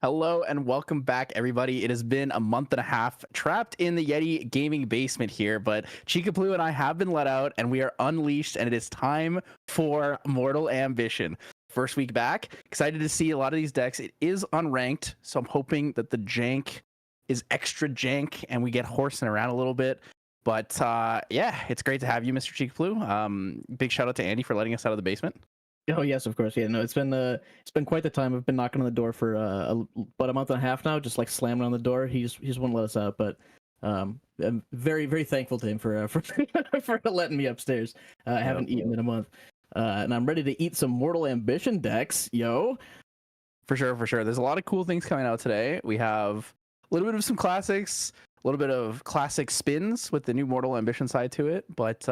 Hello and welcome back, everybody. It has been a month and a half trapped in the Yeti gaming basement here, but Chikaplu and I have been let out and we are unleashed, and it is time for Mortal Ambition. First week back, excited to see a lot of these decks. It is unranked, so I'm hoping that the jank is extra jank and we get horsing around a little bit. But yeah, it's great to have you, Mr. Chikaplu. Big shout out to Andy for letting us out of the basement. Oh yes, of course. Yeah, no, it's been quite the time. I've been knocking on the door for about a month and a half now, just like slamming on the door. He's won't let us out, but I'm very thankful to him for for letting me upstairs. I haven't eaten in a month, and I'm ready to eat some Mortal Ambition decks, yo. For sure, for sure. There's a lot of cool things coming out today. We have a little bit of some classics, a little bit of classic spins with the new Mortal Ambition side to it. But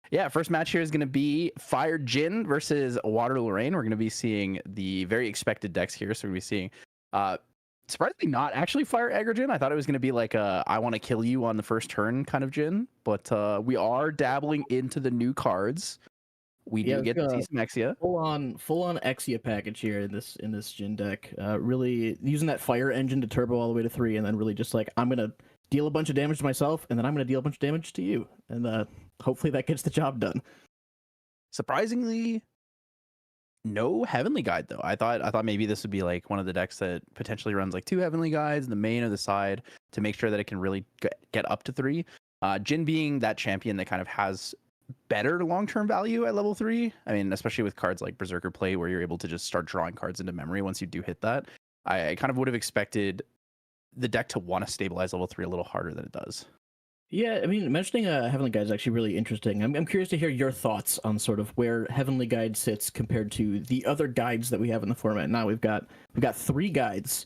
yeah, first match here is going to be Fire Jin versus Water Lorraine. We're going to be seeing the very expected decks here. So we're going to be seeing, surprisingly, not actually Fire Aggro Jin. I thought it was going to be like a I want to kill you on the first turn kind of Jin. But we are dabbling into the new cards. We do get to see some Exia. Full on Exia package here in this Jin deck. Really using that fire engine to turbo all the way to 3, and then really just like I'm gonna deal a bunch of damage to myself, and then I'm gonna deal a bunch of damage to you, and hopefully that gets the job done. Surprisingly, no Heavenly Guide though. I thought maybe this would be like one of the decks that potentially runs like 2 Heavenly Guides, the main or the side, to make sure that it can really get up to 3. Jin being that champion that kind of has better long-term value at level 3. I mean, especially with cards like Berserker Play, where you're able to just start drawing cards into memory once you do hit that. I kind of would have expected the deck to want to stabilize level 3 a little harder than it does. Yeah, I mean, mentioning Heavenly Guide is actually really interesting. I'm curious to hear your thoughts on sort of where Heavenly Guide sits compared to the other guides that we have in the format. Now we've got 3 guides.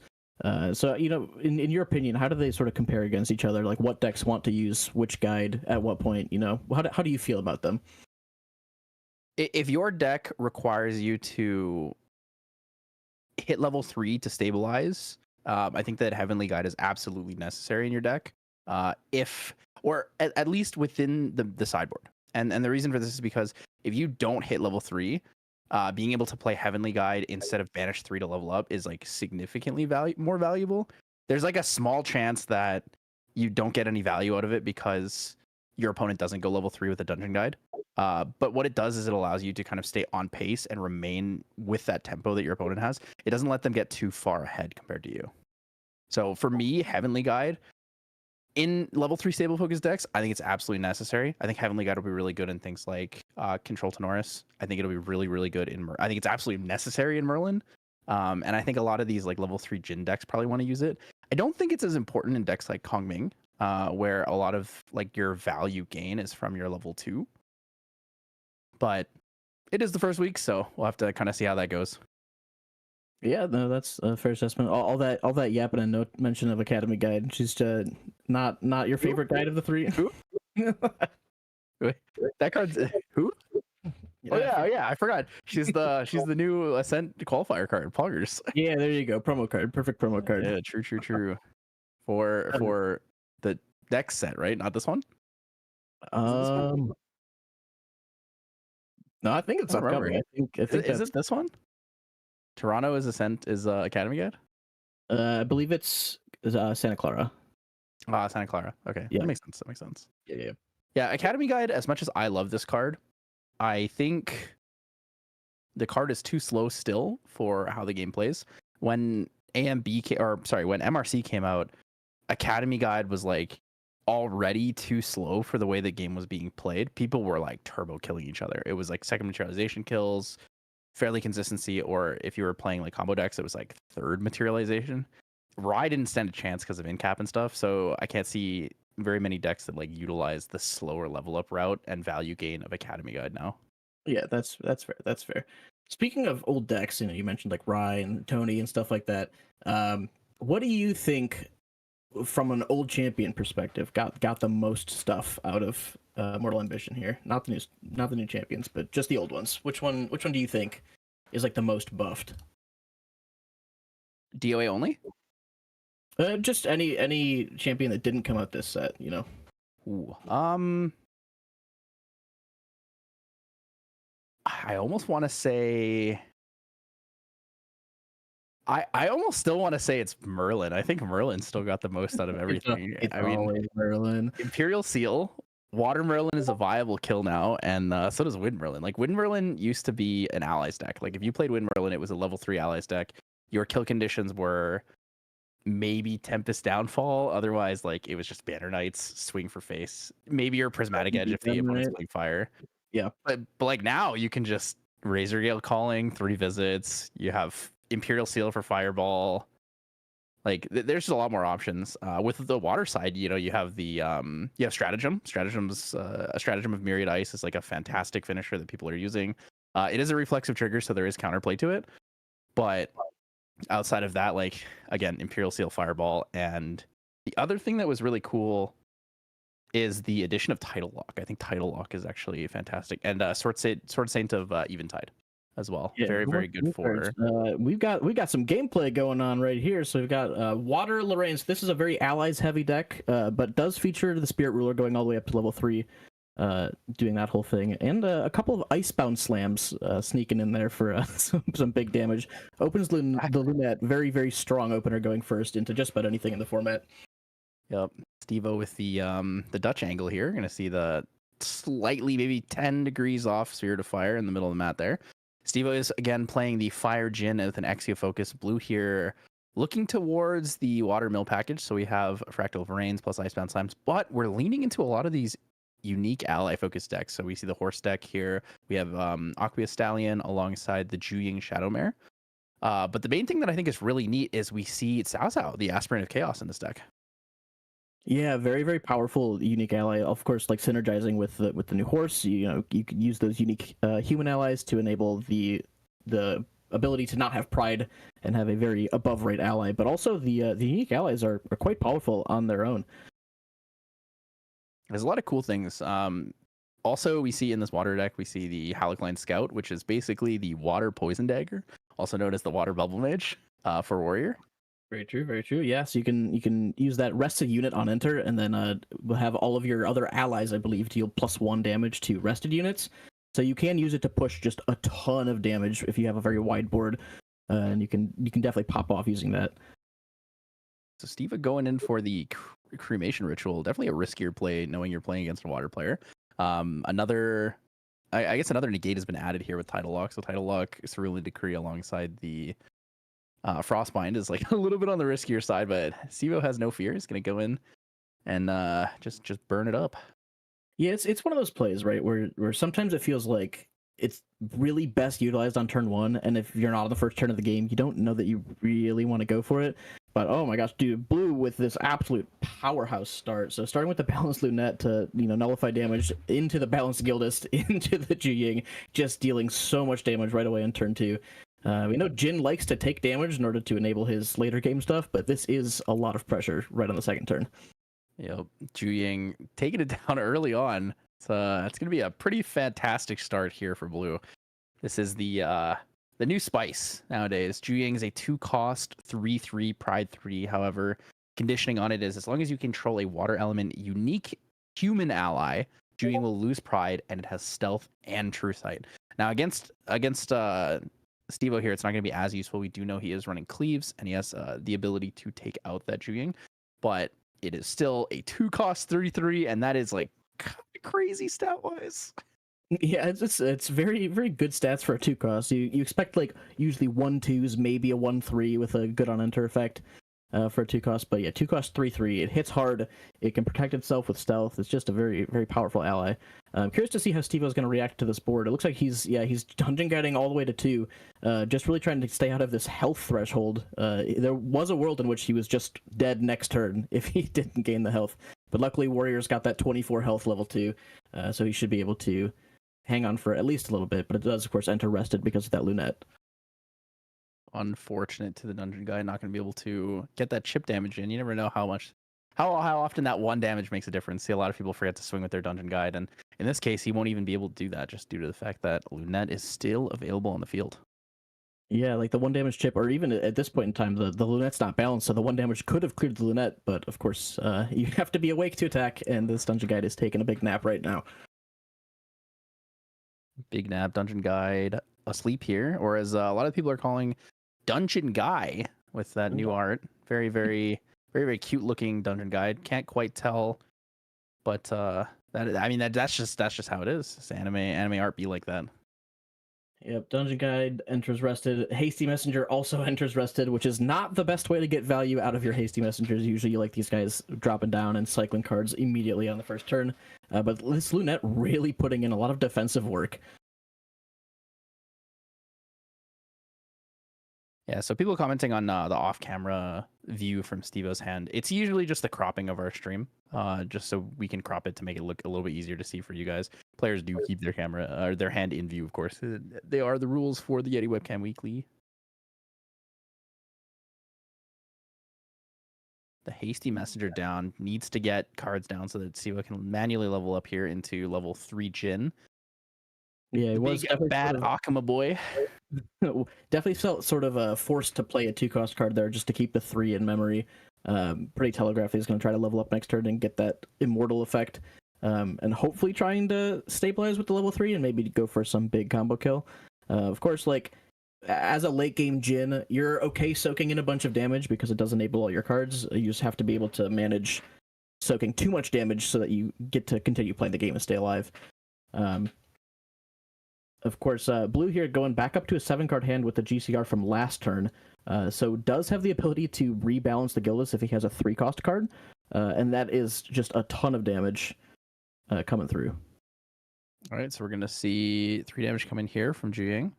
So, you know, in your opinion, how do they sort of compare against each other? Like, what decks want to use which guide at what point? You know, how do you feel about them? If your deck requires you to hit level 3 to stabilize, I think that Heavenly Guide is absolutely necessary in your deck. Or at least within the sideboard. And the reason for this is because if you don't hit level 3, being able to play Heavenly Guide instead of Banish 3 to level up is like significantly more valuable. There's like a small chance that you don't get any value out of it because your opponent doesn't go level 3 with a Dungeon Guide. But what it does is it allows you to kind of stay on pace and remain with that tempo that your opponent has. It doesn't let them get too far ahead compared to you. So for me, Heavenly Guide in level 3 stable focus decks, I think it's absolutely necessary. I think Heavenly Guide will be really good in things like Control Tenoris. I think it'll be really good in I think it's absolutely necessary in Merlin. And I think a lot of these like level 3 Jin decks probably want to use it. I don't think it's as important in decks like Kong Ming, where a lot of like your value gain is from your level 2. But it is the first week, so we'll have to kind of see how that goes. Yeah, no, that's a fair assessment. All that yapping and no mention of Academy Guide. She's not your favorite guide of the 3. Who? Wait, that card's who? Yeah, Oh yeah, I forgot. She's the new Ascent qualifier card, Poggers. Yeah, there you go. Promo card, perfect promo card. Yeah, true. For the next set, right? Not this one. No, I think it's upcoming. I think is it this one? Toronto is Ascent is Academy Guide. I believe it's Santa Clara. Santa Clara. Okay, Yeah. That makes sense. Yeah. Academy Guide. As much as I love this card, I think the card is too slow still for how the game plays. When when MRC came out, Academy Guide was like already too slow for the way the game was being played. People were like turbo killing each other. It was like second materialization kills, fairly consistency, or if you were playing like combo decks, it was like third materialization. Rye didn't stand a chance because of incap and stuff, so I can't see very many decks that like utilize the slower level up route and value gain of Academy Guide now. Yeah, that's fair. That's fair. Speaking of old decks, you know, you mentioned like Rye and Tony and stuff like that. What do you think, from an old champion perspective, got the most stuff out of Mortal Ambition here? Not the new champions, but just the old ones. Which one do you think is like the most buffed? DOA only? Just any champion that didn't come out this set, you know. Ooh, I almost want to say I almost still want to say it's Merlin. I think Merlin still got the most out of everything. It's I mean, always Merlin. Imperial Seal, Water Merlin is a viable kill now, and so does Wind Merlin. Like Wind Merlin used to be an allies deck. Like if you played Wind Merlin, it was a level 3 allies deck. Your kill conditions were maybe Tempest Downfall. Otherwise, like it was just Banner Knights, swing for face. Maybe your Prismatic Edge if the opponent's playing fire. Yeah. But like now you can just Razor Gale Calling, 3 visits. You have Imperial Seal for Fireball. Like there's just a lot more options. With the water side, you know, you have the you have Stratagem. Stratagem's a Stratagem of Myriad Ice is like a fantastic finisher that people are using. It is a reflexive trigger, so there is counterplay to it. But outside of that, like again, Imperial Seal, Fireball, and the other thing that was really cool is the addition of Tidal Lock. I think Tidal Lock is actually fantastic, and Sword Saint of Eventide as well. Yeah, very good for. We've got some gameplay going on right here. So we've got Water Lorraine. So this is a very allies heavy deck, but does feature the Spirit Ruler going all the way up to level 3, doing that whole thing, and a couple of Icebound Slams sneaking in there for some big damage. Opens the Lunette, very strong opener going first into just about anything in the format. Yep, Steve-O with the Dutch angle here. You're gonna see the slightly maybe 10 degrees off Spirit of Fire in the middle of the mat there. Steve-O is again playing the Fire Djinn with an Exia focus. Blue here looking towards the Water Mill package. So we have Fractal Rains plus Icebound Slimes, but we're leaning into a lot of these unique ally focused decks. So we see the Horse deck here. We have Aquia Stallion alongside the Juying Shadowmare. But the main thing that I think is really neat is we see Cao Cao, the Aspirant of Chaos, in this deck. Yeah, very powerful unique ally. Of course, like synergizing with the new horse, you could use those unique human allies to enable the ability to not have pride and have a very above rate ally. But also the unique allies are quite powerful on their own. There's a lot of cool things. Also, we see in this water deck, we see the Halakline Scout, which is basically the water poison dagger, also known as the water bubble mage for warrior. Very true. Yeah, so you can use that rested unit on enter, and then we'll have all of your other allies, I believe, deal +1 damage to rested units. So you can use it to push just a ton of damage if you have a very wide board, and you can definitely pop off using that. So Steve going in for the cremation ritual, definitely a riskier play, knowing you're playing against a water player. Another negate has been added here with Tidal Lock. So Tidal Lock, Cerulean Decree alongside the Frostbind is like a little bit on the riskier side, but Steve-O has no fear. He's gonna go in and just burn it up. Yeah, it's one of those plays, right, where sometimes it feels like it's really best utilized on turn 1, and if you're not on the first turn of the game, you don't know that you really want to go for it. But oh my gosh, dude, Blue with this absolute powerhouse start. So starting with the Balanced Lunette to nullify damage into the Balanced Guildist, into the Juying, just dealing so much damage right away on turn 2. We know Jin likes to take damage in order to enable his later game stuff, but this is a lot of pressure right on the second turn. Yep, Juying taking it down early on. It's going to be a pretty fantastic start here for Blue. This is the new spice nowadays. Juying is a 2-cost 3/3 Pride 3. However, conditioning on it is as long as you control a water element unique human ally, Juying will lose Pride, and it has Stealth and True Sight. Now against Steve-O here, it's not going to be as useful. We do know he is running Cleaves, and he has the ability to take out that Juying, but it is still a 2-cost 3/3, and that is like crazy stat wise. Yeah, it's very good stats for a 2-cost. You expect like usually 1/2s, maybe a 1/3 with a good on enter effect for a 2-cost, but yeah, 2-cost 3/3. It hits hard. It can protect itself with stealth. It's just a very powerful ally. I'm curious to see how Steve-O is going to react to this board. It looks like he's dungeon guiding all the way to 2, just really trying to stay out of this health threshold. There was a world in which he was just dead next turn if he didn't gain the health, but luckily Warrior's got that 24 health level 2, so he should be able to hang on for at least a little bit. But it does, of course, enter rested because of that Lunette. Unfortunate to the dungeon guy, not going to be able to get that chip damage in. You never know how often that 1 damage makes a difference. See, a lot of people forget to swing with their dungeon guide, and in this case, he won't even be able to do that just due to the fact that Lunette is still available on the field. Yeah, like the 1 damage chip, or even at this point in time, the Lunette's not balanced, so the 1 damage could have cleared the Lunette, but of course, you have to be awake to attack, and this dungeon guide is taking a big nap right now. Big nap, dungeon guide asleep here, or as a lot of people are calling Dungeon Guy with that new art. Very, very, very, very cute looking dungeon guide. Can't quite tell, but that's just how it is. It's anime art be like that. Yep, Dungeon Guide enters rested. Hasty Messenger also enters rested, which is not the best way to get value out of your Hasty Messengers. Usually you like these guys dropping down and cycling cards immediately on the first turn. But this Lunette really putting in a lot of defensive work. Yeah, so people commenting on the off-camera view from Steve-O's hand. It's usually just the cropping of our stream, just so we can crop it to make it look a little bit easier to see for you guys. Players do keep their camera or their hand in view, of course. They are the rules for the Yeti Webcam Weekly. The Hasty Messenger down needs to get cards down so that Steve-O can manually level up here into level 3 Jin. Yeah, it was bad Akama boy. Definitely felt sort of forced to play a 2-cost card there just to keep the 3 in memory. Pretty telegraphed he's going to try to level up next turn and get that immortal effect. And hopefully trying to stabilize with the level 3 and maybe go for some big combo kill. Of course, like, as a late game Jin, you're okay soaking in a bunch of damage because it does enable all your cards. You just have to be able to manage soaking too much damage so that you get to continue playing the game and stay alive. Of course, blue here going back up to a 7-card hand with the GCR from last turn. So does have the ability to rebalance the Gildas if he has a 3-cost card. And that is just a ton of damage coming through. All right, so we're going to see 3 damage coming here from Juying.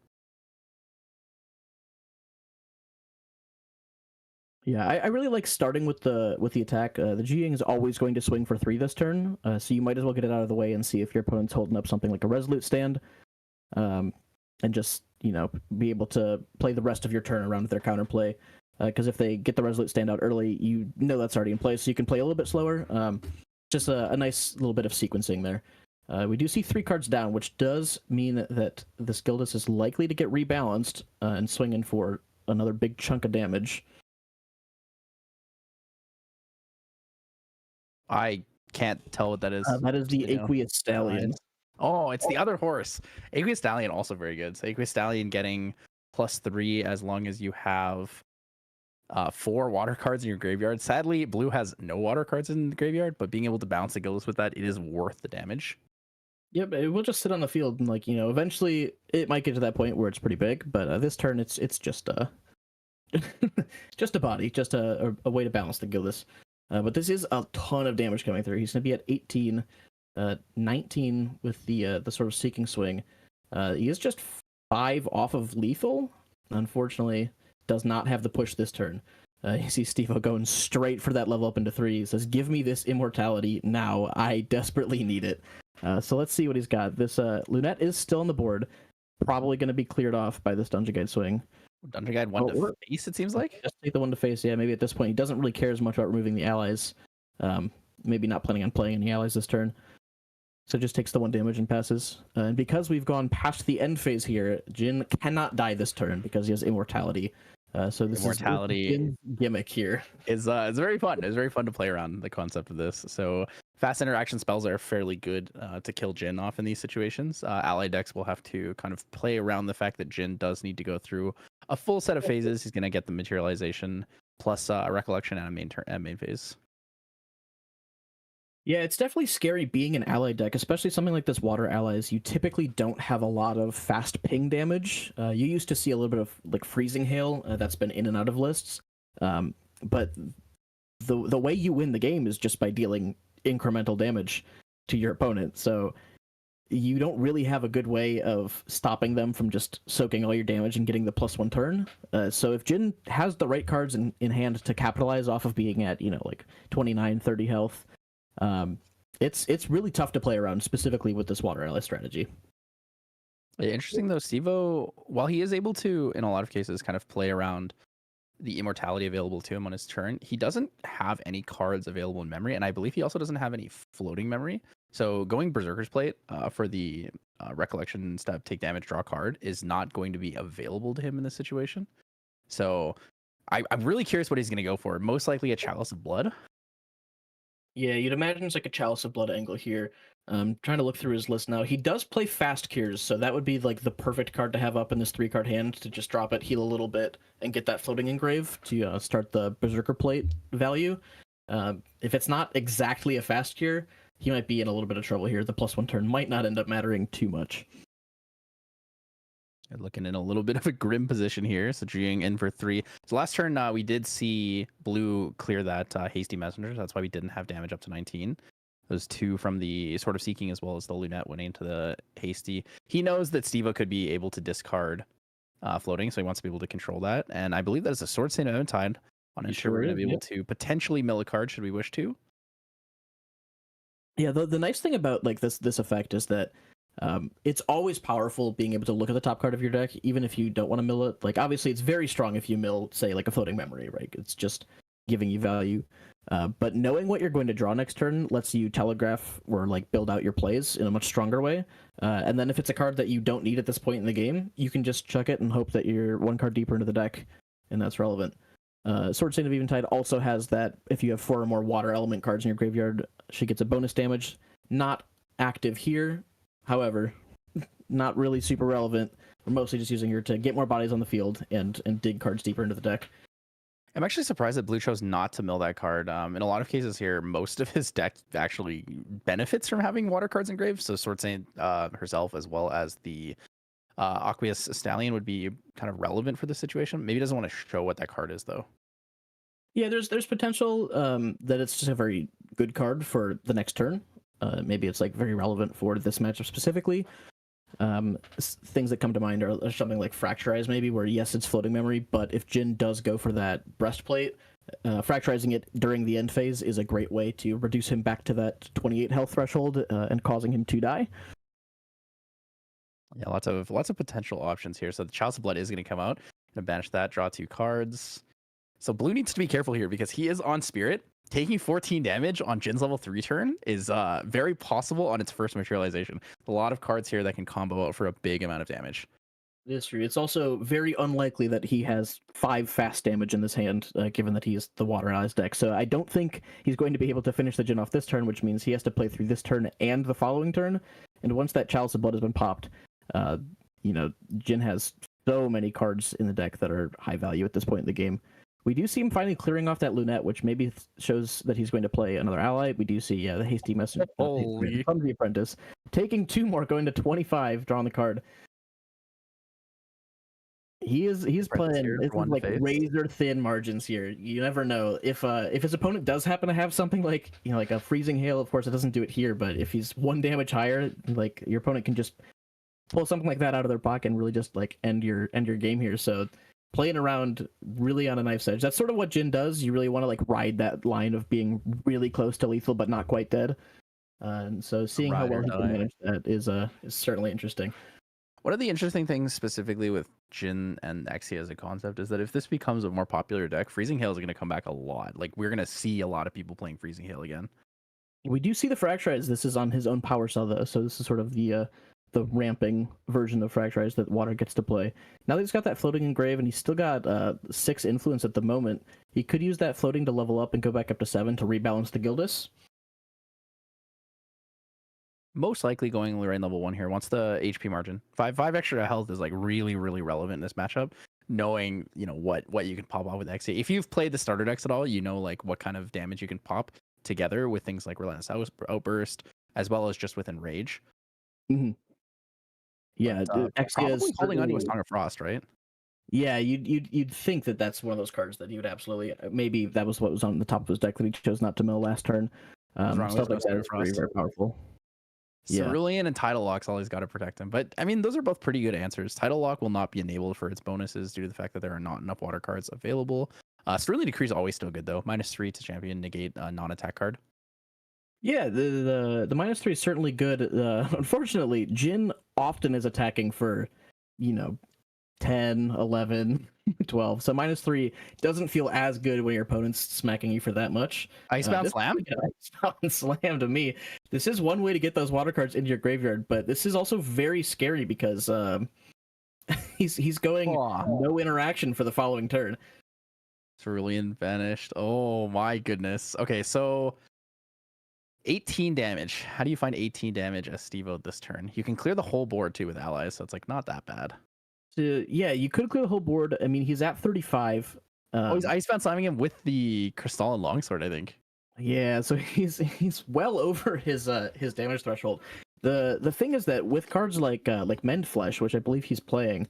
Yeah, I really like starting with the attack. The Juying is always going to swing for 3 this turn, so you might as well get it out of the way and see if your opponent's holding up something like a Resolute Stand. And just, be able to play the rest of your turn around with their counterplay. Because if they get the Resolute Stand out early, that's already in place, so you can play a little bit slower. Just a nice little bit of sequencing there. We do see 3 cards down, which does mean that this Gildas is likely to get rebalanced and swing in for another big chunk of damage. I can't tell what that is. That is the Aqueous Stallion. Oh, it's the other horse. Aqueous Stallion also very good. So Aqueous Stallion getting +3 as long as you have 4 water cards in your graveyard. Sadly, blue has no water cards in the graveyard, but being able to bounce the Gildas with that, it is worth the damage. Yep, it will just sit on the field and eventually it might get to that point where it's pretty big, but this turn it's just just a body, just a way to balance the Gildas. But this is a ton of damage coming through. He's going to be at 18. 19 with the sort of seeking swing. He is just 5 off of lethal. Unfortunately, does not have the push this turn. You see Steve-O going straight for that level up into 3. He says, "Give me this immortality now. I desperately need it." So let's see what he's got. This Lunette is still on the board. Probably going to be cleared off by this Dungeon Guide swing. Dungeon Guide 1 to face, it seems like. Just take the 1 to face. Yeah, maybe at this point he doesn't really care as much about removing the allies. Maybe not planning on playing any allies this turn. So just takes the 1 damage and passes. And because we've gone past the end phase here, Jin cannot die this turn because he has immortality. So this immortality is Jin's gimmick here. It's very fun. It's very fun to play around the concept of this. So fast interaction spells are fairly good to kill Jin off in these situations. Ally decks will have to kind of play around the fact that Jin does need to go through a full set of phases. He's going to get the materialization plus a recollection and a main phase. Yeah, it's definitely scary being an ally deck, especially something like this Water Allies. You typically don't have a lot of fast ping damage. You used to see a little bit of like Freezing Hail that's been in and out of lists. But the way you win the game is just by dealing incremental damage to your opponent. So you don't really have a good way of stopping them from just soaking all your damage and getting the +1 turn. So if Jin has the right cards in hand to capitalize off of being at, like 29, 30 health, it's really tough to play around, specifically with this Water Ally strategy. Interesting though, Steve-O, while he is able to, in a lot of cases, kind of play around the immortality available to him on his turn, he doesn't have any cards available in memory, and I believe he also doesn't have any floating memory. So going Berserker's Plate for the recollection step, take damage, draw card is not going to be available to him in this situation. So I'm really curious what he's going to go for. Most likely a Chalice of Blood. Yeah, you'd imagine it's like a Chalice of Blood angle here. Trying to look through his list now. He does play fast cures, so that would be like the perfect card to have up in this 3-card hand to just drop it, heal a little bit, and get that floating engrave to start the Berserker Plate value. If it's not exactly a fast cure, he might be in a little bit of trouble here. The +1 turn might not end up mattering too much. Looking in a little bit of a grim position here. So Jing in for 3. So last turn, we did see blue clear that hasty messenger. That's why we didn't have damage up to 19. Those 2 from the Sword of Seeking as well as the Lunette went into the hasty. He knows that Steva could be able to discard floating, so he wants to be able to control that. And I believe that is a Sword Saint Eventide. On it, sure we're going to be able to potentially mill a card should we wish to. Yeah, the nice thing about like this effect is that it's always powerful being able to look at the top card of your deck, even if you don't want to mill it. Like, obviously, it's very strong if you mill, say, like a floating memory, right? It's just giving you value. But knowing what you're going to draw next turn lets you telegraph or like build out your plays in a much stronger way. And then if it's a card that you don't need at this point in the game, you can just chuck it and hope that you're 1 card deeper into the deck, and that's relevant. Sword Saint of Eventide also has that if you have 4 or more water element cards in your graveyard, she gets a bonus damage. Not active here. However, not really super relevant. We're mostly just using her to get more bodies on the field and dig cards deeper into the deck. I'm actually surprised that blue chose not to mill that card. In a lot of cases here, most of his deck actually benefits from having water cards engraved. So Sword Saint herself, as well as the Aqueous Stallion, would be kind of relevant for this situation. Maybe he doesn't want to show what that card is, though. Yeah, there's potential that it's just a very good card for the next turn. Maybe it's like very relevant for this matchup specifically. Things that come to mind are something like Fracturize, maybe, where yes, it's floating memory, but if Jin does go for that breastplate, fracturizing it during the end phase is a great way to reduce him back to that 28 health threshold and causing him to die. Yeah, lots of potential options here. So the Chalice of Blood is going to come out. Gonna banish that, draw 2 cards. So blue needs to be careful here because he is on Spirit. Taking 14 damage on Jin's level 3 turn is very possible on its first materialization. A lot of cards here that can combo out for a big amount of damage. It is true. It's also very unlikely that he has 5 fast damage in this hand, given that he is the Water Eyes deck. So I don't think he's going to be able to finish the Jin off this turn, which means he has to play through this turn and the following turn. And once that Chalice of Blood has been popped, Jin has so many cards in the deck that are high value at this point in the game. We do see him finally clearing off that Lunette, which maybe shows that he's going to play another ally. We do see the Hasty Messenger, Clumsy Apprentice, taking 2 more, going to 25, drawing the card. He's playing like razor thin margins here. You never know if his opponent does happen to have something like like a Freezing Hail. Of course, it doesn't do it here, but if he's 1 damage higher, like your opponent can just pull something like that out of their pocket and really just like end your game here. So playing around really on a knife's edge. That's sort of what Jin does. You really want to like ride that line of being really close to lethal but not quite dead. And so seeing how well he can manage that is certainly interesting. One of the interesting things specifically with Jin and Xia as a concept is that if this becomes a more popular deck, Freezing Hail is going to come back a lot. Like, we're going to see a lot of people playing Freezing Hail again. We do see the Fracturize. This is on his own power cell, though, so this is sort of the ramping version of Fracturize that Water gets to play. Now that he's got that floating engrave, and he's still got 6 influence at the moment, he could use that floating to level up and go back up to 7 to rebalance the Gildas. Most likely going Lorraine level 1 here. Wants the HP margin. 5 extra health is like really, really relevant in this matchup. Knowing, what you can pop off with Xia. If you've played the starter decks at all, you know like what kind of damage you can pop together with things like Relentless Outburst, as well as just with Enrage. Mm-hmm. Yeah, Xia is holding on to a Song of Frost, right? Yeah, you'd think that that's one of those cards that he would absolutely. Maybe that was what was on the top of his deck that he chose not to mill last turn. Stuff like that is very, very powerful. Cerulean and Tidal Lock's always got to protect him. But, I mean, those are both pretty good answers. Tidal Lock will not be enabled for its bonuses due to the fact that there are not enough water cards available. Cerulean Decree is always still good, though. -3 to champion, negate a non-attack card. Yeah, the -3 is certainly good. Unfortunately, Jin often is attacking for, 10, 11, 12. So -3 doesn't feel as good when your opponent's smacking you for that much. Icebound Slam? Icebound Slam to me. This is one way to get those water cards into your graveyard, but this is also very scary because he's going no interaction for the following turn. Cerulean vanished. Oh my goodness. Okay, so 18 damage. How do you find 18 damage as Stevo this turn? You can clear the whole board too with allies, so it's like not that bad. Yeah, you could clear the whole board. I mean, he's at 35. He's Icebound slamming him with the Crystalline Longsword, I think. Yeah, so he's well over his damage threshold. The thing is that with cards like Mend Flesh, which I believe he's playing,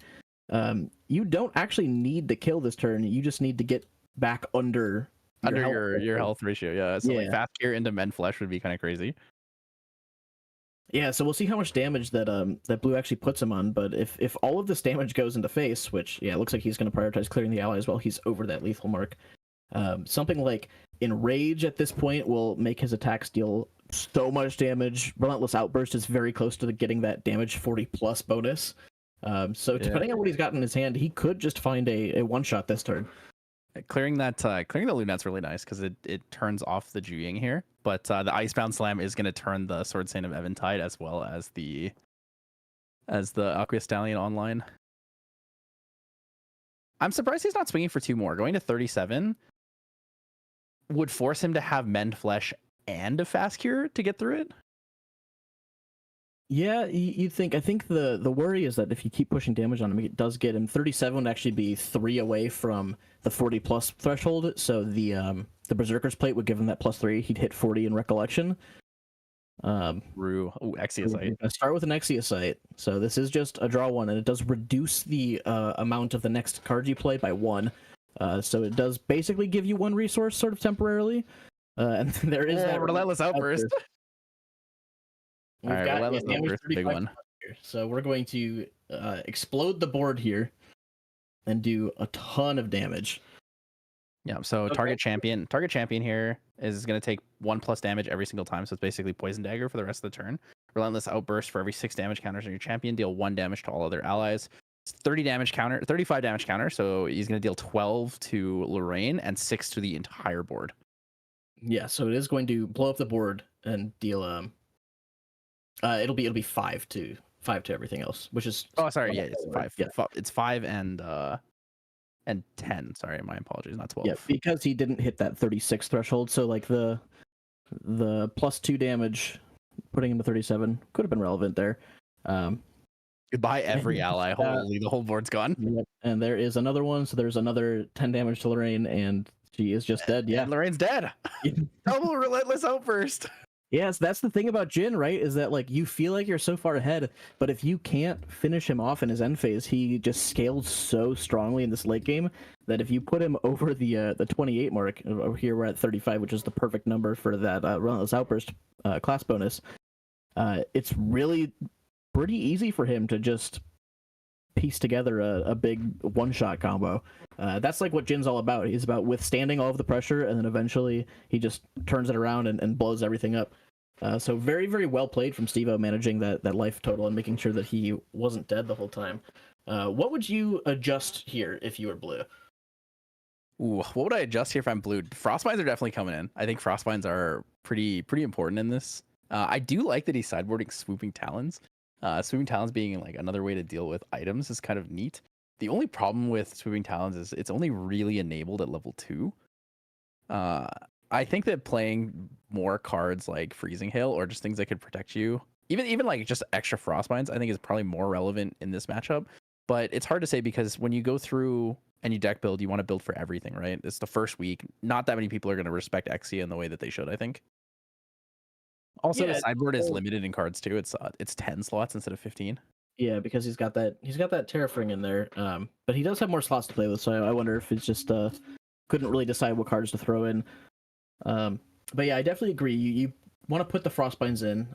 you don't actually need to kill this turn. You just need to get back under your health ratio. Yeah, so like Fast Gear into Mend Flesh would be kind of crazy. Yeah, so we'll see how much damage that blue actually puts him on. But if all of this damage goes into face, which it looks like he's going to prioritize clearing the ally as well. He's over that lethal mark. Something like Enrage at this point will make his attacks deal so much damage. Relentless Outburst is very close to getting that damage 40 plus bonus. So depending on what he's got in his hand, he could just find a one shot this turn. Clearing the Lunet's really nice because it turns off the Juying here, but the Icebound Slam is going to turn the Sword Saint of Eventide as well as the Aqueous Stallion online. I'm surprised he's not swinging for 2 more. Going to 37 would force him to have Mend Flesh and a Fast Cure to get through it. Yeah, you think. I think the worry is that if you keep pushing damage on him, it does get him. 37 would actually be 3 away from the 40 plus threshold. So the Berserker's Plate would give him that +3. He'd hit 40 in Recollection. Rue. Ooh, Exeocite. Start with an Exeocite. So this is just a draw 1, and it does reduce the amount of the next card you play by 1. So it does basically give you 1 resource sort of temporarily. And there is that Relentless Outburst. We've got Relentless Outburst, big one. Here. So we're going to explode the board here and do a ton of damage. Yeah, so target champion here is going to take 1+ damage every single time. So it's basically Poison Dagger for the rest of the turn. Relentless Outburst for every 6 damage counters on your champion. Deal 1 damage to all other allies. It's 35 damage counter. So he's going to deal 12 to Lorraine and 6 to the entire board. Yeah, so it is going to blow up the board and deal it'll be 5 to everything else, which is it's 5. Yeah. It's 5 and 10. Sorry, my apologies, not 12. Yeah, because he didn't hit that 36 threshold. So like the +2 damage, putting him to 37 could have been relevant there. Goodbye, every ally. Holy, the whole board's gone. Yep. And there is another one. So there's another 10 damage to Lorraine, and she is just dead. Yeah, and Lorraine's dead. Double Relentless Outburst. Yes, that's the thing about Jin, right? Is that like you feel like you're so far ahead, but if you can't finish him off in his end phase, he just scales so strongly in this late game that if you put him over the 28 mark, over here we're at 35, which is the perfect number for that Relentless Outburst class bonus. It's really pretty easy for him to just piece together a big one-shot combo. That's like what Jin's all about. He's about withstanding all of the pressure, and then eventually he just turns it around and blows everything up. So very, very well played from Stevo, managing that life total and making sure that he wasn't dead the whole time. What would you adjust here if you were blue? Ooh, what would I adjust here if I'm blue? Frostbinds are definitely coming in. I think Frostbinds are pretty important in this. I do like that he's sideboarding Swooping Talons. Swooping Talons being like another way to deal with items is kind of neat. The only problem with Swooping Talons is it's only really enabled at level 2. I think that playing more cards like Freezing Hail or just things that could protect you, even like just extra Frostbinds, I think is probably more relevant in this matchup. But it's hard to say because when you go through and you deck build, you want to build for everything, right? It's the first week. Not that many people are going to respect Exia in the way that they should, I think. Also, the sideboard is limited in cards too. It's 10 slots instead of 15. Yeah, because he's got that Terrafring in there. But he does have more slots to play with, so I wonder if it's just couldn't really decide what cards to throw in. But yeah, I definitely agree. You want to put the Frostbinds in.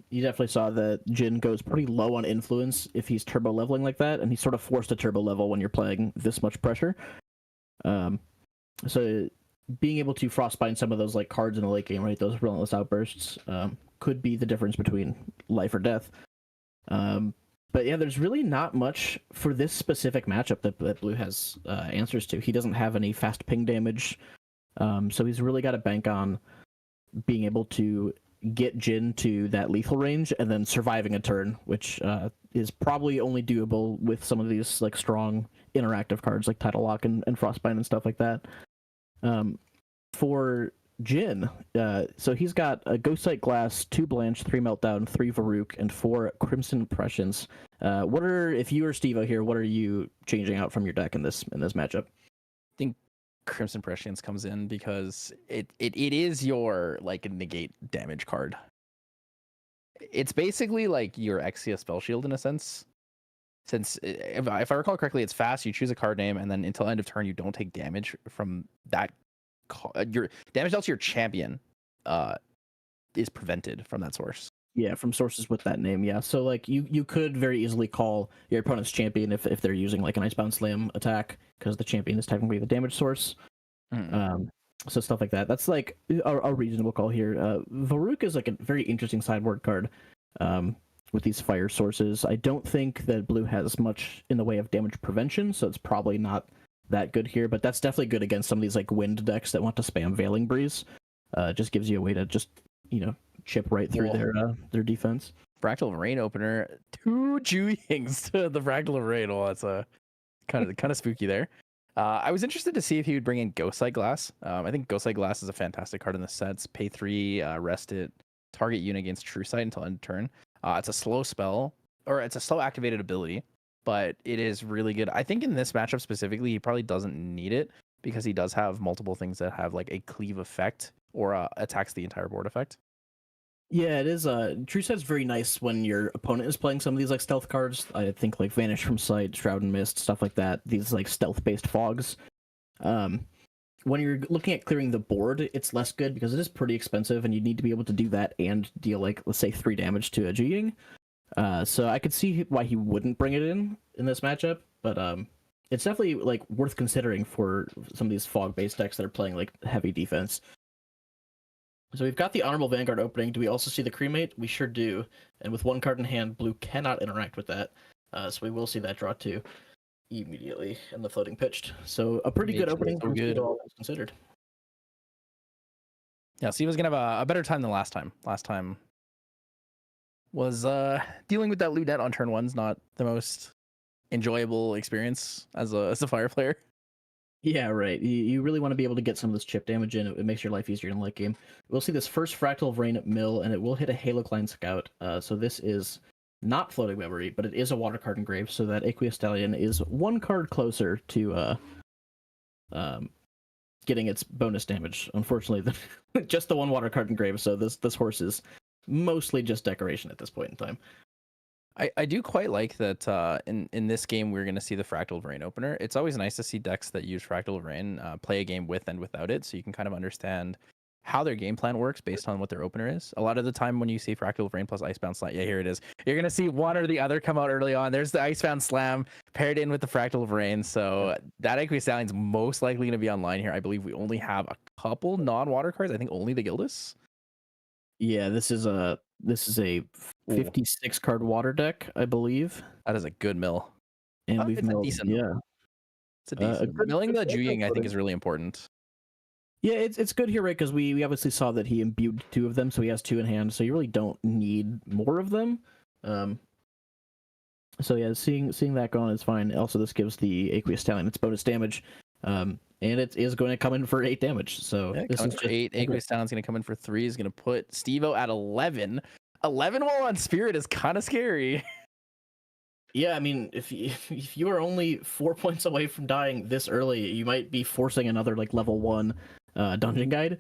You definitely saw that Jin goes pretty low on influence if he's turbo leveling like that, and he's sort of forced to turbo level when you're playing this much pressure. So being able to Frostbind some of those like cards in the late game, right? Those Relentless Outbursts could be the difference between life or death. But yeah, there's really not much for this specific matchup that Blue has answers to. He doesn't have any fast ping damage, so he's really got to bank on being able to get Jin to that lethal range and then surviving a turn, which is probably only doable with some of these like strong interactive cards like Tidal Lock and Frostbind and stuff like that. For Jin. So he's got a Ghostlight Glass, 2 Blanche, 3 Meltdown, 3 Varuk, and 4 Crimson Impressions. If you were Steve-O here, what are you changing out from your deck in this matchup? I think Crimson Prescience comes in because it is your like negate damage card. It's basically like your Exia Spell Shield in a sense. Since if I recall correctly, it's fast. You choose a card name, and then until end of turn, you don't take damage from that. Your damage dealt to your champion is prevented from that source. Yeah, from sources with that name. Yeah, so like you could very easily call your opponent's champion if they're using like an Icebound Slam attack because the champion is technically the damage source. So stuff like that. That's like a reasonable call here. Varuk is like a very interesting sideboard card. With these fire sources, I don't think that blue has much in the way of damage prevention, so it's probably not that good here. But that's definitely good against some of these like wind decks that want to spam Veiling Breeze. Just gives you a way to just chip right through their defense. Fractal Rain opener, 2 Juyings to the Fractal Rain. Well, that's a kind of spooky there. I was interested to see if he would bring in Ghostlight Glass. I think Ghostlight Glass is a fantastic card in the sets. Pay 3, rest it, target unit against True Sight until end of turn. It's a slow spell, or it's a slow activated ability, but it is really good. I think in this matchup specifically, he probably doesn't need it because he does have multiple things that have like a cleave effect or attacks the entire board effect. Yeah, it is. True Sight's very nice when your opponent is playing some of these like stealth cards. I think like Vanish from Sight, Shroud and Mist, stuff like that. These like stealth-based fogs. When you're looking at clearing the board, it's less good because it is pretty expensive, and you need to be able to do that and deal like let's say 3 damage to a Jiying. So I could see why he wouldn't bring it in this matchup, but it's definitely like worth considering for some of these fog-based decks that are playing like heavy defense. So we've got the Honorable Vanguard opening. Do we also see the Cremate? We sure do. And with 1 card in hand, blue cannot interact with that. So we will see that draw too immediately and the floating pitched. So a pretty good opening from Steve, all things considered. Yeah, Steve was gonna have a better time than last time. Last time was dealing with that Lunette on turn 1's not the most enjoyable experience as a fire player. Yeah, right. You really want to be able to get some of this chip damage in. It makes your life easier in the late game. We'll see this first Fractal of Rain mill, and it will hit a Halocline Scout. So this is not Floating Memory, but it is a water card engrave, so that Aqueous Stallion is 1 card closer to getting its bonus damage. Unfortunately, just the 1 water card engrave, so this horse is mostly just decoration at this point in time. I do quite like that in this game we're going to see the Fractal Rain opener. It's always nice to see decks that use Fractal Rain play a game with and without it, so you can kind of understand how their game plan works based on what their opener is. A lot of the time when you see Fractal Rain plus Icebound Slam, yeah, here it is. You're going to see one or the other come out early on. There's the Icebound Slam paired in with the Fractal Rain, so that Aqueous Stallion's most likely going to be online here. I believe we only have a couple non-water cards. I think only the Gildas. Yeah, this is a 56 card water deck, I believe. That is a good mill. And we've milled, decent. Yeah, it's a decent. Milling the Juying, I think, is really important. Yeah, it's good here, right? Because we obviously saw that he imbued 2 of them, so he has 2 in hand. So you really don't need more of them. So yeah, seeing that going is fine. Also, this gives the Aqueous Stallion its bonus damage. And it is going to come in for 8 damage. So yeah, this is just 8. Aqueous Stallion's going to come in for 3. Is going to put Steve-O at 11. 11 while on Spirit is kind of scary. Yeah, I mean, if you are only 4 points away from dying this early, you might be forcing another like level 1 dungeon guide.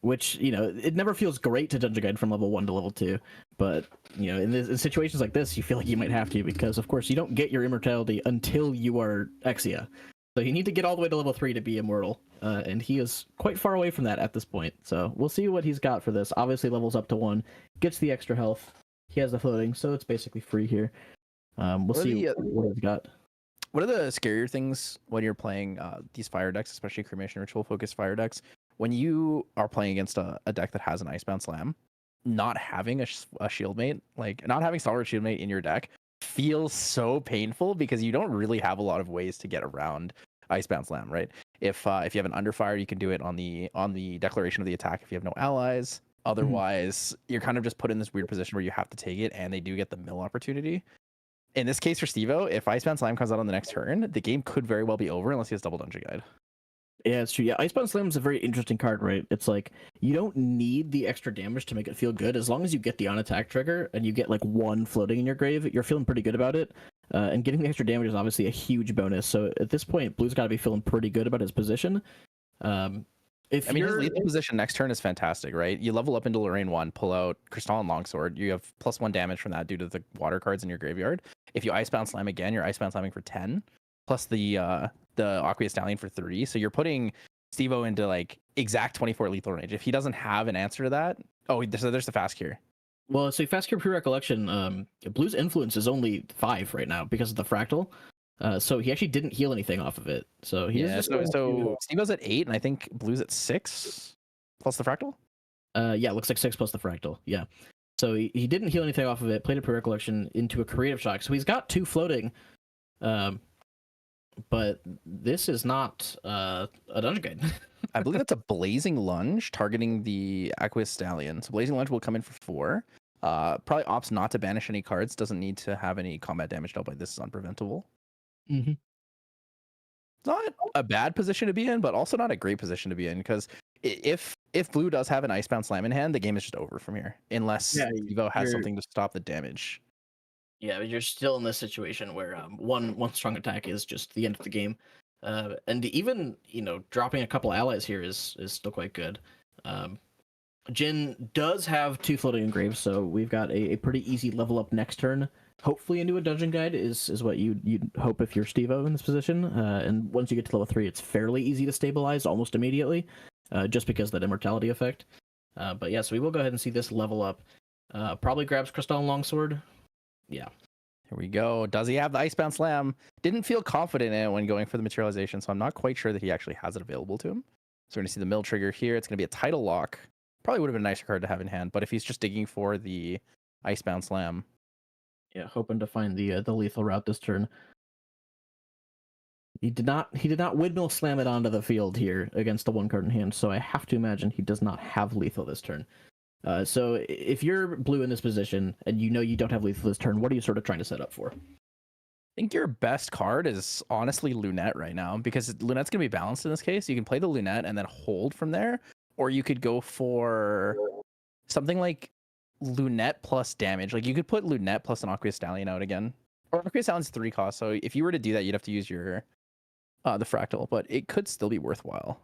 Which, it never feels great to dungeon guide from level 1 to level 2, but in situations like this, you feel like you might have to, because of course you don't get your immortality until you are Exia. So you need to get all the way to level 3 to be immortal, and he is quite far away from that at this point. So we'll see what he's got for this. Obviously levels up to 1, gets the extra health. He has the floating, so it's basically free here. We'll see what he's got. What are the scarier things when you're playing these fire decks, especially Cremation Ritual focused fire decks? When you are playing against a deck that has an Icebound Slam, not having a shield mate, like not having Stalwart Shield Mate in your deck feels so painful because you don't really have a lot of ways to get around Icebound Slam, right? If you have an Underfire, you can do it on the declaration of the attack if you have no allies. Otherwise, you're kind of just put in this weird position where you have to take it, and they do get the mill opportunity. In this case for Steve-O, if Icebound Slam comes out on the next turn, the game could very well be over unless he has double Dungeon Guide. Yeah, it's true. Yeah, Icebound Slam is a very interesting card, right? It's like you don't need the extra damage to make it feel good. As long as you get the on-attack trigger and you get like one floating in your grave, you're feeling pretty good about it. And getting the extra damage is obviously a huge bonus. So at this point, Blue's got to be feeling pretty good about his position. If I mean, his lethal position next turn is fantastic, right? You level up into Lorraine 1, pull out Crystalline Longsword. You have +1 damage from that due to the water cards in your graveyard. If you Icebound Slam again, you're Icebound Slamming for 10, plus the Aqueous Stallion for 3. So you're putting Steve-O into like exact 24 lethal range. If he doesn't have an answer to that, so there's the fast cure. Well, so fast cure pre-recollection, Blue's influence is only 5 right now because of the fractal. So he actually didn't heal anything off of it. So he is just so Steve-O's at 8, and I think Blue's at 6 plus the fractal. Yeah, it looks like 6 plus the fractal. Yeah. So he didn't heal anything off of it, played a pre-recollection into a creative shock. So he's got 2 floating. But this is not a dungeon guide. I believe that's a Blazing Lunge targeting the Aqueous Stallion. So Blazing Lunge will come in for 4. Probably opts not to banish any cards. Doesn't need to have any combat damage dealt by this. Is unpreventable. Mm-hmm. It's not a bad position to be in, but also not a great position to be in, because if Blue does have an Icebound Slam in hand, the game is just over from here, unless Evo has something to stop the damage. Yeah, but you're still in this situation where one strong attack is just the end of the game, and even dropping a couple allies here is still quite good. Jin does have 2 floating engraves, so we've got a pretty easy level up next turn. Hopefully into a dungeon guide is what you'd hope if you're Steve-O in this position. And once you get to level 3, it's fairly easy to stabilize almost immediately, just because of that immortality effect. But yeah, so we will go ahead and see this level up. Probably grabs Crystalline Longsword. Yeah. Here we go. Does he have the Icebound Slam? Didn't feel confident in it when going for the materialization, so I'm not quite sure that he actually has it available to him. So we're going to see the mill trigger here. It's going to be a Tidal Lock. Probably would have been a nicer card to have in hand, but if he's just digging for the Icebound Slam. Yeah, hoping to find the lethal route this turn. He did not windmill slam it onto the field here against the 1 card in hand, so I have to imagine he does not have lethal this turn. So if you're Blue in this position and you don't have lethal this turn, what are you sort of trying to set up for? I think your best card is honestly Lunette right now, because Lunette's going to be balanced in this case. You can play the Lunette and then hold from there, or you could go for something like Lunette plus damage. Like you could put Lunette plus an Aqueous Stallion out again. Or Aqueous Stallion's 3 cost, so if you were to do that, you'd have to use your the fractal, but it could still be worthwhile.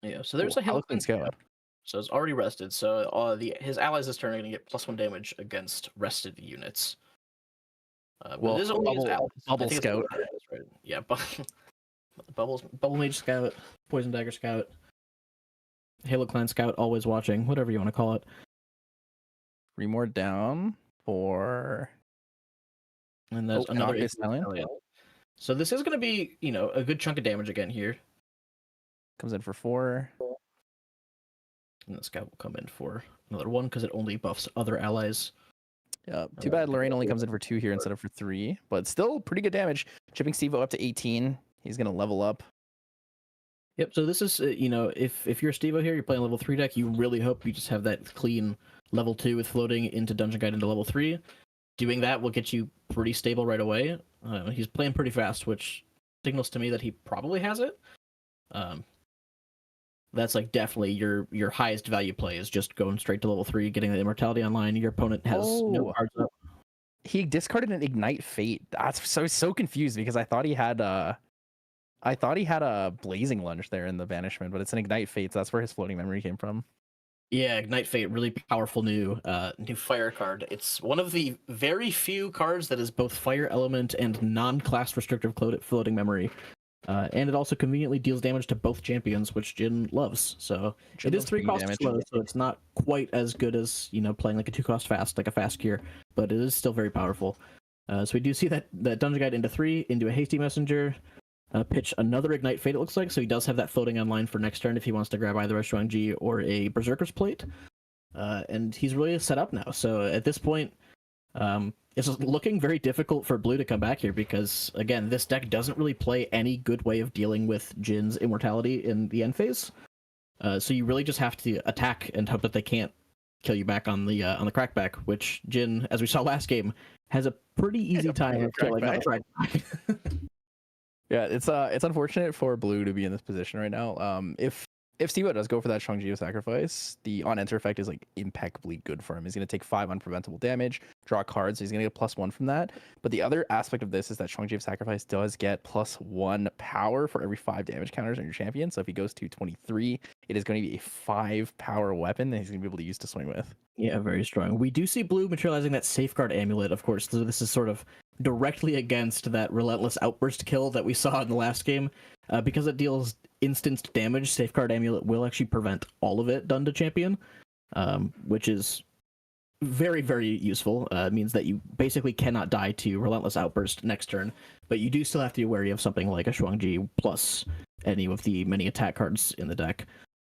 Yeah, so there's a Helicon Scout. So it's already rested. So his allies this turn are going to get +1 damage against rested units. Well, it is only Bubble Scout. Right? Yeah, Bubble Mage Scout, Poison Dagger Scout, Halo Clan Scout, always watching, whatever you want to call it. 3 more down for... And there's another Stallion. So this is going to be, a good chunk of damage again here. Comes in for 4. And the Scout will come in for another 1 because it only buffs other allies. Yeah, too bad Lorraine only comes in for 2 here instead of for 3, but still pretty good damage. Chipping Steve-O up to 18. He's going to level up. Yep, so this is, if you're Steve-O here, you're playing level 3 deck, you really hope you just have that clean level 2 with floating into Dungeon Guide into level 3. Doing that will get you pretty stable right away. He's playing pretty fast, which signals to me that he probably has it. That's like definitely your highest value play is just going straight to level 3, getting the immortality online. Your opponent has no cards up. He discarded an Ignite Fate. That's so confused because I thought he had a Blazing Lunge there in the banishment, but it's an Ignite Fate, so that's where his floating memory came from. Yeah, Ignite Fate, really powerful new fire card. It's one of the very few cards that is both fire element and non-class restrictive floating memory. And it also conveniently deals damage to both champions, which Jin loves. So it is 3 cost slow, so it's not quite as good as playing like a 2 cost fast, like a fast cure, but it is still very powerful. So we do see that Dungeon Guide into 3, into a Hasty Messenger, pitch another Ignite Fate, it looks like, so he does have that floating online for next turn if he wants to grab either a Shuang-Ji or a Berserker's Plate. And he's really set up now. So at this point, it's looking very difficult for Blue to come back here because, again, this deck doesn't really play any good way of dealing with Jin's immortality in the end phase. So you really just have to attack and hope that they can't kill you back on the crackback, which Jin, as we saw last game, has a pretty easy time of killing on the crackback. Yeah, it's unfortunate for blue to be in this position right now. If Steve does go for that Shang-Chi sacrifice, the on-enter effect is like impeccably good for him. He's going to take 5 unpreventable damage, draw cards, so he's going to get +1 from that. But the other aspect of this is that Shang-Chi sacrifice does get +1 power for every 5 damage counters on your champion. So if he goes to 23, it is going to be a 5 power weapon that he's going to be able to use to swing with. Yeah, very strong. We do see blue materializing that safeguard amulet, of course. So this is sort of directly against that relentless outburst kill that we saw in the last game. Because it deals instanced damage, safeguard amulet will actually prevent all of it done to champion, which is very, very useful. It means that you basically cannot die to relentless outburst next turn, but you do still have to be wary of something like a Shuangji plus any of the many attack cards in the deck.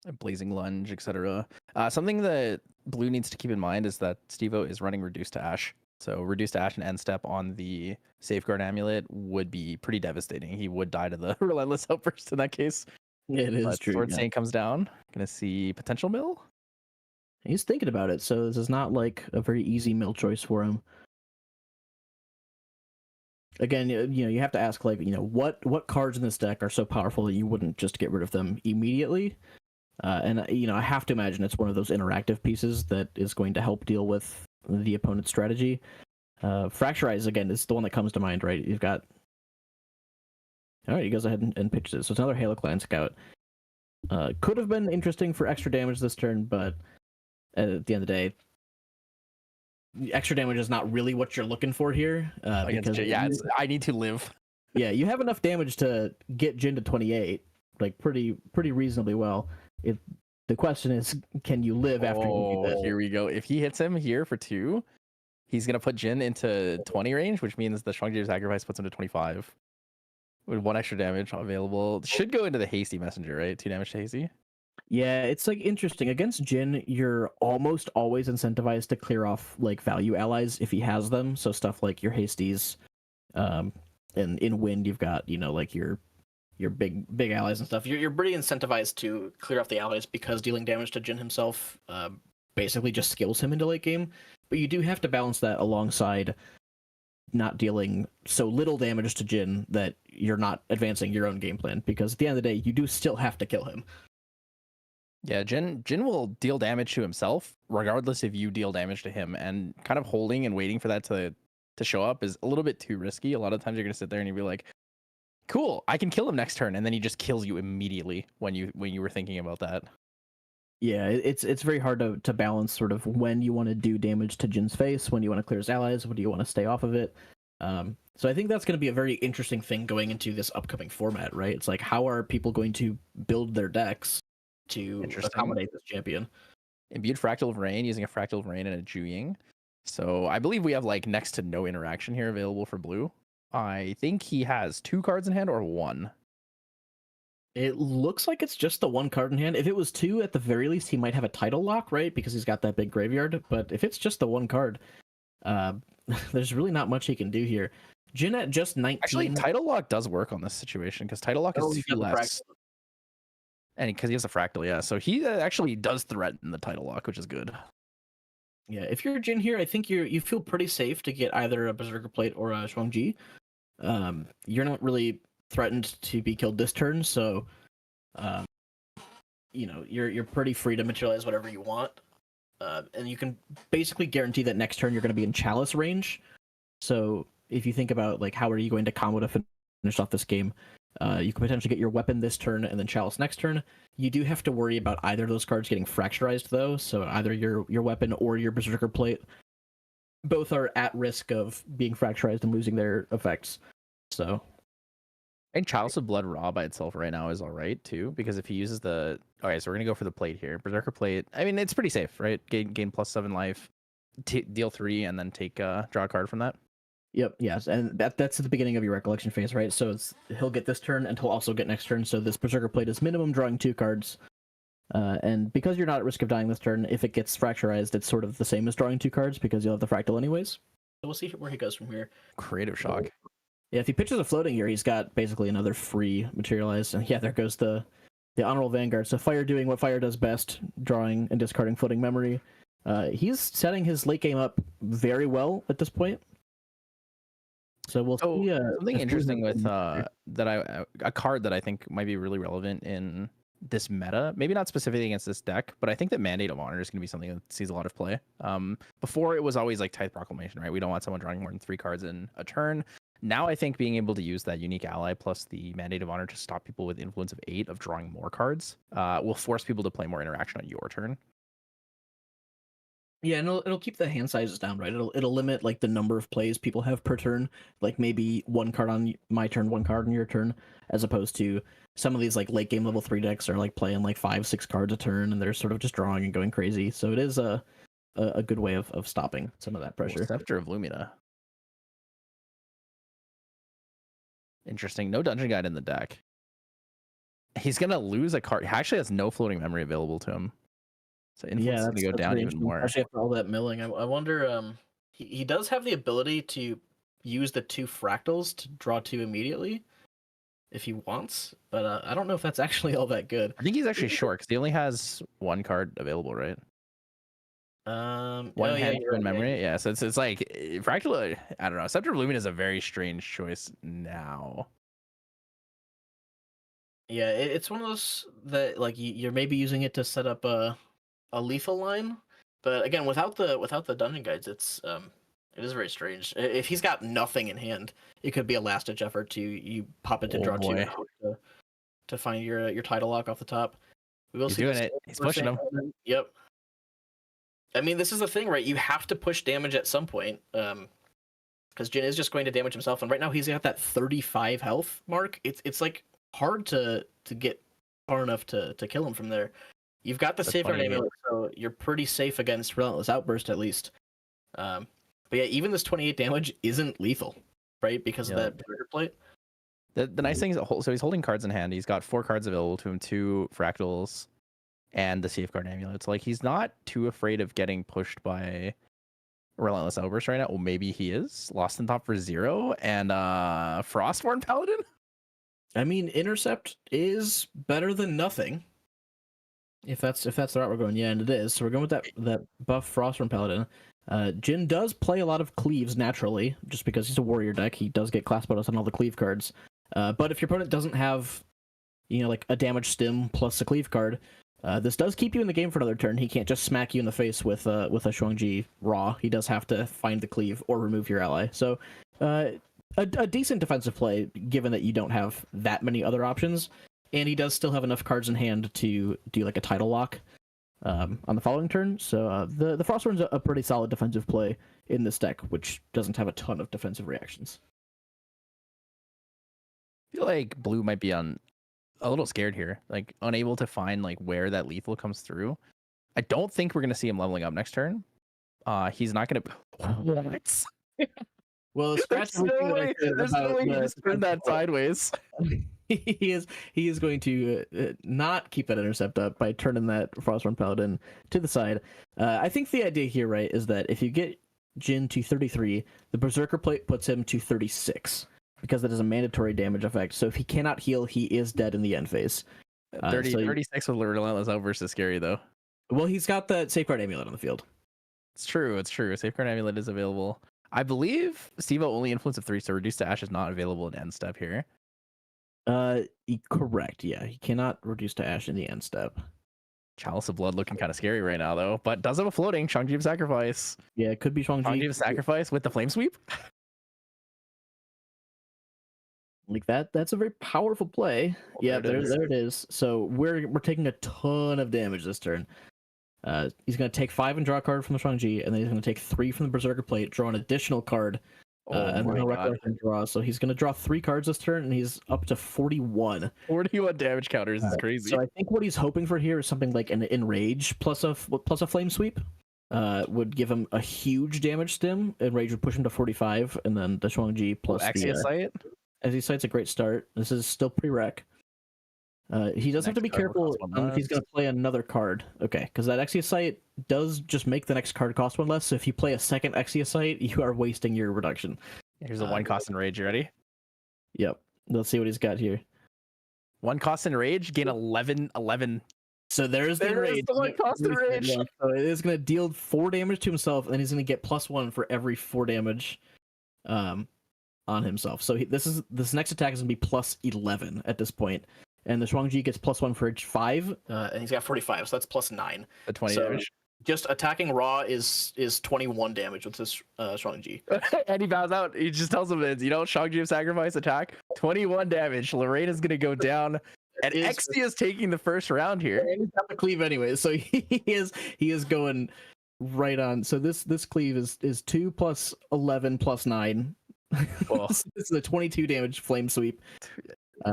A blazing lunge, etc. Something that blue needs to keep in mind is that Stevo is running reduced to ash. So reduced to ash and end step on the safeguard amulet would be pretty devastating. He would die to the relentless outburst in that case. It is true. Sword Saint comes down. Gonna see potential mill. He's thinking about it, so this is not like a very easy mill choice for him. Again, you have to ask, like, what cards in this deck are so powerful that you wouldn't just get rid of them immediately. And I have to imagine it's one of those interactive pieces that is going to help deal with the opponent's strategy. Fracturize, again, is the one that comes to mind, right? You've got... Alright, he goes ahead and pitches it. So it's another Halo Clan Scout. Could have been interesting for extra damage this turn, but at the end of the day, extra damage is not really what you're looking for here. Because I need to live. Yeah, you have enough damage to get Jin to 28, like pretty reasonably well. The question is, can you live after you do that? Here we go. If he hits him here for 2, he's gonna put Jin into 20 range, which means the Shuangji sacrifice puts him to 25. With 1 extra damage available. Should go into the hasty messenger, right? 2 damage to hasty. Yeah, it's like interesting. Against Jin, you're almost always incentivized to clear off like value allies if he has them. So stuff like your hasties, and in wind you've got like your big allies and stuff. You're pretty incentivized to clear off the allies because dealing damage to Jin himself basically just skills him into late game. But you do have to balance that alongside not dealing so little damage to Jin that you're not advancing your own game plan, because at the end of the day, you do still have to kill him. Yeah, Jin will deal damage to himself, regardless if you deal damage to him, and kind of holding and waiting for that to show up is a little bit too risky. A lot of times you're going to sit there and you'll be like, cool, I can kill him next turn, and then he just kills you immediately when you were thinking about that. Yeah, it's very hard to balance sort of when you want to do damage to Jin's face, when you want to clear his allies, when do you want to stay off of it. So I think that's going to be a very interesting thing going into this upcoming format, right? It's like, how are people going to build their decks to accommodate this champion? Imbued Fractal of Rain, using a Fractal of Rain and a Juying. So I believe we have like next to no interaction here available for blue. I think he has 2 cards in hand or 1. It looks like it's just the 1 card in hand. If it was 2, at the very least, he might have a title lock, right? Because he's got that big graveyard. But if it's just the 1 card, there's really not much he can do here. Jin at just 19. Actually, title lock does work on this situation because title lock is 2 less. And because he has a fractal, yeah. So he actually does threaten the title lock, which is good. Yeah, if you're Jin here, I think you feel pretty safe to get either a Berserker Plate or a Shuangji. You're not really threatened to be killed this turn, so you're pretty free to materialize whatever you want, and you can basically guarantee that next turn you're going to be in Chalice range. So if you think about like how are you going to combo to finish off this game, you can potentially get your weapon this turn and then Chalice next turn. You do have to worry about either of those cards getting fracturized though, so either your weapon or your Berserker Plate both are at risk of being fracturized and losing their effects. So I think Chalice of Blood Raw by itself right now is all right too, because if he uses the... Okay, so we're going to go for the plate here. Berserker Plate, I mean, it's pretty safe, right? Gain +7 life, deal 3, and then draw a card from that. Yep, yes, and that's at the beginning of your recollection phase, right? So he'll get this turn, and he'll also get next turn, so this Berserker Plate is minimum drawing 2 cards. And because you're not at risk of dying this turn, if it gets fracturized, it's sort of the same as drawing 2 cards, because you'll have the fractal anyways. So we'll see where he goes from here. Creative Shock. Yeah, if he pitches a floating here, he's got basically another free materialize. And yeah, there goes the Honorable Vanguard. So Fire doing what Fire does best, drawing and discarding floating memory. He's setting his late game up very well at this point. So we'll So see. something if Blue interesting has with some- a card that I think might be really relevant in this meta, maybe not specifically against this deck, but I think that Mandate of Honor is going to be something that sees a lot of play. Before it was always like Tithe Proclamation, right? We don't want someone drawing more than 3 cards in a turn. Now I think being able to use that unique ally plus the Mandate of Honor to stop people with influence of 8 of drawing more cards will force people to play more interaction on your turn. Yeah, and it'll keep the hand sizes down, right? It'll limit like the number of plays people have per turn, like maybe 1 card on my turn, 1 card on your turn, as opposed to some of these like late game level 3 decks are like playing like 5-6 cards a turn, and they're sort of just drawing and going crazy. So it is a good way of stopping some of that pressure. Scepter of Lumina. Interesting. No Dungeon Guide in the deck. He's gonna lose a card. He actually has no floating memory available to him. So influence is gonna go down even more. Especially after all that milling. I wonder. He does have the ability to use the 2 fractals to draw 2 immediately, if he wants. But I don't know if that's actually all that good. I think he's actually short because he only has 1 card available, right? One hand in memory. Yeah, so it's like fractal. I don't know. Scepter of Lumina is a very strange choice now. Yeah, it's one of those that like you're maybe using it to set up a lethal line, but again, without the dungeon guides, it is very strange. If he's got nothing in hand, it could be a last ditch effort to you pop it to draw 2 to find your title lock off the top. We will He's see doing it. He's pushing him. Yep. I mean, this is the thing, right? You have to push damage at some point, because Jin is just going to damage himself, and right now he's at that 35 health mark. It's like hard to get far enough to kill him from there. You've got the Safeguard Amulet, so you're pretty safe against Relentless Outburst at least. But yeah, even this 28 damage isn't lethal, right? Because of that trigger plate. The nice thing is, so he's holding cards in hand. He's got 4 cards available to him, 2 fractals, and the Safeguard Amulet. So like he's not too afraid of getting pushed by Relentless Outburst right now. Well, maybe he is. Lost in Thought for 0 and Frostborn Paladin. I mean, Intercept is better than nothing. If that's the route we're going, yeah, and it is. So we're going with that buff Frostborn Paladin. Jin does play a lot of cleaves naturally, just because he's a warrior deck. He does get class bonus on all the cleave cards. But if your opponent doesn't have, like a damage stim plus a cleave card, this does keep you in the game for another turn. He can't just smack you in the face with a Shuangji raw. He does have to find the cleave or remove your ally. So a decent defensive play, given that you don't have that many other options. And he does still have enough cards in hand to do like a title lock on the following turn. So the Frostborn's a pretty solid defensive play in this deck, which doesn't have a ton of defensive reactions. I feel like blue might be a little scared here, like unable to find like where that lethal comes through. I don't think we're gonna see him leveling up next turn. He's not gonna. What? Well, There's no way he just turned that sideways. He is going to not keep that intercept up by turning that Frostborn Paladin to the side. I think the idea here, right, is that if you get Jin to 33, the Berserker plate puts him to 36, because that is a mandatory damage effect. So if he cannot heal, he is dead in the end phase. 36 with Relentless Outburst is scary, though. Well, he's got that Safeguard Amulet on the field. It's true. Safeguard Amulet is available. I believe Stevo only influence of 3, so Reduce to Ash is not available in end step here. Correct. Yeah, he cannot reduce to ash in the end step. Chalice of Blood looking kind of scary right now, though, but does have a floating Shuangji of Sacrifice. Yeah, it could be Shuangji of Sacrifice with the Flame Sweep. Like that's a very powerful play. Well, yeah, there it is. So we're taking a ton of damage this turn. He's going to take 5 and draw a card from the Shuangji, and then he's going to take 3 from the Berserker plate, draw an additional card, and then he'll draw. So he's going to draw 3 cards this turn, and he's up to 41. 41 damage counters is crazy. So I think what he's hoping for here is something like an Enrage plus a Flame Sweep. Would give him a huge damage stim. Enrage would push him to 45, and then the Shuangji plus Sight. Exia Sight's a great start. This is still pre-rec. He does have to be careful if he's going to play another card. Okay, because that Exia Sight does just make the next card cost 1 less. So if you play a second Exia Sight, you are wasting your reduction. Here's a 1 cost Enrage. You ready? Yep. Let's see what he's got here. 1 cost Enrage, gain 11. So there's the Enrage. The 1 cost Enrage. Yeah, so it is going to deal 4 damage to himself, and then he's going to get +1 for every 4 damage. on himself. So this next attack is gonna be plus 11 at this point, and the Shuangji gets +1 for each 5, and he's got 45, so that's +9. The 20 So damage. just attacking raw is 21 damage with this Shuangji. And he bows out. He just tells him that, Shang-Chi of Sacrifice attack, 21 damage. Lorraine is gonna go down. And Exia is taking the first round here. And he's got the cleave anyway, so he is going right on. So this cleave is 2 + 11 + 9. Well, This is a 22 damage flame sweep.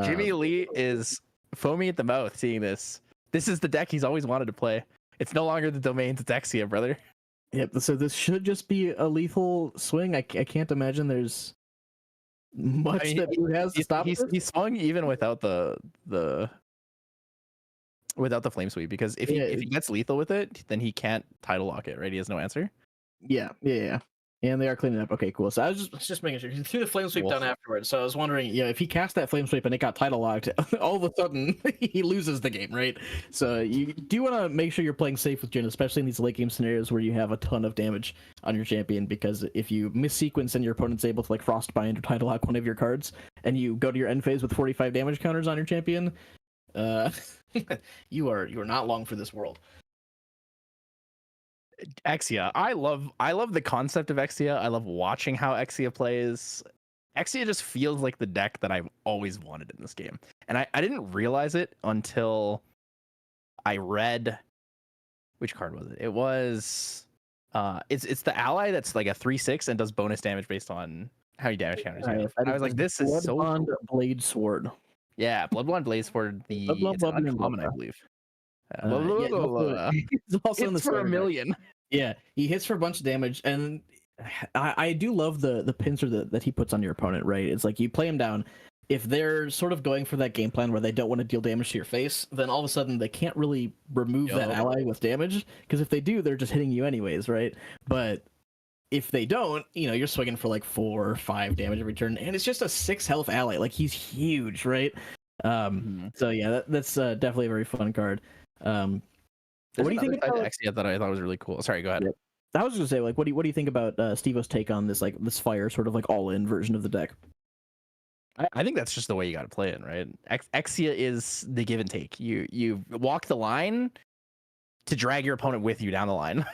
Jimmy Lee is foaming at the mouth seeing this. This is the deck he's always wanted to play. It's no longer the domains, it's Exia, brother. Yep. So this should just be a lethal swing. I can't imagine there's much that Blue has to stop. He swung even without the flame sweep, because if he gets lethal with it, then he can't title lock it, right? He has no answer. Yeah. And they are cleaning up. Okay, cool. So I was just making sure. He threw the flame sweep down afterwards. So I was wondering, if he cast that flame sweep and it got title locked, all of a sudden he loses the game, right? So you do want to make sure you're playing safe with Jhin, especially in these late game scenarios where you have a ton of damage on your champion, because if you miss sequence and your opponent's able to like frostbind or title lock one of your cards, and you go to your end phase with 45 damage counters on your champion, you are not long for this world. Exia, I love the concept of Exia. I love watching how Exia plays. Exia just feels like the deck that I've always wanted in this game, and I didn't realize it until I read, which card was it? It was it's the ally that's like a 3/6 and does bonus damage based on how you damage counters. I was like, this is so cool. Blade Sword. Yeah, Bloodborne Blade Sword. It's uncommon, I believe. It's also in the for 1 million. Yeah, he hits for a bunch of damage, and I do love the pincer that he puts on your opponent, right? It's like you play him down. If they're sort of going for that game plan where they don't want to deal damage to your face, then all of a sudden they can't really remove that ally with damage, because if they do, they're just hitting you anyways, right? But if they don't, you're swinging for like 4 or 5 damage every turn, and it's just a 6 health ally. Like, he's huge, right? So yeah, that's definitely a very fun card. What do you think about Exia that I thought was really cool? Sorry, go ahead. Yep. I was gonna say, like, what do you think about Steve-O's take on this, like, this fire sort of like all-in version of the deck? I think that's just the way you got to play it, right? Exia is the give and take. You walk the line to drag your opponent with you down the line.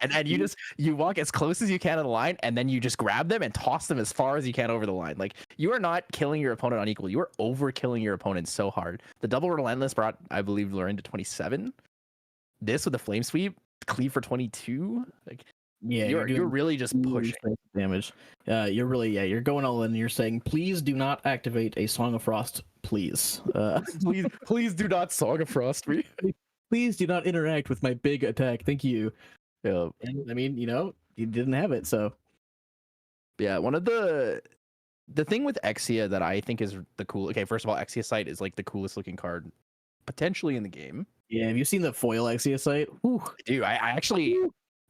and you walk as close as you can to the line, and then you just grab them and toss them as far as you can over the line. Like, you are not killing your opponent unequal. You are overkilling your opponent so hard. The double relentless brought, I believe, Lorraine to 27. This with the flame sweep, cleave for 22. Like, yeah, you're really just pushing damage. You're going all in. And you're saying, please do not activate a Song of Frost, please. please do not Song of Frost me. Please do not interact with my big attack. Thank you. Yeah, and I mean, you didn't have it, so yeah. One of the thing with Exia that I think is the cool. Okay, first of all, Exia Sight is like the coolest looking card potentially in the game. Yeah, have you seen the foil Exia Sight? Dude, I actually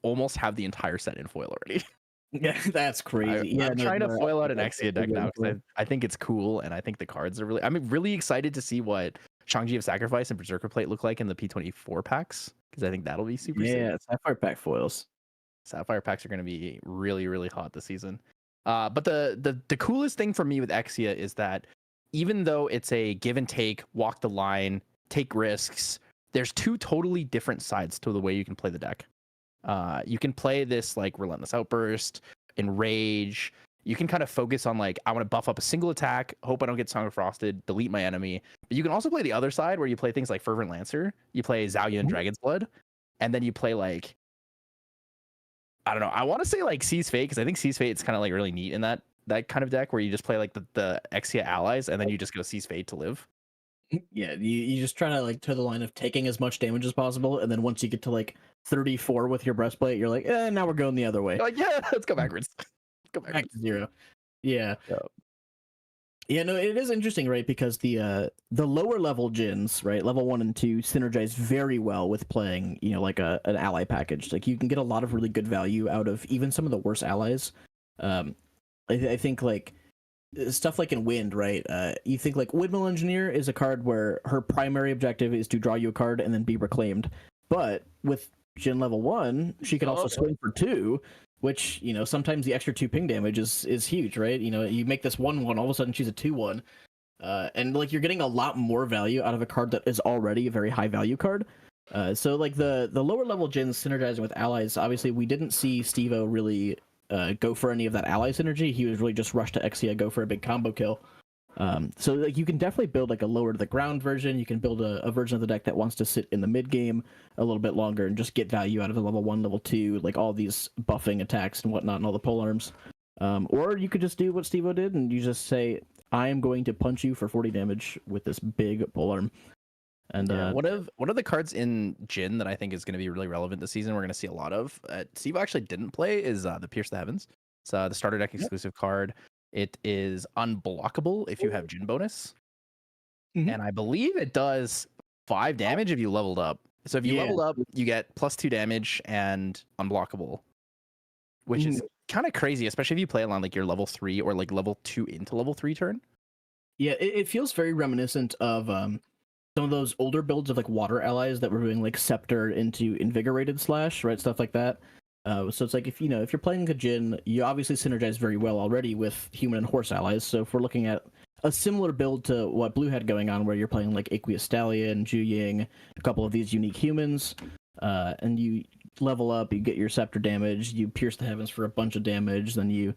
almost have the entire set in foil already. Yeah, that's crazy. I'm trying to foil out an Exia deck now because I think it's cool, and I think the cards are I'm really excited to see what Shang-Chi of Sacrifice and Berserker Plate look like in the P24 packs, because I think that'll be super sick. Yeah, Sapphire pack foils. Sapphire packs are going to be really, really hot this season. But the coolest thing for me with Exia is that even though it's a give and take, walk the line, take risks, there's 2 totally different sides to the way you can play the deck. You can play this like Relentless Outburst, Enrage. You can kind of focus on like, I want to buff up a single attack, hope I don't get Song of Frosted, delete my enemy. But you can also play the other side where you play things like Fervent Lancer, you play Zhaoyun and Dragon's Blood, and then you play like, I don't know, I want to say like Seize Fate, because I think Seize Fate is kind of like really neat in that kind of deck where you just play like the Exia allies and then you just go Seize Fate to live. Yeah, you just try to like toe the line of taking as much damage as possible, and then once you get to like 34 with your breastplate, you're like, now we're going the other way. You're like, yeah, let's go backwards. Go back to 0. Yeah. Yeah, no, it is interesting, right? Because the lower level Jins, right, level 1 and 2, synergize very well with playing, like an ally package. Like, you can get a lot of really good value out of even some of the worst allies. I think like stuff like in Wind, right? You think like Windmill Engineer is a card where her primary objective is to draw you a card and then be reclaimed. But with Jhin level 1, she can also swing for 2, which, you know, sometimes the extra 2 ping damage is huge, right? You know, you make this 1/1, all of a sudden she's a 2/1. And like you're getting a lot more value out of a card that is already a very high value card. So like the lower level gens synergizing with allies, obviously we didn't see Steve-O really go for any of that ally synergy. He was really just rush to Exia, go for a big combo kill. So like you can definitely build like a lower to the ground version. You can build a version of the deck that wants to sit in the mid game a little bit longer and just get value out of the level 1, level 2, like all these buffing attacks and whatnot and all the polearms. Or you could just do what Steve-O did and you just say, I am going to punch you for 40 damage with this big polearm. And one of the cards in Jin that I think is going to be really relevant this season, we're going to see a lot of. Steve actually didn't play is the Pierce the Heavens. It's the starter deck exclusive card. It is unblockable if you have Jin bonus, and I believe it does 5 damage if you leveled up. So if you leveled up, you get +2 damage and unblockable, which is kind of crazy, especially if you play it on like your level 3 or like level 2 into level 3 turn. Yeah, it feels very reminiscent of some of those older builds of like water allies that were doing like Scepter into Invigorated Slash, right? Stuff like that. So it's like if you're playing a Jin, you obviously synergize very well already with human and horse allies. So if we're looking at a similar build to what Blue had going on, where you're playing like Aqueous Stallion, Ju Ying, a couple of these unique humans, and you level up, you get your Scepter damage, you pierce the heavens for a bunch of damage, then you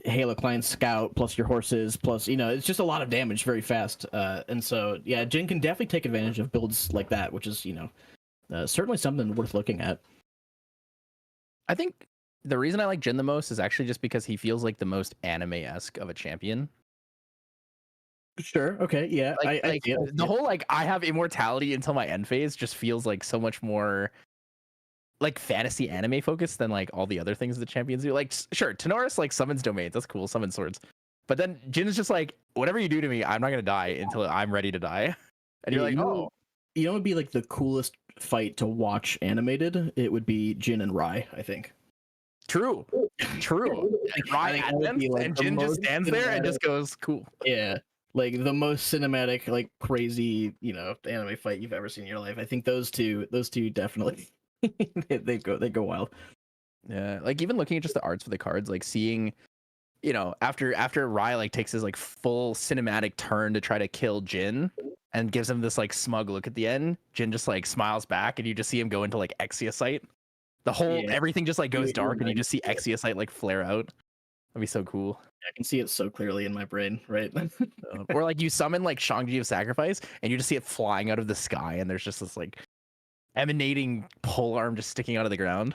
Halo Client Scout plus your horses plus it's just a lot of damage very fast. And so yeah, Jin can definitely take advantage of builds like that, which is certainly something worth looking at. I think the reason I like Jin the most is actually just because he feels like the most anime-esque of a champion. Sure. Okay. Yeah. The whole like I have immortality until my end phase just feels like so much more like fantasy anime focused than like all the other things the champions do. Like sure, Tenoris like summons domains, that's cool, summons swords. But then Jin is just like, whatever you do to me, I'm not gonna die until I'm ready to die. And you're like, oh, it would be like the coolest fight to watch animated. It would be Jin and Rai, I think. True. Like, Rai and Jin just stands there and just goes, cool. Yeah. Like the most cinematic, like crazy, anime fight you've ever seen in your life. I think those two definitely they go wild. Yeah, like even looking at just the arts for the cards, like seeing, after Rai like takes his like full cinematic turn to try to kill Jin and gives him this like smug look at the end, Jin just like smiles back and you just see him go into like Exia Sight. The whole everything just like goes dark and you just see Exia Sight like flare out. That'd be so cool. I can see it so clearly in my brain, right? Or like you summon like Shangji of Sacrifice and you just see it flying out of the sky and there's just this like emanating pole arm just sticking out of the ground.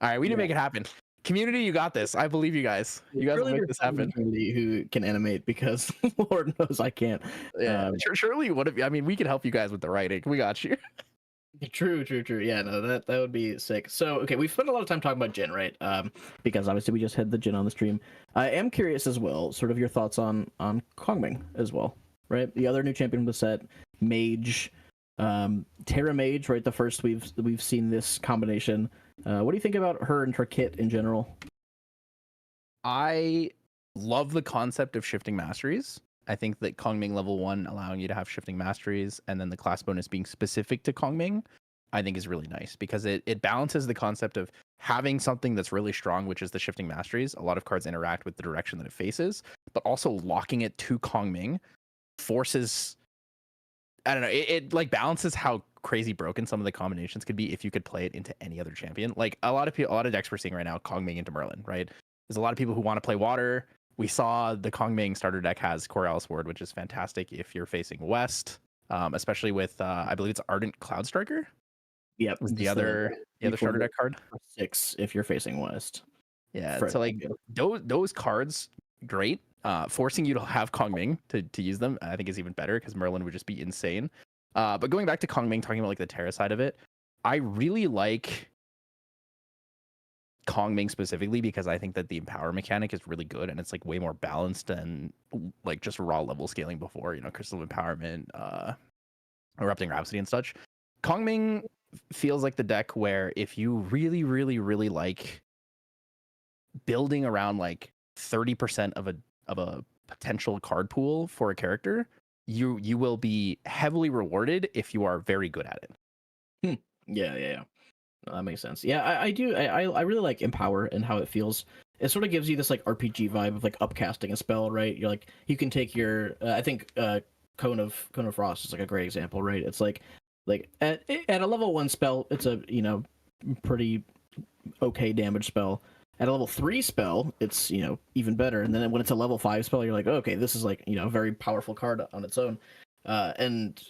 All right, we need to make it happen. Community, you got this. I believe you guys. You guys will make this happen. Who can animate, because Lord knows I can't. Yeah, surely we can help you guys with the writing. We got you. True. Yeah, no, that would be sick. So, okay, we've spent a lot of time talking about Jin, right? Because obviously we just had the Jin on the stream. I am curious as well, sort of your thoughts on Kongming as well, right? The other new champion of the set, Mage, Terra Mage, right? The first we've seen this combination. What do you think about her and her kit in general? I love the concept of shifting masteries. I think that Kongming level 1 allowing you to have shifting masteries and then the class bonus being specific to Kongming, I think is really nice because it balances the concept of having something that's really strong, which is the shifting masteries. A lot of cards interact with the direction that it faces, but also locking it to Kongming forces, I don't know, it like balances how crazy broken some of the combinations could be if you could play it into any other champion. Like a lot of decks we're seeing right now, Kongming into Merlin, right? There's a lot of people who want to play water. We saw the Kongming starter deck has Coriolis Ward, which is fantastic if you're facing West, especially with I believe it's Ardent Cloud Striker. Yep, the other starter deck card. 6 if you're facing West. Yeah, so like those cards, great. Forcing you to have Kongming to use them, I think is even better because Merlin would just be insane. But going back to Kongming, talking about like the Terra side of it, I really like Kongming specifically because I think that the empower mechanic is really good and it's like way more balanced than like just raw level scaling before, Crystal of Empowerment, Erupting Rhapsody and such. Kongming feels like the deck where if you really, really, really like building around like 30% of a potential card pool for a character, you will be heavily rewarded if you are very good at it. Yeah. That makes sense. Yeah, I do. I really like Empower and how it feels. It sort of gives you this like RPG vibe of like upcasting a spell, right? You're like you can take your I think Cone of Frost is like a great example, right? It's like at a level 1 spell, it's a pretty okay damage spell. At a level 3 spell, it's even better. And then when it's a level 5 spell, you're like, oh, okay, this is like a very powerful card on its own. And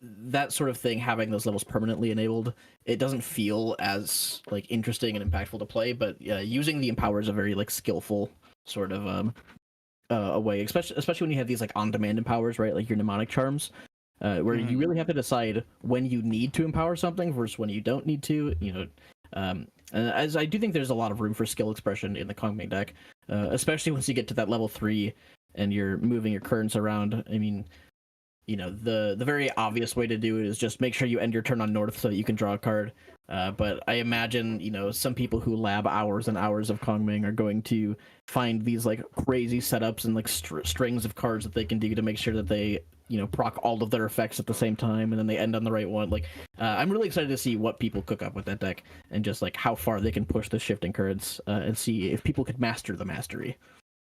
that sort of thing, having those levels permanently enabled, it doesn't feel as like interesting and impactful to play. But using the Empower is a very like skillful sort of a way, especially when you have these like on-demand empowers, right? Like your mnemonic charms, where you really have to decide when you need to empower something versus when you don't need to. And as I do think there's a lot of room for skill expression in the Kongming deck, especially once you get to that level 3 and you're moving your currents around. I mean, the very obvious way to do it is just make sure you end your turn on North so that you can draw a card. But I imagine, some people who lab hours and hours of Kongming are going to find these like crazy setups and like strings of cards that they can do to make sure that they, proc all of their effects at the same time and then they end on the right one. Like, I'm really excited to see what people cook up with that deck and just like how far they can push the shifting currents and see if people could master the mastery.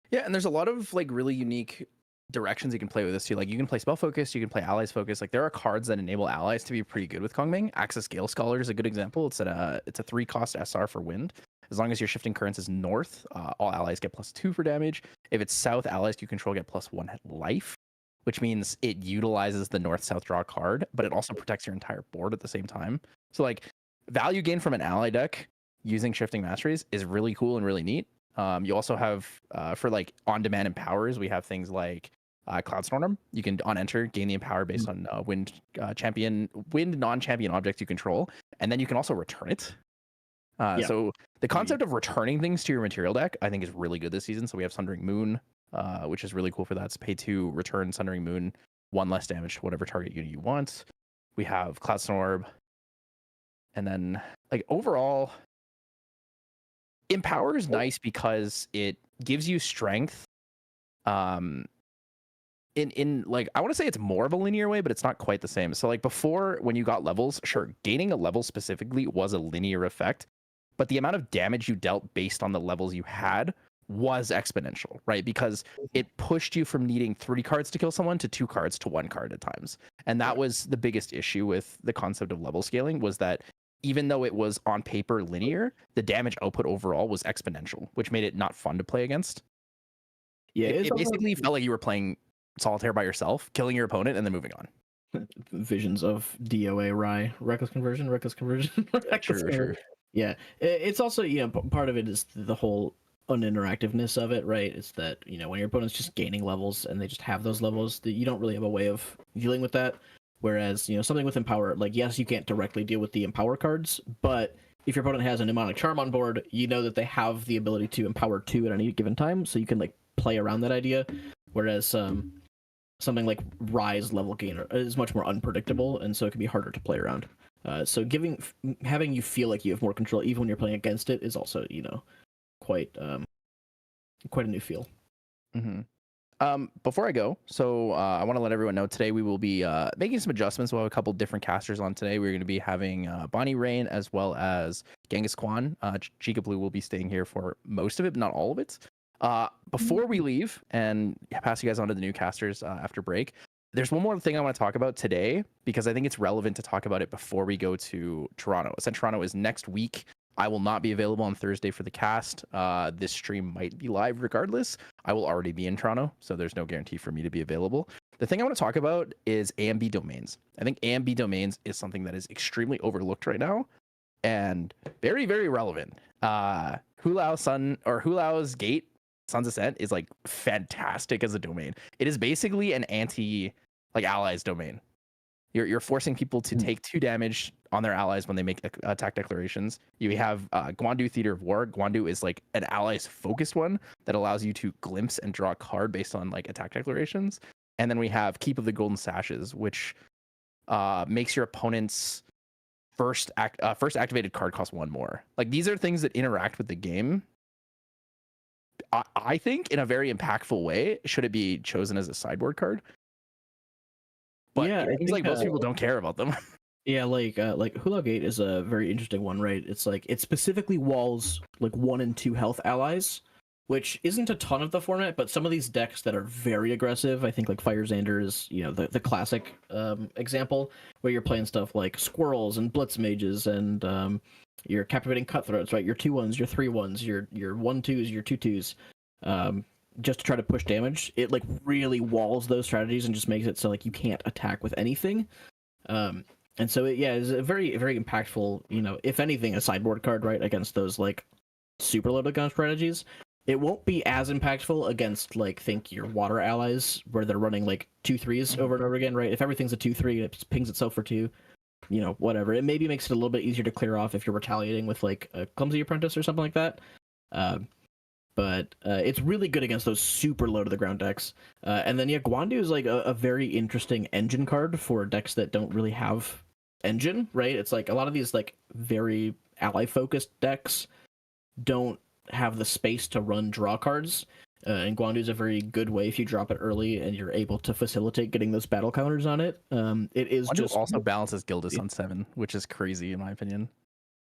Yeah, and there's a lot of like really unique directions you can play with this too. Like you can play spell focus, you can play allies focus. Like there are cards that enable allies to be pretty good with Kongming. Access Gale Scholar is a good example. It's a 3-cost SR for wind. As long as your shifting currents is north, all allies get +2 for damage. If it's south, allies you control get +1 life, which means it utilizes the north-south draw card, but it also protects your entire board at the same time. So like value gain from an ally deck using shifting masteries is really cool and really neat. You also have for like on-demand empowers, we have things like Cloudstorm. You can on enter gain the empower based on wind non-champion objects you control, and then you can also return it. So the concept of returning things to your material deck, I think, is really good this season. So we have Sundering Moon, which is really cool for that. It's pay 2, return Sundering Moon, 1 less damage to whatever target unit you want. We have Cloudstorm, and then like overall, Empower is nice because it gives you strength. In like, I want to say it's more of a linear way, but it's not quite the same. So like before, when you got levels, sure, gaining a level specifically was a linear effect, but the amount of damage you dealt based on the levels you had was exponential, right? Because it pushed you from needing 3 cards to kill someone to 2 cards to 1 card at times. And that was the biggest issue with the concept of level scaling, was that even though it was on paper linear, the damage output overall was exponential, which made it not fun to play against. Yeah, it basically felt like you were playing solitaire by yourself, killing your opponent, and then moving on. Visions of DOA Rye, reckless conversion. Sure. Yeah, it's also part of it is the whole uninteractiveness of it, right? It's that when your opponent's just gaining levels and they just have those levels, that you don't really have a way of dealing with that. Whereas something with Empower, like yes, you can't directly deal with the Empower cards, but if your opponent has a mnemonic charm on board, you know that they have the ability to empower 2 at any given time, so you can like play around that idea. Whereas something like Rise level gain is much more unpredictable, and so it can be harder to play around. So having you feel like you have more control even when you're playing against it is also quite a new feel. Before I go, so I want to let everyone know today we will be making some adjustments. We'll have a couple different casters on today. We're going to be having baniRien as well as gengiskwan. Chikaplu will be staying here for most of it, but not all of it. Before we leave and pass you guys on to the new casters after break, there's one more thing I want to talk about today because I think it's relevant to talk about it before we go to Toronto. I said Toronto is next week. I will not be available on Thursday for the cast. This stream might be live regardless. I will already be in Toronto, so there's no guarantee for me to be available. The thing I want to talk about is AMB domains. I think AMB domains is something that is extremely overlooked right now and very, very relevant. Hulao's Gate Sun's Ascent is like fantastic as a domain. It is basically an anti like allies domain. You're forcing people to take 2 damage on their allies when they make attack declarations. You have Guandu Theater of War. Guandu is like an allies focused one that allows you to glimpse and draw a card based on like attack declarations. And then we have Keep of the Golden Sashes, which makes your opponent's first activated card cost 1 more. Like these are things that interact with the game. I think in a very impactful way. Should it be chosen as a sideboard card? But yeah, it seems like most people don't care about them. Yeah, like Hula Gate is a very interesting one, right? It's like it specifically walls like 1 and 2 health allies, which isn't a ton of the format, but some of these decks that are very aggressive, I think like Fire Xander is, the classic example where you're playing stuff like Squirrels and Blitz Mages and your Captivating Cutthroats, right? Your 2/1s, your 3/1s, your 1/2s, your 2/2s. Just to try to push damage. It like really walls those strategies and just makes it so like you can't attack with anything. And so it's a very, very impactful, if anything, a sideboard card, right, against those like super loaded gun strategies. It won't be as impactful against like think your water allies where they're running like 2/3s over and over again, right? If everything's a 2/3, it pings itself for 2, whatever. It maybe makes it a little bit easier to clear off if you're retaliating with like a Clumsy Apprentice or something like that. But it's really good against those super low to the ground decks. And then Guandu is like a very interesting engine card for decks that don't really have engine, right? It's like a lot of these like very ally focused decks don't have the space to run draw cards. And Guandu is a very good way if you drop it early and you're able to facilitate getting those battle counters on it. It is Guandu just also balances Gildas on 7, which is crazy in my opinion.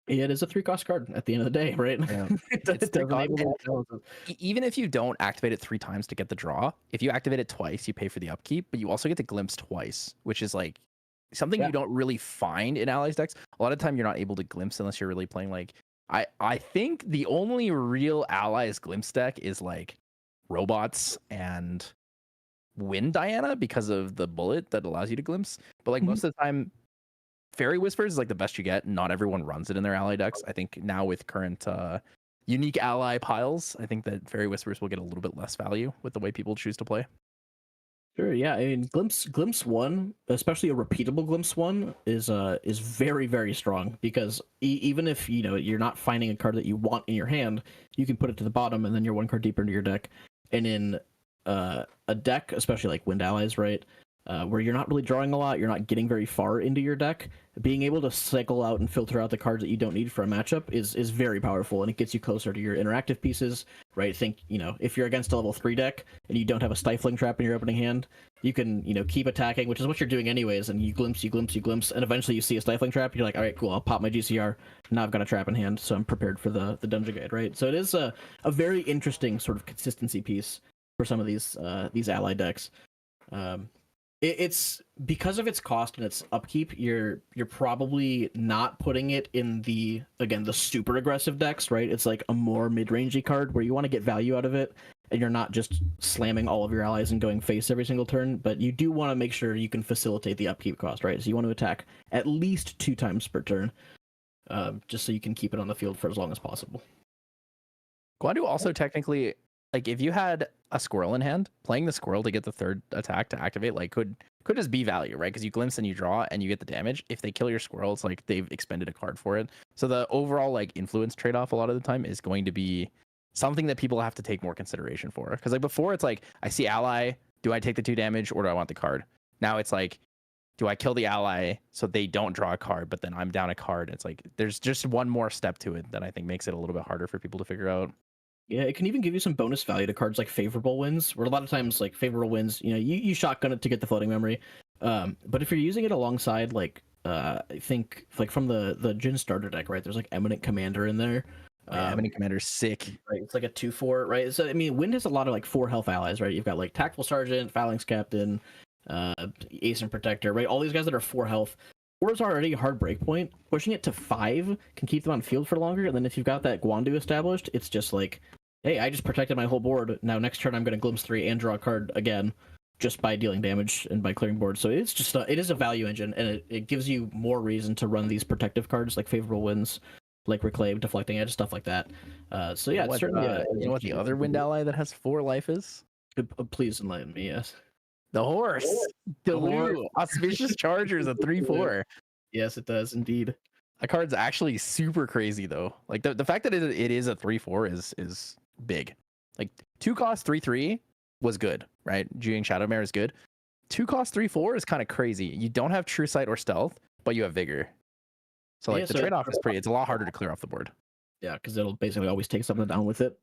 It is a 3-cost card at the end of the day, right? Yeah. It doesn't Even if you don't activate it 3 times to get the draw, if you activate it twice, you pay for the upkeep, but you also get to glimpse twice, which is like something you don't really find in allies decks. A lot of time you're not able to glimpse unless you're really playing like I think the only real allies glimpse deck is like robots and Wind Diana because of the bullet that allows you to glimpse. But like most of the time, Fairy Whispers is like the best you get. Not everyone runs it in their ally decks. I think now with current unique ally piles, I think that Fairy Whispers will get a little bit less value with the way people choose to play. Sure, yeah. I mean, Glimpse 1, especially a repeatable Glimpse 1, is very, very strong because even if you're not finding a card that you want in your hand, you can put it to the bottom and then you're 1 card deeper into your deck. And in a deck, especially like Wind Allies, right, where you're not really drawing a lot, you're not getting very far into your deck, being able to cycle out and filter out the cards that you don't need for a matchup is very powerful, and it gets you closer to your interactive pieces, right? Think, if you're against a level 3 deck and you don't have a Stifling Trap in your opening hand, you can, keep attacking, which is what you're doing anyways, and you glimpse, and eventually you see a Stifling Trap, you're like, all right, cool, I'll pop my GCR, now I've got a trap in hand, so I'm prepared for the Dungeon Guide, right? So it is a very interesting sort of consistency piece for some of these ally decks. It's because of its cost and its upkeep, you're probably not putting it in the super aggressive decks, right? It's like a more mid-rangey card where you want to get value out of it, and you're not just slamming all of your allies and going face every single turn, but you do want to make sure you can facilitate the upkeep cost, right? So you want to attack at least 2 times per turn, just so you can keep it on the field for as long as possible. Guandu also technically, like if you had a squirrel in hand, playing the squirrel to get the 3rd attack to activate like could just be value, right? Because you glimpse and you draw and you get the damage. If they kill your squirrel, it's like they've expended a card for it. So the overall like influence trade-off a lot of the time is going to be something that people have to take more consideration for. Because like before it's like I see ally, do I take the 2 damage or do I want the card? Now it's like, do I kill the ally so they don't draw a card, but then I'm down a card? It's like there's just one more step to it that I think makes it a little bit harder for people to figure out. Yeah, it can even give you some bonus value to cards like Favorable Winds, where a lot of times like Favorable Winds, you shotgun it to get the floating memory. But if you're using it alongside like I think like from the Jin starter deck, right? There's like Eminent Commander in there. Eminent Commander's sick. Right, it's like a 2/4, right? So I mean, Wind has a lot of like 4 health allies, right? You've got like Tactful Sergeant, Phalanx Captain, Ace and Protector, right? All these guys that are 4 health. 4 is already a hard break point. Pushing it to 5 can keep them on field for longer. And then if you've got that Guandu established, it's just like, hey, I just protected my whole board. Now next turn I'm going to glimpse 3 and draw a card again, just by dealing damage and by clearing board. So it's just it is a value engine, and it gives you more reason to run these protective cards like Favorable Winds, like Reclaim, Deflecting Edge, stuff like that. So yeah, it's certainly. You know what the other Wind ally that has 4 life is? Please enlighten me. Yes. The horse. Delu. Auspicious Chargers at 3/4. Yes, it does indeed. That card's actually super crazy though. Like the fact that it is a 3/4 is big. Like 2 cost 3/3 was good, right? Juying Shadowmare is good. 2 cost 3/4 is kind of crazy. You don't have True Sight or Stealth, but you have Vigor. So like the trade-off is it's a lot harder to clear off the board. Yeah, because it'll basically always take something down with it.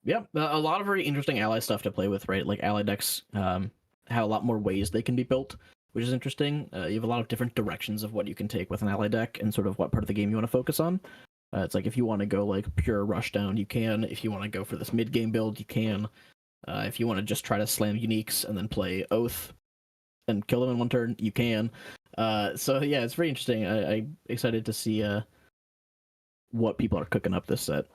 Yeah, a lot of very interesting ally stuff to play with, right? Like ally decks have a lot more ways they can be built, which is interesting. You have a lot of different directions of what you can take with an ally deck and sort of what part of the game you want to focus on. It's like if you want to go like pure rush down, you can. If you want to go for this mid game build, you can. If you want to just try to slam uniques and then play Oath and kill them in one turn, you can. So yeah, it's very interesting. I'm excited to see what people are cooking up this set.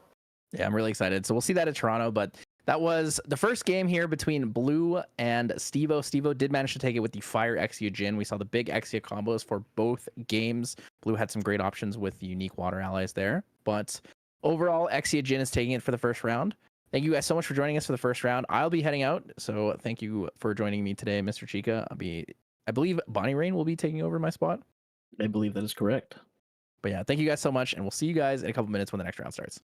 Yeah, I'm really excited. So we'll see that at Toronto, but that was the first game here between Blue and Stevo. Stevo did manage to take it with the Fire Exia Jin. We saw the big Exia combos for both games. Blue had some great options with the unique water allies there, but overall, Exia Jin is taking it for the first round. Thank you guys so much for joining us for the first round. I'll be heading out, so thank you for joining me today, Mr. Chica. I believe baniRien will be taking over my spot. I believe that is correct. But yeah, thank you guys so much, and we'll see you guys in a couple minutes when the next round starts.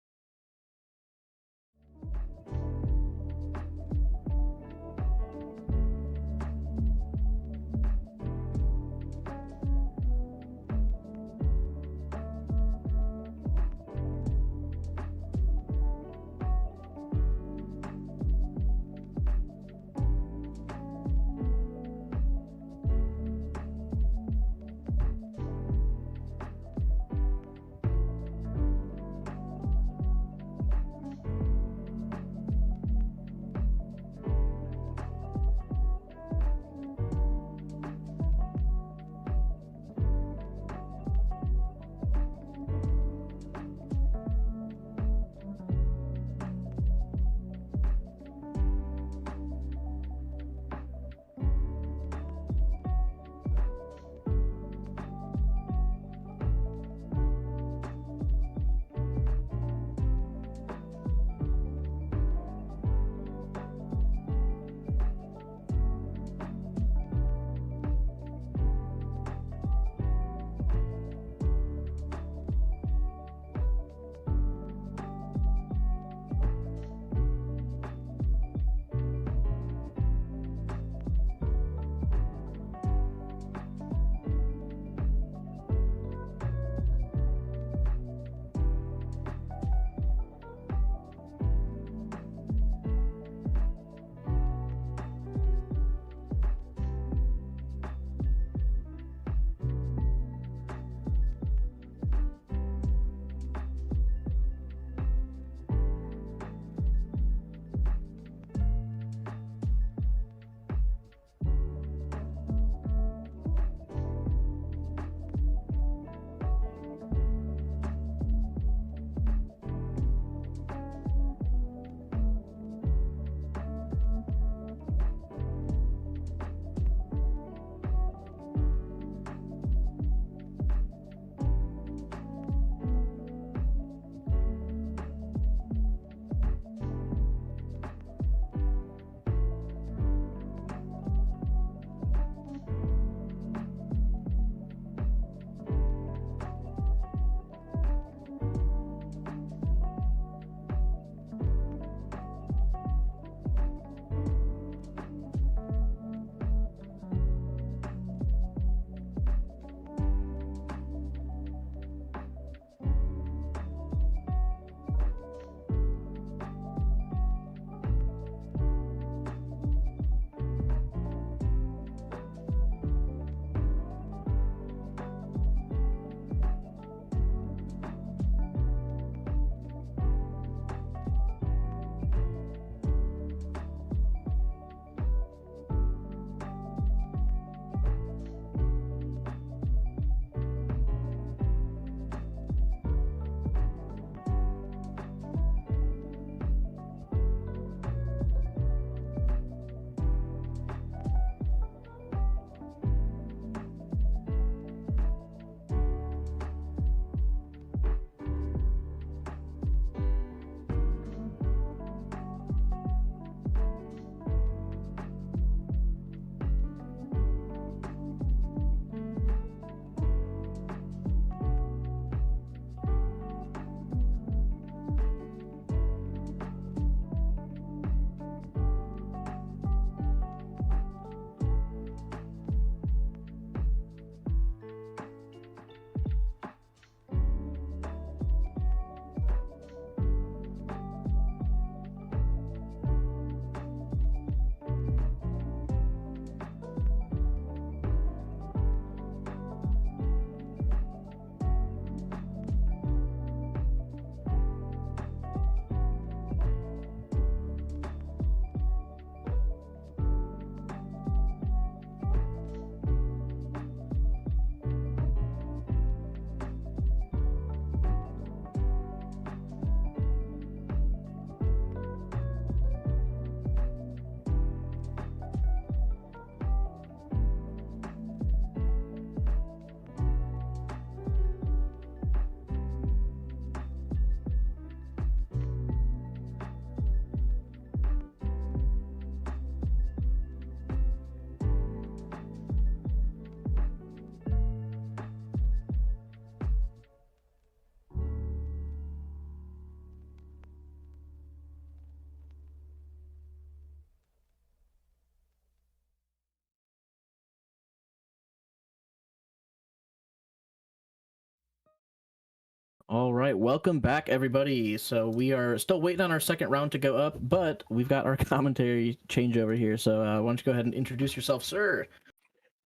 All right, welcome back, everybody. So we are still waiting on our second round to go up, but we've got our commentary changeover here. So why don't you go ahead and introduce yourself, sir?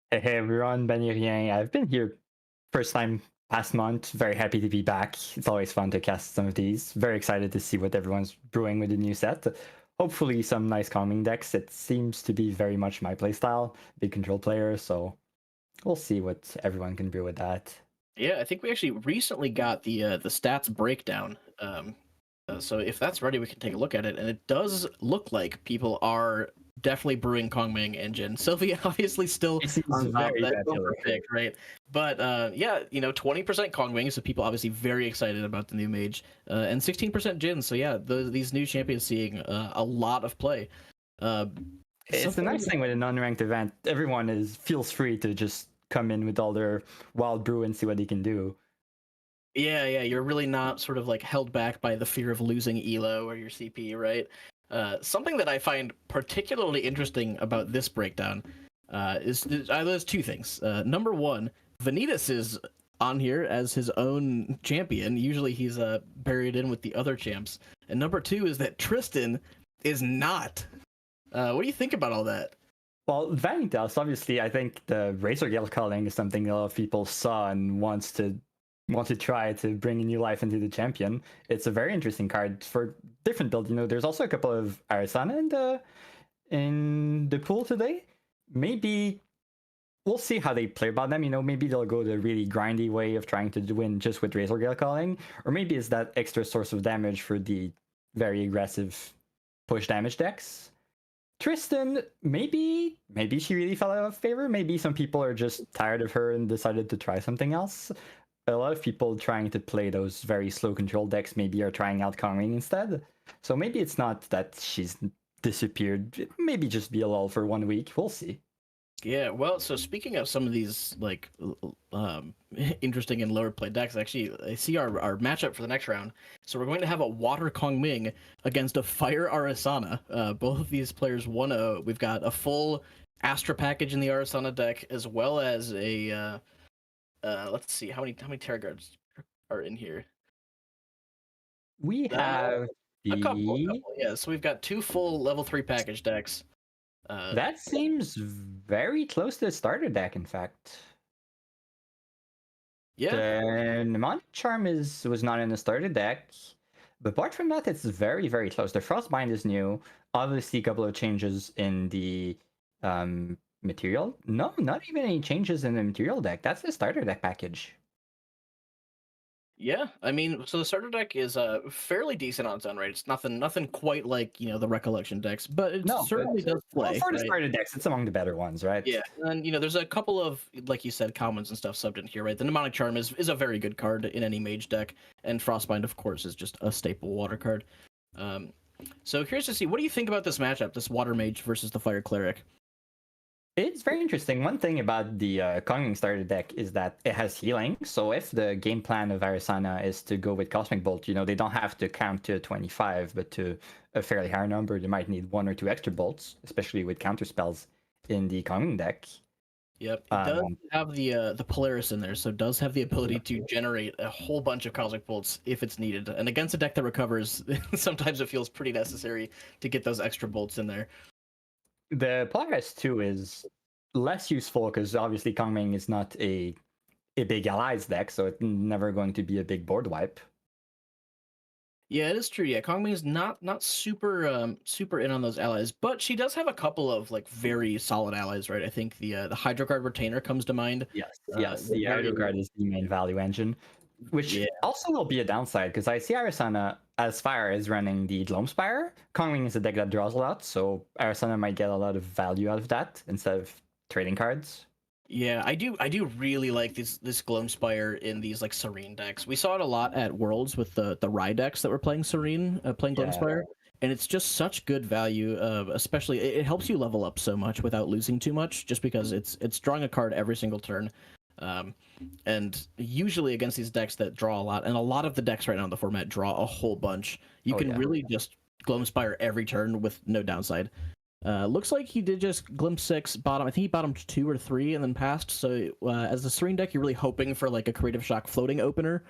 Hey everyone, baniRien. I've been here first time past month. Very happy to be back. It's always fun to cast some of these. Very excited to see what everyone's brewing with the new set. Hopefully some nice calming decks. It seems to be very much my playstyle. Big control player, so we'll see what everyone can brew with that. Yeah, I think we actually recently got the stats breakdown. So if that's ready, we can take a look at it. And it does look like people are definitely brewing Kongming engine. Sylvie obviously still on top of that silver pick, right? But yeah, 20% Kongming, so people obviously very excited about the new mage, and 16% Jin. So yeah, these new champions seeing a lot of play. It's the nice thing with an unranked event. Everyone feels free to just come in with all their wild brew and see what they can do. Yeah, you're really not sort of like held back by the fear of losing Elo or your CP, right? Something that I find particularly interesting about this breakdown is there's two things. Number one, Vanitas is on here as his own champion. Usually he's buried in with the other champs. And number two is that Tristan is not. What do you think about all that? Well, Vanitas, obviously, I think the Razor Gale Calling is something a lot of people saw and want to try to bring a new life into the champion. It's a very interesting card for different builds. There's also a couple of Arisana in the pool today. Maybe we'll see how they play about them. Maybe they'll go the really grindy way of trying to win just with Razor Gale Calling, or maybe it's that extra source of damage for the very aggressive push damage decks. Tristan, maybe she really fell out of favor. Maybe some people are just tired of her and decided to try something else. A lot of people trying to play those very slow control decks maybe are trying out Kongming instead. So maybe it's not that she's disappeared. It maybe just be a lull for 1 week. We'll see. Yeah, well, so speaking of some of these like interesting and lower play decks, actually, I see our matchup for the next round. So we're going to have a Water Kongming against a Fire Arisana. Both of these players won. We've got a full Astra package in the Arisana deck, as well as a let's see how many Terra Guards are in here. We have a couple, yeah. So we've got two full level 3 package decks. That seems very close to the starter deck, in fact. Yeah. The Mnemonic Charm was not in the starter deck, but apart from that, it's very, very close. The Frostbind is new. Obviously, a couple of changes in the material. No, not even any changes in the material deck. That's the starter deck package. Yeah, I mean, so the starter deck is fairly decent on its own, right? It's nothing quite like the Recollection decks, but it certainly does play. For the starter decks, it's among the better ones, right? Yeah, and there's a couple of, like you said, commons and stuff subbed in here, right? The Mnemonic Charm is a very good card in any mage deck, and Frostbind, of course, is just a staple water card. So curious to see, what do you think about this matchup, this Water Mage versus the Fire Cleric? It's very interesting. One thing about the Kongming starter deck is that it has healing. So if the game plan of Arisana is to go with Cosmic Bolt, they don't have to count to 25, but to a fairly higher number. They might need 1 or 2 extra bolts, especially with counter spells in the Kongming deck. Yep, it does have the Polaris in there, so it does have the ability to generate a whole bunch of Cosmic Bolts if it's needed. And against a deck that recovers, sometimes it feels pretty necessary to get those extra bolts in there. The Polaris 2 is less useful because obviously Kongming is not a big allies deck, so it's never going to be a big board wipe. Yeah, it is true. Yeah, Kongming is not super super in on those allies, but she does have a couple of like very solid allies, right? I think the Hydro Guard Retainer comes to mind. Yes, the Hydro Guard is the main value engine, which also will be a downside because I see Arisana as Fire is running the Gloamspire. Kongming is a deck that draws a lot, so Arisana might get a lot of value out of that instead of trading cards. Yeah, I do really like this Gloamspire in these like Serene decks. We saw it a lot at Worlds with the Rye decks that were playing Serene, playing Gloamspire, and it's just such good value. Especially, it helps you level up so much without losing too much, just because it's drawing a card every single turn. And usually against these decks that draw a lot, and a lot of the decks right now in the format draw a whole bunch, you can really just Gloamspire every turn with no downside. Looks like he did just Glimpse 6 bottom. I think he bottomed 2 or 3 and then passed. So as the Serene deck, you're really hoping for like a Creative Shock floating opener.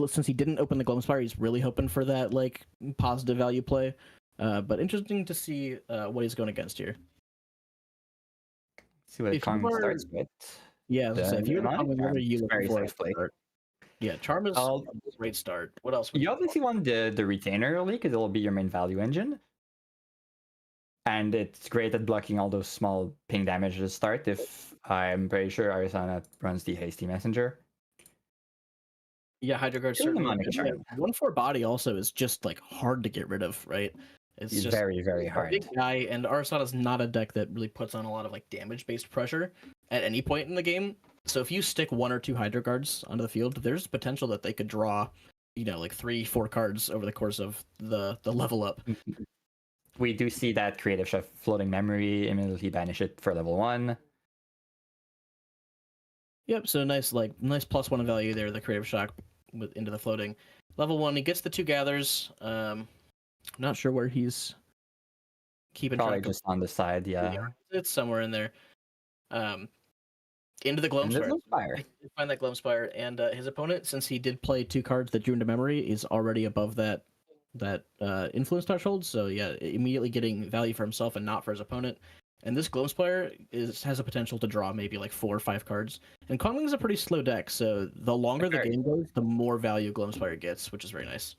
since he didn't open the Gloamspire, he's really hoping for that like positive value play. But interesting to see what he's going against here. See what If Kong you are- starts with. Yeah, as I say, if you're the Mnemonic Kong, what are you Charm. looking Very for? safe play. Yeah, Charm is I'll- a great start. What else? would You you obviously want the retainer early because it'll be your main value engine. And it's great at blocking all those small ping damage to start if I'm pretty sure Arisana runs the hasty messenger. Yeah, Hydro Guard Kill the certainly. Mnemonic Yeah, Charm. 1/4 body also is just like hard to get rid of, right? It's He's just very, very he's a hard. big guy, and Arisana's not a deck that really puts on a lot of like damage-based pressure at any point in the game. So if you stick 1 or 2 Hydro Guards onto the field, there's potential that they could draw, like 3-4 cards over the course of the level up. We do see that Creative Chef floating memory, immediately banish it for level 1. Yep, so nice +1 in value there, the Creative Shock into the floating. Level 1, he gets the 2 gathers. Not sure where he's keeping Probably track of. just on the side, yeah. It's somewhere in there. Into the Gloamspire. Find that Gloamspire, and his opponent, since he did play 2 cards that drew into memory, is already above that influence threshold. So yeah, immediately getting value for himself and not for his opponent. And this Gloamspire has a potential to draw maybe like 4 or 5 cards. And Kongming's a pretty slow deck, so the longer the game goes, the more value Gloamspire gets, which is very nice.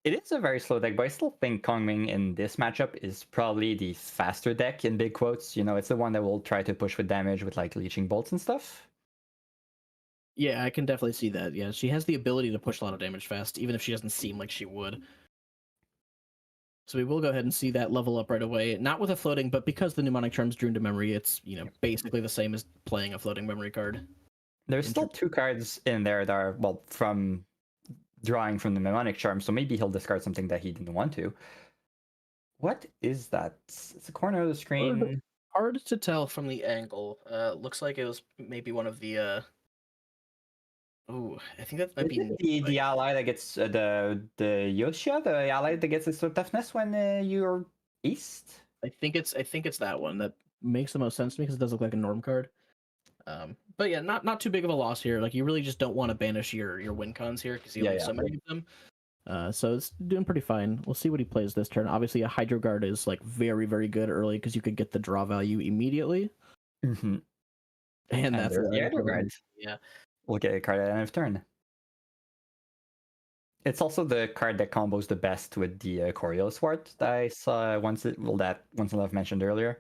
It is a very slow deck, but I still think Kongming in this matchup is probably the faster deck in big quotes. It's the one that will try to push with damage with like leeching bolts and stuff. Yeah, I can definitely see that. Yeah, she has the ability to push a lot of damage fast, even if she doesn't seem like she would. So we will go ahead and see that level up right away. Not with a floating, but because the Mnemonic Charm's drew into memory, it's basically the same as playing a floating memory card. There's still 2 cards in there that are, well, from drawing from the Mnemonic Charm, so maybe he'll discard something that he didn't want to. What is that? It's a corner of the screen. Hard to tell from the angle. Looks like it was maybe one of the I think that might be the ally that gets the Yoshia, the ally that gets its toughness when you're east. I think it's that one. That makes the most sense to me because it does look like a norm card. But yeah, not too big of a loss here. Like you really just don't want to banish your win cons here because you have so many of them. So it's doing pretty fine. We'll see what he plays this turn. Obviously, a Hydro Guard is like very, very good early because you could get the draw value immediately. Mm-hmm. And that's the Hydro Guard. Yeah. We'll get a card at end of turn. It's also the card that combos the best with the Choreo Sword that I saw OnceInLuv mentioned earlier.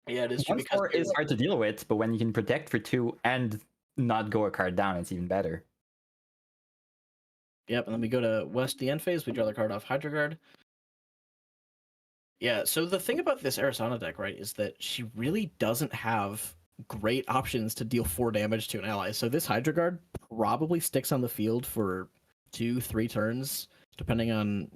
Yeah, it is true. Because is hard to deal with, but when you can protect for 2 and not go a card down, it's even better. Yep, and then we go to West the end phase. We draw the card off Hydro Guard. Yeah, so the thing about this Arisana deck, right, is that she really doesn't have great options to deal 4 damage to an ally. So this Hydro Guard probably sticks on the field for 2-3 turns, depending on,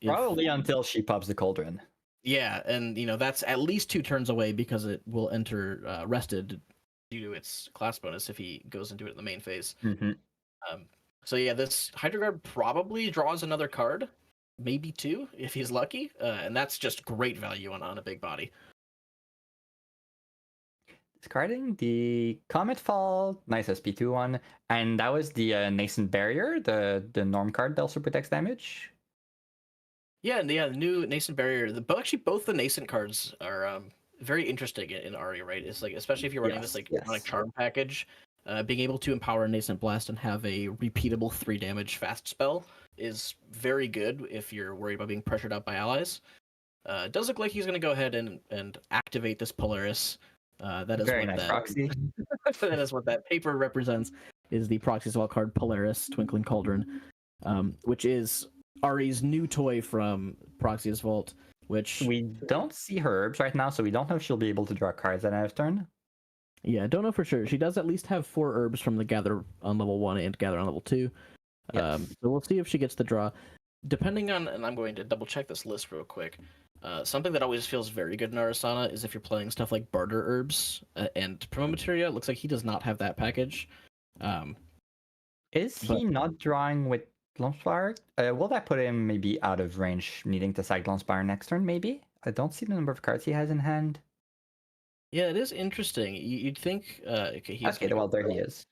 Probably until she pops the Cauldron. Yeah, and, that's at least 2 turns away because it will enter rested due to its class bonus if he goes into it in the main phase. Mm-hmm. So yeah, this Hydro Guard probably draws another card, maybe 2 if he's lucky, and that's just great value on a big body. Discarding the Comet Fall, nice SP2 one, and that was the Nascent Barrier, the norm card that also protects damage. Yeah, and the new Nascent Barrier. Actually, both the Nascent cards are very interesting in Ari, right? It's like, especially if you're running this Mnemonic Charm package, being able to empower Nascent Blast and have a repeatable 3 damage fast spell is very good if you're worried about being pressured out by allies. It does look like he's going to go ahead and activate this Polaris. That is very nice proxy. That is what that paper represents, is the proxy spell card Polaris Twinkling Cauldron, which is Ari's new toy from Proxy's Vault, which we don't see her herbs right now, so we don't know if she'll be able to draw cards at end of turn. Yeah, don't know for sure. She does at least have 4 herbs from the Gather on level 1 and Gather on level 2. Yes. So we'll see if she gets the draw. Depending on, and I'm going to double check this list real quick. Something that always feels very good in Arisana is if you're playing stuff like Barter Herbs and Promo Materia. It looks like he does not have that package. Is he not drawing with Gloamspire? Will that put him maybe out of range, needing to side Gloamspire next turn, maybe? I don't see the number of cards he has in hand. Yeah, it is interesting. You'd think... okay, well, there he is.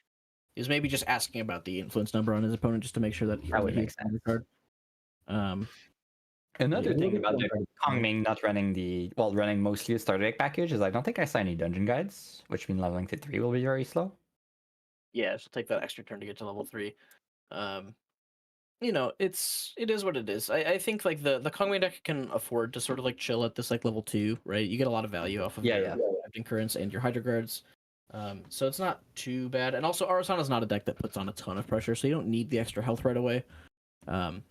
He was maybe just asking about the influence number on his opponent just to make sure that That would he make had the card. Another Yeah, thing we'll about get the one Ming not running mostly a starter deck package is I don't think I saw any dungeon guides, which means leveling to 3 will be very slow. Yeah, she'll take that extra turn to get to level 3. You know, it is what it is. I think like the Kongming deck can afford to sort of like chill at this like level 2, right? You get a lot of value off of your Captain Currents and your Hydro Guards. So it's not too bad. And also Arisana is not a deck that puts on a ton of pressure, so you don't need the extra health right away.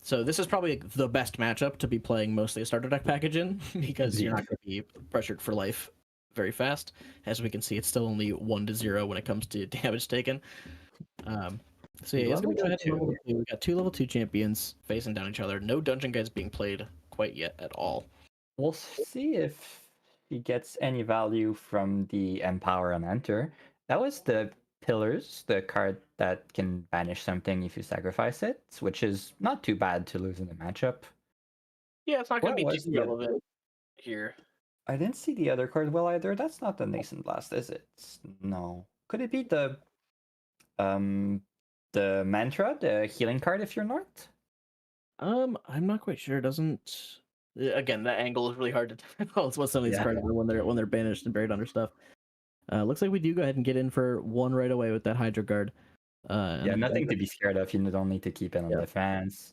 So this is probably the best matchup to be playing mostly a starter deck package in because you're not going to be pressured for life very fast. As we can see, it's still only 1-0 when it comes to damage taken. So yeah, he's gonna go ahead and level 2. We got 2 level 2 champions facing down each other. No dungeon guides being played quite yet at all. We'll see if he gets any value from the Empower and Enter. That was the Pillars, the card that can banish something if you sacrifice it, which is not too bad to lose in the matchup. Yeah, it's not gonna What be was too the- relevant here. I didn't see the other card well either. That's not the Nascent Blast, is it? No. Could it be the Mantra, the healing card if you're North? I'm not quite sure. It doesn't. Again, that angle is really hard to tell. It's what some of these cards are when they're banished and buried under stuff. Looks like we do go ahead and get in for 1 right away with that Hydro Guard. Yeah, nothing to be scared of. You don't need to keep it on defense.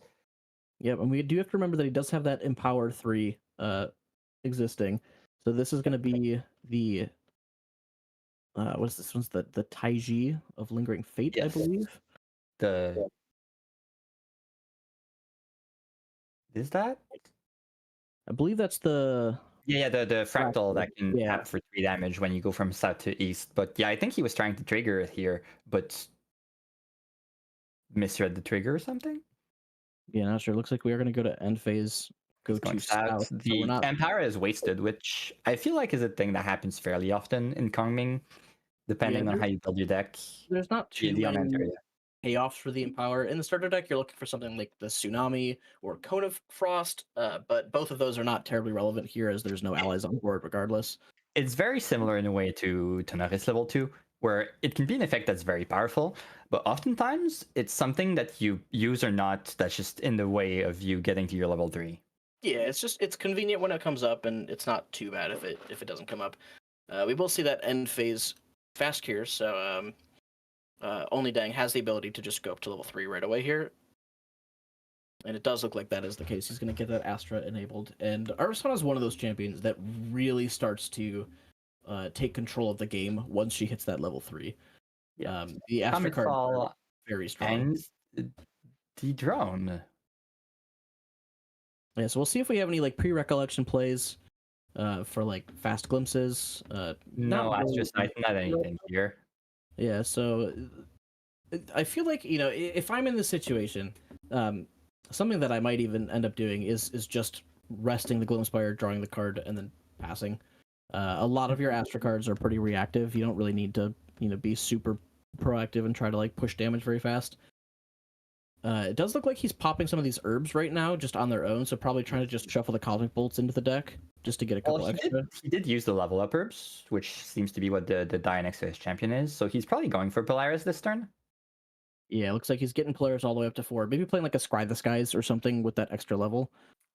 Yep, and we do have to remember that he does have that Empower 3 existing. So this is going to be the what's this one's the Taiji of Lingering Fate, I believe. Is that? I believe that's the the fractal that can tap for 3 damage when you go from south to east. But yeah, I think he was trying to trigger it here, but misread the trigger or something. Yeah, not sure. Looks like we are going to go to end phase. Go to south. The Empower is wasted, which I feel like is a thing that happens fairly often in Kongming, depending on how you build your deck. There's not too many payoffs for the Empower. In the starter deck, you're looking for something like the Tsunami or Cone of Frost, but both of those are not terribly relevant here as there's no allies on board regardless. It's very similar in a way to Tonaris level 2, where it can be an effect that's very powerful, but oftentimes it's something that you use or not that's just in the way of you getting to your level 3. Yeah, it's convenient when it comes up, and it's not too bad if it doesn't come up. We will see that end phase fast here, so Only Dang has the ability to just go up to level 3 right away here. And it does look like that is the case. He's going to get that Astra enabled. And Arisana is one of those champions that really starts to take control of the game once she hits that level 3. The Astra card very strong. And the drone. Yeah, so we'll see if we have any like pre-recollection plays for like fast glimpses. No, Astra's not anything here. Yeah, so I feel like, you know, if I'm in this situation, something that I might even end up doing is just resting the Gloomspire, drawing the card, and then passing. A lot of your Astra cards are pretty reactive. You don't really need to, you know, be super proactive and try to like push damage very fast. It does look like he's popping some of these herbs right now just on their own, so probably trying to just shuffle the Cosmic Bolts into the deck just to get a couple extra. He did use the level up herbs, which seems to be what the die next to his champion is, so he's probably going for Polaris this turn. Yeah, it looks like he's getting Polaris all the way up to 4. Maybe playing like a Scry the Skies or something with that extra level.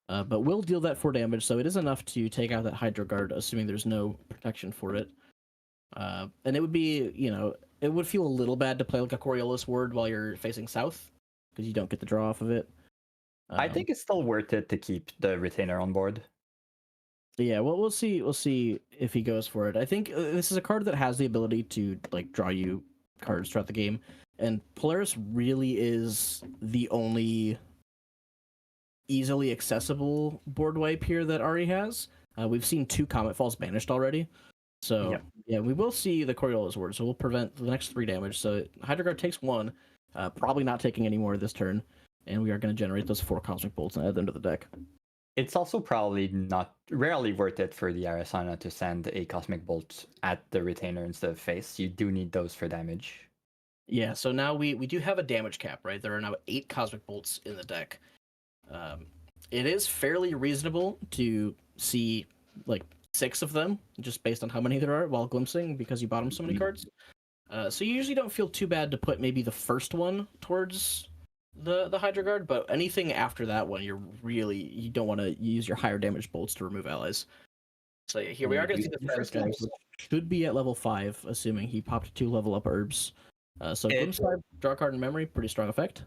But will deal that 4 damage, so it is enough to take out that Hydro Guard, assuming there's no protection for it. And it would be, you know, it would feel a little bad to play like a Coriolis Ward while you're facing south, because you don't get the draw off of it. I think it's still worth it to keep the Retainer on board. Yeah, well, we'll see. We'll see if he goes for it. I think this is a card that has the ability to like draw you cards throughout the game, and Polaris really is the only easily accessible board wipe here that Ari has. We've seen 2 Comet Falls banished already, so yeah, we will see the Coriolis Ward, so we'll prevent the next 3 damage. So Hydro Guard takes 1, probably not taking any more this turn, and we are going to generate those 4 Cosmic Bolts and add them to the deck. It's also probably rarely worth it for the Arisana to send a Cosmic Bolt at the Retainer instead of face. You do need those for damage. Yeah, so now we do have a damage cap, right? There are now 8 Cosmic Bolts in the deck. It is fairly reasonable to see like 6 of them, just based on how many there are while glimpsing, because you bottom so many cards. So you usually don't feel too bad to put maybe the first one towards the Hydra Guard, but anything after that one, you don't want to use your higher damage bolts to remove allies. So yeah, here we are going to see the first guy, which should be at level 5, assuming he popped 2 level up herbs. So Glimpse 5, draw a card in memory, pretty strong effect.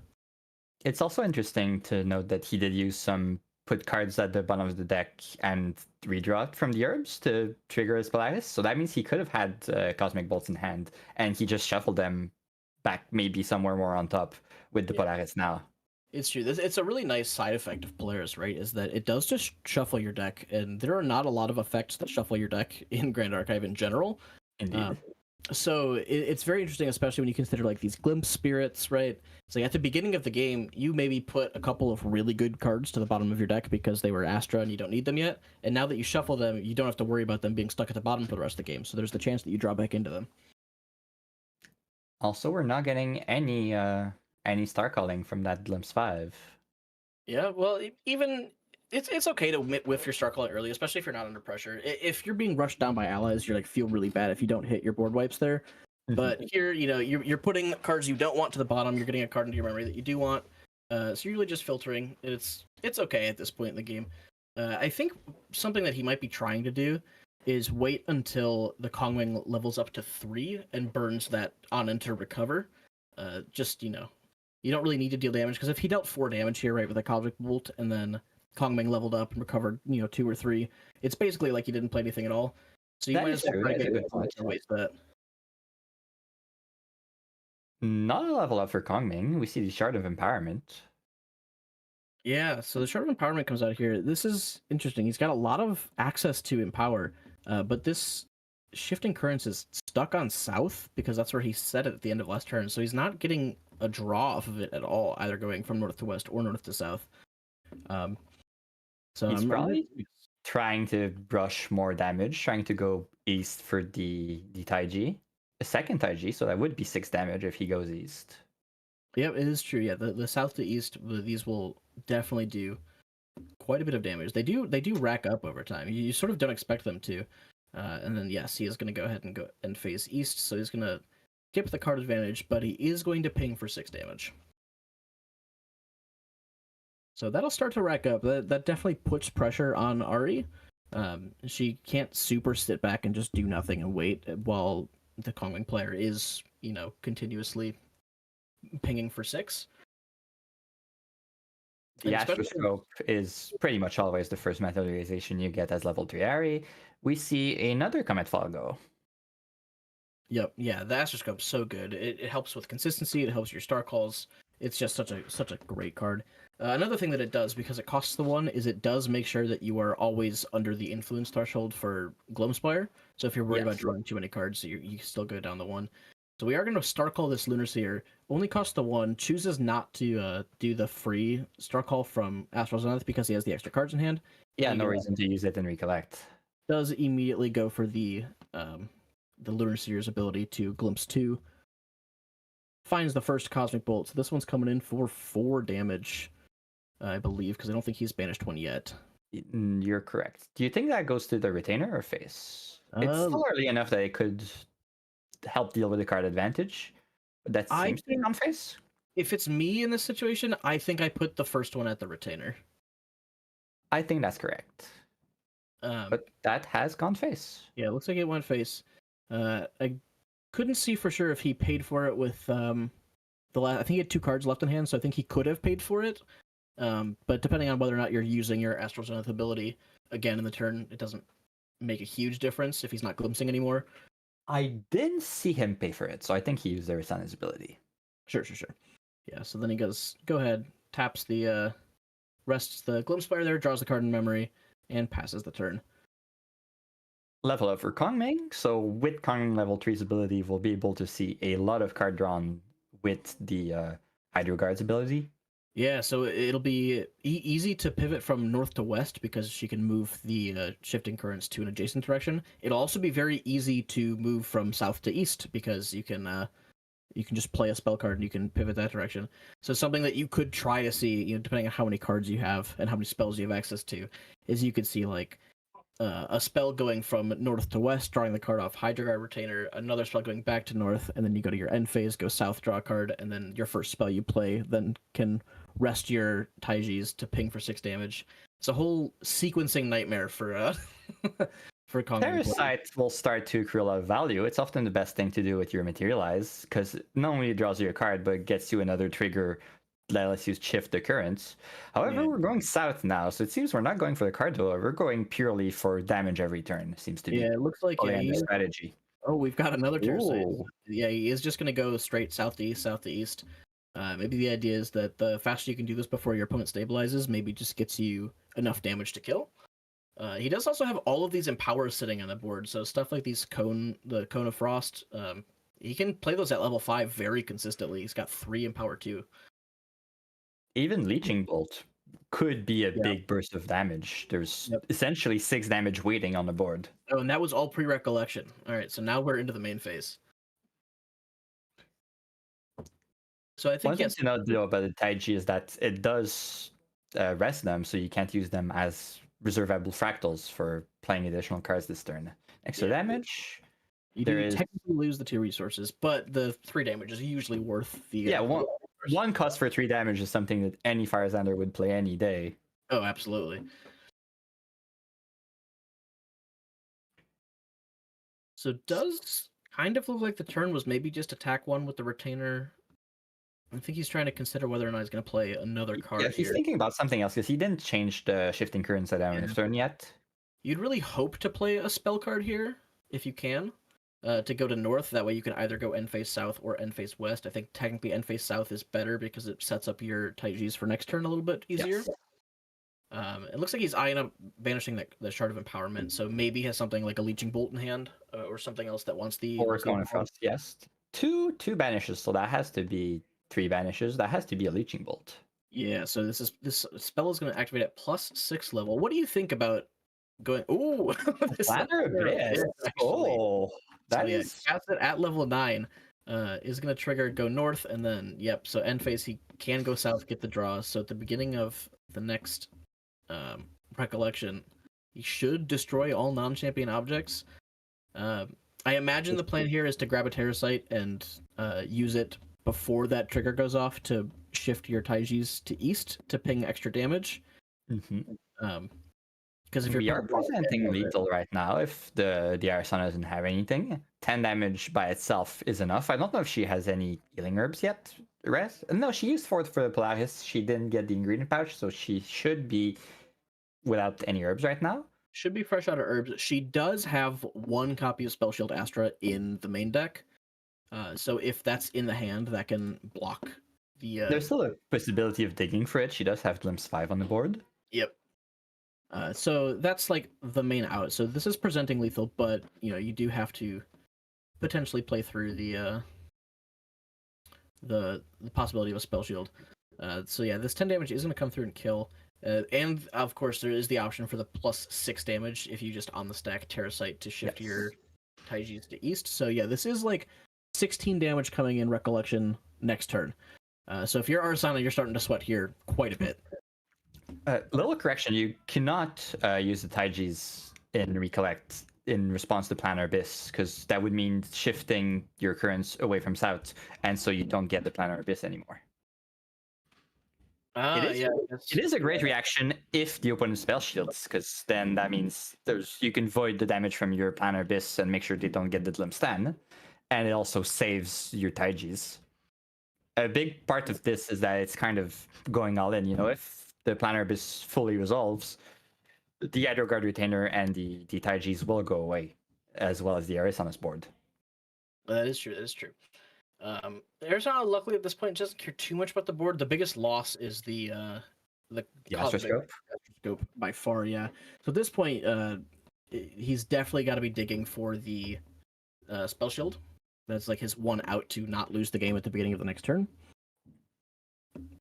It's also interesting to note that he did use some put cards at the bottom of the deck and redraw it from the herbs to trigger his Polaris. So that means he could have had Cosmic Bolts in hand, and he just shuffled them back maybe somewhere more on top with the Polaris now. It's true. It's a really nice side effect of Polaris, right? Is that it does just shuffle your deck, and there are not a lot of effects that shuffle your deck in Grand Archive in general. Indeed. So it's very interesting, especially when you consider like these glimpse spirits, right? So at the beginning of the game, you maybe put a couple of really good cards to the bottom of your deck because they were Astra and you don't need them yet. And now that you shuffle them, you don't have to worry about them being stuck at the bottom for the rest of the game. So there's the chance that you draw back into them. Also, we're not getting any star calling from that Glimpse 5. Yeah, well, even it's okay to whiff your star calling early, especially if you're not under pressure. If you're being rushed down by allies, you're like feel really bad if you don't hit your board wipes there. But here, you're putting cards you don't want to the bottom. You're getting a card into your memory that you do want. So you're really just filtering. It's okay at this point in the game. I think something that he might be trying to do is wait until the Kongming levels up to 3 and burns that on enter recover. You don't really need to deal damage, because if he dealt 4 damage here, right, with a Cosmic Bolt, and then Kongming leveled up and recovered, 2 or 3, it's basically like he didn't play anything at all. So you might as well try to get good points to waste that. Not a level up for Kongming. We see the Shard of Empowerment. Yeah, so the Shard of Empowerment comes out here. This is interesting. He's got a lot of access to Empower, but this Shifting Currents is stuck on South, because that's where he set it at the end of last turn. So he's not getting a draw off of it at all, either going from north to west or north to south. So he's probably trying to brush more damage, trying to go east for the Taiji. A second Taiji, so that would be 6 damage if he goes east. Yep, it is true. Yeah, the south to east, these will definitely do quite a bit of damage. They do rack up over time. You sort of don't expect them to. And then yes, he is going to go ahead and face east, so he's going to skip the card advantage, but he is going to ping for 6 damage. So that'll start to rack up. That definitely puts pressure on Ari. She can't super sit back and just do nothing and wait while the Kongming player is, continuously pinging for 6. The Astroscope is pretty much always the first materialization you get as level 3 Ari. We see another Comet Fall go. Yep, yeah, the Astroscope's so good. It helps with consistency, it helps your star calls. It's just such a great card. Another thing that it does, because it costs the 1, is it does make sure that you are always under the influence threshold for Gloamspire. So if you're worried about drawing too many cards, you still go down the 1. So we are going to star call this Lunar Seer. Only costs the 1, chooses not to do the free star call from Astral Zenith because he has the extra cards in hand. Yeah, no reason to use it and recollect. Does immediately go for the Lunar Seer's ability to glimpse 2. Finds the first Cosmic Bolt. So this one's coming in for 4 damage, I believe, because I don't think he's banished 1 yet. You're correct. Do you think that goes to the Retainer or face? It's still early enough that it could help deal with the card advantage. That seems to be on face. If it's me in this situation, I think I put the first one at the Retainer. I think that's correct. But that has gone face. Yeah, it looks like it went face. I couldn't see for sure if he paid for it with I think he had 2 cards left in hand, so I think he could have paid for it. But depending on whether or not you're using your Astral Zenith ability again in the turn, it doesn't make a huge difference if he's not glimpsing anymore. I didn't see him pay for it, so I think he used Arisana's ability. Sure. Yeah, so then he goes, go ahead, taps the rests the Gloamspire there, draws the card in memory, and passes the turn. Level up for Kongming. So with Kongming level 3's ability, we'll be able to see a lot of card drawn with the Hydro Guard's ability. Yeah, so it'll be easy to pivot from north to west because she can move the Shifting Currents to an adjacent direction. It'll also be very easy to move from south to east because you can just play a spell card and you can pivot that direction. So something that you could try to see, depending on how many cards you have and how many spells you have access to, is you could see like a spell going from north to west, drawing the card off Hydra Guard Retainer, another spell going back to north, and then you go to your end phase, go south, draw a card, and then your first spell you play then can rest your Taijis to ping for 6 damage. It's a whole sequencing nightmare for for Kong. Parasite will start to accrue a lot of value. It's often the best thing to do with your Materialize, because not only it draws you a card, but it gets you another trigger that lets you shift the currents. However, we're going south now, so it seems we're not going for the card draw. We're going purely for damage every turn. Seems to be it looks like the strategy. Oh, we've got another Parasite. Ooh. Yeah, he is just going to go straight southeast, southeast. Maybe the idea is that the faster you can do this before your opponent stabilizes, maybe just gets you enough damage to kill. He does also have all of these Empower sitting on the board, so stuff like these the Cone of Frost, he can play those at level 5 very consistently. He's got 3 Empower too. Even Leeching Bolt could be a big burst of damage. There's essentially 6 damage waiting on the board. Oh, and that was all pre-recollection. All right, so now we're into the main phase. So I think one thing to note though about the Taiji is that it does rest them, so you can't use them as reservable fractals for playing additional cards this turn. Extra damage. You do technically lose the 2 resources, but the 3 damage is usually worth the one cost for 3 damage is something that any Firesander would play any day. Oh, absolutely. So it does kind of look like the turn was maybe just attack 1 with the retainer. I think he's trying to consider whether or not he's going to play another card. Yeah, he's thinking about something else because he didn't change the shifting currents at his turn yet. You'd really hope to play a spell card here if you can. To go to north, that way you can either go end face south or end face west. I think technically end face south is better because it sets up your Taijis for next turn a little bit easier. Yes. It looks like he's eyeing up banishing the Shard of Empowerment, so maybe he has something like a Leeching Bolt in hand or something else that wants the... Or Cone of Frost, yes. Two banishes, so that has to be 3 banishes. That has to be a Leeching Bolt. Yeah, so this spell is going to activate at +6 level. What do you think about going... Ooh! Planner Abyss! Oh! That is... cast it at level 9. Is going to trigger go north, and then, so end phase, he can go south, get the draw. So at the beginning of the next recollection, he should destroy all non-champion objects. I imagine the plan here is to grab a Terrasite and use it before that trigger goes off to shift your Taijis to east to ping extra damage. Because if we are presenting lethal right now, if the Arisana doesn't have anything, 10 damage by itself is enough. I don't know if she has any healing herbs yet. Rest? No, she used 4 for the Polaris. She didn't get the ingredient pouch, so she should be without any herbs right now. Should be fresh out of herbs. She does have 1 copy of Spell Shield Astra in the main deck. So if that's in the hand, that can block the... There's still a possibility of digging for it. She does have Glimpse 5 on the board. Yep. So that's like the main out. So this is presenting lethal, but you do have to potentially play through the possibility of a spell shield. So yeah, this 10 damage is going to come through and kill. And of course, there is the option for the +6 damage if you just on the stack Terrasite to shift your Taijis to east. So yeah, this is like 16 damage coming in recollection next turn. So if you're Arisana, you're starting to sweat here quite a bit. Little correction, you cannot use the Taijis in Recollect in response to Planar Abyss, because that would mean shifting your currents away from south, and so you don't get the Planar Abyss anymore. It is a great reaction if the opponent spell shields, because then that means you can void the damage from your Planar Abyss and make sure they don't get the Glimpse Stand, and it also saves your Taijis. A big part of this is that it's kind of going all in. If the Planar Abyss fully resolves, the Hydro Guard Retainer and the Taijis will go away, as well as the Arisana's board. That is true. Arisana, luckily at this point, doesn't care too much about the board. The biggest loss is the Astroscope by far. Yeah. So at this point, he's definitely got to be digging for the Spell Shield. That's like his one out to not lose the game at the beginning of the next turn.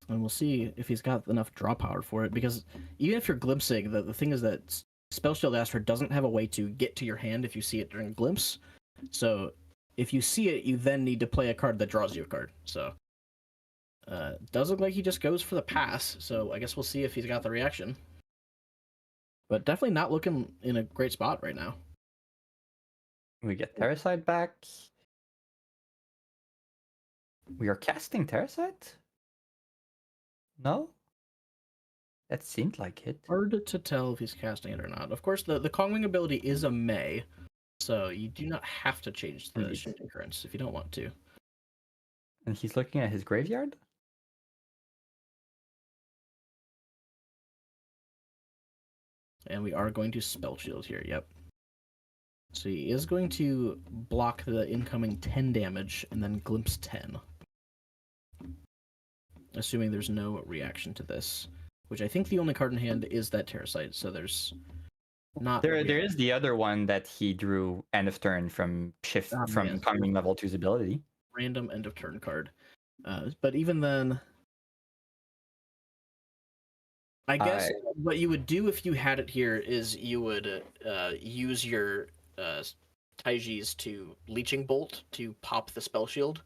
And we'll see if he's got enough draw power for it, because even if you're glimpsing, the thing is that Spell Shield Astra doesn't have a way to get to your hand if you see it during glimpse. So if you see it, you then need to play a card that draws you a card. So does look like he just goes for the pass. So I guess we'll see if he's got the reaction. but definitely not looking in a great spot right now. We get Terracite back. We are casting Terracite? No? That seemed like it. Hard to tell if he's casting it or not. Of course, the Kongwing ability is a May, so you do not have to change the Indeed. shifting currents if you don't want to. And he's looking at his graveyard? And we are going to Spell Shield here, yep. So he is going to block the incoming 10 damage and then glimpse 10. Assuming there's no reaction to this. Which I think the only card in hand is that Terracite, so there's not... There is the other one that he drew end of turn from yes. coming level 2's ability. Random end of turn card. But even then... I guess what you would do if you had it here is you would use your Taijis to Leeching Bolt to pop the Spell Shield.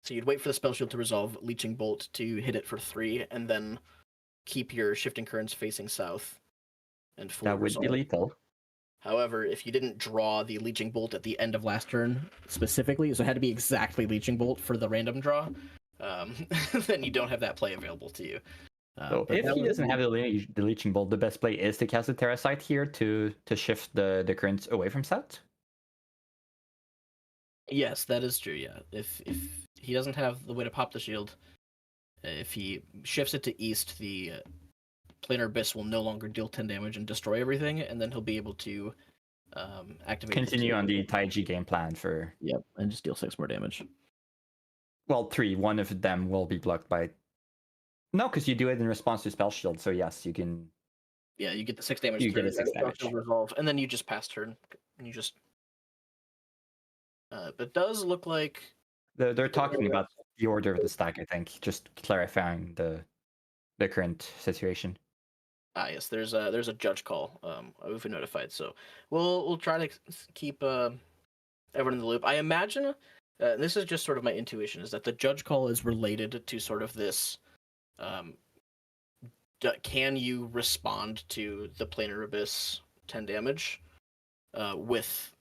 So you'd wait for the Spell Shield to resolve, Leeching Bolt to hit it for 3, and then keep your Shifting Currents facing south. And That would be lethal. However, if you didn't draw the Leeching Bolt at the end of last turn specifically, so it had to be exactly Leeching Bolt for the random draw, then you don't have that play available to you. So if he doesn't have the Leeching Bolt, the best play is to cast a Terracite here to shift the currents away from south? Yes, that is true, yeah. If he doesn't have the way to pop the shield, if he shifts it to east, the Planar Abyss will no longer deal 10 damage and destroy everything, and then he'll be able to activate... Continue on the Taiji game plan for... Yep, and just deal 6 more damage. Well, 3. One of them will be blocked by... No, because you do it in response to Spell Shield, so yes, you can... Yeah, you get the 6 damage. You get a 6 damage. Resolve, and then you just pass turn, and you just... but it does look like... They're talking about the order of the stack, I think, just clarifying the current situation. Ah, yes, there's a judge call. We've been notified, so we'll try to keep everyone in the loop. I imagine this is just sort of my intuition, is that the judge call is related to sort of this. Can you respond to the Planar Abyss 10 damage with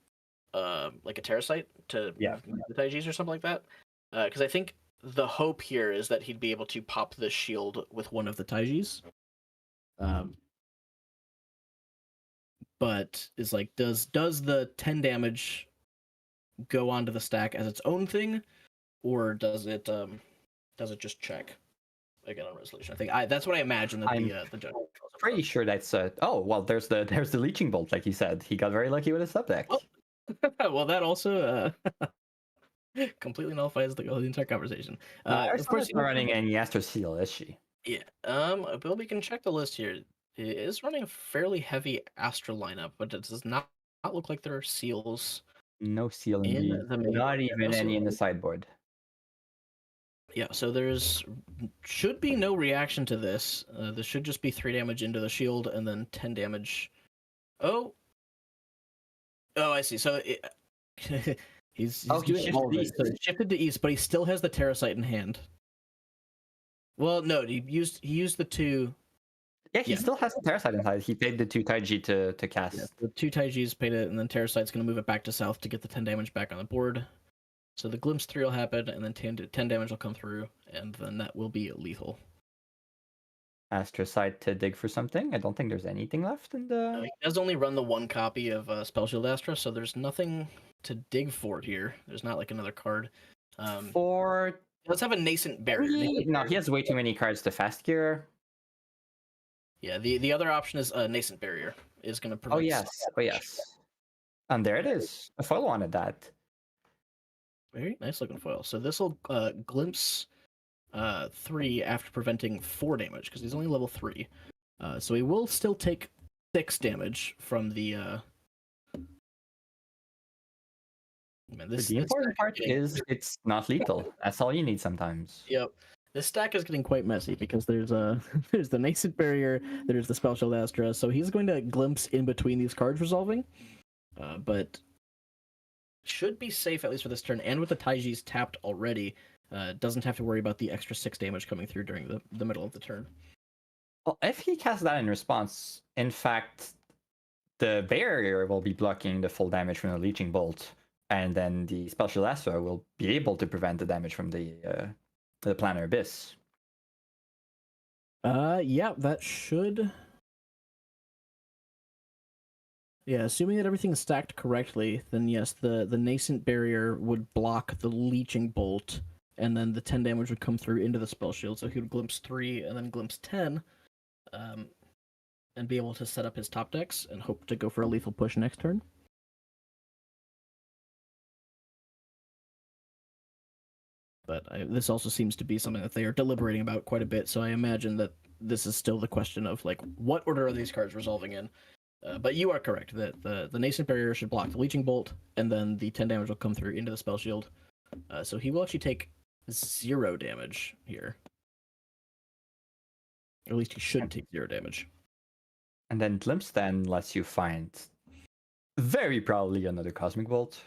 like a Terracite to the Taijis or something like that? Because I think the hope here is that he'd be able to pop the shield with one of the Taijis. But is like, does the 10 damage go onto the stack as its own thing, or does it just check again on resolution? I think that's what I imagine that the judge. Pretty sure that's oh well. There's the Leeching Bolt, like you said. He got very lucky with his sub deck. Well, that also completely nullifies the entire conversation. Of course, not running any Astro Seal, is she? Yeah. Bill, we can check the list here. It is running a fairly heavy Astra lineup, but it does not look like there are seals. No seal indeed. Not even any in the sideboard. Yeah, so there's should be no reaction to this. This should just be 3 damage into the shield and then 10 damage. Oh, I see. So he's doing all of it. So shifted to east, but he still has the Terracite in hand. Well, no, he used the 2. Yeah, he still has the Terracite inside. He paid the 2 Taiji to cast. Yeah, the 2 Taijis paid it, and then Terracite's going to move it back to south to get the 10 damage back on the board. So the Glimpse 3 will happen, and then 10 damage will come through, and then that will be lethal. Astrocyte to dig for something. I don't think there's anything left in the... He does only run the 1 copy of Spell Shield Astra, so there's nothing to dig for here. There's not like another card. Let's have a Nascent Barrier. No, he has way too many cards to fast gear. Yeah, the other option is Nascent Barrier. Is going to prevent... Oh yes. And there it is. A foil wanted that. Very nice looking foil. So this will glimpse 3 after preventing 4 damage, because he's only level 3. So he will still take 6 damage from the... The important part is it's not lethal. That's all you need sometimes. Yep. This stack is getting quite messy because there's there's the Nascent Barrier, there's the Spell Shield Astra, so he's going to glimpse in between these cards resolving, but should be safe at least for this turn. And with the Taijis tapped already, doesn't have to worry about the extra 6 damage coming through during the middle of the turn. Well, if he casts that in response, in fact, the barrier will be blocking the full damage from the Leeching Bolt, and then the Special Astra will be able to prevent the damage from the Planar Abyss. Yeah, that should. Yeah, assuming that everything is stacked correctly, then yes, the nascent barrier would block the Leeching Bolt, and then the 10 damage would come through into the spell shield. So he would glimpse 3 and then glimpse 10, and be able to set up his top decks and hope to go for a lethal push next turn. But this also seems to be something that they are deliberating about quite a bit. So I imagine that this is still the question of like, what order are these cards resolving in? But you are correct that the nascent barrier should block the Leeching Bolt, and then the 10 damage will come through into the spell shield. So he will actually take 0 damage here. Or at least he should take 0 damage. And then Glimpse then lets you find very probably another Cosmic Bolt.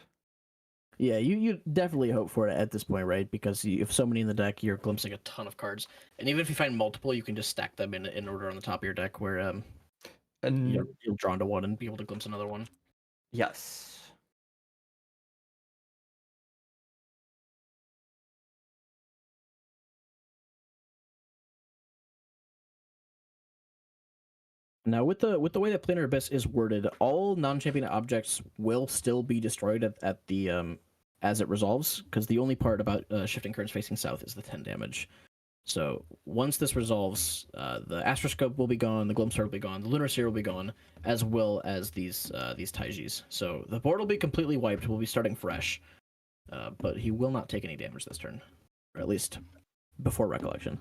Yeah, you definitely hope for it at this point, right? Because you have so many in the deck, you're glimpsing a ton of cards. And even if you find multiple, you can just stack them in order on the top of your deck where And you'll draw into one and be able to glimpse another one. yes. Now, with the way that Planar Abyss is worded, all non-champion objects will still be destroyed at the as it resolves, because the only part about shifting currents facing south is the 10 damage. So once this resolves, the Astroscope will be gone, the Glimpse will be gone, the Lunar Seer will be gone, as well as these Taijis. So the board will be completely wiped. We'll be starting fresh, but he will not take any damage this turn, or at least before Recollection.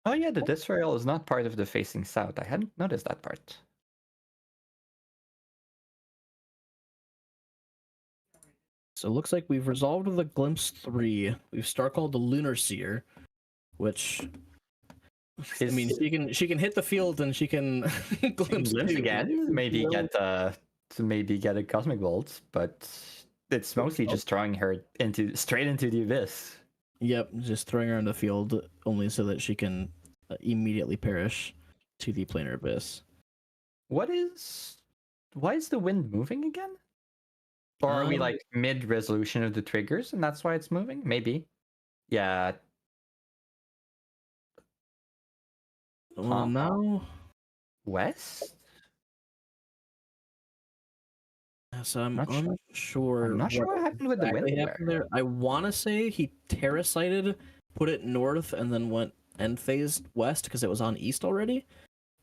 Oh yeah, the Disrail is not part of the facing south. I hadn't noticed that part. So it looks like we've resolved the Glimpse 3. We've Star Called the Lunar Seer, which I mean, she can hit the field and she can glimpse again. Maybe get a Cosmic Bolt, but it's mostly just throwing her straight into the abyss. Yep, just throwing her on the field only so that she can immediately perish to the Planar Abyss. Why is the wind moving again? Or are we like mid-resolution of the triggers and that's why it's moving? Maybe. Yeah. Well, now west? So I'm not unsure. I'm not sure what happened with the wind there. I want to say he Terracited, put it north, and then went end phased west because it was on east already.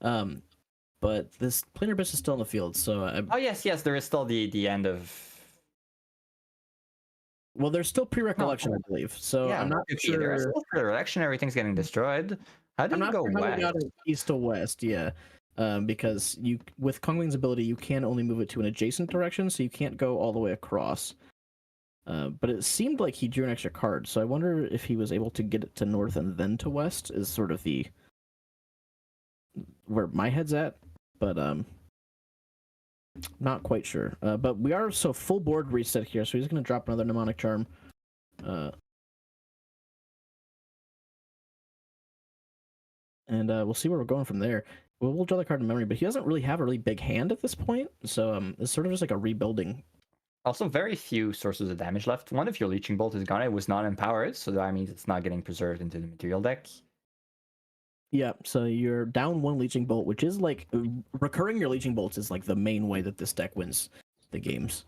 But this Planar Abyss is still in the field, so oh yes, there is still the end of. Well, there's still pre-recollection, I believe. So yeah, I'm not sure. There's still pre-recollection. Everything's getting destroyed. How did you go west? Got it east to west, yeah. Because with Kongming's ability, you can only move it to an adjacent direction, so you can't go all the way across. But it seemed like he drew an extra card, so I wonder if he was able to get it to north and then to west is sort of where my head's at, but not quite sure. But we are full board reset here, so he's going to drop another Mnemonic Charm. And we'll see where we're going from there. We'll draw the card in memory, but he doesn't really have a really big hand at this point, so it's sort of just like a rebuilding. Also, very few sources of damage left. One of your Leeching Bolt is gone. It was not empowered, so that means it's not getting preserved into the material deck. Yeah, so you're down 1 Leeching Bolt, which is like recurring your Leeching Bolts is like the main way that this deck wins the games.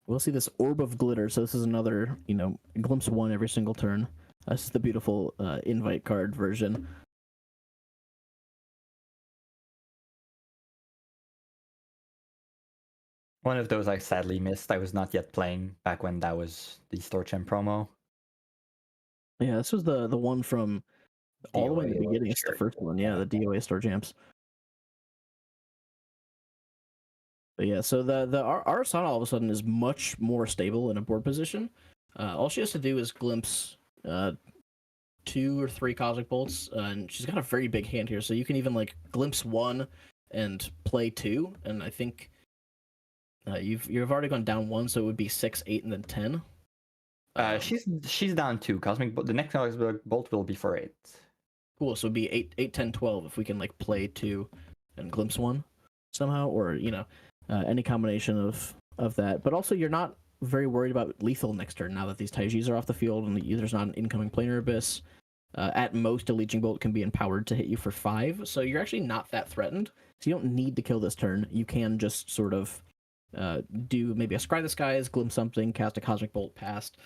We'll see this Orb of Glitter, so this is another, glimpse 1 every single turn. This is the beautiful invite card version. One of those I sadly missed. I was not yet playing back when that was the Store Gem promo. Yeah, this was the one from all the way in the beginning. It's the first one, yeah, the DOA Store Gems. But yeah, so the Arisana all of a sudden is much more stable in a board position. All she has to do is glimpse 2 or 3 Cosmic Bolts, and she's got a very big hand here, so you can even like glimpse 1 and play 2, and I think you've already gone down 1, so it would be 6, 8, and then 10. She's down 2. The next Cosmic Bolt will be for 8. Cool. So it'd be 8, 10, 12 if we can like play 2 and glimpse 1 somehow, or any combination of that. But also, you're not very worried about lethal next turn now that these Taijis are off the field and there's not an incoming planar abyss. At most, a Leeching Bolt can be empowered to hit you for 5, so you're actually not that threatened. So you don't need to kill this turn. You can just sort of do maybe a Scry the Skies, glimpse something, cast a Cosmic Bolt past.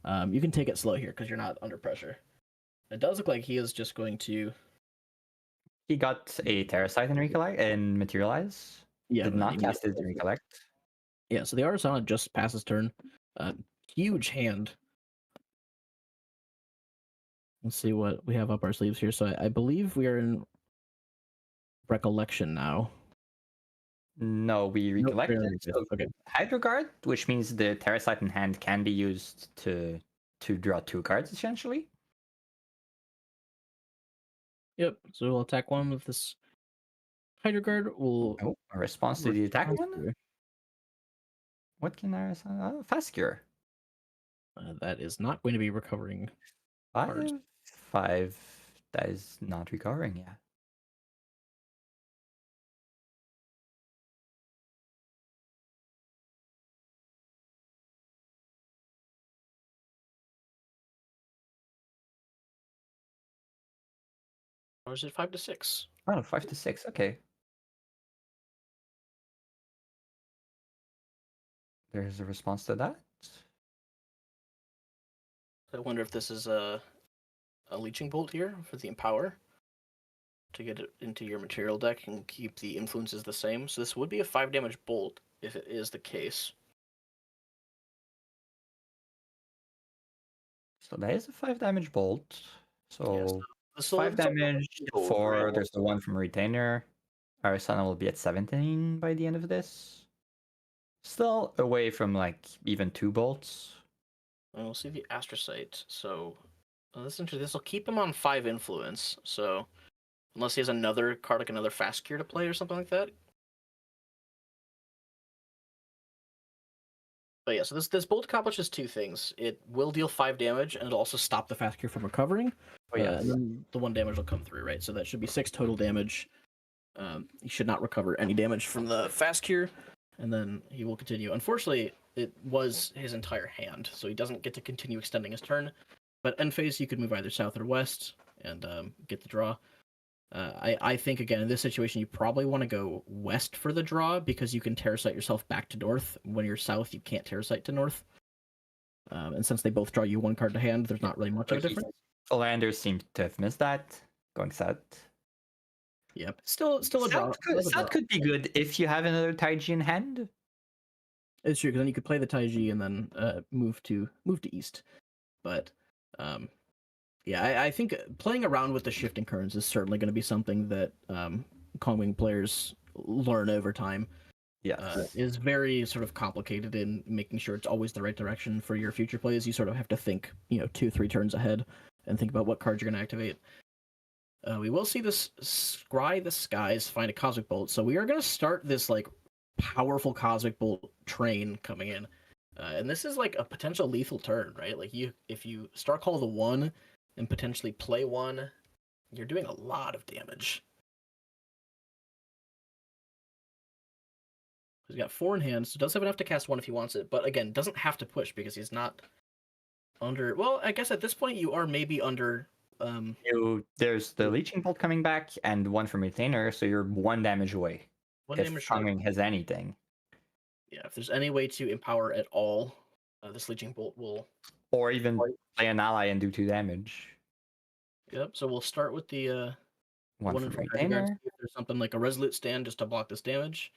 You can take it slow here because you're not under pressure. It does look like he is just going to... He got a Terracite in Recollect and Materialize. Yeah, Did not cast it in Recollect. Yeah, so the Arisana just passes turn. Huge hand. Let's see what we have up our sleeves here. So I believe we are in Recollection now. No, we recollected. Nope, okay. Hydro Guard, which means the Terracite in hand can be used to draw 2 cards, essentially. Yep, so we'll attack one with this Hydro Guard. We'll... Oh, a response to the attack one? What can Arisana? Fast Cure. That is not going to be recovering. 5. That is not recovering, yeah. Or is it 5 to 6? Oh, 5 to 6, okay. There's a response to that. I wonder if this is a Leeching Bolt here for the Empower to get it into your material deck and keep the influences the same. So this would be a 5 damage bolt if it is the case. So that is a 5 damage bolt. So, yeah, 5 damage for there's the one from Retainer. Arisana will be at 17 by the end of this. Still away from like even 2 bolts. And we'll see the Astrocyte. So this will keep him on 5 influence. So unless he has another card, like another Fast Cure to play or something like that. But yeah, so this bolt accomplishes 2 things. It will deal 5 damage, and it'll also stop the Fast Cure from recovering. Oh yeah, and then the 1 damage will come through, right? So that should be 6 total damage. He should not recover any damage from the Fast Cure, and then he will continue. Unfortunately, it was his entire hand, so he doesn't get to continue extending his turn. But end phase, you could move either south or west and get the draw. I think, again, in this situation, you probably want to go west for the draw because you can Terracite yourself back to north. When you're south, you can't Terracite to north. And since they both draw you 1 card to hand, there's not really much of a difference. Landers seem to have missed that, going south. Yep, still a draw. South could be good if you have another Taiji in hand. It's true, because then you could play the Taiji and then move to east. But yeah, I think playing around with the shifting currents is certainly going to be something that Kongwing players learn over time. Yes. Is very sort of complicated in making sure it's always the right direction for your future plays. You sort of have to think, 2-3 turns ahead and think about what cards you're going to activate. We will see this Scry the Skies find a Cosmic Bolt. So we are going to start this like powerful Cosmic Bolt train coming in. And this is like a potential lethal turn, right? Like if you Star Call the 1 and potentially play 1, you're doing a lot of damage. He's got 4 in hand, so does have enough to cast 1 if he wants it. But again, doesn't have to push because he's not under... Well, I guess at this point you are maybe under... There's the Leeching Bolt coming back and 1 from Retainer, so you're 1 damage away. 1 if damage Kongwing has anything. Yeah, if there's any way to empower at all, this Leeching Bolt will... Or even play an ally and do 2 damage. Yep, so we'll start with the... 1 from Retainer. If there's something like a Resolute Stand just to block this damage.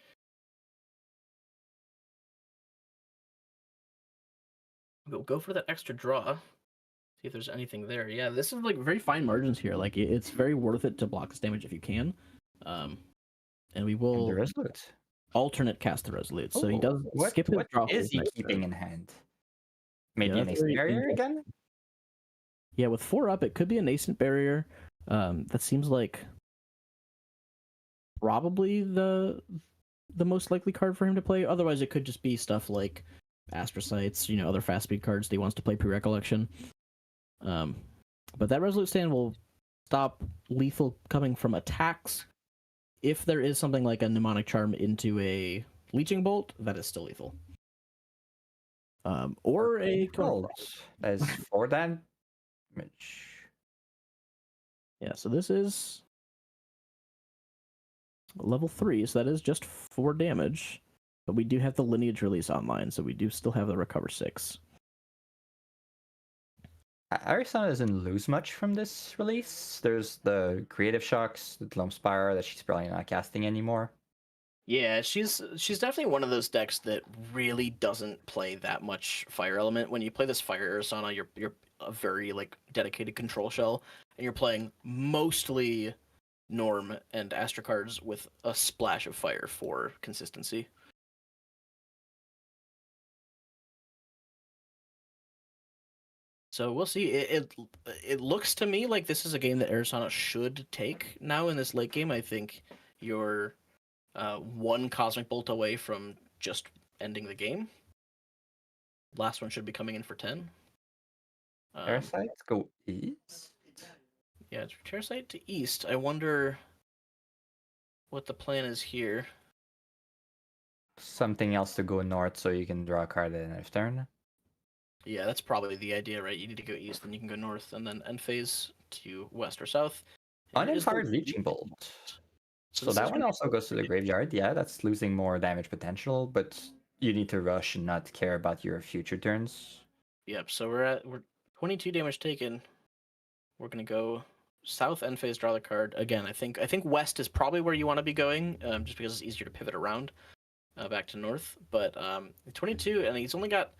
We'll go for that extra draw. See if there's anything there. Yeah, this is like very fine margins here. Like it's very worth it to block this damage if you can. And we will And the Resolute. Alternate cast the Resolute. So he does skip his draw. What is he keeping in hand? Maybe a Nascent very Barrier again? Yeah, with 4 up, it could be a Nascent Barrier. That seems like probably the most likely card for him to play. Otherwise, it could just be stuff like Astrocytes, other fast speed cards that he wants to play pre-recollection. But that Resolute Stand will stop lethal coming from attacks. If there is something like a mnemonic charm into a leeching bolt, that is still lethal. Or a Gold. That is 4 damage. Yeah, so this is level 3, so that is just 4 damage. But we do have the lineage release online, so we do still have the recover 6. Arisana doesn't lose much from this release. There's the creative shocks, the Glum Spire that she's probably not casting anymore. Yeah, she's definitely one of those decks that really doesn't play that much fire element. When you play this fire Arisana, you're a very like dedicated control shell, and you're playing mostly Norm and Astra cards with a splash of fire for consistency. So we'll see. It looks to me like this is a game that Arisana should take now in this late game. I think you're one Cosmic Bolt away from just ending the game. Last one should be coming in for 10. Parasites go east? Yeah, it's Terrasite to east. I wonder what the plan is here. Something else to go north so you can draw a card at the end of turn. Yeah, that's probably the idea, right? You need to go east, then you can go north, and then end phase to west or south. Unempowered Leeching Bolt. So that one also goes to the graveyard. Yeah, that's losing more damage potential, but you need to rush and not care about your future turns. Yep, so we're 22 damage taken. We're gonna go south, end phase, draw the card. Again, I think west is probably where you want to be going, just because it's easier to pivot around back to north. But 22, and he's only got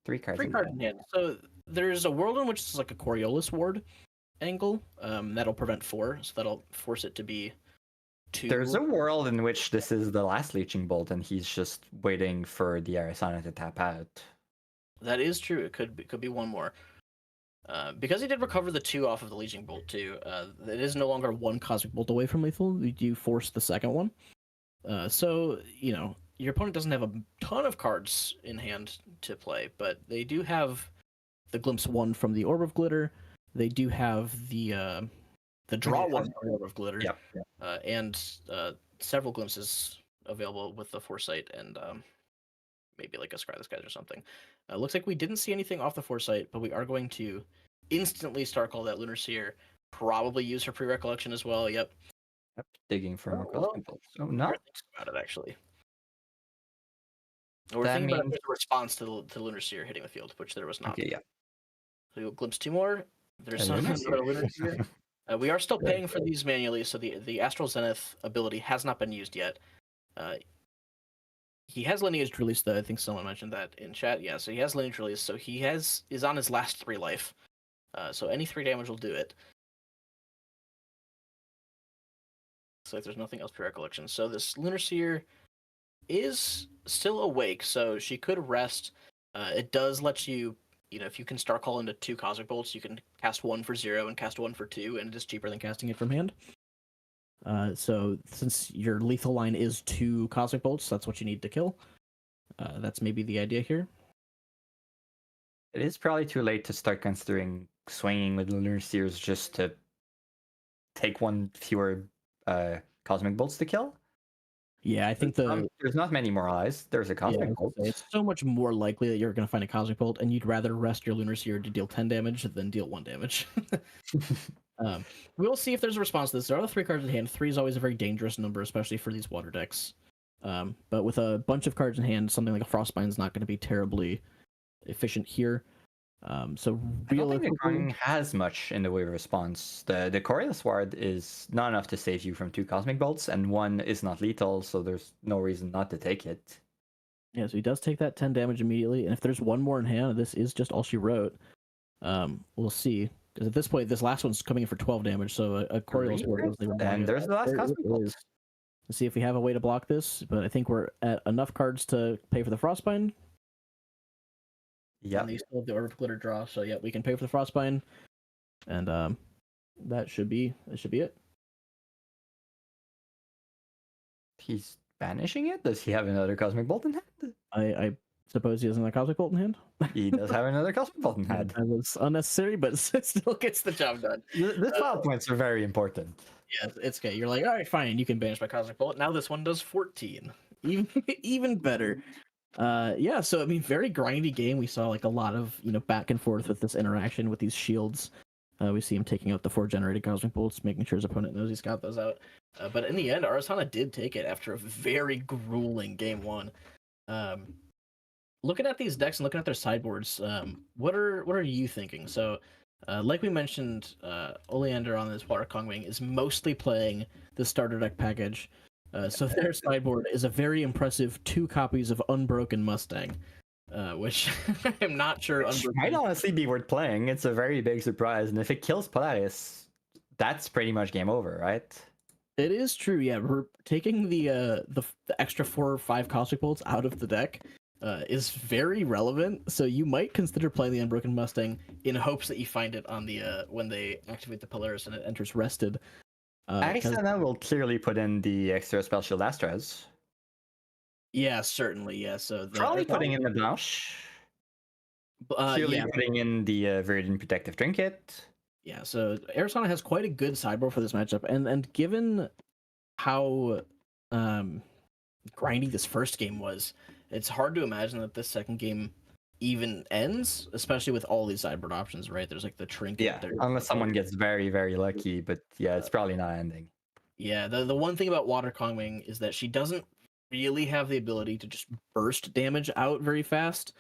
3 cards. 3 cards in hand. So there's a world in which it's like a Coriolis ward angle. That'll prevent 4, so that'll force it to be 2. There's a world in which this is the last Leeching Bolt, and he's just waiting for the Arisana to tap out. That is true. It could be one more. Because he did recover the 2 off of the Leeching Bolt too, it is no longer one Cosmic Bolt away from lethal. You do force the second one. So, you know, your opponent doesn't have a ton of cards in hand to play, but they do have the Glimpse 1 from the Orb of Glitter. They do have the draw 1 from the Orb of Glitter. Yep. And several glimpses available with the Foresight and maybe like a Scry the Skies or something. Looks like we didn't see anything off the Foresight, but we are going to instantly Starcall that Lunar Seer. Probably use her pre-recollection as well. Yep. Digging from across well, the bolt. So no. About it actually. We're That thinking about means- a response to Lunar Seer hitting the field, which there was not. Okay, yeah. So we'll glimpse 2 more. There's And some Lunar Lunar Seer. Seer. We are still paying for these manually, so the Astral Zenith ability has not been used yet. He has lineage release, though. I think someone mentioned that in chat. Yeah, so he has lineage release, so he is on his last 3 life. So any 3 damage will do it. Looks like there's nothing else pre-recollection. So this Lunar Seer is still awake, so she could rest. It does let you, if you can Starcall into 2 Cosmic Bolts, you can cast 1 for 0 and cast 1 for 2, and it is cheaper than casting it from hand. So since your lethal line is 2 Cosmic Bolts, that's what you need to kill. That's maybe the idea here. It is probably too late to start considering swinging with Lunar Seers just to take 1 fewer Cosmic Bolts to kill. Yeah, I think there's not many more eyes. There's a Cosmic Bolt. It's so much more likely that you're going to find a Cosmic Bolt, and you'd rather rest your Lunar Seer to deal 10 damage than deal 1 damage. We'll see if there's a response to this. There are the 3 cards in hand. 3 is always a very dangerous number, especially for these water decks. But with a bunch of cards in hand, something like a Frostbind is not going to be terribly efficient here. So I don't think the realistically, Grung has much in the way of response. The Coriolis Ward is not enough to save you from 2 Cosmic Bolts, and 1 is not lethal, so there's no reason not to take it. yeah, so he does take that 10 damage immediately, and if there's 1 more in hand, this is just all she wrote. We'll see. Because at this point, this last one's coming in for 12 damage, so a Coriolis Ward. And there's the last Cosmic Bolt. Let's see if we have a way to block this, but I think we're at enough cards to pay for the Frostbind. Yeah. And they still have the Orb of Glitter draw, so yeah, we can pay for the Frostbind, and that should be it. He's banishing it? Does he have another Cosmic Bolt in hand? I suppose he has another Cosmic Bolt in hand. He does have another Cosmic Bolt in hand. That was unnecessary, but it still gets the job done. The 12 points are very important. Yeah, it's okay. You're like, all right, fine. You can banish my Cosmic Bolt. Now this one does 14. Even better. Yeah. So I mean, very grindy game. We saw like a lot of back and forth with this interaction with these shields. We see him taking out the 4 generated Cosmic Bolts, making sure his opponent knows he's got those out. But in the end, Arisana did take it after a very grueling game 1. Looking at these decks and looking at their sideboards, what are you thinking? So, like we mentioned, Oleander on this Water Kongming is mostly playing the starter deck package. So their sideboard is a very impressive 2 copies of Unbroken Mustang, which I'm not sure. Might honestly be worth playing. It's a very big surprise, and if it kills Polaris, that's pretty much game over, right? It is true. Yeah, we're taking the extra 4 or 5 Cosmic Bolts out of the deck. Is very relevant, so you might consider playing the Unbroken Mustang in hopes that you find it on the when they activate the Polaris and it enters rested. Arisana will clearly put in the extra spell shield Astras. Yeah, certainly. Yeah, so Probably putting in the Blanche. Clearly putting in the Viridian Protective Trinket. Yeah, so Arisana has quite a good sideboard for this matchup, and given how grindy this first game was, it's hard to imagine that this second game even ends, especially with all these sideboard options, right? There's like the trinket. Yeah, unless someone gets very, very lucky, but yeah, it's probably not ending. Yeah, the one thing about Water Kongming is that she doesn't really have the ability to just burst damage out very fast.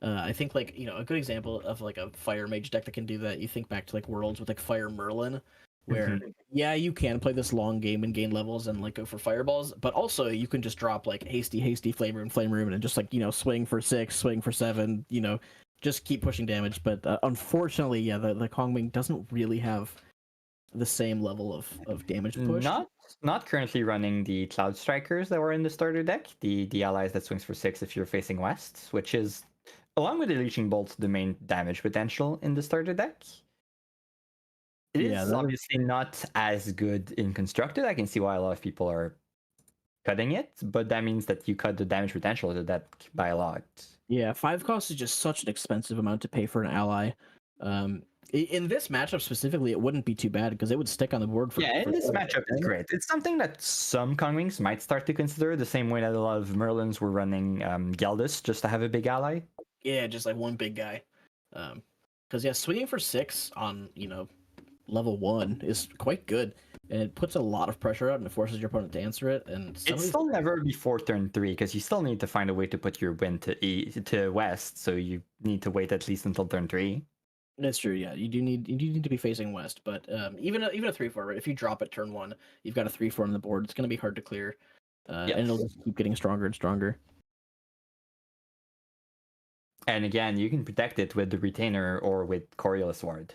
I think like, a good example of like a Fire Mage deck that can do that, you think back to like Worlds with like Fire Merlin, where yeah, you can play this long game and gain levels and like go for fireballs, but also you can just drop like hasty flame room and just like swing for 6, swing for 7, just keep pushing damage. But unfortunately, yeah, the Kongming doesn't really have the same level of damage push. Not currently running the Cloud Strikers that were in the starter deck, the allies that swings for 6 if you're facing west, which is, along with the Leeching Bolt, the main damage potential in the starter deck. It is obviously not as good in Constructed. I can see why a lot of people are cutting it, but that means that you cut the damage potential of the deck by a lot. Yeah, 5 cost is just such an expensive amount to pay for an ally. In this matchup specifically, it wouldn't be too bad because it would stick on the board for... Yeah, in this matchup, it's great. It's something that some Kongmings might start to consider, the same way that a lot of Merlins were running Geldis just to have a big ally. Yeah, just like one big guy. Because, yeah, swinging for 6 on, level 1 is quite good, and it puts a lot of pressure out and it forces your opponent to answer it. And it's still never before turn 3 because you still need to find a way to put your win to west, so you need to wait at least until turn 3. That's true. Yeah, you do need to be facing west, but even a 3/4, right? If you drop it turn 1, you've got a 3/4 on the board. It's going to be hard to clear, and it'll just keep getting stronger and stronger. And again, you can protect it with the Retainer or with Coriolis Ward.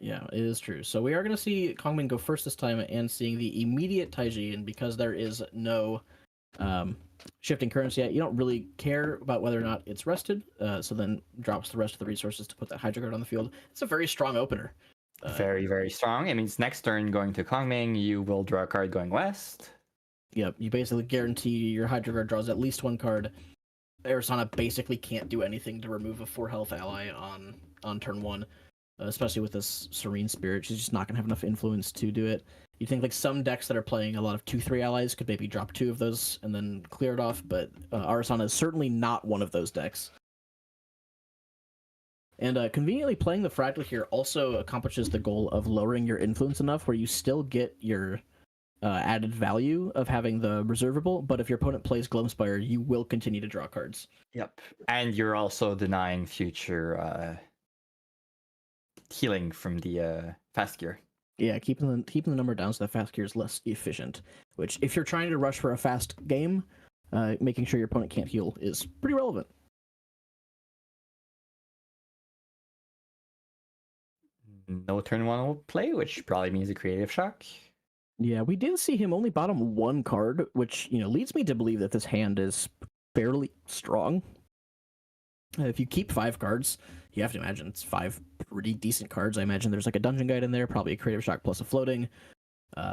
Yeah, it is true. So we are going to see Kongming go first this time and seeing the immediate Taiji, and because there is no shifting currents yet, you don't really care about whether or not it's rested, so then drops the rest of the resources to put that Hydro Guard on the field. It's a very strong opener. Very, very strong. It means next turn going to Kongming, you will draw a card going west. Yep, you basically guarantee your Hydro Guard draws at least 1 card. Arisana basically can't do anything to remove a 4 health ally on turn 1. Especially with this Serene Spirit, she's just not going to have enough influence to do it. You think like some decks that are playing a lot of 2/3 allies could maybe drop 2 of those and then clear it off, but Arisana is certainly not one of those decks. And conveniently, playing the Fractal here also accomplishes the goal of lowering your influence enough where you still get your added value of having the reservable, but if your opponent plays Gloamspire, you will continue to draw cards. Yep. And you're also denying future healing from the fast gear. Yeah, keeping the number down so that fast gear is less efficient, which if you're trying to rush for a fast game, making sure your opponent can't heal is pretty relevant. No turn 1 play, which probably means a creative shock. Yeah, we did see him only bottom 1 card, which leads me to believe that this hand is fairly strong. If you keep 5 cards, you have to imagine it's 5 pretty decent cards. I imagine there's like a Dungeon Guide in there, probably a Creative Shock plus a floating,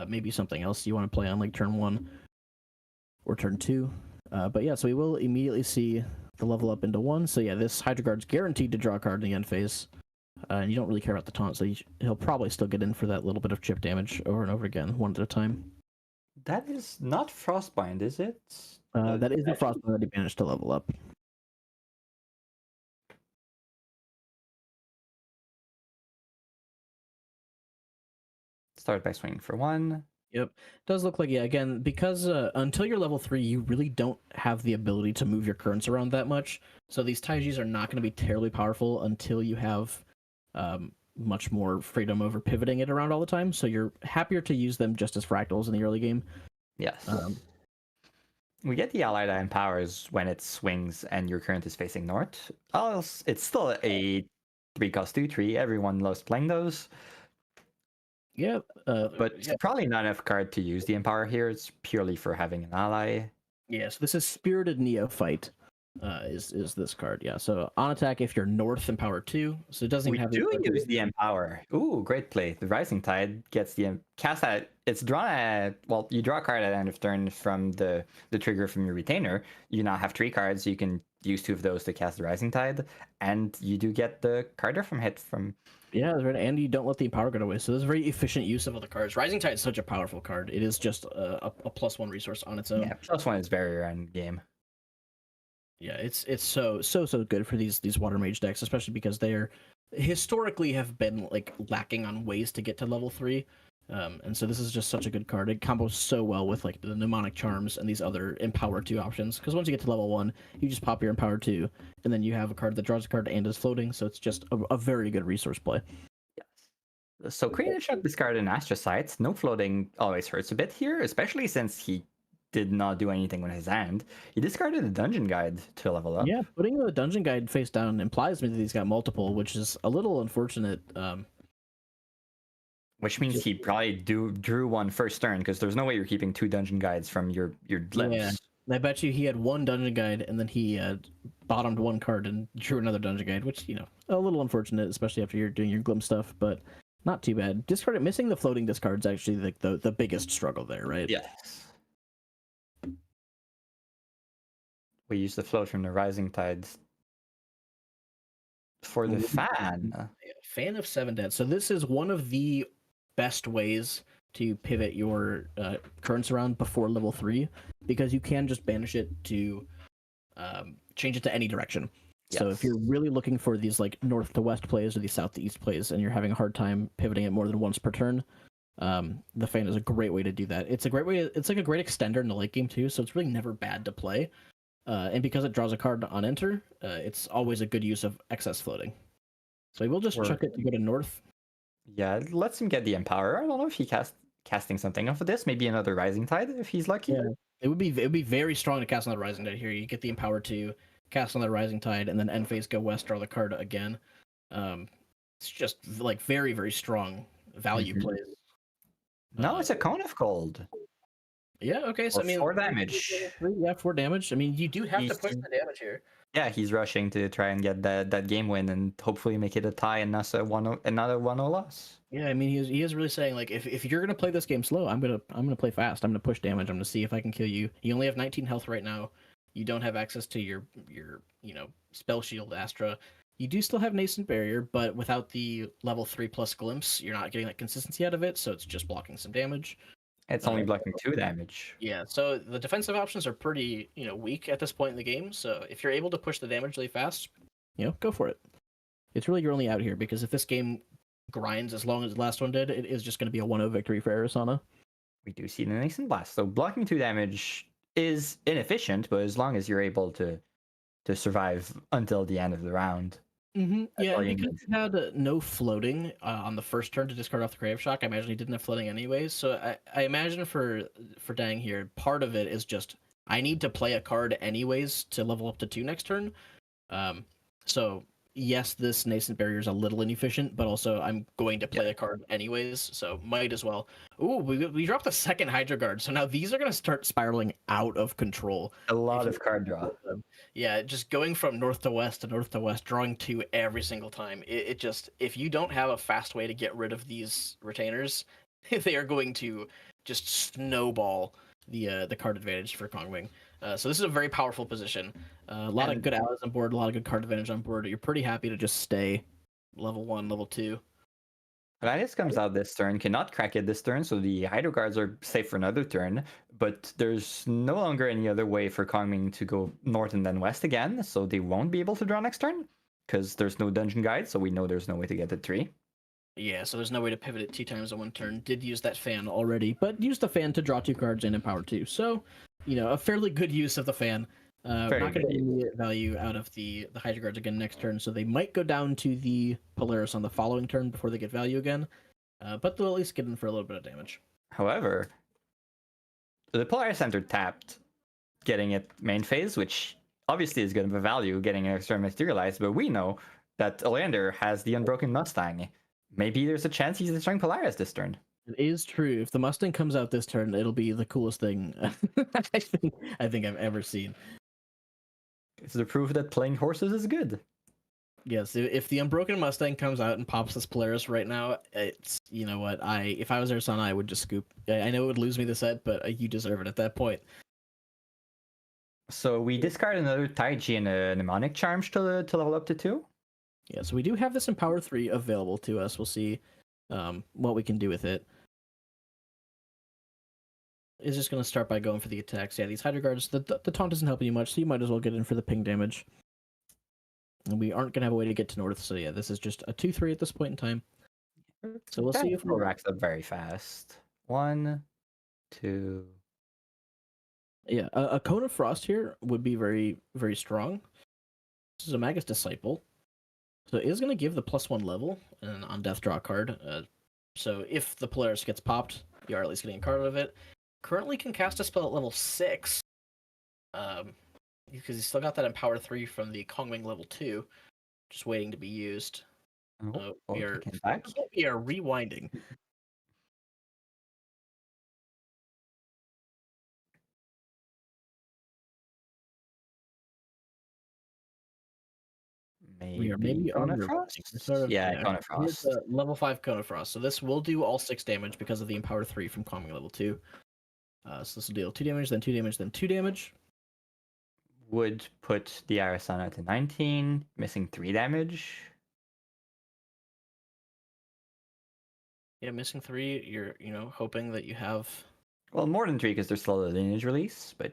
maybe something else you want to play on like turn 1 or turn 2. But yeah, so we will immediately see the level up into 1. So yeah, this Hydra Guard's guaranteed to draw a card in the end phase. And you don't really care about the taunt, so he'll probably still get in for that little bit of chip damage over and over again, one at a time. That is not Frostbind, is it? That is the Frostbind that he managed to level up. Start by swinging for 1. Yep. Does look like, yeah, again, because until you're level 3, you really don't have the ability to move your currents around that much. So these Taijis are not going to be terribly powerful until you have much more freedom over pivoting it around all the time. So you're happier to use them just as fractals in the early game. Yes. We get the ally that empowers when it swings and your current is facing north. Else, it's still a 3-cost 2/3. Everyone loves playing those. Yeah, But it's probably not enough card to use the Empower here. It's purely for having an ally. yeah. So this is Spirited Neophyte. Is this card? Yeah. So on attack, if you're north, Empower 2. So it doesn't We even have do the use the Empower. Ooh, great play. The Rising Tide gets the cast at. It's drawn at. Well, you draw a card at the end of turn from the trigger from your retainer. You now have 3 cards. You can use 2 of those to cast the Rising Tide, and you do get the card from hit from. Yeah, that's right. And you don't let the Empower get away. So this is very efficient use of all the cards. Rising Tide is such a powerful card. It is just a +1 resource on its own. Yeah, +1 is very rare in the game. Yeah, it's so good for these water mage decks, especially because they're historically have been like lacking on ways to get to level 3. And so this is just such a good card. It combos so well with like the Mnemonic Charms and these other Empower 2 options. Because once you get to level 1, you just pop your Empower 2, and then you have a card that draws a card and is floating. So it's just a very good resource play. Yes. So Krina should discard an Astrocyte. No floating always hurts a bit here, especially since he did not do anything with his hand. He discarded a Dungeon Guide to level up. Yeah, putting the Dungeon Guide face down implies to me that he's got multiple, which is a little unfortunate. Which means he probably drew one first turn, because there's no way you're keeping 2 Dungeon Guides from your glimpse. Yeah, I bet you he had 1 Dungeon Guide, and then he bottomed 1 card and drew another Dungeon Guide, which, a little unfortunate, especially after you're doing your glimpse stuff, but not too bad. Missing the floating discard's actually like the biggest struggle there, right? Yes. We use the float from the Rising Tides for the fan. Fan of 7 Dead. So this is one of the best ways to pivot your Currents around before level 3, because you can just banish it to change it to any direction. Yes. So if you're really looking for these like north to west plays or these south to east plays, and you're having a hard time pivoting it more than once per turn, the fan is a great way to do that. It's a great way. It's like a great extender in the late game too. So it's really never bad to play. And because it draws a card on enter, it's always a good use of excess floating. So we'll just chuck it to go to north. Yeah, it lets him get the Empower. I don't know if he casting something off of this. Maybe another Rising Tide if he's lucky. Yeah, it would be very strong to cast another Rising Tide here. You get the Empower to cast another Rising Tide, and then end phase go west, draw the card again. It's just like very, very strong value plays. No, it's a Cone of Cold. Yeah, okay, so I mean 4 damage. Yeah, 4 damage. I mean, you do have to push the damage here. Yeah, he's rushing to try and get that game win and hopefully make it a tie and not another 1-0 loss. Yeah, I mean he is really saying like if you're gonna play this game slow, I'm gonna play fast. I'm gonna push damage. I'm gonna see if I can kill you. You only have 19 health right now. You don't have access to your spell shield Astra. You do still have Nascent Barrier, but without the level 3+ glimpse, you're not getting that consistency out of it. So it's just blocking some damage. It's only blocking 2 damage. Yeah, so the defensive options are pretty, weak at this point in the game. So if you're able to push the damage really fast, go for it. It's really your only out here, because if this game grinds as long as the last one did, it is just going to be a 1-0 victory for Arisana. We do see the Nascent Blast. So blocking 2 damage is inefficient, but as long as you're able to survive until the end of the round. Mm-hmm. Yeah, because he had no floating on the first turn to discard off the Grave Shock. I imagine he didn't have floating anyways. So I imagine for Dang here, part of it is just I need to play a card anyways to level up to 2 next turn. So yes, this Nascent Barrier is a little inefficient, but also I'm going to play a card anyways, so might as well. Ooh, we dropped the second Hydra Guard, so now these are going to start spiraling out of control. A lot of card draw. Yeah, just going from north to west, drawing 2 every single time. It just, if you don't have a fast way to get rid of these retainers, they are going to just snowball the card advantage for Kongming. So this is a very powerful position. A lot of good allies on board, a lot of good card advantage on board. You're pretty happy to just stay level 1, level 2. Atlantis comes out this turn, cannot crack it this turn, so the Hydro Guards are safe for another turn, but there's no longer any other way for Kongming to go north and then west again, so they won't be able to draw next turn, because there's no dungeon guide, so we know there's no way to get to 3. Yeah, so there's no way to pivot it 2 times in 1 turn. Did use that fan already, but used the fan to draw 2 cards and empower 2. So, a fairly good use of the fan. Not going to get immediate value out of the Hydro Guards again next turn, so they might go down to the Polaris on the following turn before they get value again. But they'll at least get in for a little bit of damage. However, the Polaris entered tapped, getting it main phase, which obviously is good of a value, getting an extra materialized, but we know that Oleander has the Unbroken Mustang. Maybe there's a chance he's destroying Polaris this turn. It is true. If the Mustang comes out this turn, it'll be the coolest thing I think I've ever seen. It's the proof that playing horses is good. Yes, if the Unbroken Mustang comes out and pops this Polaris right now, it's, what, if I was Arisana, I would just scoop. I know it would lose me the set, but you deserve it at that point. So we discard another Taiji and a Mnemonic Charge to level up to 2? Yeah, so we do have this Empower 3 available to us. We'll see what we can do with it. Is just going to start by going for the attacks. Yeah, these Hydro Guards, the taunt isn't helping you much, so you might as well get in for the ping damage. And we aren't going to have a way to get to north, so yeah, this is just a 2-3 at this point in time. So we'll see if it racks up very fast. 1, 2. Yeah, a Cone of Frost here would be very, very strong. This is a Magus Disciple. So it is going to give the +1 level and on death draw card. So if the Polaris gets popped, you are at least getting a card out of it. Currently can cast a spell at level 6. Because he's still got that Empower 3 from the Kongming level 2. Just waiting to be used. We are rewinding. Maybe Cone of Frost? Yeah, Cone of Frost. Here's level 5 Cone of Frost. So this will do all 6 damage because of the Empower 3 from Kongming level 2. So this will deal 2 damage, then 2 damage, then 2 damage. Would put the Arisana to 19, missing 3 damage. Yeah, missing 3. You're, hoping that you have. Well, more than 3 because there's still a lineage release, but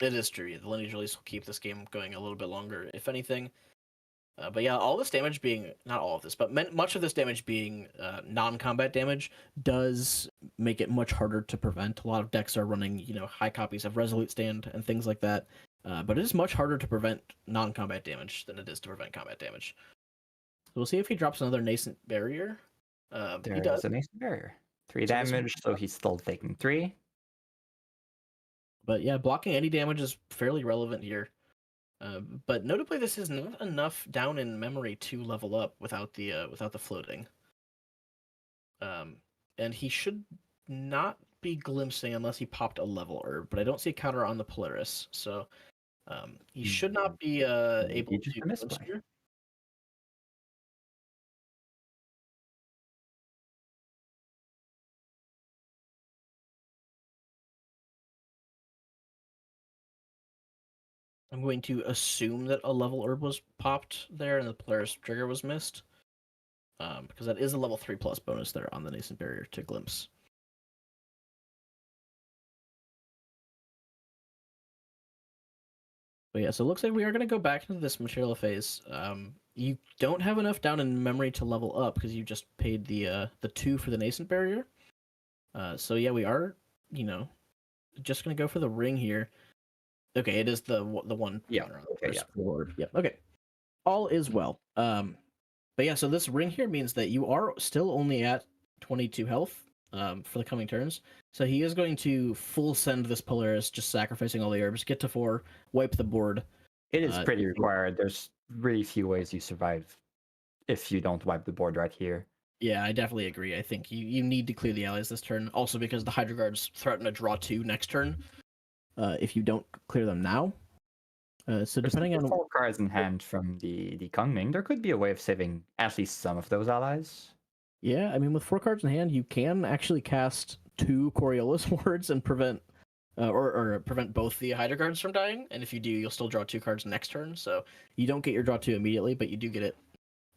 it is true. The lineage release will keep this game going a little bit longer, if anything. But yeah, all this damage being, not all of this, but much of this damage being non-combat damage does make it much harder to prevent. A lot of decks are running, high copies of Resolute Stand and things like that. But it is much harder to prevent non-combat damage than it is to prevent combat damage. So we'll see if he drops another Nascent Barrier. He does. A Nascent Barrier. 3 damage, so he's still taking 3. But yeah, blocking any damage is fairly relevant here. But notably, this is not enough down in memory to level up without the floating. And he should not be glimpsing unless he popped a level herb, but I don't see a counter on the Polaris, so he should not be able to glimpse here. I'm going to assume that a level herb was popped there and the Polaris trigger was missed. Because that is a level 3+ bonus there on the Nascent Barrier to glimpse. But yeah, so it looks like we are going to go back into this material phase. You don't have enough down in memory to level up because you just paid the 2 for the Nascent Barrier. So yeah, we are, just going to go for the ring here. Okay, it is the one. Yeah. Okay, yeah. Okay. All is well. But yeah, so this ring here means that you are still only at 22 health for the coming turns. So he is going to full send this Polaris, just sacrificing all the herbs, get to 4, wipe the board. It is pretty required. There's really few ways you survive if you don't wipe the board right here. Yeah, I definitely agree. I think you need to clear the allies this turn. Also because the Hydro Guards threaten to draw 2 next turn. If you don't clear them now. So depending on 4 cards in hand from the Kongming, there could be a way of saving at least some of those allies. Yeah, I mean with 4 cards in hand, you can actually cast 2 Coriolis wards and prevent or prevent both the Hydra cards from dying. And if you do, you'll still draw 2 cards next turn. So you don't get your draw 2 immediately, but you do get it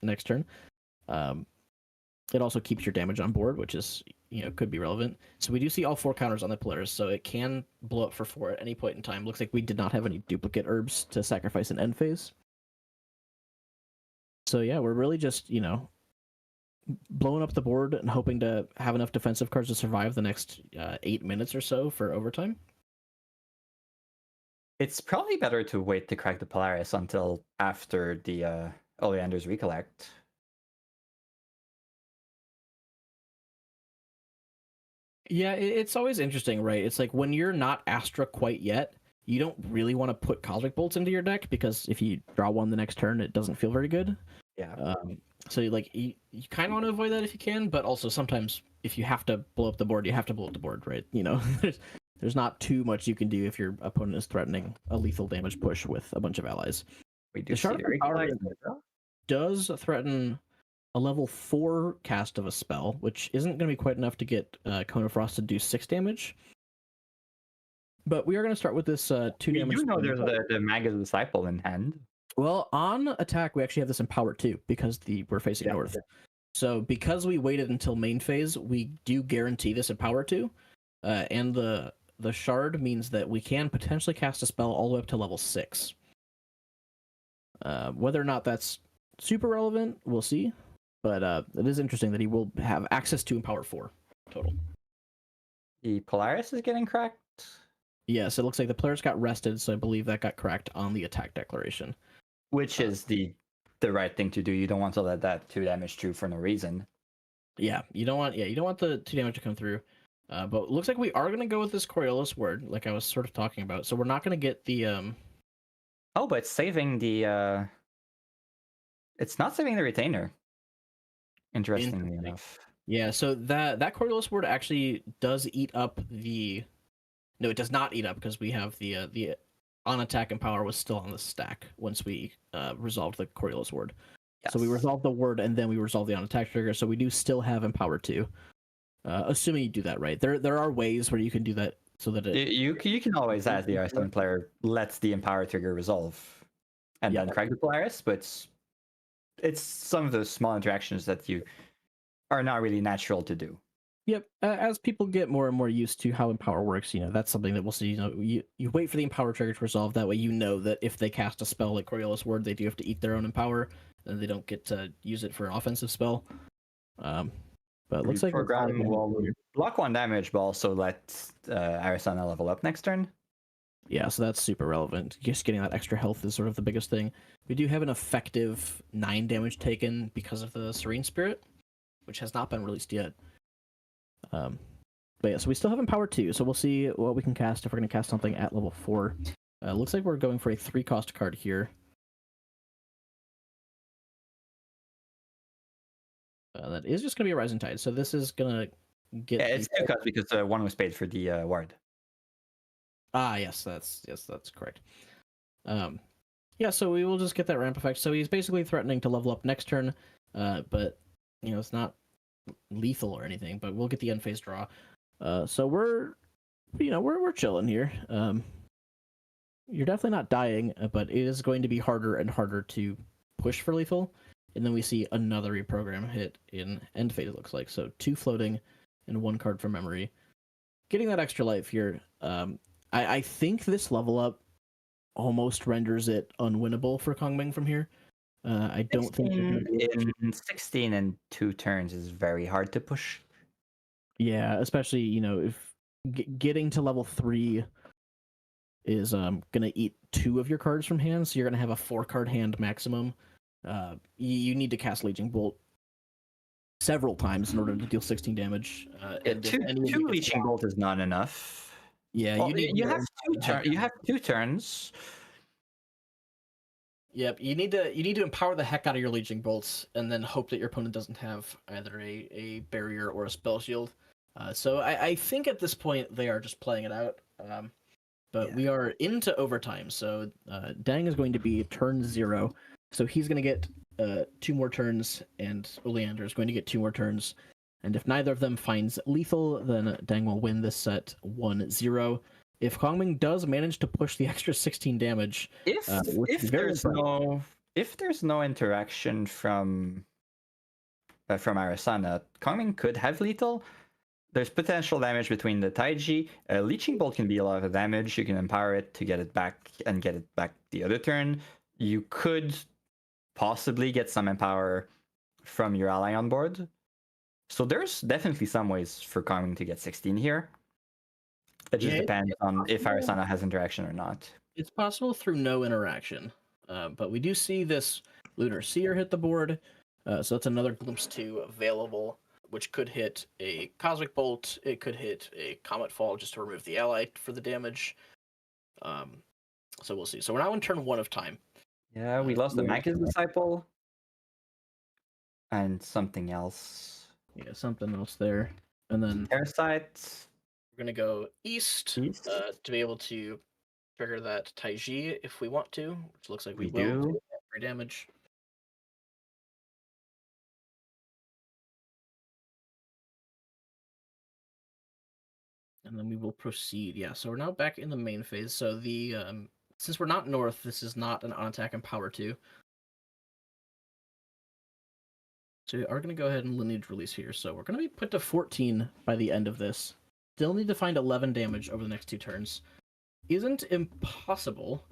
next turn. It also keeps your damage on board, which is, could be relevant. So we do see all 4 counters on the Polaris, so it can blow up for 4 at any point in time. Looks like we did not have any duplicate herbs to sacrifice in end phase. So yeah, we're really just, blowing up the board and hoping to have enough defensive cards to survive the next 8 minutes or so for overtime. It's probably better to wait to crack the Polaris until after the Oleander's Recollect. Yeah, it's always interesting, right? It's like when you're not Astra quite yet, you don't really want to put Cosmic Bolts into your deck because if you draw one the next turn, it doesn't feel very good. Yeah. So you kind of want to avoid that if you can, but also sometimes if you have to blow up the board, you have to blow up the board, right? There's not too much you can do if your opponent is threatening a lethal damage push with a bunch of allies. We do The Shard see of Power the does threaten a level 4 cast of a spell, which isn't going to be quite enough to get Cone of Frost to do 6 damage. But we are going to start with this 2 damage. You know there's the Magus Disciple in hand. Well, on attack, we actually have this in power 2 because we're facing north. So because we waited until main phase, we do guarantee this in power 2. And the shard means that we can potentially cast a spell all the way up to level 6. Whether or not that's super relevant, we'll see. But it is interesting that he will have access to in power 4 total. The Polaris is getting cracked. Yes, it looks like the players got rested, so I believe that got cracked on the attack declaration. Which is the right thing to do. You don't want to let that 2 damage through for no reason. Yeah, you don't want the 2 damage to come through. But it looks like we are going to go with this Coriolis word, like I was sort of talking about. So we're not going to get the Oh, but it's saving the it's not saving the retainer. Interestingly enough. Yeah, so that Coriolis word actually does eat up the. No, it does not eat up because we have the on attack and power was still on the stack once we resolved the Coriolis word. Yes. So we resolved the word and then we resolved the on attack trigger. So we do still have Empower 2. Assuming you do that right. There are ways where you can do that so that you can always, as the Arisana player, lets the Empower trigger resolve and then crack the Polaris, but it's some of those small interactions that you are not really natural to do. Yep. As people get more and more used to how Empower works, that's something that we'll see. You wait for the Empower trigger to resolve. That way, that if they cast a spell like Coriolis Word, they do have to eat their own Empower, and they don't get to use it for an offensive spell. But it looks like program will block 1 damage, but also let Arisana level up next turn. Yeah, so that's super relevant. Just getting that extra health is sort of the biggest thing. We do have an effective 9 damage taken because of the Serene Spirit, which has not been released yet. But yeah, so we still have Empower 2, so we'll see what we can cast if we're going to cast something at level 4. Looks like we're going for a 3-cost card here. That is just going to be a Rising Tide, so this is going to get... Yeah, it's 2 costs because 1 was paid for the ward. Yes, that's correct. Yeah, so we will just get that ramp effect. So he's basically threatening to level up next turn, but it's not lethal or anything, but we'll get the end phase draw. So we're chilling here. You're definitely not dying, but it is going to be harder and harder to push for lethal. And then we see another reprogram hit in end phase, it looks like. So 2 floating and 1 card from memory. Getting that extra life here. I think this level up almost renders it unwinnable for Kongming from here. I don't think in 16 and 2 turns is very hard to push. Yeah, especially if getting to level 3 is gonna eat 2 of your cards from hand, so you're gonna have a 4-card hand maximum. You need to cast Leeching Bolt several times in order to deal 16 damage. Two Leeching Bolt is not enough. Yeah, you have 2 turns. Yep, you need to empower the heck out of your Leeching Bolts, and then hope that your opponent doesn't have either a barrier or a spell shield. So I think at this point they are just playing it out. But we are into overtime, so Dang is going to be turn 0, so he's going to get 2 more turns, and Oleander is going to get 2 more turns. And if neither of them finds lethal, then Dang will win this set 1-0. if Kongming does manage to push the extra 16 damage, If which is if very there's impressive. if there's no interaction from Arisana, Kongming could have lethal. There's potential damage between the Taiji. Leeching Bolt can be a lot of damage. You can empower it to get it back and get it back the other turn. You could possibly get some empower from your ally on board. So there's definitely some ways for Kongming to get 16 here. It just depends on if Arisana has interaction or not. It's possible through no interaction, but we do see this Lunar Seer hit the board, so that's another Glimpse 2 available, which could hit a Cosmic Bolt, it could hit a Comet Fall just to remove the ally for the damage. So we'll see. So we're now in turn 1 of time. Yeah, we lost the Magus Disciple. And something else. Yeah, something else there. And then Parasite. We're going to go east, to be able to trigger that Taiji if we want to, which looks like we will. Do. For damage. And then we will proceed. Yeah, so we're now back in the main phase. So the since we're not north, this is not an on-attack and power 2. So we are going to go ahead and lineage release here. So we're going to be put to 14 by the end of this. Still need to find 11 damage over the next 2 turns. Isn't impossible.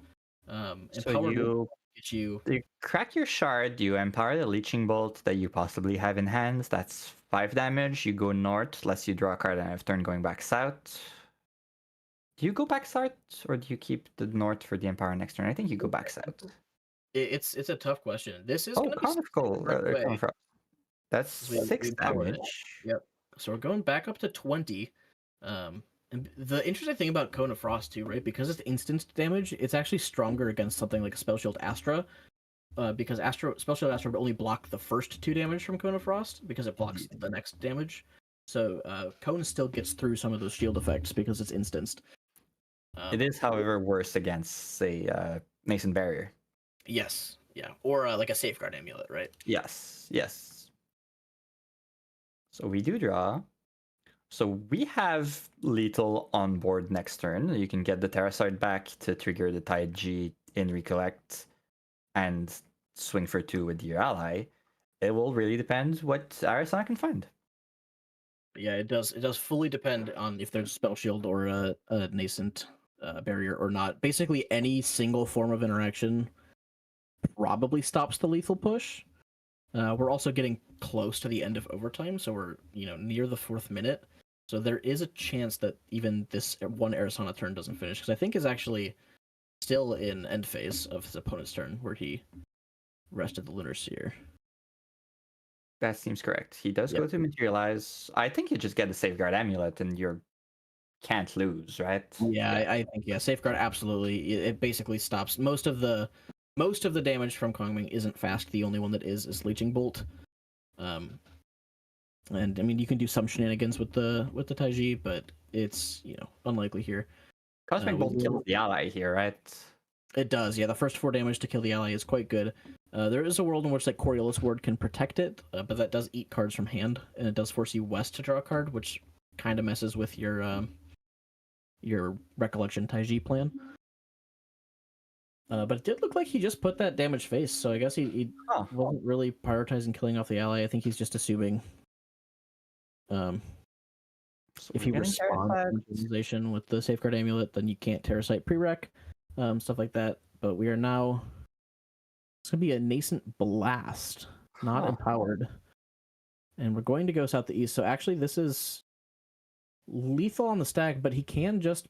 So you get you crack your shard, you empower the Leeching Bolt that you possibly have in hand. That's 5 damage. You go north, lets you draw a card and have turn going back south. Do you go back south or do you keep the north for the empower next turn? I think you go back south. It's a tough question. This is going to be Comical. That's 6 damage. Yep. So we're going back up to 20. And the interesting thing about Cone of Frost too, right? Because it's instant damage, it's actually stronger against something like a Spell Shield Astra. Because Spell Shield Astra would only block the first 2 damage from Cone of Frost because it blocks the next damage. So Cone still gets through some of those shield effects because it's instanced. It is, however, worse against, say, Nascent Barrier. Yes. Yeah. Or like a Safeguard Amulet, right? Yes. So we do draw. So we have lethal on board next turn. You can get the Terraside back to trigger the Taiji in Recollect and swing for 2 with your ally. It will really depend what Arisana can find. Yeah, it does. It does fully depend on if there's a Spell Shield or a Nascent Barrier or not. Basically, any single form of interaction probably stops the lethal push. We're also getting close to the end of overtime, so we're near the 4th minute. So there is a chance that even this one Arisana turn doesn't finish, because I think is actually still in end phase of his opponent's turn, where he rested the Lunar Seer. That seems correct. He does go to materialize. I think you just get a Safeguard Amulet and you can't lose, right? Yeah, I think Safeguard absolutely. It basically stops most of the damage from Kongming isn't fast. The only one that is Leeching Bolt. And I mean, you can do some shenanigans with the Taiji, but it's unlikely here. Cosmic Bolt kills the ally here, right? It does, yeah. The first 4 damage to kill the ally is quite good. There is a world in which like Coriolis Ward can protect it, but that does eat cards from hand, and it does force you west to draw a card, which kind of messes with your Recollection Taiji plan. But it did look like he just put that damage face, so I guess he wasn't really prioritizing killing off the ally. I think he's just assuming if you respond to materialization with the Safeguard Amulet, then you can't Terrasite Prereq, stuff like that. But we are now... It's going to be a Nascent Blast, not empowered. And we're going to go south to east. So actually, this is lethal on the stack, but he can just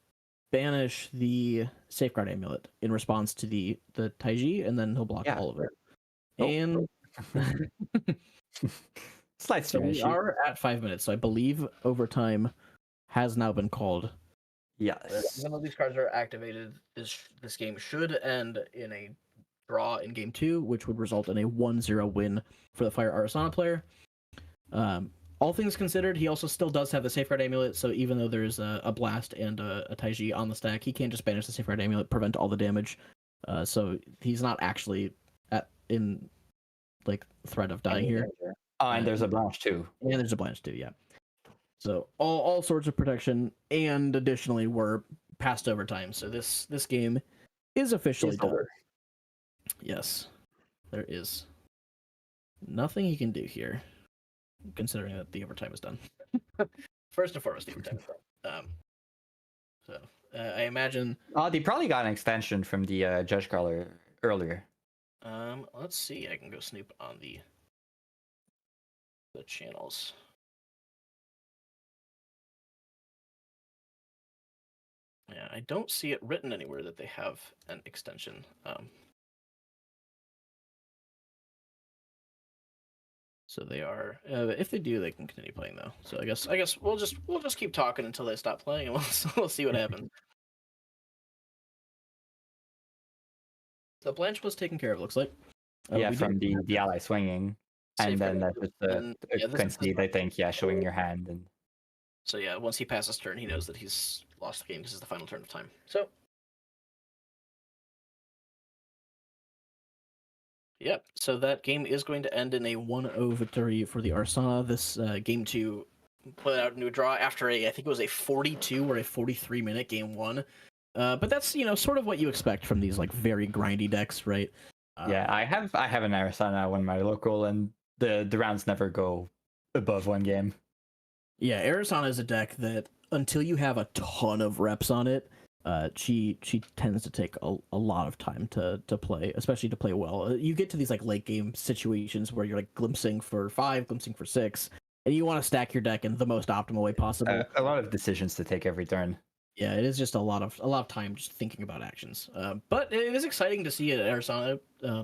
banish the Safeguard Amulet in response to the Taiji, and then he'll block all of it. And slight so we are at 5 minutes. So I believe overtime has now been called. Yes. Even though these cards are activated, this game should end in a draw in game 2, which would result in a 1-0 win for the Fire Arisana player. All things considered, he also still does have the Safeguard Amulet, so even though there's a Blast and a Taiji on the stack, he can't just banish the Safeguard Amulet, prevent all the damage. So he's not actually in threat of dying here. And there's a Blanche too. And there's a Blanche too, yeah. So all sorts of protection, and additionally, we're past overtime, so this game is officially It's done. over. Yes, there is nothing he can do here, considering that the overtime is done. First and foremost, the overtime is done. So I imagine. Oh, they probably got an extension from the judge caller earlier. Let's see. I can go snoop on the channels. Yeah, I don't see it written anywhere that they have an extension. So they are. If they do, they can continue playing though. So I guess we'll just keep talking until they stop playing, and we'll see what happens. So Blanche was taken care of. Looks like. Yeah, we from did- the ally swinging, and then that's just and, yeah, a this is- concede, I think. Yeah, showing your hand and. So yeah, once he passes turn, he knows that he's lost the game because it's the final turn of time. So. Yep. So that game is going to end in a 1-0 victory for the Arisana. This game 2 put out into a draw after I think it was a 42 or a 43-minute game 1. But that's sort of what you expect from these like very grindy decks, right? Yeah, I have an Arisana on my local, and the rounds never go above 1 game. Yeah, Arisana is a deck that until you have a ton of reps on it, she tends to take a lot of time to play, especially to play well. You get to these like late game situations where you're like glimpsing for 5, glimpsing for 6, and you want to stack your deck in the most optimal way possible. A lot of decisions to take every turn. Yeah, it is just a lot of time just thinking about actions. But it is exciting to see Arisana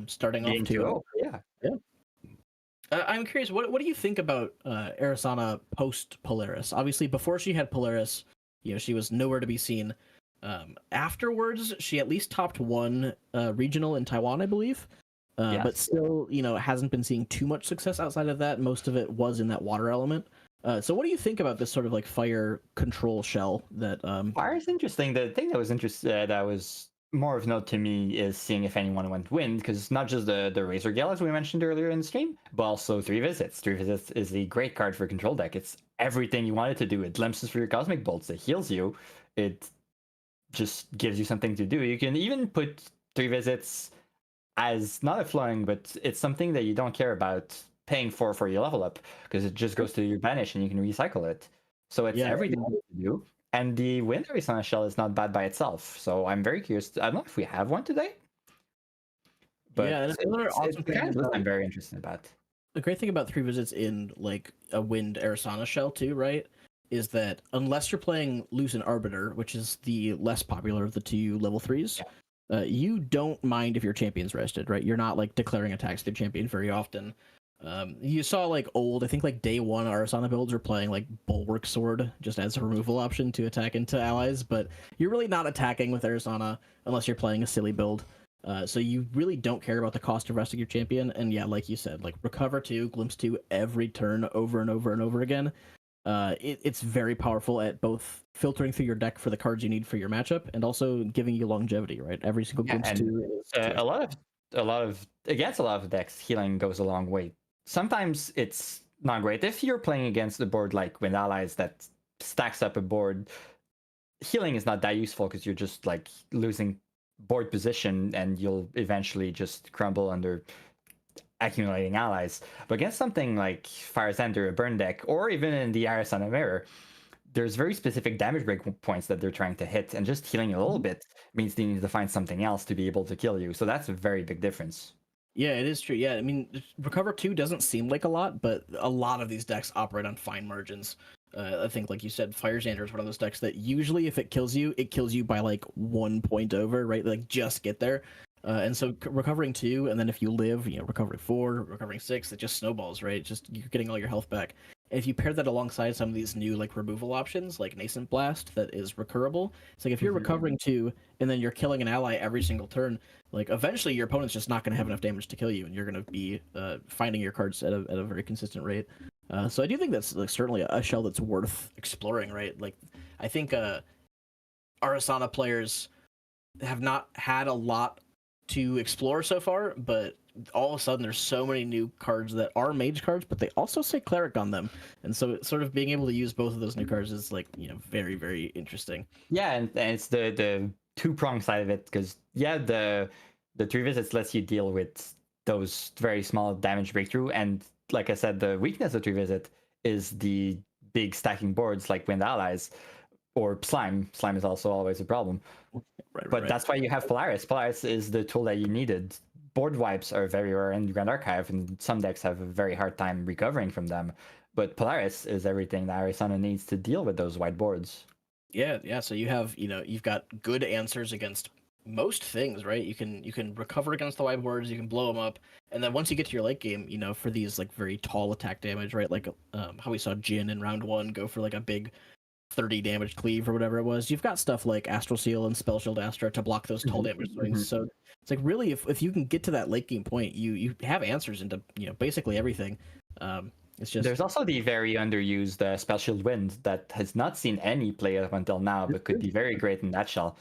starting off too. Yeah. I'm curious, what do you think about Arisana post Polaris? Obviously, before she had Polaris, she was nowhere to be seen. Afterwards, she at least topped 1 regional in Taiwan, I believe. Yes. But still, hasn't been seeing too much success outside of that. Most of it was in that water element. So what do you think about this sort of like fire control shell that Fire is interesting. The thing that was more of note to me is seeing if anyone went wind, because it's not just the Razor Gale as we mentioned earlier in the stream, but also 3 Visits. 3 Visits is a great card for control deck. It's everything you want it to do. It glimpses for your Cosmic Bolts. It heals you. It just gives you something to do. You can even put 3 Visits as not a flowing, but it's something that you don't care about paying for your level up, because it just goes to your banish and you can recycle it. So it's everything you need to do. And the Wind Arisana shell is not bad by itself. So I'm very curious. I don't know if we have one today. But yeah, it's awesome the kind of list I'm very interested about. The great thing about 3 Visits in like a Wind Arisana shell too, right, is that unless you're playing Lucent Arbiter, which is the less popular of the 2 level 3s, you don't mind if your champion's rested, right? You're not like declaring attacks to your champion very often. You saw like I think like day 1 Arisana builds are playing like Bulwark Sword just as a removal option to attack into allies, but you're really not attacking with Arisana unless you're playing a silly build. So you really don't care about the cost of resting your champion, and yeah, like you said, like recover 2, glimpse 2 every turn over and over and over again. It's very powerful at both filtering through your deck for the cards you need for your matchup and also giving you longevity, right? Every single glimpse 2 is a lot of against a lot of decks, healing goes a long way. Sometimes it's not great if you're playing against a board like Wind Allies that stacks up a board. Healing is not that useful because you're just like losing board position and you'll eventually just crumble under accumulating allies. But against something like Fire's End or a burn deck, or even in the Arisana Mirror, there's very specific damage break points that they're trying to hit, and just healing a little bit means they need to find something else to be able to kill you. So that's a very big difference. Yeah, it is true. Yeah, I mean, Recover 2 doesn't seem like a lot, but a lot of these decks operate on fine margins. I think, like you said, Firezander is one of those decks that usually if it kills you by like 1 point over, right? Like just get there. And so recovering 2, and then if you live, recovering 4, recovering 6, it just snowballs, right? Just you're getting all your health back. And if you pair that alongside some of these new like removal options, like Nascent Blast, that is recurable, it's like if you're recovering 2 and then you're killing an ally every single turn, like eventually your opponent's just not going to have enough damage to kill you, and you're going to be finding your cards at a very consistent rate. So I do think that's like certainly a shell that's worth exploring, right? Like I think Arisana players have not had a lot to explore so far, but all of a sudden there's so many new cards that are mage cards, but they also say cleric on them, and so sort of being able to use both of those new cards is like, you know, very, very interesting. Yeah, and it's the two-pronged side of it, because yeah, the 3 visits lets you deal with those very small damage breakthrough, and like I said, the weakness of 3 visit is the big stacking boards like Wind Allies or Slime. Slime is also always a problem. But that's why you have Polaris. Polaris is the tool that you needed. Board wipes are very rare in Grand Archive, and some decks have a very hard time recovering from them. But Polaris is everything that Arisana needs to deal with those white boards. Yeah. So you have, you know, you've got good answers against most things, right? You can recover against the white boards, you can blow them up, and then once you get to your late game, you know, for these like very tall attack damage, right? Like how we saw Jin in round 1 go for like a big 30 damage cleave or whatever it was. You've got stuff like Astral Seal and Spell Shield Astra to block those tall damage swings. So it's like really, if you can get to that late game point, you have answers into, you know, basically everything. It's just there's also the very underused Spell Shield Wind that has not seen any play up until now, but could be very great in that shell.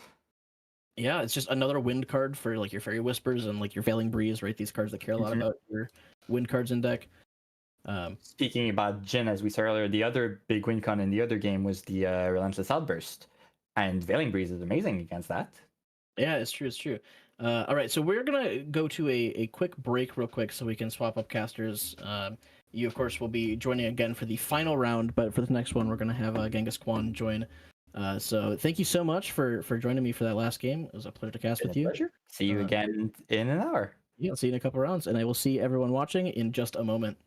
Yeah, it's just another wind card for like your Fairy Whispers and like your Veiling Breeze, right? These cards that care a lot about your wind cards in deck. Speaking about Jin, as we said earlier, the other big win con in the other game was the Relentless Outburst, and Veiling Breeze is amazing against that. Yeah, it's true. It's true. All right, so we're gonna go to a quick break, real quick, so we can swap up casters. You, of course, will be joining again for the final round, but for the next one, we're gonna have gengiskwan join. So thank you so much for joining me for that last game. It was a pleasure to cast with you. Pleasure. See you again in an hour. Yeah, I'll see you in a couple rounds, and I will see everyone watching in just a moment.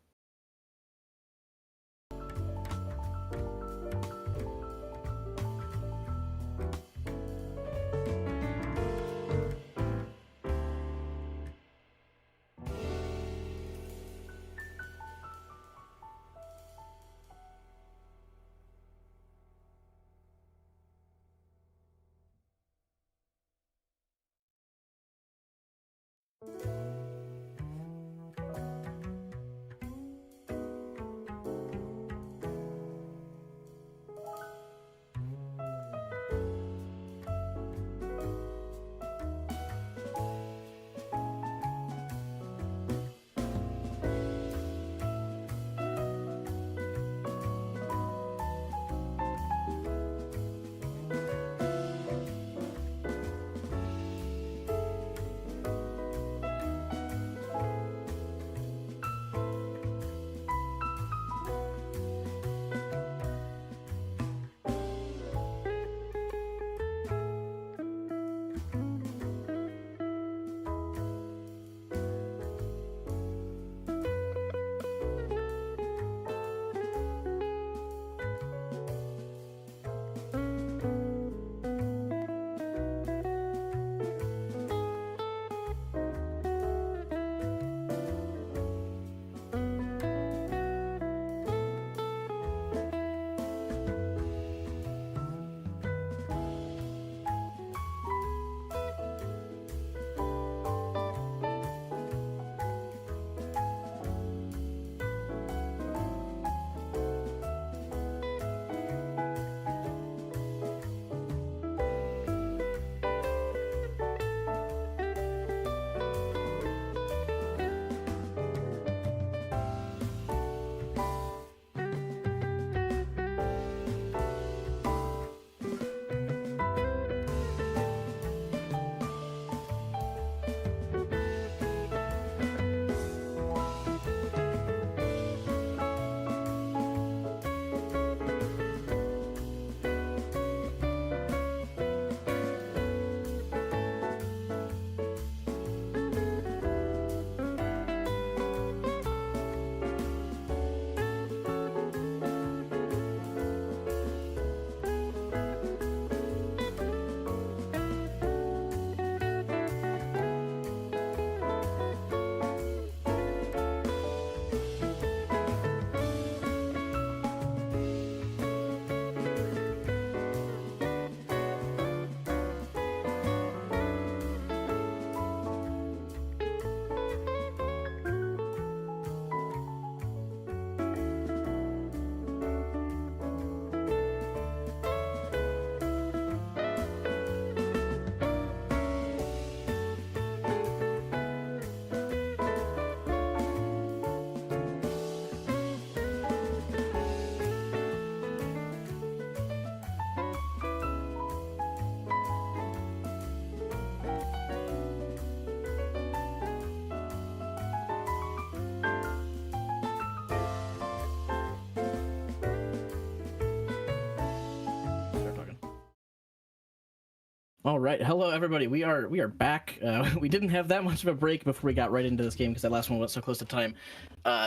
All right, hello everybody. We are back. We didn't have that much of a break before we got right into this game because that last one went so close to time.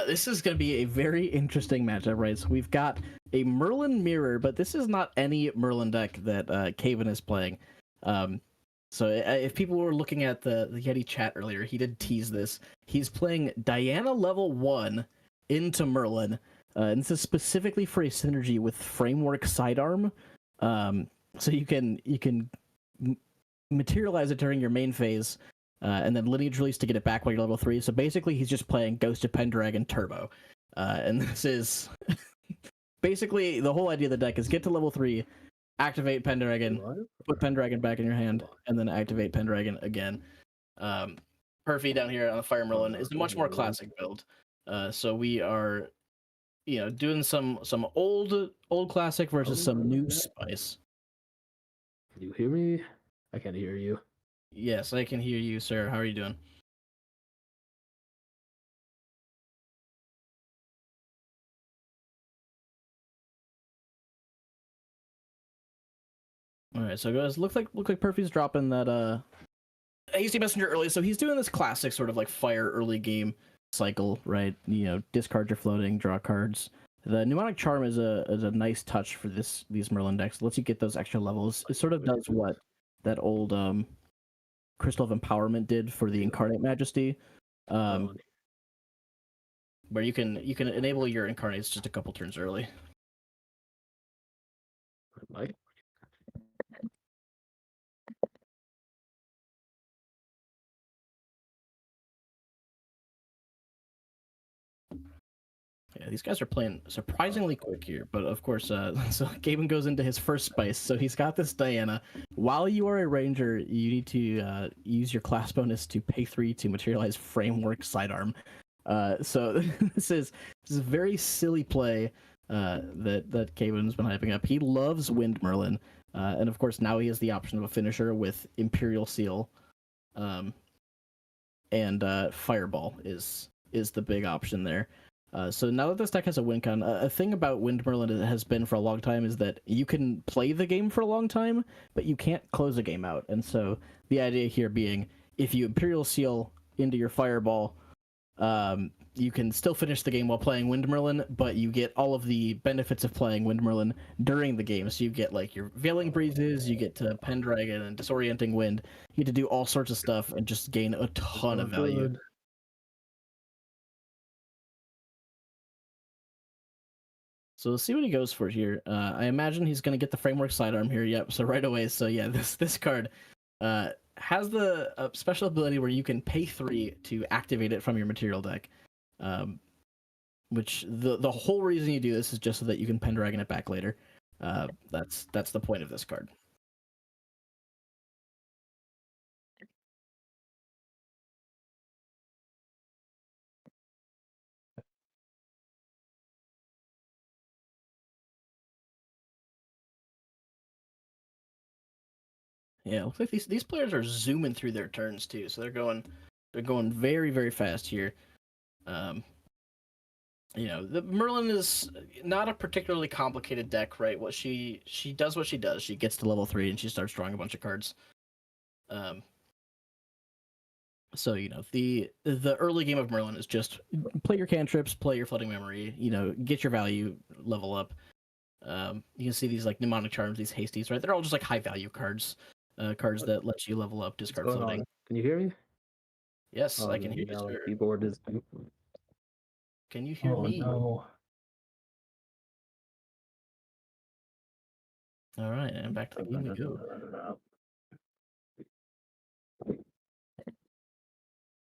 This is going to be a very interesting matchup, right? So we've got a Merlin mirror, but this is not any Merlin deck that Caven is playing. So if people were looking at the Yeti chat earlier, he did tease this. He's playing Diana level 1 into Merlin, and this is specifically for a synergy with Framework Sidearm. So you can materialize it during your main phase, and then lineage release to get it back while you're level 3. So basically, he's just playing Ghost of Pendragon Turbo, and this is basically the whole idea of the deck is get to level 3, activate Pendragon, put Pendragon back in your hand, and then activate Pendragon again. Perfy down here on the Fire Merlin is a much more classic build. So we are, doing some old classic versus some new spice. Can you hear me? I can't hear you. Yes, I can hear you, sir. How are you doing? All right, so guys, look like Perfy's dropping that hasty messenger early. So he's doing this classic sort of like fire early game cycle, right? Discard your floating, draw cards. The mnemonic charm is a nice touch for these Merlin decks. It lets you get those extra levels. It sort of does what that old Crystal of Empowerment did for the Incarnate Majesty, where you can enable your Incarnates just a couple turns early. Mike? Yeah, these guys are playing surprisingly quick here, but of course, so Gaben goes into his first spice. So he's got this Diana. While you are a ranger, you need to use your class bonus to pay 3 to materialize Framework Sidearm. So this is a very silly play that Gaben's been hyping up. He loves Wind Merlin, and of course now he has the option of a finisher with Imperial Seal, and Fireball is the big option there. So now that this deck has a win con, a thing about Wind Merlin has been for a long time is that you can play the game for a long time, but you can't close a game out. And so the idea here being, if you Imperial Seal into your Fireball, you can still finish the game while playing Wind Merlin, but you get all of the benefits of playing Wind Merlin during the game. So you get like your Veiling Breezes, you get to Pendragon and Disorienting Wind. You get to do all sorts of stuff and just gain a ton of value. Good. So let's see what he goes for here. I imagine he's going to get the Framework Sidearm here. Yep. So right away. So yeah, this card has the special ability where you can pay 3 to activate it from your material deck. Which the whole reason you do this is just so that you can Pendragon it back later. That's the point of this card. Yeah, looks like these players are zooming through their turns too, so they're going very, very fast here. The Merlin is not a particularly complicated deck, right? What she does what she does. She gets to level 3 and she starts drawing a bunch of cards. So the early game of Merlin is just play your cantrips, play your floating memory, get your value level up. You can see these like mnemonic charms, these hasties, right? They're all just like high value cards. Cards that let you level up, discard floating. On? Can you hear me? Yes, I can hear you, sir. Keyboard is. Can you hear me? No. All right, and back to the game we go.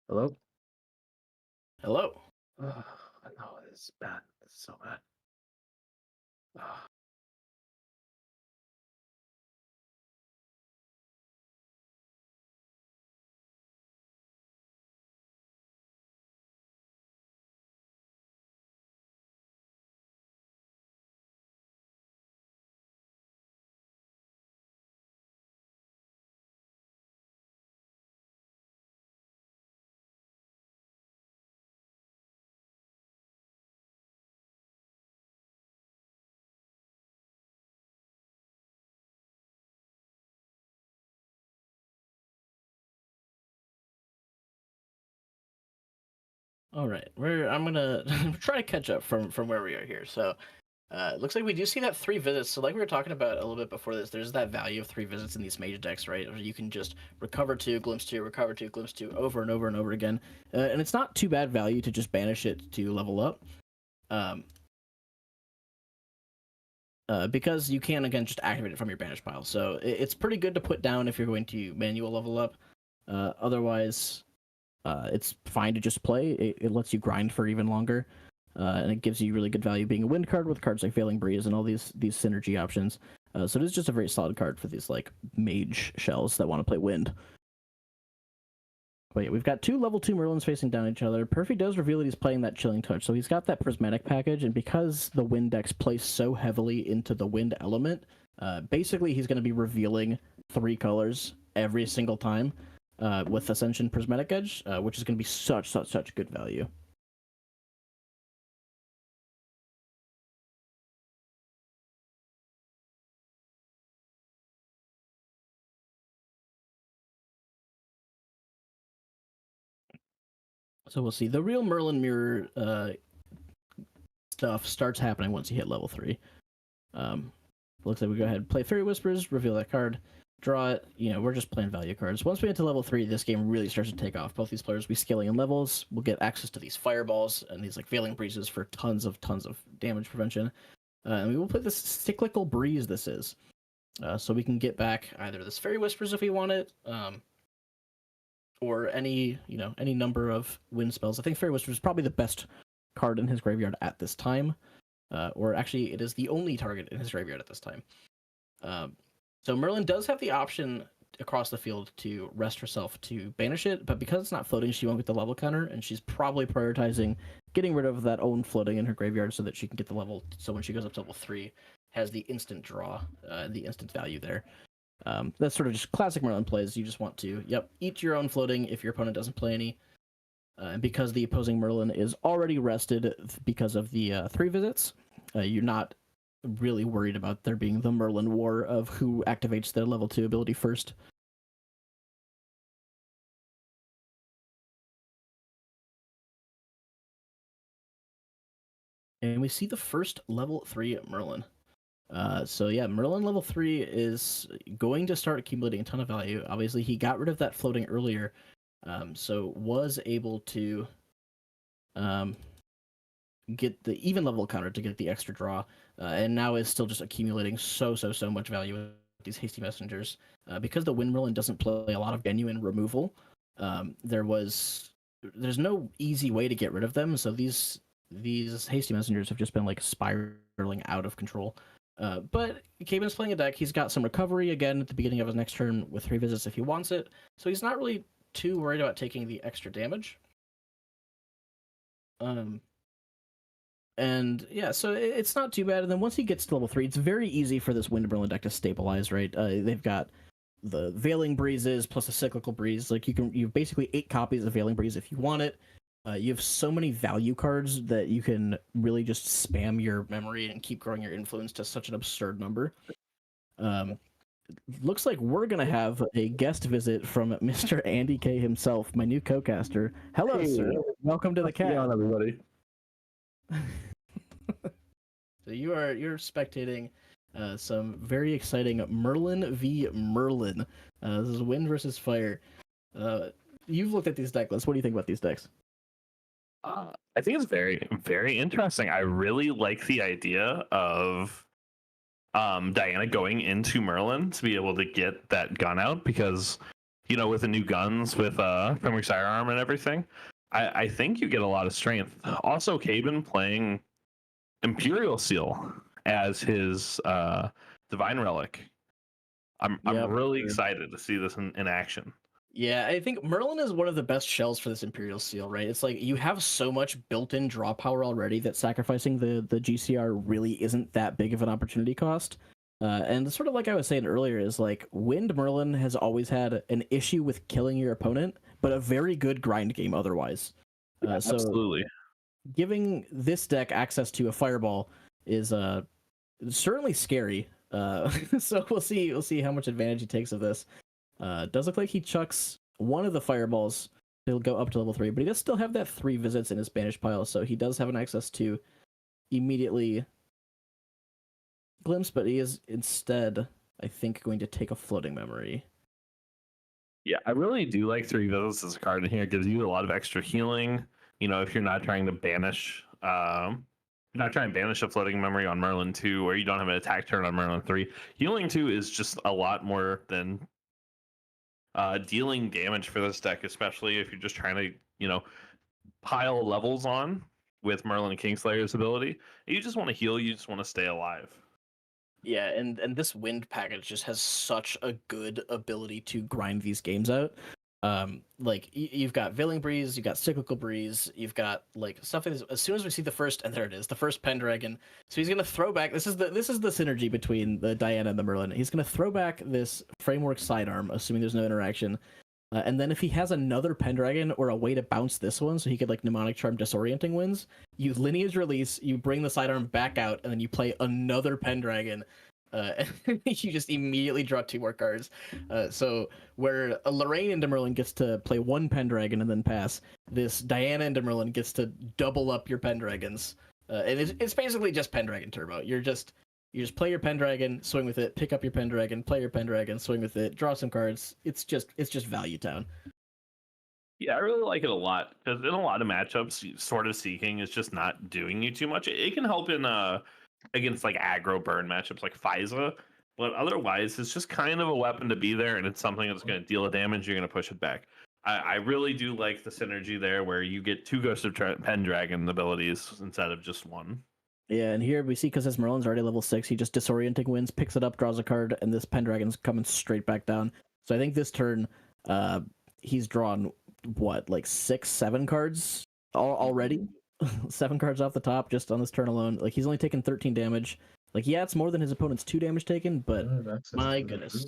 Hello? Hello. Oh, no, this is bad. This is so bad. Oh. All right, I'm gonna try to catch up from where we are here. So, it looks like we do see that 3 visits. So, like we were talking about a little bit before this, there's that value of 3 visits in these mage decks, right? Where you can just recover 2, glimpse 2, recover 2, glimpse 2, over and over and over again, and it's not too bad value to just banish it to level up, because you can again just activate it from your banish pile. So it's pretty good to put down if you're going to manual level up. Otherwise. It's fine to just play. It lets you grind for even longer, and it gives you really good value being a wind card with cards like Failing Breeze and all these synergy options. So it is just a very solid card for these like mage shells that want to play wind. But yeah, we've got 2 level 2 Merlins facing down each other. Perfy does reveal that he's playing that Chilling Touch, so he's got that Prismatic package, and because the wind decks play so heavily into the wind element, basically he's going to be revealing 3 colors every single time. With Ascension Prismatic Edge, which is going to be such good value. So we'll see. The real Merlin mirror stuff starts happening once you hit level 3. Looks like we go ahead and play Fairy Whispers, reveal that card, draw it. We're just playing value cards. Once we get to level 3, this game really starts to take off. Both these players will be scaling in levels. We'll get access to these fireballs and these like Veiling Breezes for tons of damage prevention. And we will play this cyclical breeze. This is, so we can get back either this Fairy Whispers if we want it, or any number of wind spells. I think Fairy Whispers is probably the best card in his graveyard at this time, or actually, it is the only target in his graveyard at this time. So Merlin does have the option across the field to rest herself to banish it, but because it's not floating, she won't get the level counter, and she's probably prioritizing getting rid of that own floating in her graveyard so that she can get the level. So when she goes up to level 3, has the instant draw, the instant value there. That's sort of just classic Merlin plays. You just want to, eat your own floating if your opponent doesn't play any. And because the opposing Merlin is already rested because of the 3 visits, you're not really worried about there being the Merlin war of who activates their level 2 ability first. And we see the first level 3 Merlin. So yeah, Merlin level 3 is going to start accumulating a ton of value. Obviously, he got rid of that floating earlier, so was able to get the even level counter to get the extra draw, and now is still just accumulating so much value with these hasty messengers. Because the Wind Merlin doesn't play a lot of genuine removal, there's no easy way to get rid of them, so these hasty messengers have just been like spiraling out of control. But Caben's playing a deck. He's got some recovery again at the beginning of his next turn with 3 visits if he wants it, so he's not really too worried about taking the extra damage. And yeah, so it's not too bad. And then once he gets to level 3, it's very easy for this Wind Merlin deck to stabilize, right? They've got the Veiling Breezes plus a Cyclical Breeze. Like you have basically 8 copies of Veiling Breeze if you want it. You have so many value cards that you can really just spam your memory and keep growing your influence to such an absurd number. Looks like we're going to have a guest visit from Mr. Andy K himself, my new co-caster. Hello, Hey, sir. Welcome to the cast. on, everybody. So you're spectating some very exciting Merlin v Merlin. This is wind versus fire. You've looked at these deck lists. What do you think about these decks? I think it's very, very interesting. I really like the idea of Diana going into Merlin to be able to get that gun out because, with the new guns with memory sidearm and everything, I think you get a lot of strength. Also, Caben playing Imperial Seal as his Divine Relic. I'm really excited to see this in action. Yeah, I think Merlin is one of the best shells for this Imperial Seal, right? It's like you have so much built-in draw power already that sacrificing the GCR really isn't that big of an opportunity cost. And sort of like I was saying earlier, is like Wind Merlin has always had an issue with killing your opponent, but a very good grind game otherwise. So Absolutely. Giving this deck access to a fireball is certainly scary. So we'll see how much advantage he takes of this. Does look like he chucks one of the fireballs He'll go up to level 3, but he does still have that 3 visits in his banished pile, so he does have an access to immediately glimpse, but he is instead, I think, going to take a floating memory. Yeah, I really do like 3 visits as a card in here. It gives you a lot of extra healing. You know, if you're not trying to banish, not trying to banish a floating memory on Merlin 2, or you don't have an attack turn on Merlin 3, healing 2 is just a lot more than dealing damage for this deck, especially if you're just trying to, you know, pile levels on with Merlin Kingslayer's ability. You just want to heal, you just want to stay alive. Yeah, and this wind package just has such a good ability to grind these games out. Like you've got Veiling Breeze, you've got Cyclical Breeze, you've got like stuff that is, as soon as we see the first, and there it is, the first Pendragon. So he's gonna throw back. This is the synergy between the Diana and the Merlin. He's gonna throw back this Framework Sidearm, assuming there's no interaction. And then if he has another Pendragon or a way to bounce this one, so he could like Mnemonic Charm Disorienting Winds, you Lineage Release, you bring the Sidearm back out, and then you play another Pendragon. And you just immediately draw 2 more cards. So where a Lorraine into Merlin gets to play 1 Pendragon and then pass, this Diana into Merlin gets to double up your Pendragons. And it's basically just Pendragon Turbo. You just play your Pendragon, swing with it, pick up your Pendragon, play your Pendragon, swing with it, draw some cards. It's just Value Town. Yeah, I really like it a lot because in a lot of matchups, sort of Seeking is just not doing you too much. It can help in against like aggro burn matchups like Faiza, but otherwise it's just kind of a weapon to be there, and it's something that's going to deal a damage. You're going to push it back. I really do like the synergy there where you get 2 Ghost of Pendragon abilities instead of just 1. Yeah, and here we see, because his Merlin's already level 6, he just Disorienting Winds, picks it up, draws a card, and this Pendragon's coming straight back down. So I think this turn, he's drawn, what, like 6, 7 cards already? 7 cards off the top just on this turn alone. Like, he's only taken 13 damage. Like, yeah, it's more than his opponent's 2 damage taken, but my goodness.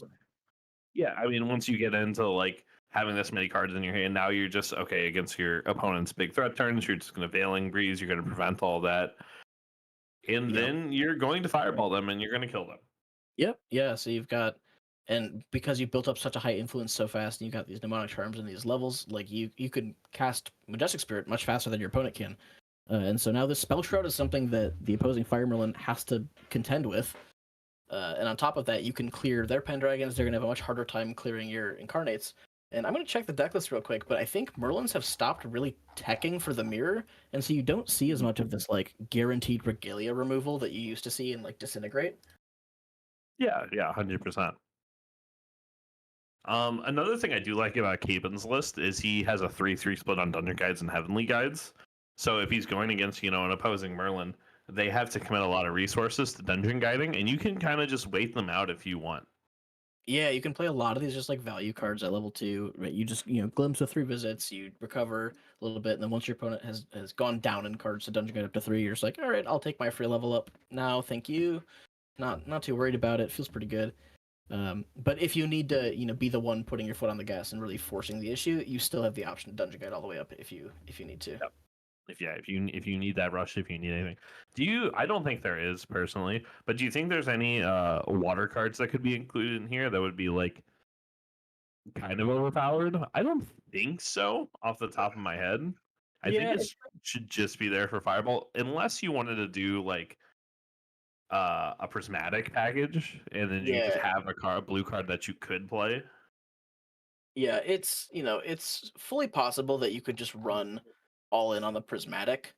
Yeah, I mean, once you get into like having this many cards in your hand, now you're just okay against your opponent's big threat turns. You're just going to Veiling Breeze. You're going to prevent all that, and then you're going to fireball them, and you're going to kill them. Yep. Yeah. So you've got, and because you built up such a high influence so fast, and you got these Mnemonic Charms and these levels, like you could cast Majestic Spirit much faster than your opponent can. And so now this Spell Shroud is something that the opposing Fire Merlin has to contend with. And on top of that, you can clear their Pendragons. They're going to have a much harder time clearing your Incarnates. And I'm going to check the deck list real quick, but I think Merlins have stopped really teching for the mirror, and so you don't see as much of this like guaranteed regalia removal that you used to see in like Disintegrate. Yeah, 100%. Another thing I do like about Capen's list is he has a 3/3 split on Dungeon Guides and Heavenly Guides. So if he's going against, an opposing Merlin, they have to commit a lot of resources to dungeon guiding, and you can kind of just wait them out if you want. Yeah, you can play a lot of these just like value cards at level 2. Right? You just glimpse with 3 visits, you recover a little bit, and then once your opponent has gone down in cards to dungeon guide up to 3, you're just like, all right, I'll take my free level up now, thank you. Not too worried about it. Feels pretty good. But if you need to, be the one putting your foot on the gas and really forcing the issue, you still have the option to dungeon guide all the way up if you need to. Yep. If you need that rush, if you need anything. I don't think there is personally, but do you think there's any water cards that could be included in here that would be like kind of overpowered? I don't think so off the top of my head. I think it should just be there for Fireball, unless you wanted to do like a prismatic package, and then you just have a blue card that you could play. Yeah, it's fully possible that you could just run all in on the prismatic,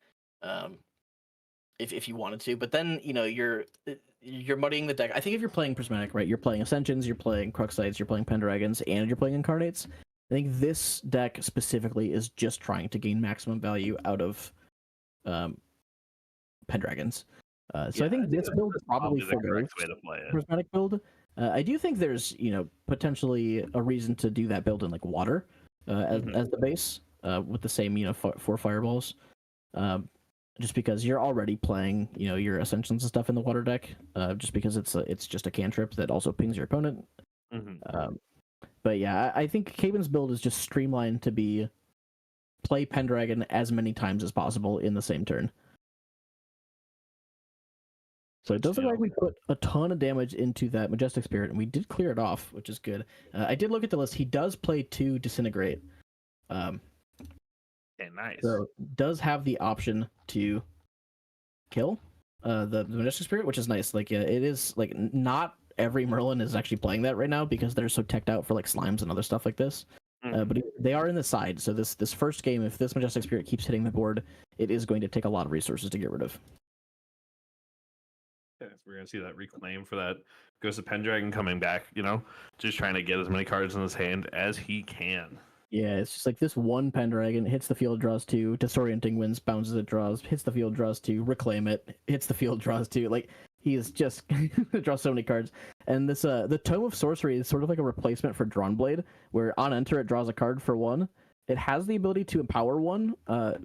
if you wanted to. But then you're muddying the deck. I think if you're playing prismatic, right, you're playing Ascensions, you're playing Cruxites, you're playing Pendragons, and you're playing Incarnates. I think this deck specifically is just trying to gain maximum value out of Pendragons. So I think this build probably the correct way to play it. Prismatic build. I do think there's potentially a reason to do that build in like water as the base with the same 4 fireballs, just because you're already playing your Ascensions and stuff in the water deck, just because it's just a cantrip that also pings your opponent. But yeah, I think Capen's build is just streamlined to be play Pendragon as many times as possible in the same turn. So it does look like we put a ton of damage into that Majestic Spirit, and we did clear it off, which is good. I did look at the list. He does play 2 Disintegrate. Okay, nice. So does have the option to kill the Majestic Spirit, which is nice. Like it is like not every Merlin is actually playing that right now because they're so teched out for like slimes and other stuff like this. But they are in the side, so this first game, if this Majestic Spirit keeps hitting the board, it is going to take a lot of resources to get rid of. Yeah, so we're gonna see that reclaim for that Ghost of Pendragon coming back. You know, just trying to get as many cards in his hand as he can. Yeah, it's just like this one Pendragon hits the field, draws 2, Disorienting Winds, bounces it, draws, hits the field, draws 2, Reclaim it, hits the field, draws 2. Like, he is just draws so many cards. And this the Tome of Sorcery is sort of like a replacement for Drawnblade, where on enter it draws a card for 1. It has the ability to empower 1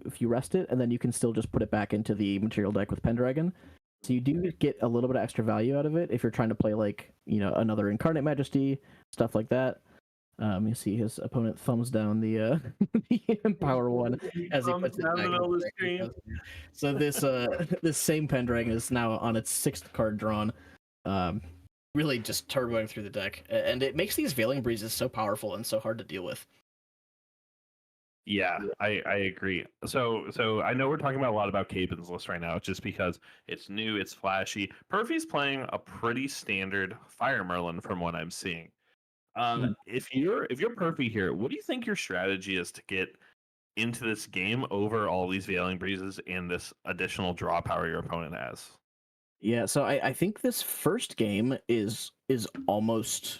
if you rest it, and then you can still just put it back into the material deck with Pendragon. So you do get a little bit of extra value out of it if you're trying to play like, you know, another Incarnate Majesty, stuff like that. You see his opponent thumbs down the the Empower 1 as he puts it back in the screen. So this this same Pendragon is now on its 6th card drawn. Really just turboing through the deck, and it makes these Veiling Breezes so powerful and so hard to deal with. Yeah, I agree. So I know we're talking about a lot about Capen's list right now, just because it's new, it's flashy. Perfy's playing a pretty standard Fire Merlin from what I'm seeing. If you're Perfy here, what do you think your strategy is to get into this game over all these Veiling Breezes and this additional draw power your opponent has? Yeah, so I think this first game is almost,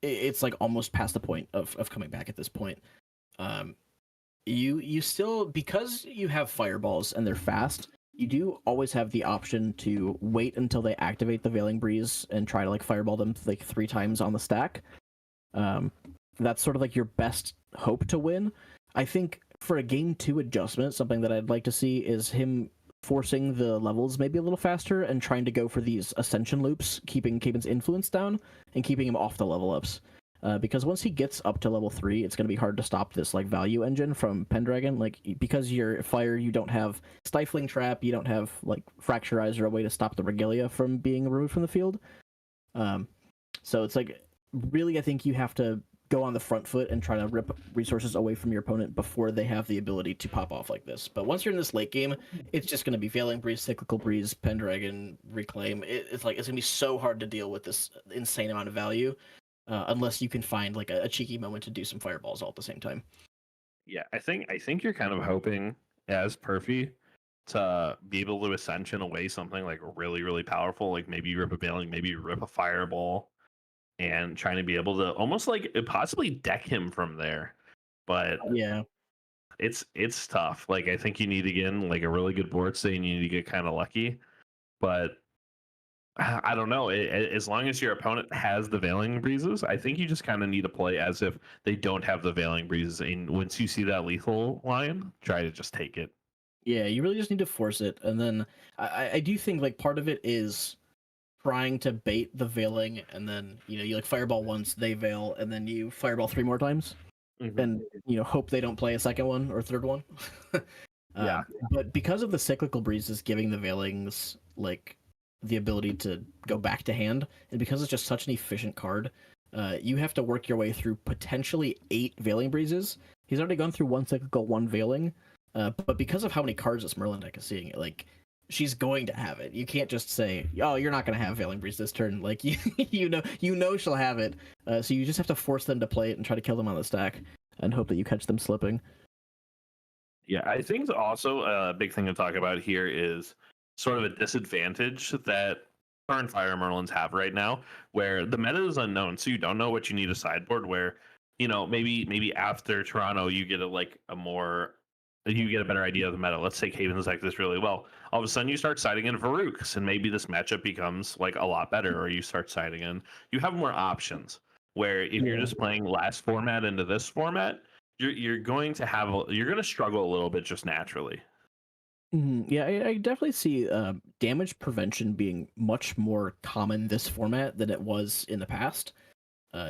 it's like almost past the point of coming back at this point. You still, because you have fireballs and they're fast, you do always have the option to wait until they activate the Veiling Breeze and try to like fireball them like 3 times on the stack. That's sort of like your best hope to win. I think for a game 2 adjustment, something that I'd like to see is him forcing the levels maybe a little faster and trying to go for these ascension loops, keeping Capen's influence down and keeping him off the level ups. Because once he gets up to level 3, it's going to be hard to stop this like value engine from Pendragon. Like, because you're fire, you don't have Stifling Trap, you don't have like Fracturize or a way to stop the Regalia from being removed from the field. So it's like, really, I think you have to go on the front foot and try to rip resources away from your opponent before they have the ability to pop off like this. But once you're in this late game, it's just going to be Veiling Breeze, Cyclical Breeze, Pendragon, Reclaim. It's like, it's going to be so hard to deal with this insane amount of value. Unless you can find like a cheeky moment to do some fireballs all at the same time. Yeah, I think you're kind of hoping as Perfy to be able to ascension away something like really, really powerful, like maybe you rip a Veiling, maybe you rip a Fireball, and trying to be able to almost like possibly deck him from there. But yeah, it's tough. Like, I think you need to get in like a really good board state and you need to get kind of lucky. But I don't know. As long as your opponent has the Veiling Breezes, I think you just kind of need to play as if they don't have the Veiling Breezes. And once you see that lethal line, try to just take it. Yeah, you really just need to force it. And then I do think like part of it is trying to bait the Veiling, and then, you know, you like Fireball once, they Veil, and then you Fireball 3 more times. Mm-hmm. And, you know, hope they don't play a second one or third one. Yeah. But because of the Cyclical Breezes giving the Veilings like the ability to go back to hand, and because it's just such an efficient card, you have to work your way through potentially 8 Veiling Breezes. He's already gone through 1 Cyclical, 1 Veiling, but because of how many cards this Merlin deck is seeing, like, she's going to have it. You can't just say, oh, you're not going to have Veiling Breeze this turn. Like, you know she'll have it, so you just have to force them to play it and try to kill them on the stack and hope that you catch them slipping. Yeah, I think also a big thing to talk about here is sort of a disadvantage that current Fire Merlins have right now, where the meta is unknown, so you don't know what you need to sideboard. Where, you know, maybe after Toronto you get you get a better idea of the meta. Let's say Caven's like this really well. All of a sudden you start siding in Varooks, and maybe this matchup becomes like a lot better, or you start siding in. You have more options. Where if you're just playing last format into this format, you're going to struggle a little bit just naturally. Mm-hmm. Yeah, I definitely see damage prevention being much more common this format than it was in the past.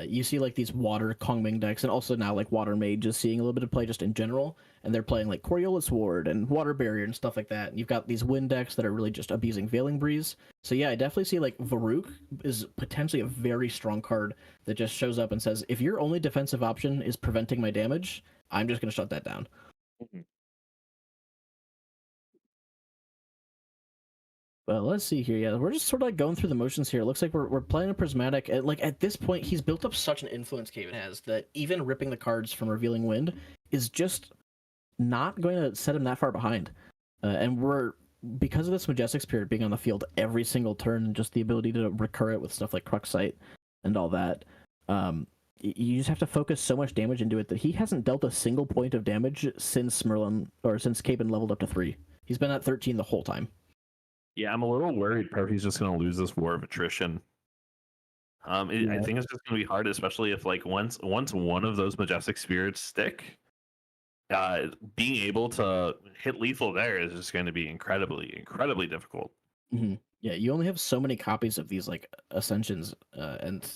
You see like these water Kongming decks, and also now like water mage is seeing a little bit of play just in general, and they're playing like Coriolis Ward and Water Barrier and stuff like that. And you've got these wind decks that are really just abusing Veiling Breeze. So yeah, I definitely see like Varrook is potentially a very strong card that just shows up and says, if your only defensive option is preventing my damage, I'm just going to shut that down. Well, let's see here. Yeah, we're just sort of like going through the motions here. It looks like we're playing a prismatic. Like at this point, he's built up such an influence. Caven has that even ripping the cards from Revealing Wind is just not going to set him that far behind. And we're because of this Majestic Spirit being on the field every single turn, and just the ability to recur it with stuff like Crux Sight and all that. You just have to focus so much damage into it that he hasn't dealt a single point of damage since Merlin or since Caven leveled up to 3. He's been at 13 the whole time. Yeah, I'm a little worried Perfy's just going to lose this war of attrition. I think it's just going to be hard, especially if like once one of those Majestic Spirits stick, being able to hit lethal there is just going to be incredibly difficult. Mm-hmm. Yeah, you only have so many copies of these like Ascensions, and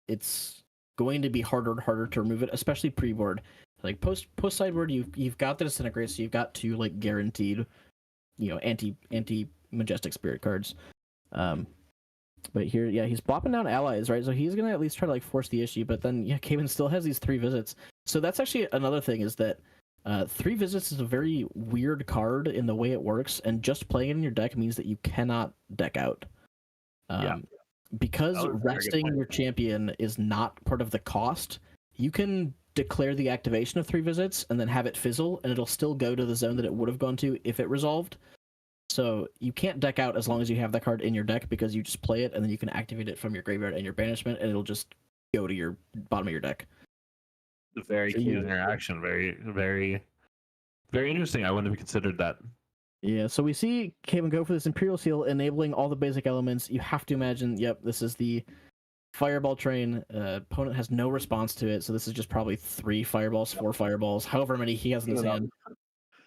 it's going to be harder and harder to remove it, especially pre-board. Like post sideboard, you've got the Disintegrate, so you've got 2 like guaranteed, anti Majestic Spirit cards. But here, yeah, he's bopping down allies, right? So he's gonna at least try to like force the issue. But then, yeah, Caven still has these 3 visits. So that's actually another thing is that 3 visits is a very weird card in the way it works, and just playing it in your deck means that you cannot deck out. Because resting your champion is not part of the cost, you can declare the activation of 3 visits and then have it fizzle, and it'll still go to the zone that it would have gone to if it resolved. So you can't deck out as long as you have that card in your deck, because you just play it and then you can activate it from your graveyard and your banishment, and it'll just go to your bottom of your deck. Very key interaction. Very interesting. I wouldn't have considered that. Yeah, so we see Caven go for this Imperial Seal, enabling all the basic elements. You have to imagine, yep, this is the Fireball train. Opponent has no response to it, so this is just probably 3 fireballs, 4 fireballs, however many he has in his hand.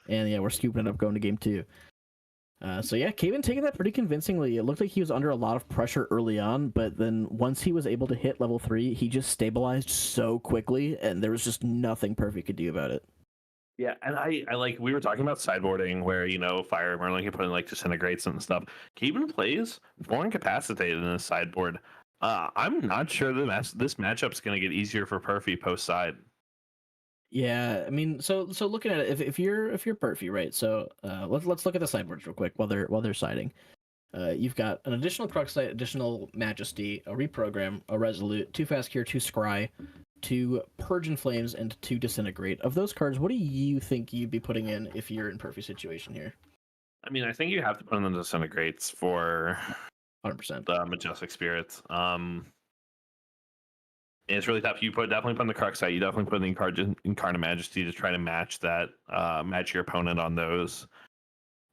And yeah, we're scooping it up going to game 2. So yeah, Caven taking that pretty convincingly. It looked like he was under a lot of pressure early on, but then once he was able to hit level 3, he just stabilized so quickly, and there was just nothing Perfy could do about it. Yeah, and I like, we were talking about sideboarding where, Fire Merlin can put in like Disintegrates and stuff. Caven plays more incapacitated in his sideboard. I'm not sure this matchup's going to get easier for Perfy post side. Yeah, I mean, so looking at it, if you're Perfy, right? So let's look at the sideboards real quick while they're siding. You've got an additional Crux Sight, additional Majesty, a Reprogram, a Resolute, 2 Fast Cure, 2 Scry, 2 Purge and Flames, and 2 Disintegrate. Of those cards, what do you think you'd be putting in if you're in Perfy's situation here? I mean, I think you have to put in the Disintegrates for 100%. The Majestic Spirits. It's really tough. You definitely put in the Crux Sight. You definitely put in the Incarnate Majesty to try to match that, match your opponent on those.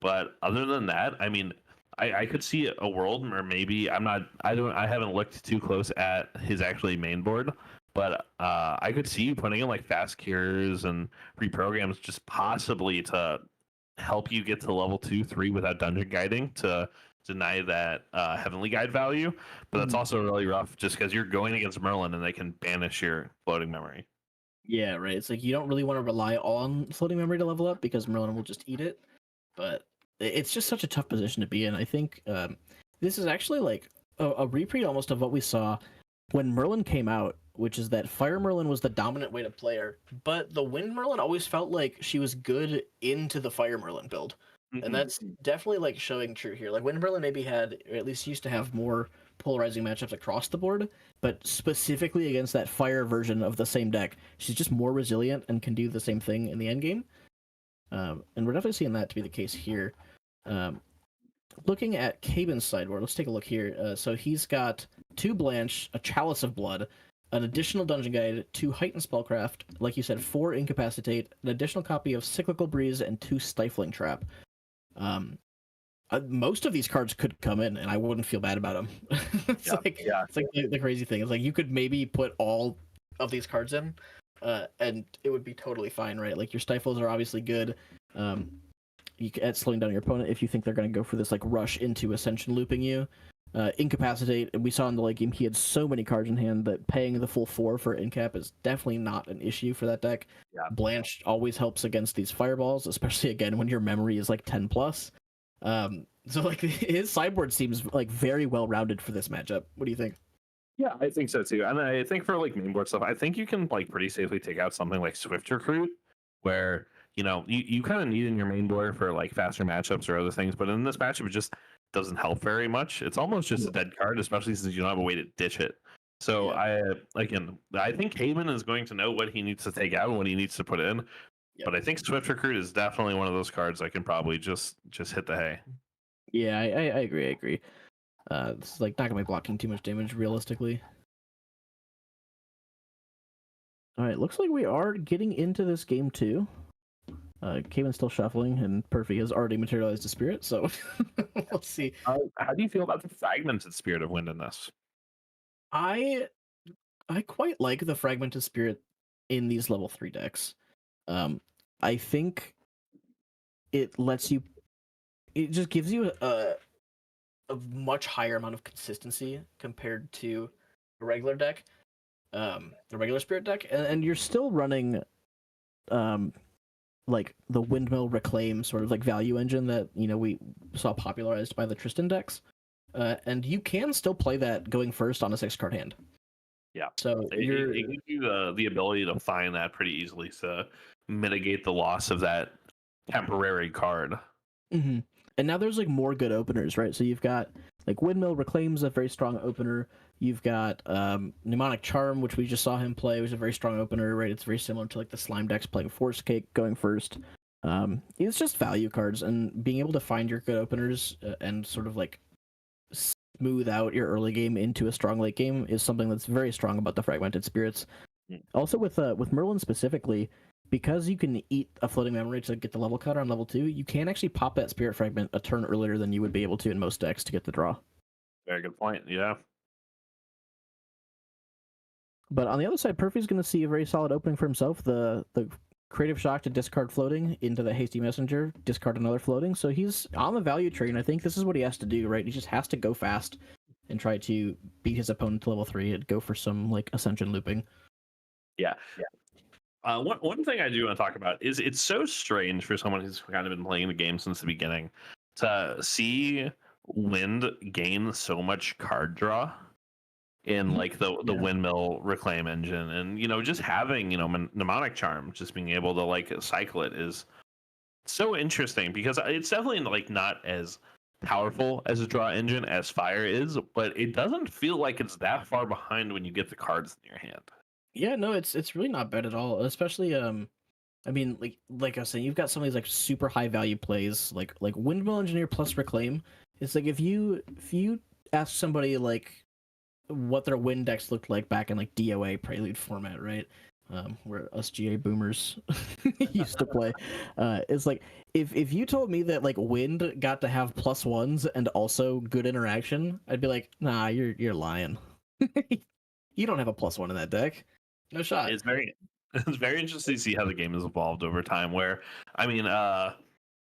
But other than that, I mean, I could see a world where maybe I haven't looked too close at his actually main board, but I could see you putting in like Fast Cures and Reprograms just possibly to help you get to level 2, 3 without Dungeon Guiding to deny that Heavenly Guide value. But that's also really rough just because you're going against Merlin and they can banish your floating memory. Yeah, right. It's like you don't really want to rely on floating memory to level up because Merlin will just eat it. But it's just such a tough position to be in. I think this is actually like a repeat almost of what we saw when Merlin came out, which is that Fire Merlin was the dominant way to play her, but the Wind Merlin always felt like she was good into the Fire Merlin build. Mm-hmm. And that's definitely like showing true here. Like Wind Merlin maybe had, or at least used to have, more polarizing matchups across the board, but specifically against that Fire version of the same deck, she's just more resilient and can do the same thing in the end game. And we're definitely seeing that to be the case here. Looking at Caven's sideboard, let's take a look here. So he's got 2 Blanche, a Chalice of Blood, an additional Dungeon Guide, 2 Heightened Spellcraft, like you said, 4 Incapacitate, an additional copy of Cyclical Breeze, and 2 Stifling Trap. Most of these cards could come in, and I wouldn't feel bad about them. It's like the crazy thing. It's like you could maybe put all of these cards in, and it would be totally fine, right? Like your Stifles are obviously good. At slowing down your opponent if you think they're going to go for this like rush into Ascension looping you. Incapacitate, and we saw in the late game he had so many cards in hand that paying the full 4 for Incap is definitely not an issue for that deck. Yeah. Blanche always helps against these fireballs, especially again when your memory is like 10 plus. So like his sideboard seems like very well rounded for this matchup. What do you think? Yeah, I think so too. And I think for like mainboard stuff, I think you can like pretty safely take out something like Swift Recruit, where you kind of need in your main board for like faster matchups or other things, but in this matchup, it just doesn't help very much. It's almost just a dead card, especially since you don't have a way to ditch it. So I think Cayman is going to know what he needs to take out and what he needs to put in. Yep. But I think Swift Recruit is definitely one of those cards that can probably just hit the hay. Yeah, I agree. It's like not gonna be blocking too much damage realistically. All right, looks like we are getting into this game too. Cayman's still shuffling, and Perfy has already materialized a spirit, so let's see. How do you feel about the fragmented Spirit of Wind in this? I quite like the fragmented spirit in these level 3 decks. I think it lets you. It just gives you a much higher amount of consistency compared to a regular deck, the regular spirit deck, and you're still running, like the Windmill Reclaim sort of like value engine that we saw popularized by the Tristan decks, and you can still play that going first on a 6-card hand. Yeah, so it gives you the ability to find that pretty easily to mitigate the loss of that temporary card. Mm-hmm. And now there's like more good openers, right? So you've got like Windmill Reclaim's a very strong opener. You've got Mnemonic Charm, which we just saw him play, which is a very strong opener, right? It's very similar to like the Slime decks playing Force Cake going first. It's just value cards, and being able to find your good openers and sort of like smooth out your early game into a strong late game is something that's very strong about the Fragmented Spirits. Also with Merlin specifically, because you can eat a floating memory to get the level cutter on level 2, you can actually pop that Spirit Fragment a turn earlier than you would be able to in most decks to get the draw. Very good point, yeah. But on the other side, Perfy's going to see a very solid opening for himself. The Creative Shock to discard floating into the Hasty Messenger, discard another floating. So he's on the value train. I think this is what he has to do, right? He just has to go fast and try to beat his opponent to level 3 and go for some like Ascension looping. Yeah. One thing I do want to talk about is it's so strange for someone who's kind of been playing the game since the beginning to see Wind gain so much card draw in like the Windmill Reclaim engine, and just having Mnemonic Charm, just being able to like cycle it is so interesting, because it's definitely like not as powerful as a draw engine as Fire is, but it doesn't feel like it's that far behind when you get the cards in your hand. Yeah, no, it's really not bad at all. Especially, I mean, like I was saying, you've got some of these like super high value plays, like Windmill Engineer plus Reclaim. It's like if you ask somebody like what their Wind decks looked like back in like DOA Prelude format, right? Where us GA boomers used to play. It's like if you told me that like Wind got to have +1s and also good interaction, I'd be like, nah, you're lying. You don't have a +1 in that deck. No shot. It's very interesting to see how the game has evolved over time. Where, I mean,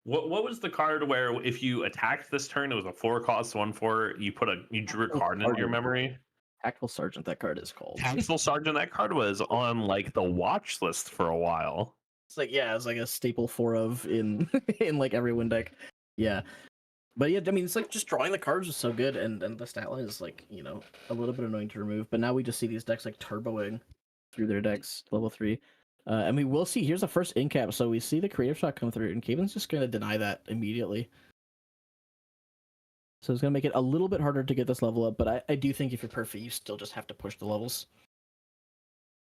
what was the card where if you attacked this turn, it was a 4-cost 1/4. You drew a card into your memory. Tactical Sergeant, that card is called. Tactical Sergeant, that card was on like the watch list for a while. It's like it's like a staple 4 of in in like every Wind deck. Yeah. But yeah, I mean, it's like just drawing the cards is so good, and the stat line is like, a little bit annoying to remove. But now we just see these decks like turboing through their decks, level 3. And we will see, here's the first incap, so we see the Creative Shot come through, and Caven's just going to deny that immediately. So it's going to make it a little bit harder to get this level up, but I do think if you're Perfy, you still just have to push the levels.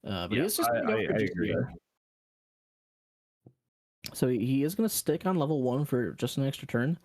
But Yeah, it's just I agree. So he is going to stick on level 1 for just an extra turn.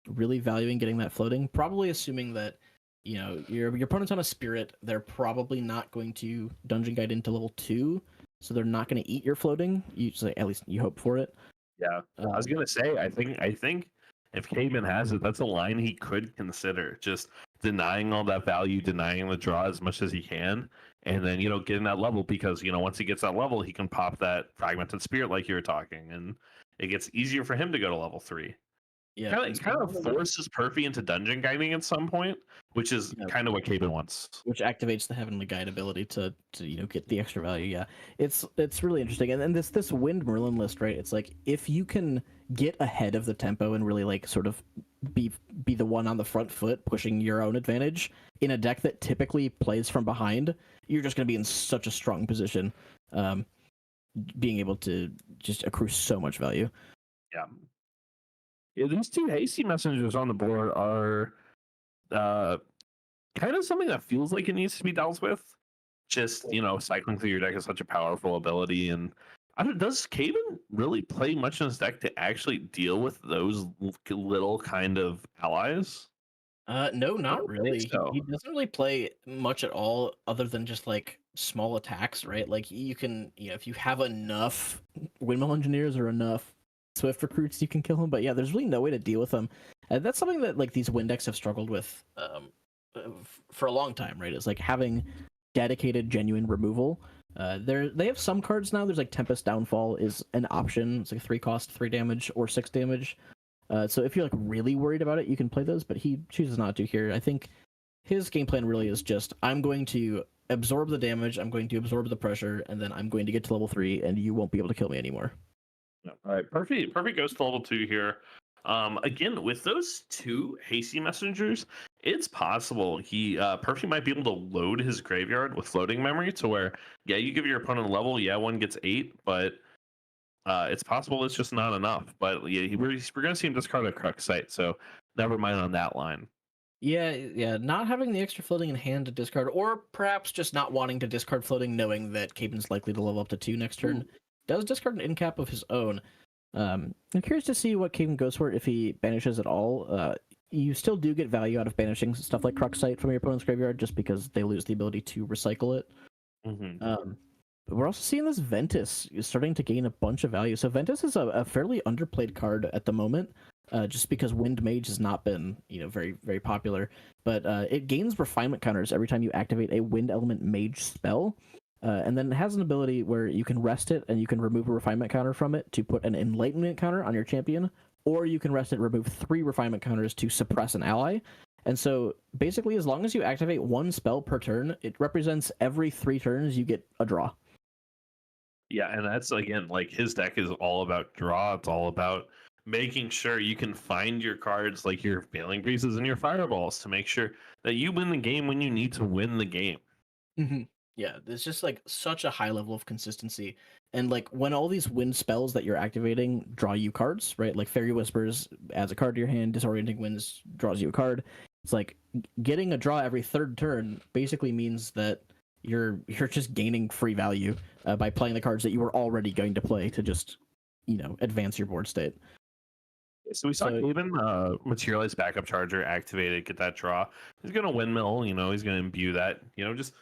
Really valuing getting that floating, probably assuming that your opponent's on a spirit, they're probably not going to dungeon guide into level 2, so they're not going to eat your floating. You say, at least you hope for it. Yeah, I was gonna say, I think if Caveman has it, that's a line he could consider, just denying all that value, denying the draw as much as he can, and then getting that level, because once he gets that level, he can pop that Fragmented Spirit like you were talking, and it gets easier for him to go to level 3. Yeah, kind of forces Perfy into dungeon guiding at some point, which is kind of what Caven wants. Which activates the Heavenly Guide ability to get the extra value. Yeah, it's really interesting. And then this Wind Merlin list, right? It's like if you can get ahead of the tempo and really like sort of be the one on the front foot pushing your own advantage in a deck that typically plays from behind, you're just going to be in such a strong position. being able to just accrue so much value. Yeah. Yeah, these two hasty messengers on the board are kind of something that feels like it needs to be dealt with. Just, cycling through your deck is such a powerful ability. And does Caven really play much in his deck to actually deal with those little kind of allies? No, not really. so. He doesn't really play much at all, other than just like small attacks, right? Like you can, if you have enough Windmill engineers or enough Swift recruits, you can kill him. But yeah, there's really no way to deal with him. And that's something that like these win decks have struggled with for a long time, right? It's like having dedicated, genuine removal. They have some cards now. There's like Tempest Downfall is an option. It's like 3 cost, 3 damage, or 6 damage. So if you're like really worried about it, you can play those, but he chooses not to here. I think his game plan really is just, I'm going to absorb the damage, I'm going to absorb the pressure, and then I'm going to get to level 3, and you won't be able to kill me anymore. All right, perfect goes to level 2 here. Again, with those 2 hasty messengers, it's possible Perfy might be able to load his graveyard with floating memory to where, you give your opponent a level, one gets 8, but it's possible it's just not enough. But we're going to see him discard a Crux site, so never mind on that line. Yeah, not having the extra floating in hand to discard, or perhaps just not wanting to discard floating, knowing that Caven's likely to level up to 2 next turn, does discard an incap of his own. I'm curious to see what Caven goes for if he banishes at all. You still do get value out of banishing stuff like Crux site from your opponent's graveyard, just because they lose the ability to recycle it. But we're also seeing this Ventus starting to gain a bunch of value. So Ventus is a fairly underplayed card at the moment, just because Wind Mage has not been, very, very popular. But it gains refinement counters every time you activate a Wind Element Mage spell. And then it has an ability where you can rest it and you can remove a refinement counter from it to put an Enlightenment counter on your champion, or you can rest it and remove 3 refinement counters to suppress an ally. And so basically, as long as you activate 1 spell per turn, it represents every 3 turns you get a draw. Yeah, and that's, again, like, his deck is all about draw. It's all about making sure you can find your cards, like your Failing Breezes and your Fireballs, to make sure that you win the game when you need to win the game. Yeah, there's just like such a high level of consistency. And like when all these wind spells that you're activating draw you cards, right? Like Fairy Whispers adds a card to your hand, Disorienting Winds draws you a card. It's like getting a draw every 3rd turn basically means that you're just gaining free value by playing the cards that you were already going to play to just, advance your board state. So we saw Caven materialize Backup Charger, activated, get that draw. He's going to windmill, he's going to imbue that, just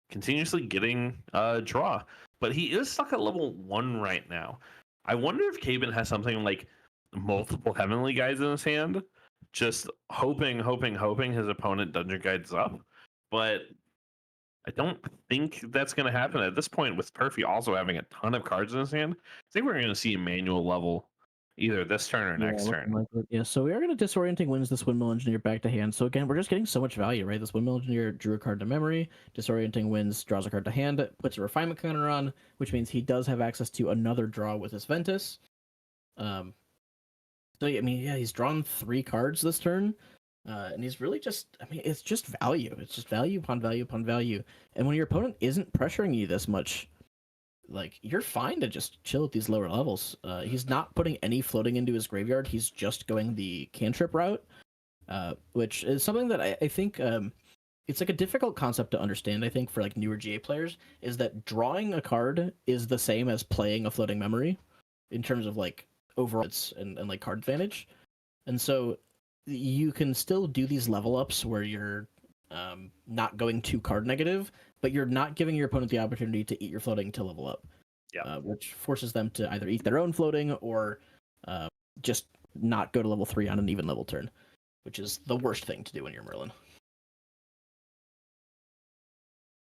continuously getting draw. But he is stuck at level 1 right now. I wonder if Caven has something like multiple Heavenly Guides in his hand, just hoping his opponent Dungeon Guides up. But I don't think that's going to happen at this point, with Perfy also having a ton of cards in his hand. I think we're going to see a manual level either this turn or next turn. Yeah, so we are going to Disorienting Winds this Windmill Engineer back to hand. So again, we're just getting so much value, right? This Windmill Engineer drew a card to memory, Disorienting Winds draws a card to hand, puts a refinement counter on, which means he does have access to another draw with his Ventus. So he's drawn 3 cards this turn. And he's really just, it's just value. It's just value upon value upon value. And when your opponent isn't pressuring you this much, like, you're fine to just chill at these lower levels. He's not putting any floating into his graveyard. He's just going the cantrip route, which is something that I think it's like a difficult concept to understand, I think, for like newer GA players, is that drawing a card is the same as playing a floating memory in terms of like overall and like card advantage. And so you can still do these level ups where you're not going too card negative, but you're not giving your opponent the opportunity to eat your floating to level up. Yeah, which forces them to either eat their own floating or just not go to level 3 on an even level turn, which is the worst thing to do when you're Merlin.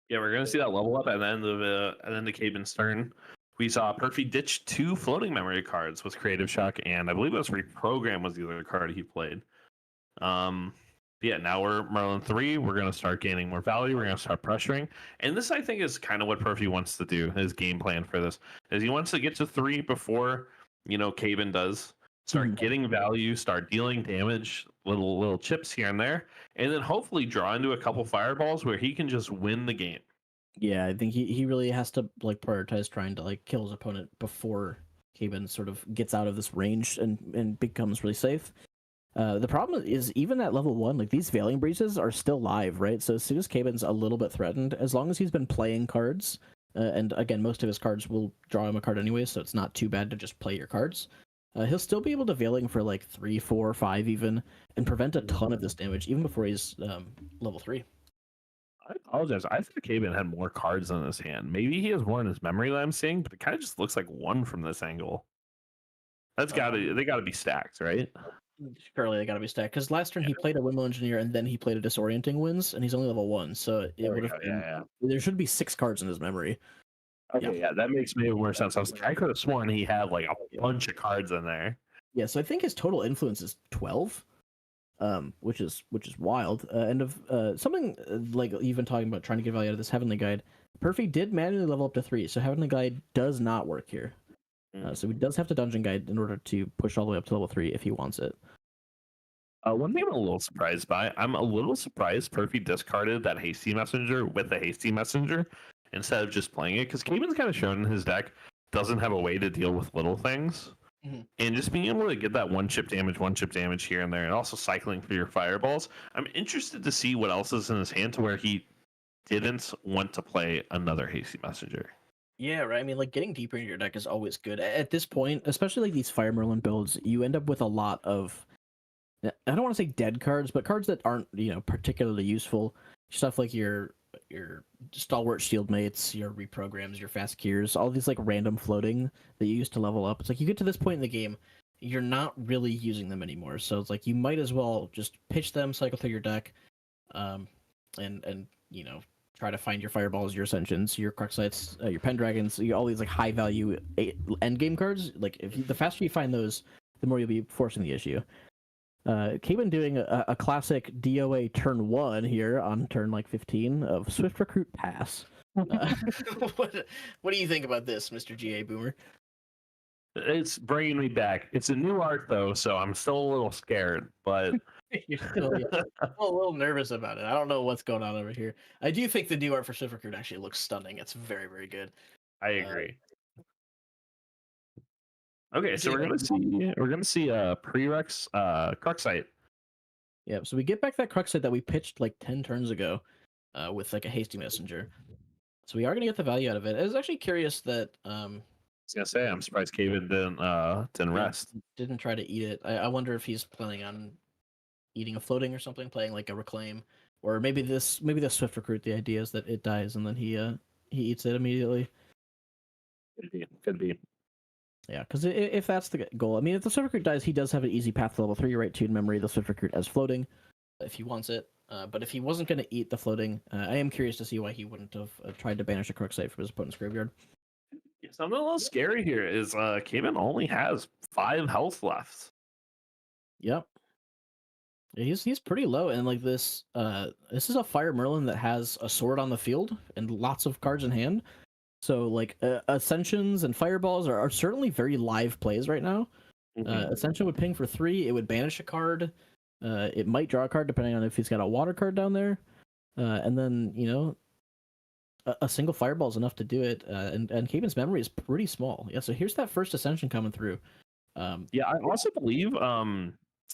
Yeah, we're going to see that level up at the end of the Caven's turn. We saw Perfy ditch 2 floating memory cards with Creative Shock, and I believe it was Reprogram was the other card he played. Now we're Merlin 3. We're going to start gaining more value. We're going to start pressuring. And this, I think, is kind of what Perfy wants to do. His game plan for this is he wants to get to 3 before, Caven does. Start getting value, start dealing damage, little chips here and there, and then hopefully draw into a couple fireballs where he can just win the game. Yeah, I think he really has to like prioritize trying to like kill his opponent before Caben sort of gets out of this range and becomes really safe. The problem is even at level 1, like these Veiling Breezes are still live, right? So as soon as Caben's a little bit threatened, as long as he's been playing cards, and again, most of his cards will draw him a card anyway, so it's not too bad to just play your cards. He'll still be able to Veiling for like 3, 4, 5 even, and prevent a ton of this damage even before he's level 3. I apologize. I thought Caben had more cards in his hand. Maybe he has more in his memory that I'm seeing, but it kind of just looks like one from this angle. They gotta be stacked, right? Surely they gotta be stacked, because last turn he played a Windmill Engineer and then he played a Disorienting Winds, and he's only level 1, so it would have been... There should be 6 cards in his memory. Okay, yeah, that makes maybe more sense. I could have sworn he had like a bunch of cards in there. Yeah, so I think his total influence is 12, which is wild. And something like you've been talking about trying to get value out of this Heavenly Guide. Perfy did manually level up to 3, so Heavenly Guide does not work here. So he does have to Dungeon Guide in order to push all the way up to level 3 if he wants it. One thing I'm a little surprised by, Perfy discarded that Hasty Messenger with the Hasty Messenger instead of just playing it, because Caben's kind of shown in his deck doesn't have a way to deal with little things. Mhm. And just being able to get that one chip damage here and there, and also cycling through your fireballs. I'm interested to see what else is in his hand to where he didn't want to play another Hasty Messenger. Yeah, right. I mean, like getting deeper into your deck is always good. At this point, especially like these Fire Merlin builds, you end up with a lot of, I don't want to say dead cards, but cards that aren't, particularly useful. Stuff like your Stalwart Shieldmates, your Reprograms, your Fast Cures, all these like random floating that you use to level up. It's like you get to this point in the game, you're not really using them anymore. So it's like you might as well just pitch them, cycle through your deck, and try to find your Fireballs, your Ascensions, your Cruxites, your Pendragons, all these like high value end game cards. Like the faster you find those, the more you'll be forcing the issue. Caben doing a classic DOA turn 1 here on turn like 15 of Swift Recruit Pass. What do you think about this, Mr. GA Boomer? It's bringing me back. It's a new art though, so I'm still a little scared, but You're still a little nervous about it. I don't know what's going on over here. I do think the new art for Swift Recruit actually looks stunning. It's very, very good. I agree. Okay, so we're gonna see prereqs Cruxite. Yeah, so we get back that Cruxite that we pitched like 10 turns ago, with like a Hasty Messenger. So we are gonna get the value out of it. I was actually curious that I was gonna say I'm surprised Caven didn't rest. Didn't try to eat it. I wonder if he's planning on eating a floating or something, playing like a Reclaim, or maybe the Swift Recruit. The idea is that it dies and then he eats it immediately. Could be. Yeah, because if that's the goal, I mean, if the Swift Recruit dies, he does have an easy path to level 3, right? To in memory the Swift Recruit as floating, if he wants it. But if he wasn't going to eat the floating, I am curious to see why he wouldn't have tried to banish a Cruxite from his opponent's graveyard. Something a little scary here is Caven only has 5 health left. Yep. He's pretty low, and like this is a Fire Merlin that has a sword on the field and lots of cards in hand. So like Ascensions and Fireballs are certainly very live plays right now. Mm-hmm. Ascension would ping for 3. It would banish a card. It might draw a card depending on if he's got a water card down there. And then a single Fireball is enough to do it. And Caven's memory is pretty small. Yeah. So here's that first Ascension coming through. Yeah, I also believe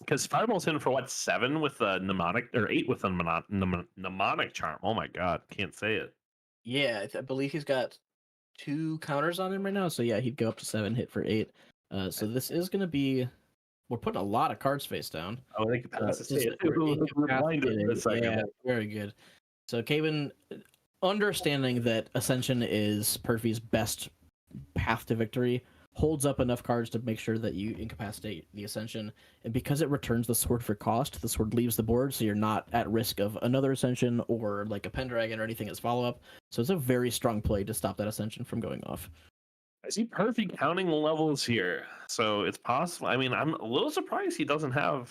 because Fireball's hitting for 7 with a mnemonic, or 8 with a mnemonic charm. Oh my god, can't say it. Yeah, I believe he's got 2 counters on him right now. So yeah, he'd go up to 7, hit for 8. So this is going to be, we're putting a lot of cards face down. Oh, they capacity. Yeah, very good. So Caven, understanding that Ascension is Perfy's best path to victory, holds up enough cards to make sure that you incapacitate the Ascension, and because it returns the sword for cost, the sword leaves the board, so you're not at risk of another Ascension or like a Pendragon or anything as follow-up. So it's a very strong play to stop that Ascension from going off. I see Perfy counting levels here, so it's possible. I mean, I'm a little surprised he doesn't have,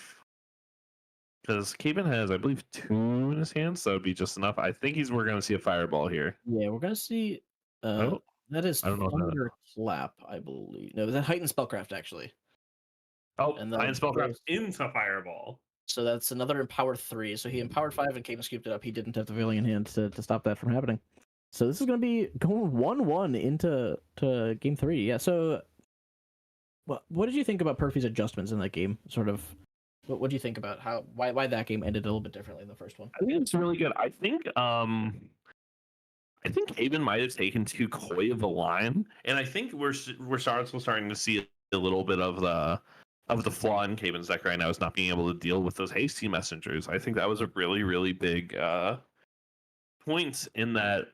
because Caven has, I believe, 2 in his hands, so it'd be just enough. I think we're going to see a Fireball here. Yeah, we're going to see. That is Thunderclap, I believe. No, that Heightened Spellcraft, actually. Oh, and Heightened Spellcraft into Fireball. So that's another Empower 3. So he empowered 5 and Caven scooped it up. He didn't have the Veiling in hand to stop that from happening. So this is going to be going 1-1 into game 3. Yeah. So, what did you think about Perfy's adjustments in that game? Sort of. What do you think about why that game ended a little bit differently than the first one? I think it's really good. I think Haven might have taken too coy of a line, and I think we're starting to see a little bit of the flaw in Caven's deck right now is not being able to deal with those hasty messengers. I think that was a really, really big point in that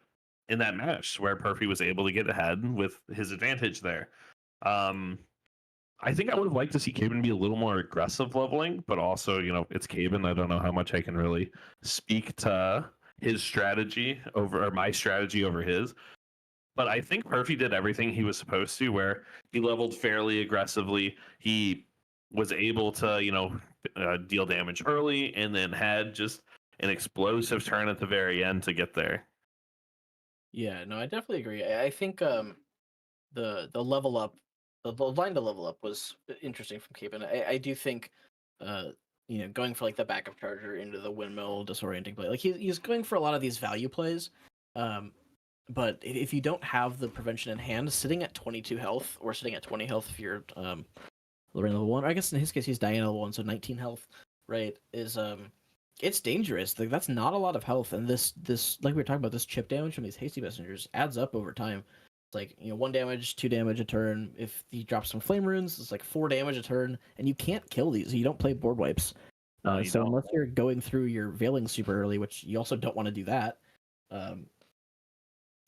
match where Perfy was able to get ahead with his advantage there. I think I would have liked to see Caven be a little more aggressive leveling, but also, it's Caven. I don't know how much I can really speak to his strategy or my strategy over his. But I think Perfy did everything he was supposed to, where he leveled fairly aggressively. He was able to, deal damage early, and then had just an explosive turn at the very end to get there. Yeah, no, I definitely agree. I think the level up, the line to level up was interesting from Caven. I do think, going for like the backup charger into the windmill disorienting play, like he's going for a lot of these value plays. But if you don't have the prevention in hand, sitting at 22 health or sitting at 20 health if you're Lorraine level 1, or I guess in his case he's Diana level 1, so 19 health, right, is it's dangerous. Like that's not a lot of health, and this like we were talking about, this chip damage from these hasty messengers adds up over time. It's like 1 damage, 2 damage a turn. If he drops some flame runes, it's like 4 damage a turn, and you can't kill these. You don't play board wipes. So unless you're going through your veiling super early, which you also don't want to do that,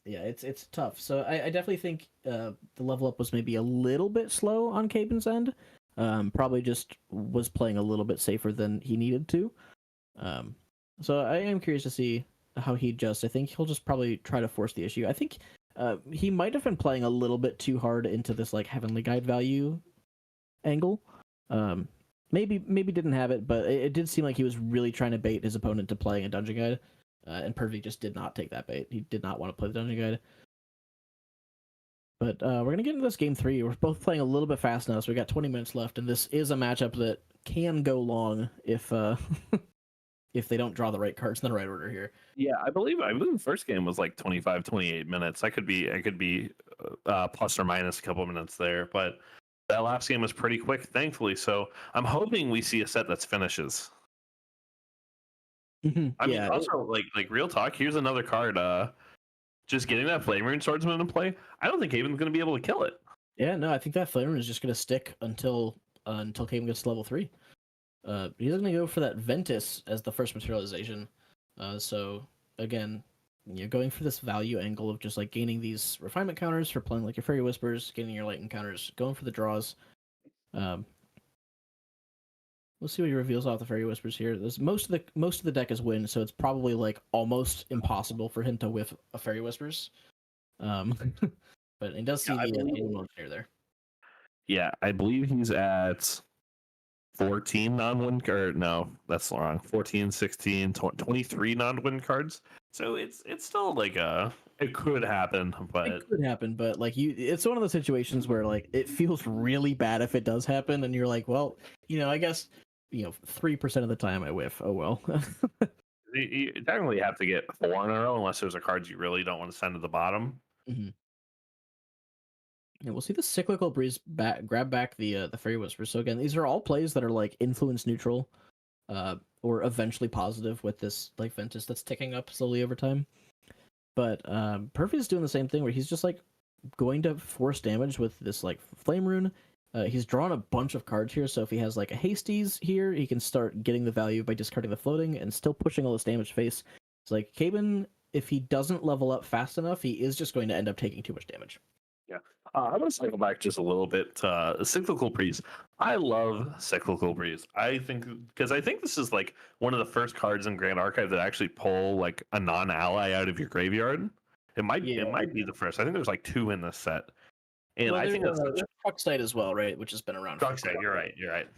yeah, it's tough. So I definitely think the level up was maybe a little bit slow on Capen's end. Probably just was playing a little bit safer than he needed to. So I am curious to see how he adjusts. I think he'll just probably try to force the issue. I think he might have been playing a little bit too hard into this like Heavenly Guide value angle. Maybe didn't have it, but it did seem like he was really trying to bait his opponent to playing a Dungeon Guide. And Perfy just did not take that bait. He did not want to play the Dungeon Guide. But we're going to get into this game 3. We're both playing a little bit fast now, so we got 20 minutes left, and this is a matchup that can go long if if they don't draw the right cards in the right order here. Yeah, I believe the first game was like 25, 28 minutes. I could be plus or minus a couple minutes there, but that last game was pretty quick, thankfully. So I'm hoping we see a set that's finishes. I mean, also like real talk. Here's another card. Just getting that Flame Rune Swordsman in play. I don't think Haven's going to be able to kill it. Yeah, no, I think that Flame Rune is just going to stick until Haven gets to level 3. He's going to go for that Ventus as the first materialization. So again, going for this value angle of just like gaining these refinement counters for playing like your Fairy Whispers, gaining your Lightning counters, going for the draws. We'll see what he reveals off the Fairy Whispers here. Most of the deck is win, so it's probably like almost impossible for him to whiff a Fairy Whispers. But he does see the here there. Yeah, I believe he's at 14 non-win card. No, that's wrong. 14, 16, 23 non-win cards. So it's still like it could happen, but it could happen. But like it's one of those situations where like it feels really bad if it does happen, and you're like, well, I guess 3% of the time I whiff. Oh well. You technically have to get 4 in a row unless there's a card you really don't want to send to the bottom. Mm-hmm. Yeah, we'll see the Cyclical Breeze grab back the Fairy Whisper. So again, these are all plays that are like influence neutral, or eventually positive with this like Ventus that's ticking up slowly over time. But Perfy is doing the same thing where he's just like going to force damage with this like Flame Rune. He's drawn a bunch of cards here, so if he has like a Hasties here, he can start getting the value by discarding the floating and still pushing all this damage face. It's like Caben, if he doesn't level up fast enough, he is just going to end up taking too much damage. Yeah. I'm going to cycle back just a little bit to Cyclical Breeze. I love Cyclical Breeze. I think this is like one of the first cards in Grand Archive that actually pull like a non-ally out of your graveyard. It might be the first. I think there's like 2 in this set. And I think that's Truckside as well, right? Which has been around. Truckside, you're right.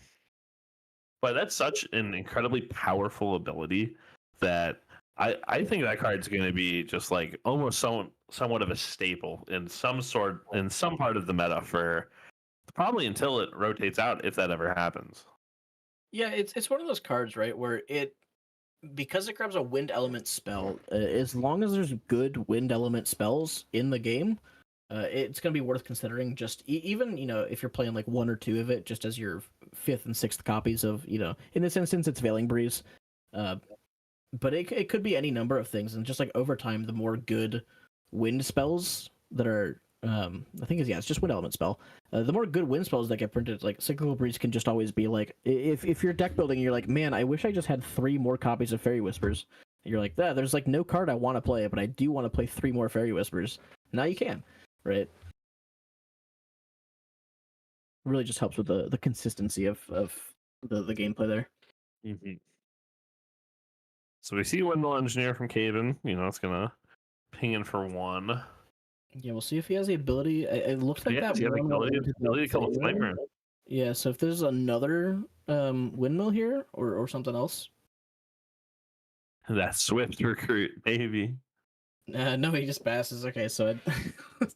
But that's such an incredibly powerful ability that I think that card's going to be just like almost somewhat of a staple in some part of the meta for probably until it rotates out, if that ever happens. Yeah, it's one of those cards, right, where it because it grabs a wind element spell, As long as there's good wind element spells in the game, it's going to be worth considering. Just even if you're playing like one or two of it, just as your fifth and sixth copies of in this instance it's Veiling Breeze, but it could be any number of things, and just like over time, the more good wind spells that are I think it's just wind element spell. The more good wind spells that get printed, like Cyclical Breeze can just always be like, if you're deck building and you're like, man, I wish I just had 3 more copies of Fairy Whispers. And you're like, there's like no card I want to play, but I do want to play 3 more Fairy Whispers. Now you can, right? Really just helps with the consistency of the gameplay there. Mm-hmm. So we see Windmill Engineer from Caven. It's gonna ping in for 1. Yeah, we'll see if he has the ability. It looks like that. Yeah, the ability to kill a flamer. Yeah, so if there's another windmill here or something else. That Swift recruit, maybe. No, he just passes. Okay, so I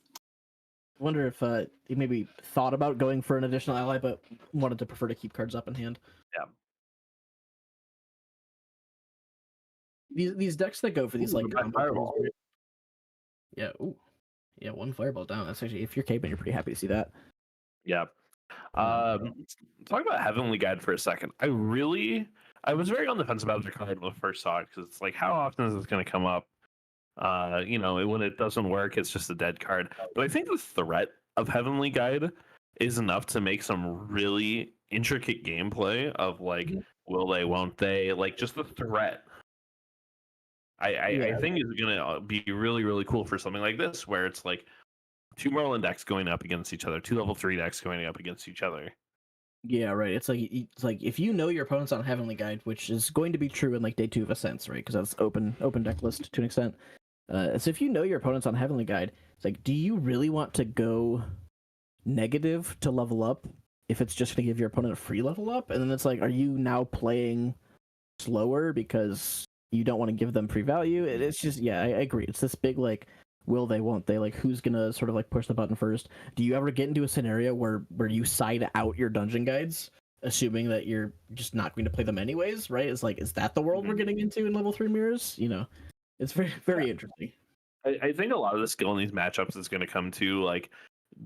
wonder if he maybe thought about going for an additional ally, but wanted to prefer to keep cards up in hand. Yeah. These decks that go for these fireball. Yeah. Ooh. Yeah, 1 fireball down. That's actually, if you're Caven, you're pretty happy to see that. Yeah. Talk about Heavenly Guide for a second. I was very on the fence about the card when I first saw it, because it's like, how often is this going to come up? When it doesn't work, it's just a dead card. But I think the threat of Heavenly Guide is enough to make some really intricate gameplay of like, will they, won't they? Like, just the threat. I think is going to be really, really cool for something like this, where it's like 2 Merlin decks going up against each other, 2 level 3 decks going up against each other. Yeah, right. It's like if you know your opponent's on Heavenly Guide, which is going to be true in like day 2 of Ascents, right? Because that's open deck list to an extent. So if you know your opponent's on Heavenly Guide, it's like, do you really want to go negative to level up if it's just going to give your opponent a free level up? And then it's like, are you now playing slower because you don't want to give them free value? It's just, I agree. It's this big like, will they, won't they? Like, who's gonna sort of like push the button first? Do you ever get into a scenario where you side out your dungeon guides, assuming that you're just not going to play them anyways, right? It's like, is that the world we're getting into in level 3 mirrors? It's very, very interesting. I think a lot of the skill in these matchups is going to come to like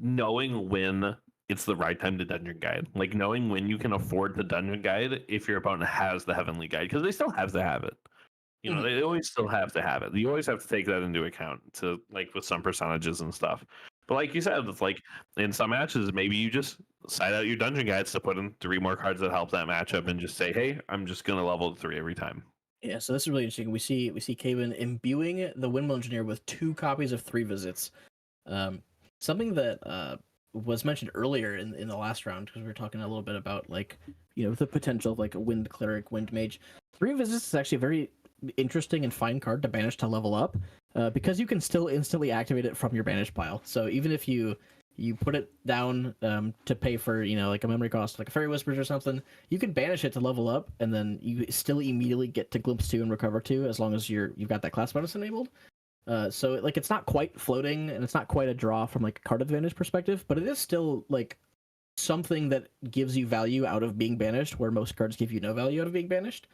knowing when it's the right time to dungeon guide, like knowing when you can afford the dungeon guide if your opponent has the Heavenly Guide, because they still have to have it. They always still have to have it. You always have to take that into account to like with some percentages and stuff. But like you said, it's like in some matches, maybe you just side out your dungeon guides to put in 3 more cards that help that matchup and just say, hey, I'm just going to level to 3 every time. Yeah, so this is really interesting. We see Caven imbuing the Windmill Engineer with 2 copies of 3 visits. Something that was mentioned earlier in the last round, because we were talking a little bit about like the potential of like a Wind Cleric, Wind Mage. 3 visits is actually a very interesting and fine card to banish to level up, because you can still instantly activate it from your banish pile. So even if you put it down to pay for like a memory cost, like a Fairy Whispers or something, you can banish it to level up, and then you still immediately get to Glimpse 2 and Recover 2 as long as you've got that class bonus enabled. So like it's not quite floating, and it's not quite a draw from like a card advantage perspective, but it is still like something that gives you value out of being banished, where most cards give you no value out of being banished.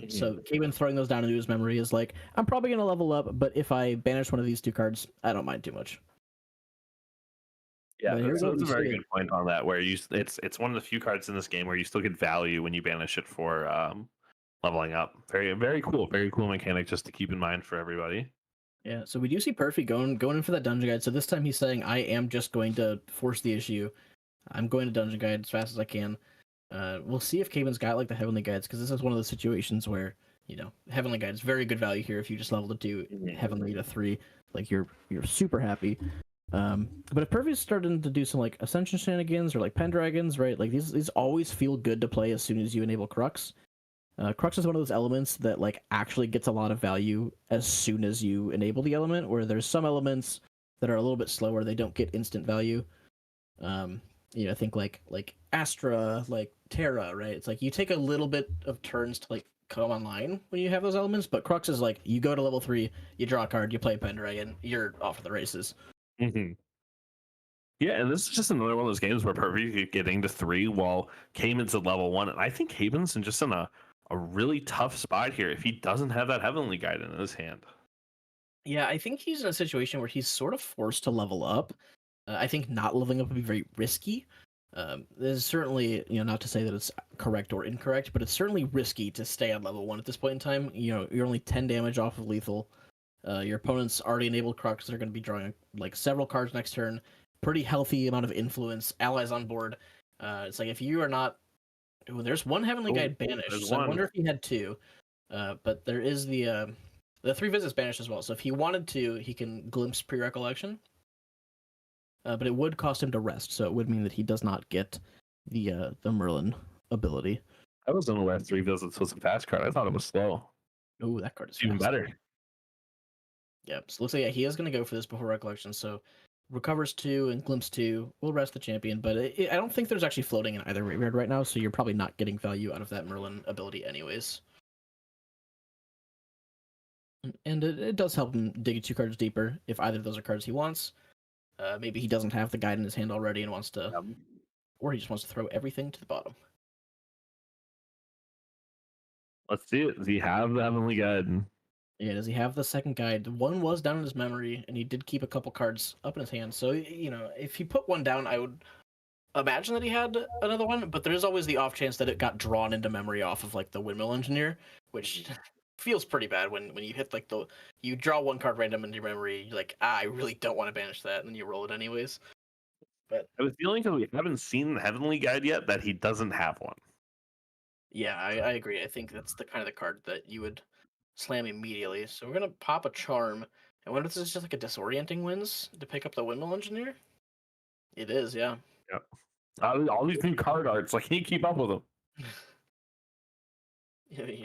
So Caven throwing those down into his memory is like, I'm probably going to level up, but if I banish one of these 2 cards, I don't mind too much. Yeah, that's a very good point on that, where it's one of the few cards in this game where you still get value when you banish it for leveling up. Very, very cool mechanic just to keep in mind for everybody. Yeah, so we do see Perfy going in for that dungeon guide. So this time he's saying, I am just going to force the issue. I'm going to dungeon guide as fast as I can. We'll see if Caven's got like the Heavenly Guides, because this is one of those situations where Heavenly Guide is very good value here. If you just level it to Heavenly to 3, like you're super happy. But if Perfy's starting to do some like Ascension shenanigans or like Pendragons, right? Like these always feel good to play as soon as you enable Crux. Crux is one of those elements that like actually gets a lot of value as soon as you enable the element, where there's some elements that are a little bit slower, they don't get instant value. I think like Astra, like Terra, right? It's like you take a little bit of turns to like come online when you have those elements, but Crux is like you go to level 3, you draw a card, you play Pendragon, you're off to the races. Mm-hmm. Yeah, and this is just another one of those games where Perfy getting to 3 while Caven's at level 1, and I think Caven's just in a a really tough spot here if he doesn't have that Heavenly Guide in his hand. Yeah, I think he's in a situation where he's sort of forced to level up. I think not leveling up would be very risky. There's certainly, not to say that it's correct or incorrect, but it's certainly risky to stay on level 1 at this point in time. You're only 10 damage off of lethal. Your opponent's already enabled Crux. They're going to be drawing like several cards next turn. Pretty healthy amount of influence. Allies on board. It's like if you are not... Ooh, there's one Heavenly Guide banished, so I wonder if he had 2. But there is the 3 visits banished as well. So if he wanted to, he can glimpse pre-recollection. But it would cost him to rest, so it would mean that he does not get the Merlin ability. I wasn't aware 3 visits was a fast card. I thought it was slow. Oh, that card is Even fast. better. Yeah, so looks like he is going to go for this before recollection. So recovers 2 and glimpse 2 will rest the champion, but I don't think there's actually floating in either graveyard right now, so you're probably not getting value out of that Merlin ability anyways. And it does help him dig 2 cards deeper if either of those are cards he wants. Maybe he doesn't have the guide in his hand already and wants to, or he just wants to throw everything to the bottom. Let's see it. Does he have the Heavenly Guide? Yeah, does he have the second guide? One was down in his memory, and he did keep a couple cards up in his hand. So, if he put one down, I would imagine that he had another one, but there is always the off chance that it got drawn into memory off of, like, the Windmill Engineer, which feels pretty bad when you hit, like, you draw one card random into your memory, you're like, I really don't want to banish that, and then you roll it anyways. But I was feeling because we haven't seen the Heavenly Guide yet that he doesn't have one. yeah, I agree. I think that's the kind of the card that you would slam immediately. So we're gonna pop a charm. And what if this is just like a disorienting winds to pick up the Windmill Engineer? It is, yeah. Yep. All these new card arts, like, can you keep up with them?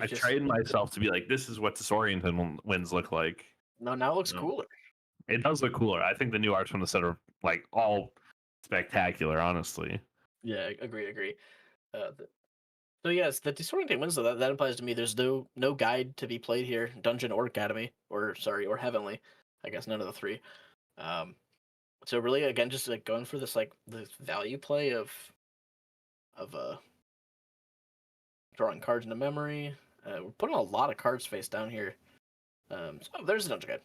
I trained myself to be like, this is what disorienting winds look like. No, now it looks cooler. It does look cooler. I think the new arts from the set are like all spectacular, honestly. Yeah, agree. So yes, the disorienting winds though, that implies to me there's no guide to be played here, dungeon or academy, or heavenly. I guess none of the 3. So really, again, just like going for this the value play of drawing cards into memory. We're putting a lot of cards face down here. So there's the dungeon guide.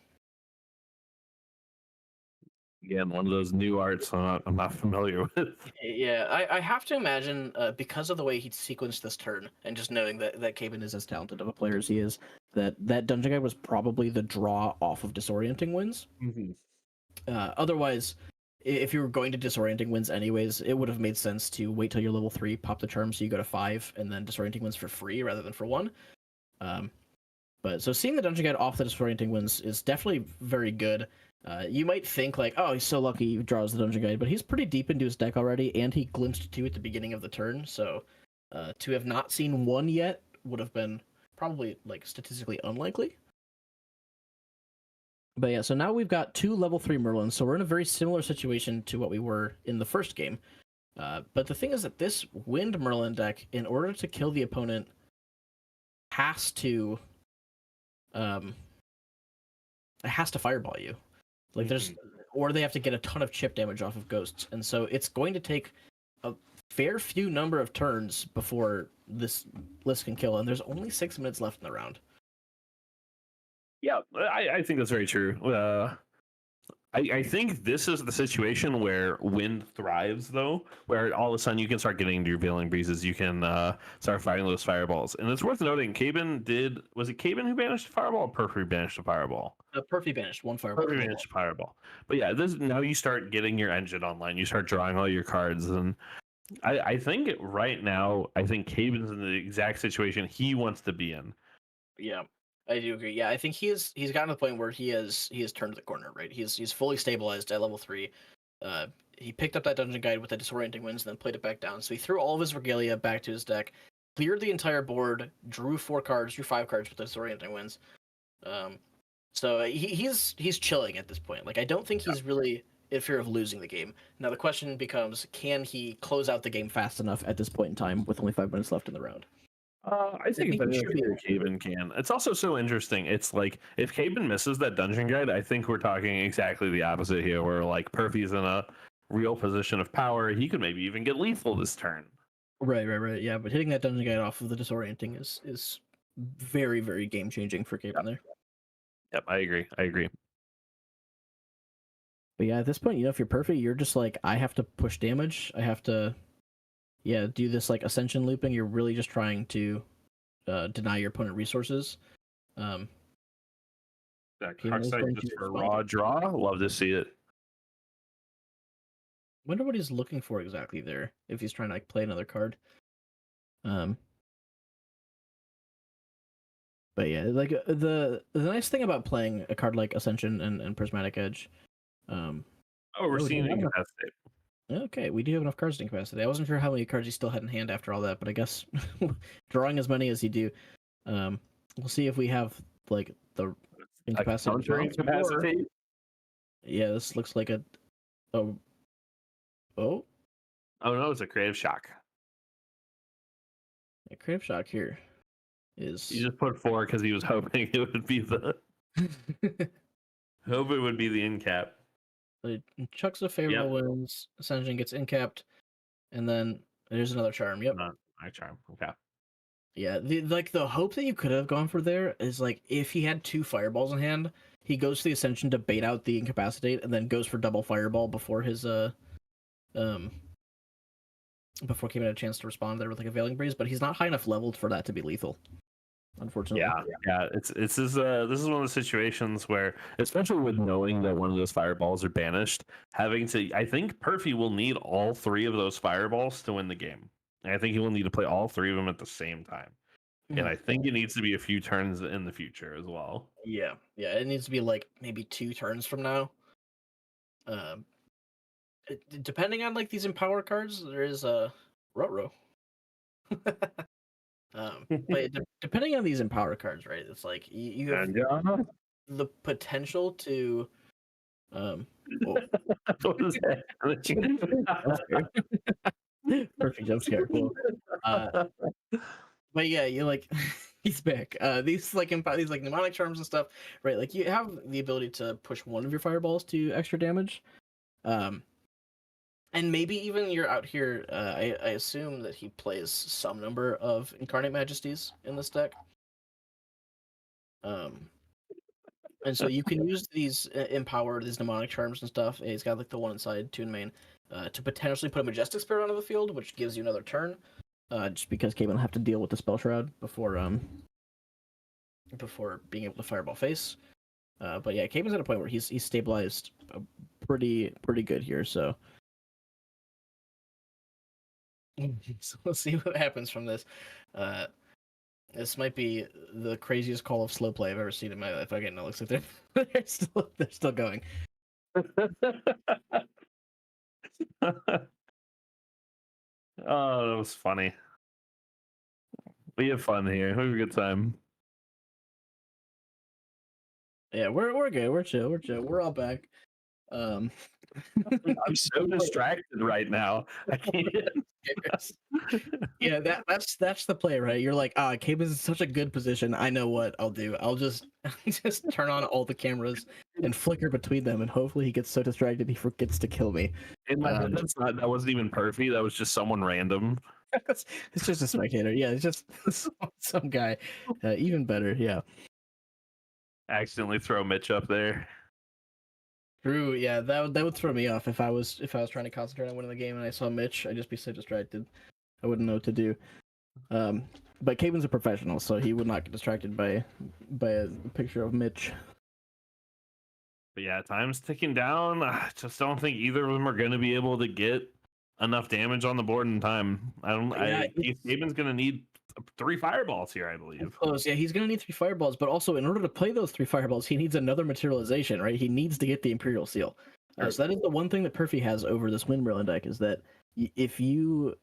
Again, one of those new arts I'm not familiar with. Yeah, I have to imagine because of the way he sequenced this turn, and just knowing that Caben is as talented of a player as he is, that dungeon guide was probably the draw off of disorienting winds. Mm-hmm. Otherwise, if you were going to disorienting winds anyways, it would have made sense to wait till you're level 3, pop the charm so you go to 5, and then disorienting winds for free rather than for 1. But so seeing the dungeon guide off the disorienting winds is definitely very good. You might think like, oh, he's so lucky he draws the dungeon guide, but he's pretty deep into his deck already, and he glimpsed 2 at the beginning of the turn. So to have not seen 1 yet would have been probably like statistically unlikely. But yeah, so now we've got 2 level 3 Merlins, so we're in a very similar situation to what we were in the first game. But the thing is that this Wind Merlin deck, in order to kill the opponent, has to fireball you. Like or they have to get a ton of chip damage off of ghosts, and so it's going to take a fair few number of turns before this list can kill, and there's only 6 minutes left in the round. Yeah, I think that's very true. I think this is the situation where Wind thrives, though, where all of a sudden you can start getting into your Veiling Breezes, you can start firing those fireballs. And it's worth noting, was it Caben who banished a fireball, or Perfrey banished a fireball? Perfrey banished 1 fireball. Perfrey banished a fireball. But yeah, now you start getting your engine online, you start drawing all your cards, and I think right now, I think Caben's in the exact situation he wants to be in. Yeah. I do agree. Yeah, I think he's gotten to the point where he has turned the corner, right? He's fully stabilized at level 3. He picked up that dungeon guide with the disorienting winds, and then played it back down. So he threw all of his regalia back to his deck, cleared the entire board, drew 5 cards with the disorienting winds. So he's chilling at this point. Like, I don't think he's really in fear of losing the game. Now the question becomes, can he close out the game fast enough at this point in time with only 5 minutes left in the round? I think Caben can. It's also so interesting. It's like if Caben misses that dungeon guide, I think we're talking exactly the opposite here, where like Perfy's in a real position of power. He could maybe even get lethal this turn. Right. Yeah, but hitting that dungeon guide off of the disorienting is very, very game changing for Caven there. Yep, I agree. But yeah, at this point, if you're perfect, you're just like, I have to push damage. I have to, do this like ascension looping. You're really just trying to deny your opponent resources. That Caven is Crocside going just to for a respond. raw draw. Love to see it. Wonder what he's looking for exactly there. If he's trying to like play another card. But yeah, like the nice thing about playing a card like Ascension and Prismatic Edge. Oh, we're seeing do we have incapacitated. Okay, we do have enough cards to incapacity. I wasn't sure how many cards he still had in hand after all that, but I guess drawing as many as he do. We'll see if we have like the incapacity. Incapacitate. Yeah, this looks like a oh. Oh no, it's a creative shock. A creative shock here is. He just put 4 because he was hoping it would be the hope it would be the incap. It chucks a favorable wins. Ascension gets incapped, and then there's another charm. Yep. Not my charm. Okay. Yeah, the hope that you could have gone for there is like if he had 2 fireballs in hand, he goes to the Ascension to bait out the incapacitate, and then goes for double fireball before his before Kevin had a chance to respond there with like a Veiling Breeze, but he's not high enough leveled for that to be lethal. Unfortunately. Yeah. This is one of the situations where, especially with knowing that one of those fireballs are banished, having to, I think Perfy will need all 3 of those fireballs to win the game. And I think he will need to play all 3 of them at the same time. And I think it needs to be a few turns in the future as well. Yeah, it needs to be like maybe 2 turns from now. Depending on like these empower cards, there is a Rotro. But depending on these empower cards, right? It's like you have the potential to What is that? Perfect jump scare. Cool. But yeah, you like he's back. These like these like mnemonic charms and stuff, right? Like you have the ability to push one of your fireballs to extra damage. And maybe even you're out here. I assume that he plays some number of Incarnate Majesties in this deck. And so you can use these empower these mnemonic charms and stuff. He's got like the one inside, 2 in main, to potentially put a Majestic Spirit onto the field, which gives you another turn. Just because Cable will have to deal with the Spell Shroud before being able to fireball face. But yeah, Caven's at a point where he's stabilized pretty good here. So we'll see what happens from this. This might be the craziest call of slow play I've ever seen in my life. Again, it looks like they're still going. Oh, that was funny. We have fun here. We have a good time. Yeah, we're good. We're chill. We're all back. I'm so distracted right now. I can't. Yeah, that's the play, right? You're like, Cabe is in such a good position. I know what I'll do. I'll just turn on all the cameras and flicker between them, and hopefully he gets so distracted he forgets to kill me. In my head, that wasn't even Perfy. That was just someone random. It's just a spectator. Yeah, it's just some guy. Even better, yeah. Accidentally throw Mitch up there. True, yeah, that would throw me off if I was trying to concentrate on winning the game and I saw Mitch. I'd just be so distracted. I wouldn't know what to do. But Caven's a professional, so he would not get distracted by a picture of Mitch. But yeah, time's ticking down. I just don't think either of them are going to be able to get enough damage on the board in time. Caven's going to need 3 fireballs here, I believe. Close. Yeah, he's going to need 3 fireballs, but also in order to play those 3 fireballs, he needs another materialization, right? He needs to get the Imperial Seal. So that is the one thing that Perfy has over this Wind Merlin deck, is that if you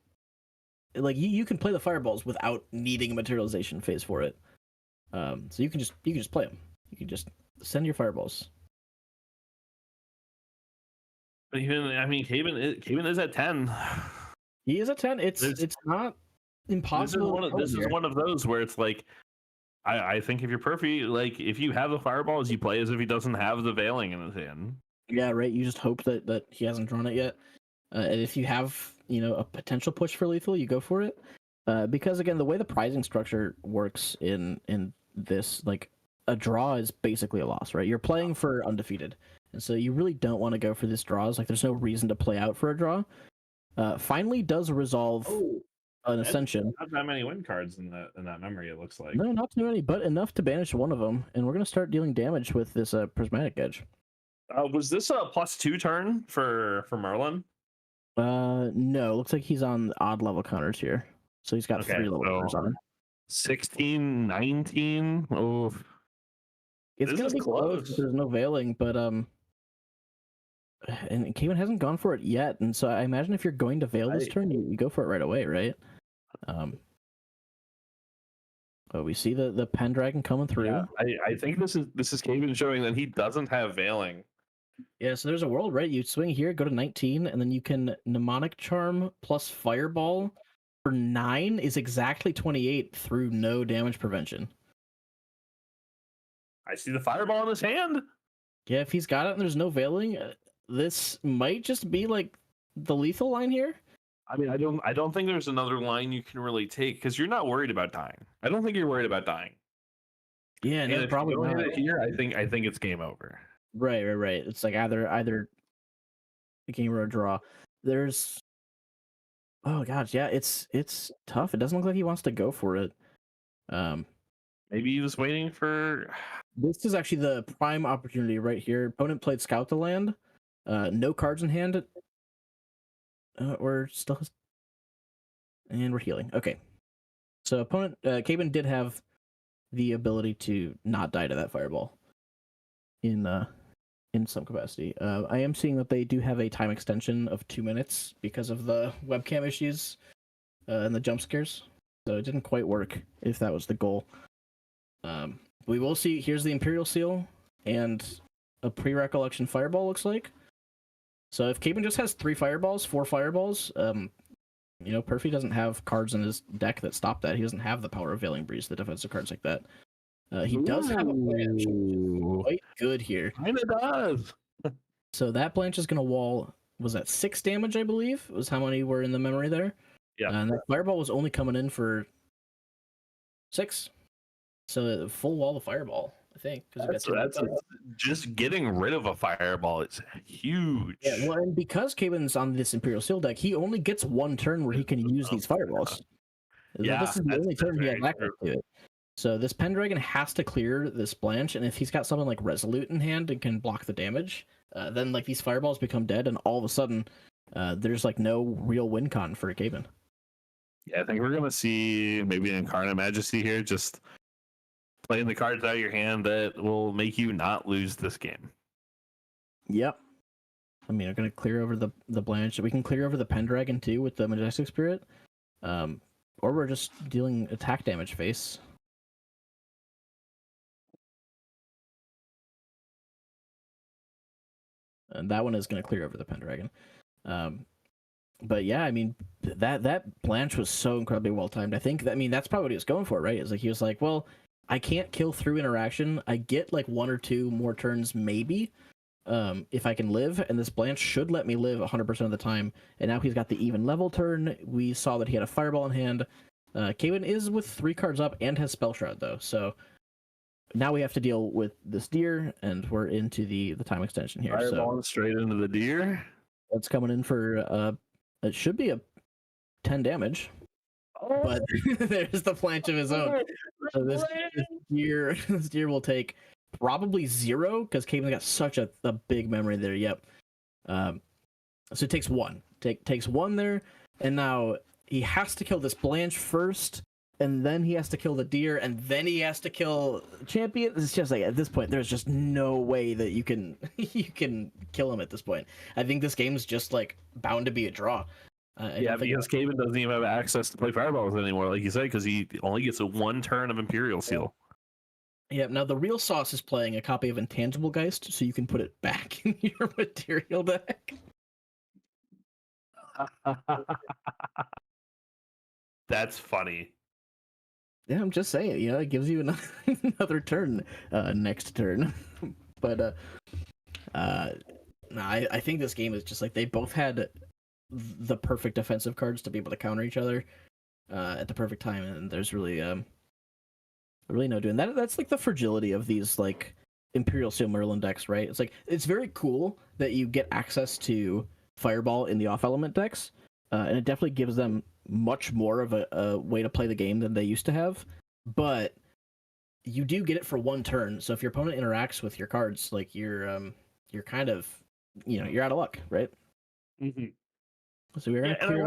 you can play the fireballs without needing a materialization phase for it. So you can just play them. You can just send your fireballs. But Caven is at 10. He is at 10. It's not impossible. This is one of those where it's like, I think if you're Perfy, like if you have the fireballs, you play as if he doesn't have the Veiling in his hand. Yeah, right. You just hope that he hasn't drawn it yet. And if you have, a potential push for lethal, you go for it. Because again, the way the prizing structure works in this, like, a draw is basically a loss, right? You're playing for undefeated, and so you really don't want to go for this draws. Like, there's no reason to play out for a draw. Finally does resolve an Ascension. Not that many win cards in that memory. It looks like. No, not too many, but enough to banish one of them, and we're gonna start dealing damage with this prismatic edge. Was this a +2 turn for Merlin? No, looks like he's on odd level counters here, so he's got 3 level counters on him. 16, 19. Oh, It's this gonna is be close. close. There's no veiling, but and Cayman hasn't gone for it yet, and so I imagine if you're going to veil this turn, you go for it right away, right? Oh, we see the Pendragon coming through. yeah. I think this is Caven showing that he doesn't have veiling. Yeah, so there's a world, right? You swing here, go to 19, and then you can Mnemonic Charm plus Fireball for 9 is exactly 28 through no damage prevention. I see the fireball in his hand. Yeah, if he's got it and there's no veiling, this might just be like the lethal line here. I mean, I don't think there's another line you can really take because you're not worried about dying. I don't think you're worried about dying. Yeah, And no, if probably you don't not. hit it here, I think it's game over. Right. It's like either a game or a draw. There's oh gosh, yeah, it's tough. It doesn't look like he wants to go for it. Maybe he was waiting for. This is actually the prime opportunity right here. Opponent played Scout the Land. No cards in hand. We're still and we're healing. Okay. So opponent Caben did have the ability to not die to that fireball in some capacity. I am seeing that they do have a time extension of 2 minutes because of the webcam issues and the jump scares. So it didn't quite work if that was the goal. We will see. Here's the Imperial Seal and a pre-recollection fireball, looks like. So if Caben just has 4 fireballs, Perfy doesn't have cards in his deck that stop that. He doesn't have the power of Veiling Breeze, the defensive cards like that. He does have a Blanche, quite good here. Kinda does. So that Blanche is going to wall, was that 6 damage, I believe? Was how many were in the memory there? Yeah. And that Fireball was only coming in for 6. So full wall of Fireball, I think. That's just getting rid of a fireball. It's huge. Yeah, well, and because Caben's on this Imperial Seal deck, he only gets 1 turn where he can use these Fireballs. Yeah, this is the only turn he has very access to it. So this Pendragon has to clear this Blanche, and if he's got something like Resolute in hand and can block the damage, then like these Fireballs become dead, and all of a sudden, there's like no real win con for Caben. Yeah, I think we're gonna see maybe an Incarnate Majesty here, just playing the cards out of your hand that will make you not lose this game. Yep. I mean, we're gonna clear over the Blanche. We can clear over the Pendragon too with the Majestic Spirit, or we're just dealing attack damage face. And that one is going to clear over the Pendragon. But yeah, I mean, that Blanche was so incredibly well timed. I think that's probably what he was going for, right? It's like he was like, well, I can't kill through interaction. I get like 1 or 2 more turns, maybe, if I can live. And this Blanche should let me live 100% of the time. And now he's got the even level turn. We saw that he had a Fireball in hand. Caven is with 3 cards up and has Spell Shroud, though. So now we have to deal with this deer, and we're into the time extension here. Fireball straight into the deer. It's coming in for it should be a 10 damage, but there's the Blanche of his own. So this deer will take probably 0 because Caven got such a big memory there. Yep. So it takes 1. Takes 1 there, and now he has to kill this Blanche first. And then he has to kill the deer, and then he has to kill champion. It's just like at this point, there's just no way that you can kill him at this point. I think this game is just like bound to be a draw. Because Caven doesn't even have access to play fireballs anymore, like you said, because he only gets a 1 turn of Imperial Seal. Yeah. Now the real sauce is playing a copy of Intangible Geist, so you can put it back in your material deck. That's funny. Yeah, I'm just saying, it gives you another turn next turn. But I think this game is just like they both had the perfect defensive cards to be able to counter each other at the perfect time, and there's really no doing that. That's like the fragility of these like Imperial Steel Merlin decks, right? It's like it's very cool that you get access to Fireball in the off element decks, and it definitely gives them much more of a way to play the game than they used to have. But you do get it for one turn, so if your opponent interacts with your cards, like you're kind of, you're out of luck, right? Mm-hmm. So we're gonna clear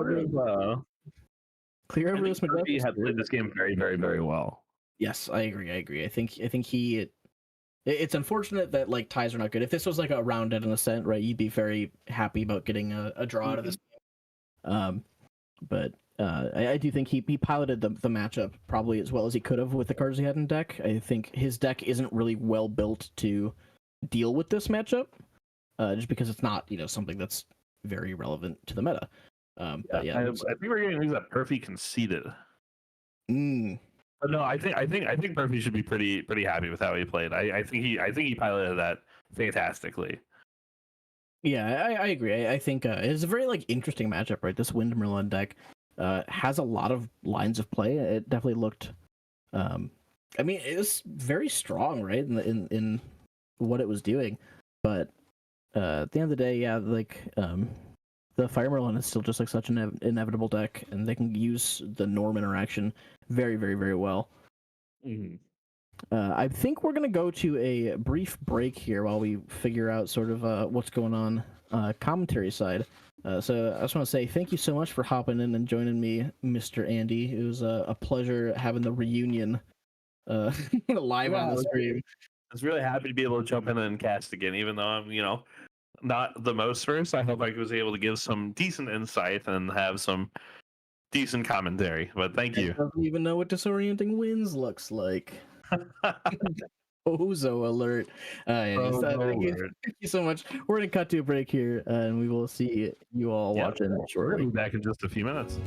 over this. He had played this game very, very, very well. Yes, I agree. I think it's unfortunate that like ties are not good. If this was like a round at an ascent, right, you'd be very happy about getting a draw out of this game. But I do think he piloted the matchup probably as well as he could have with the cards he had in deck. I think his deck isn't really well built to deal with this matchup, just because it's not something that's very relevant to the meta. But yeah, I think we're getting things that Perfy conceded. But no, I think Perfy should be pretty happy with how he played. I think he piloted that fantastically. Yeah, I agree. I think it's a very like interesting matchup, right? This Wind Merlin deck has a lot of lines of play. It definitely looked. I mean, it was very strong, right? In what it was doing, but at the end of the day, yeah, like the Fire Merlin is still just like such an inevitable deck, and they can use the Norm interaction very, very, very well. Mm-hmm. I think we're gonna go to a brief break here while we figure out sort of what's going on commentary side. So I just want to say thank you so much for hopping in and joining me, Mr. Andy. It was a pleasure having the reunion live on the stream. I was really happy to be able to jump in and cast again, even though I'm not the most versed. I hope I was able to give some decent insight and have some decent commentary. But thank you. I don't even know what Disorienting Winds looks like. Ozo alert. Thank you so much. We're going to cut to a break here, and we will see you all watching shortly. We'll be back in just a few minutes.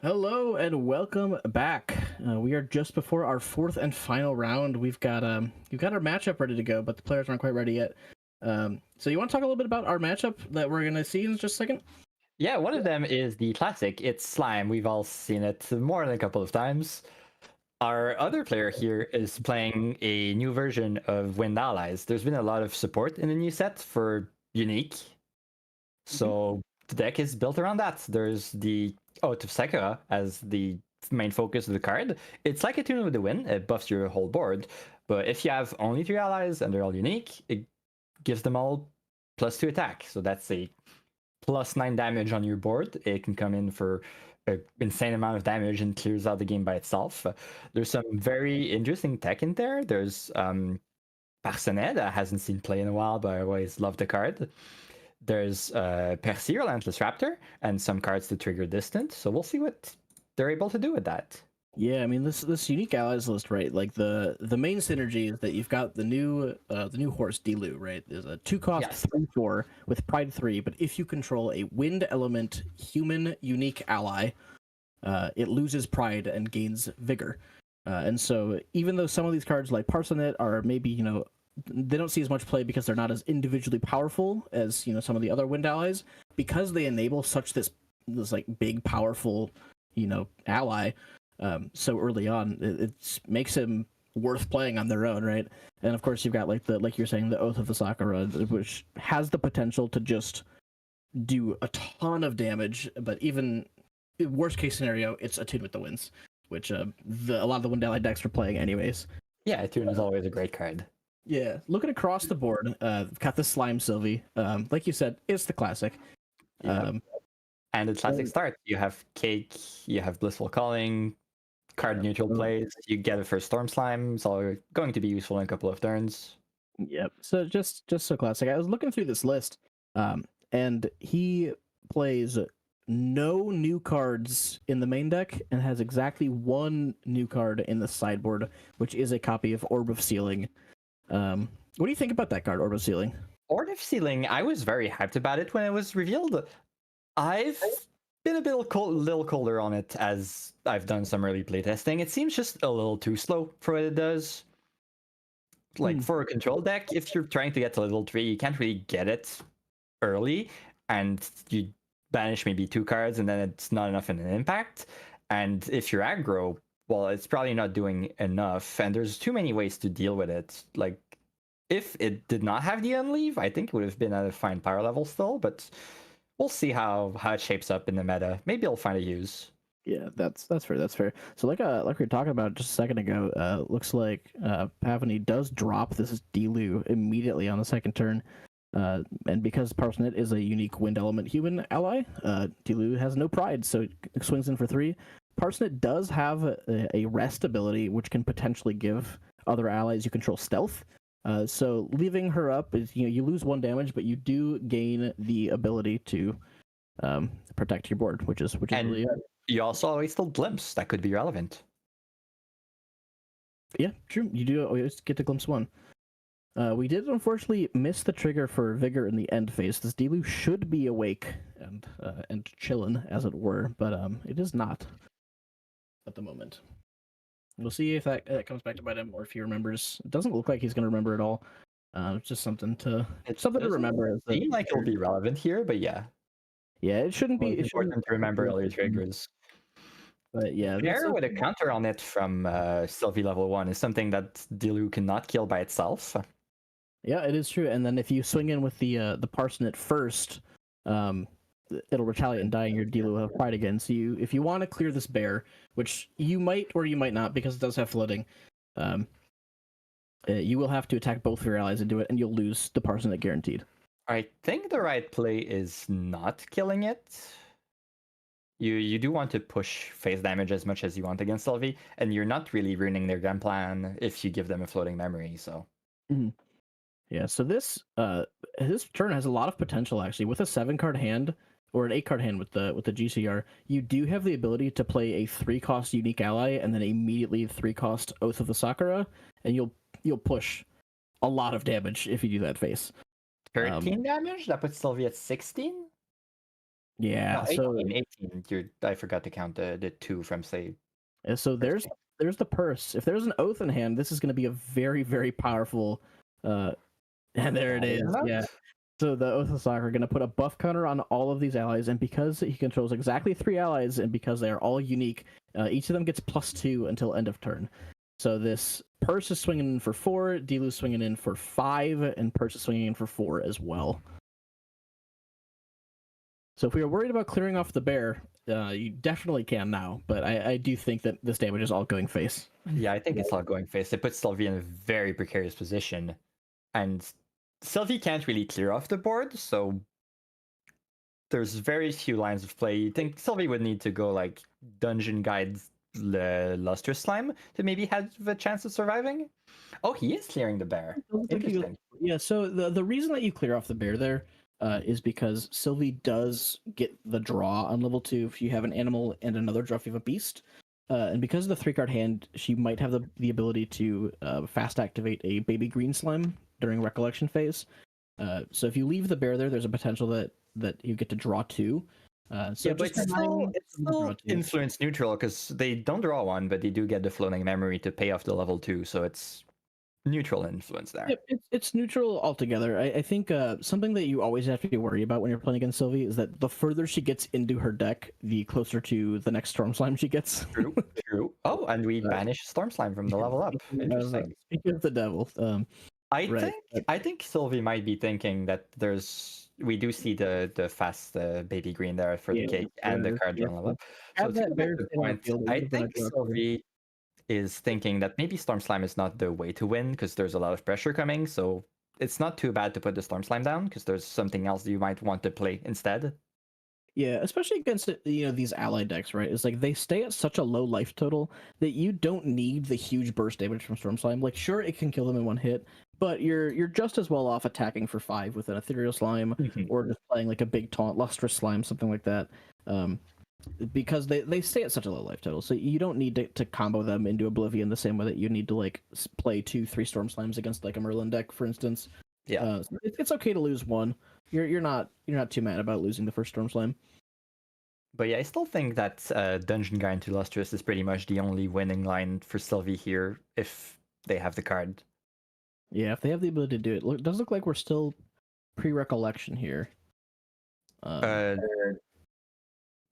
Hello and welcome back. We are just before our fourth and final round. We've got our matchup ready to go, but the players aren't quite ready yet. So you want to talk a little bit about our matchup that we're gonna see in just a second? Yeah, one of them is the classic. It's Slime. We've all seen it more than a couple of times. Our other player here is playing a new version of Wind Allies. There's been a lot of support in the new set for Unique. So the deck is built around that. There's the Oath of Sakura as the main focus of the card. It's like a Tune with the Wind. It buffs your whole board. But if you have only 3 allies and they're all unique, it gives them all +2 attack. So that's a +9 damage on your board. It can come in for an insane amount of damage and clears out the game by itself. There's some very interesting tech in there. There's Parsonet that hasn't seen play in a while, but I always love the card. There's Percy, Relentless Raptor, and some cards to trigger distant. So we'll see what they're able to do with that. Yeah, I mean this unique allies list, right? Like the main synergy is that you've got the new horse Dilu, right? There's a 2-cost 3/4 with Pride 3, but if you control a wind element human unique ally, it loses Pride and gains Vigor. And so even though some of these cards like Parsonet are maybe they don't see as much play because they're not as individually powerful as some of the other wind allies, because they enable such this like big powerful ally. So early on, it makes him worth playing on their own, right? And of course, you've got like you're saying, the Oath of the Sakura, which has the potential to just do a ton of damage. But even worst case scenario, it's Attune with the Winds, which a lot of the Wind Ally decks are playing anyways. Yeah, Attune is always a great card. Yeah, looking across the board, got the Slime Sylvie. Like you said, it's the classic. And the classic start. You have Cake, you have Blissful Calling, card neutral plays. You get it for Storm Slime. It's all going to be useful in a couple of turns. Yep. So just so classic. I was looking through this list, and he plays no new cards in the main deck and has exactly 1 new card in the sideboard, which is a copy of Orb of Sealing. What do you think about that card, Orb of Sealing? Orb of Sealing, I was very hyped about it when it was revealed. I've been a little colder on it as I've done some early playtesting. It seems just a little too slow for what it does. Like for a control deck, if you're trying to get to level 3, you can't really get it early, and you banish maybe 2 cards, and then it's not enough in an impact. And if you're aggro, well, it's probably not doing enough, and there's too many ways to deal with it. Like, if it did not have the Unleave, I think it would have been at a fine power level still, but we'll see how it shapes up in the meta. Maybe it'll find a use. Yeah, that's fair. That's fair. So like we were talking about just a second ago, looks like Pavani does drop this Dilu immediately on the second turn. And because Parsonet is a unique wind element human ally, Dilu has no pride, so it swings in for 3. Parsonet does have a rest ability, which can potentially give other allies you control stealth. So leaving her up is you lose 1 damage, but you do gain the ability to protect your board, which is really good. You also always still glimpse. That could be relevant. Yeah, true. You do always get to glimpse 1. We did unfortunately miss the trigger for Vigor in the end phase. This Dilu should be awake and chilling, as it were, but it is not at the moment. We'll see if that comes back to bite him, or if he remembers. It doesn't look like he's going to remember at all. It's just something to remember. It seems like it'll be relevant here, but yeah. Yeah, it shouldn't be. It's important to remember all your triggers. But yeah, Pair with a counter on it from Sylvie level 1 is something that Dilu cannot kill by itself. Yeah, it is true. And then if you swing in with the Parsonet first, it'll retaliate and die, and your Dilu will have pride again. So if you want to clear this bear, which you might or you might not, because it does have flooding, you will have to attack both of your allies and do it, and you'll lose the Parsonet guaranteed. I think the right play is not killing it. You do want to push phase damage as much as you want against Sylvie, and you're not really ruining their game plan if you give them a floating memory. So. Mm-hmm. Yeah, so this turn has a lot of potential actually. With a 7-card hand or an 8-card hand with the GCR, you do have the ability to play a 3-cost unique ally and then immediately 3-cost Oath of the Sakura, and you'll push a lot of damage if you do that face. 13 damage? That puts Sylvie at 16? Yeah. No, So 18. I forgot to count the 2 from say. so there's the purse. If there's an oath in hand, this is going to be a very very powerful. And there it is. Yeah. So the Oath of Soccer are going to put a buff counter on all of these allies, and because he controls exactly 3 allies, and because they are all unique, each of them gets +2 until end of turn. So this Purse is swinging in for 4, Dilu's swinging in for 5, and Purse is swinging in for 4 as well. So if we are worried about clearing off the bear, you definitely can now, but I do think that this damage is all going face. Yeah, I think it's all going face. It puts Sylvie in a very precarious position, and Sylvie can't really clear off the board, so there's very few lines of play. You think Sylvie would need to go like Dungeon Guide's Lustrous Slime to maybe have a chance of surviving? Oh, he is clearing the bear. Interesting. Yeah, so the reason that you clear off the bear there is because Sylvie does get the draw on level 2 if you have an animal and another draw if you have a beast. And because of the 3-card hand, she might have the ability to fast activate a baby green slime during recollection phase. So if you leave the bear there, there's a potential that you get to draw 2. So yeah, but it's still influence neutral because they don't draw 1, but they do get the floating memory to pay off the level 2, so it's neutral influence there. Yep, it's neutral altogether. I think something that you always have to be worried about when you're playing against Sylvie is that the further she gets into her deck, the closer to the next Storm Slime she gets. True, true. Oh, and we banish Storm Slime from the level up. Interesting. Speaking of the devil, I think Sylvie might be thinking that we do see the fast baby green there for the cake and the card on level up. So to make the point, I think Sylvie is thinking that maybe Storm Slime is not the way to win because there's a lot of pressure coming. So it's not too bad to put the Storm Slime down because there's something else you might want to play instead. Yeah, especially against these ally decks, right? It's like they stay at such a low life total that you don't need the huge burst damage from Storm Slime. Like, sure, it can kill them in one hit, but you're just as well off attacking for 5 with an Ethereal Slime or just playing like a big taunt Lustrous Slime, something like that. Because they stay at such a low life total, so you don't need to combo them into Oblivion the same way that you need to like play 2-3 Storm Slimes against like a Merlin deck, for instance. Yeah, it's okay to lose 1. You're not too mad about losing the first Storm Slime. But yeah, I still think that Dungeon Guide to Lustrous is pretty much the only winning line for Sylvie here if they have the card. Yeah, if they have the ability to do it. It does look like we're still pre-recollection here.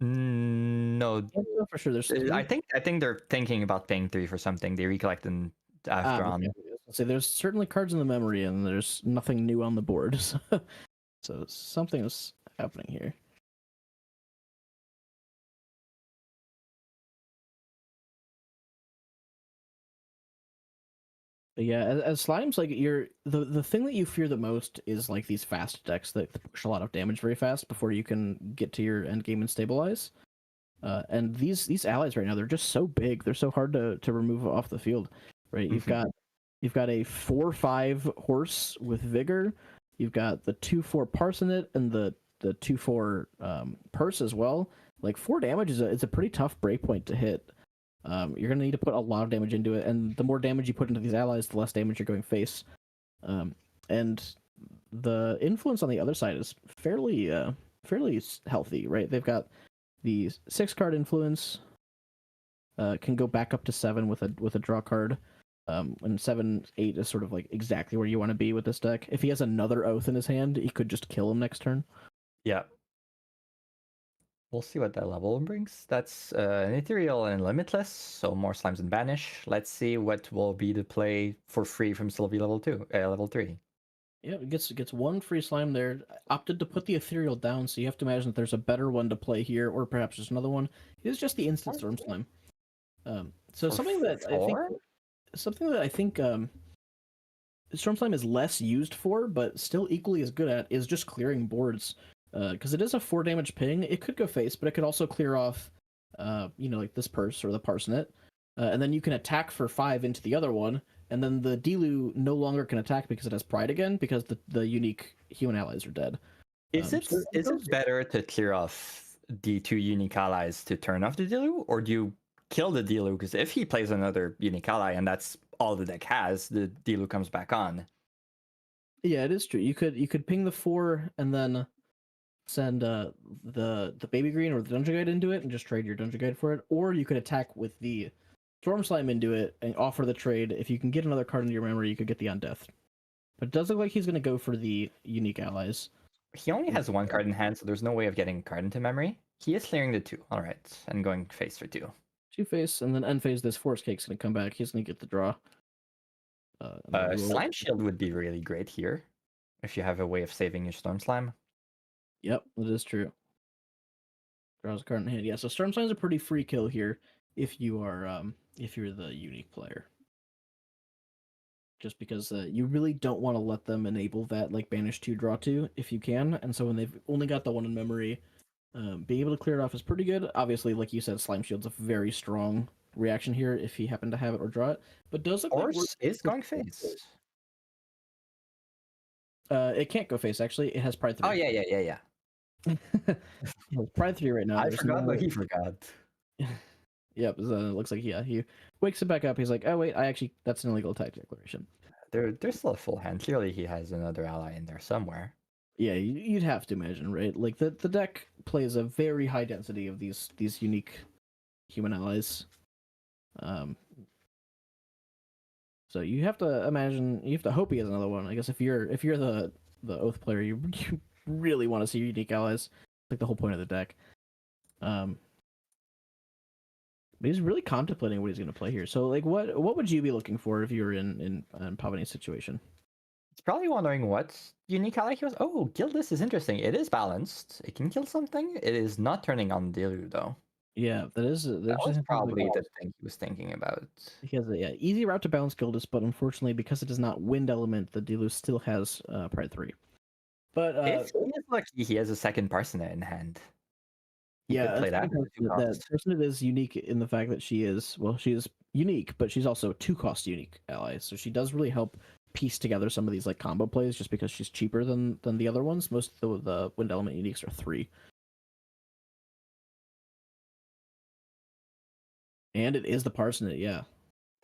No, for sure. I think they're thinking about paying 3 for something. They recollect after on. So there's certainly cards in the memory, and there's nothing new on the board. So something is happening here. But yeah, as slimes, like the thing that you fear the most is like these fast decks that push a lot of damage very fast before you can get to your end game and stabilize. And these allies right now, they're just so big, they're so hard to remove off the field. Right? You've got a 4/5 horse with vigor. You've got the 2/4 Parsonet and the 2/4 purse as well. Like 4 damage is a pretty tough breakpoint to hit. You're going to need to put a lot of damage into it, and the more damage you put into these allies, the less damage you're going face. And the influence on the other side is fairly healthy, right? They've got the 6-card influence, can go back up to 7 with a draw card. And 7/8 is sort of like exactly where you want to be with this deck. If he has another oath in his hand, he could just kill him next turn. Yeah. We'll see what that level brings. That's an Ethereal and Limitless, so more slimes and banish. Let's see what will be the play for free from Sylvie level 3. Yeah, it gets 1 free slime there. Opted to put the Ethereal down, so you have to imagine that there's a better one to play here, or perhaps just another one. It is just the instant Storm Slime. So something that I think Storm Slime is less used for, but still equally as good at, is just clearing boards. Because it is a 4 damage ping. It could go face, but it could also clear off, like this purse or the Parsonet. And then you can attack for 5 into the other one, and then the Dilu no longer can attack because it has Pride again, because the unique human allies are dead. Is it better to clear off the 2 unique allies to turn off the Dilu, or do you kill the Dilu? Because if he plays another unique ally and that's all the deck has, the Dilu comes back on. Yeah, it is true. You could ping the 4 and then send the baby green or the dungeon guide into it and just trade your dungeon guide for it, or you could attack with the storm slime into it and offer the trade. If you can get another card into your memory, you could get the undeath. But it does look like he's going to go for the unique allies. He only has one card in hand, so there's no way of getting a card into memory. He is clearing the 2. All right, and going face for 2. 2-face, and then end phase. This forest cake's going to come back. He's going to get the draw. Slime shield would be really great here, if you have a way of saving your storm slime. Yep, that is true. Draws a card in hand. Yeah, so storm slime's a pretty free kill here if you are if you're the unique player. Just because you really don't want to let them enable that like banish 2 draw 2 if you can, and so when they've only got the 1 in memory, being able to clear it off is pretty good. Obviously, like you said, slime shield's a very strong reaction here if he happened to have it or draw it, but does look like Horse is going face. it can't go face actually. It has pride 3. Oh yeah. It has pride 3 right now. I There's forgot, no- but he forgot. Yep, it looks like he wakes it back up. He's like, oh wait, that's an illegal attack declaration. There's still a full hand. Clearly, he has another ally in there somewhere. Yeah, you'd have to imagine, right? Like the deck plays a very high density of these unique human allies. So you have to imagine, you have to hope he has another one. I guess if you're the Oath player, you really want to see unique allies. Like the whole point of the deck. But he's really contemplating what he's going to play here. So, like, what would you be looking for if you were in Pavani's situation? He's probably wondering what unique ally he was. Oh, Gildas is interesting. It is balanced. It can kill something. It is not turning on Dilu, though. Yeah, that was probably the thing he was thinking about. He has a easy route to balance Gildas, but unfortunately, because it does not wind element, the Dilu still has Pride 3. But if he is lucky, he has a second Parsonage in hand. He could play that. That person is unique in the fact that she is unique, but she's also 2-cost unique ally. So she does really help piece together some of these like combo plays just because she's cheaper than the other ones. Most of the wind element uniques are 3. And it is the Parsonage, yeah.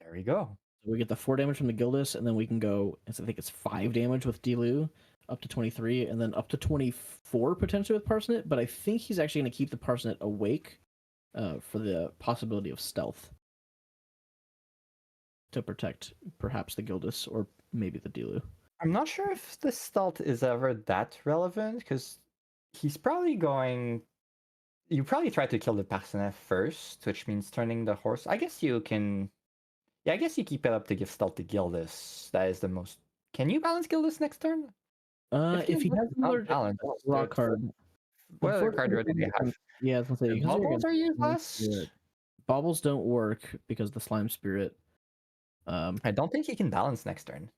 There we go. So we get the 4 damage from the Gildas, and then we can go, I think it's 5 damage with Dilu, up to 23, and then up to 24 potentially with Parsonage, but I think he's actually going to keep the Parsonage awake for the possibility of stealth to protect perhaps the Gildas or maybe the Dilu. I'm not sure if the stealth is ever that relevant, because he's probably going... You probably try to kill the Parsonage first, which means turning the horse. I guess you can... Yeah, I guess you keep it up to give stealth to Gildas. That is the most... Can you balance Gildas next turn? If he has another raw card... What other card do they have? Yeah, I was going to say... Baubles are useless? Baubles don't work because the Slime Spirit... I don't think he can balance next turn.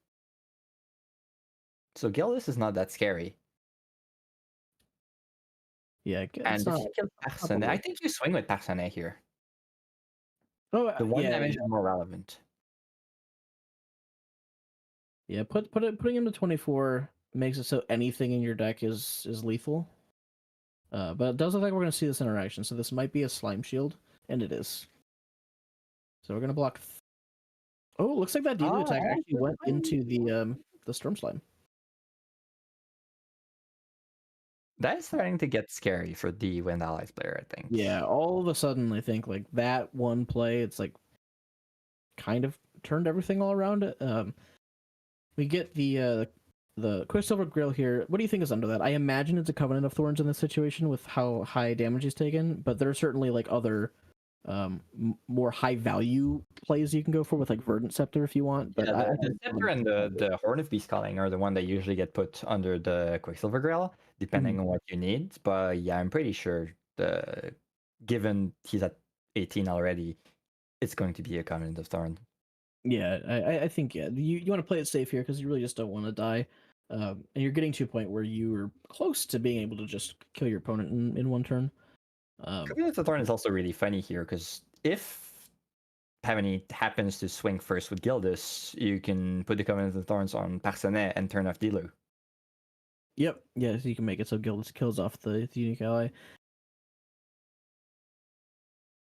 So Gildas is not that scary. Yeah, and if you kill Parsonage, I think you swing with Parsonage here. Oh, the 1 damage is more relevant. Yeah, putting him to 24 makes it so anything in your deck is lethal. But it does look like we're going to see this interaction. So this might be a Slime Shield, and it is. So we're going to block. Oh, looks like that Dilu attack actually went into the Storm Slime. That is starting to get scary for the Wind Allies player, I think. Yeah, all of a sudden, I think like that one play, it's like kind of turned everything all around. We get the Quicksilver Grill here. What do you think is under that? I imagine it's a Covenant of Thorns in this situation with how high damage is taken, but there are certainly like other more high value plays you can go for with like Verdant Scepter if you want. But yeah, the Scepter and the Horn of Beast Calling are the one that usually get put under the Quicksilver Grill, depending on what you need. But yeah, I'm pretty sure given he's at 18 already, it's going to be a Covenant of Thorns. Yeah, I think you want to play it safe here because you really just don't want to die. And you're getting to a point where you are close to being able to just kill your opponent in one turn. Covenant of Thorns is also really funny here because if Pavani happens to swing first with Gildas, you can put the Covenant of Thorns on Parsonage and turn off Dilu. Yep, yeah, so you can make it so Gildas kills off the unique ally.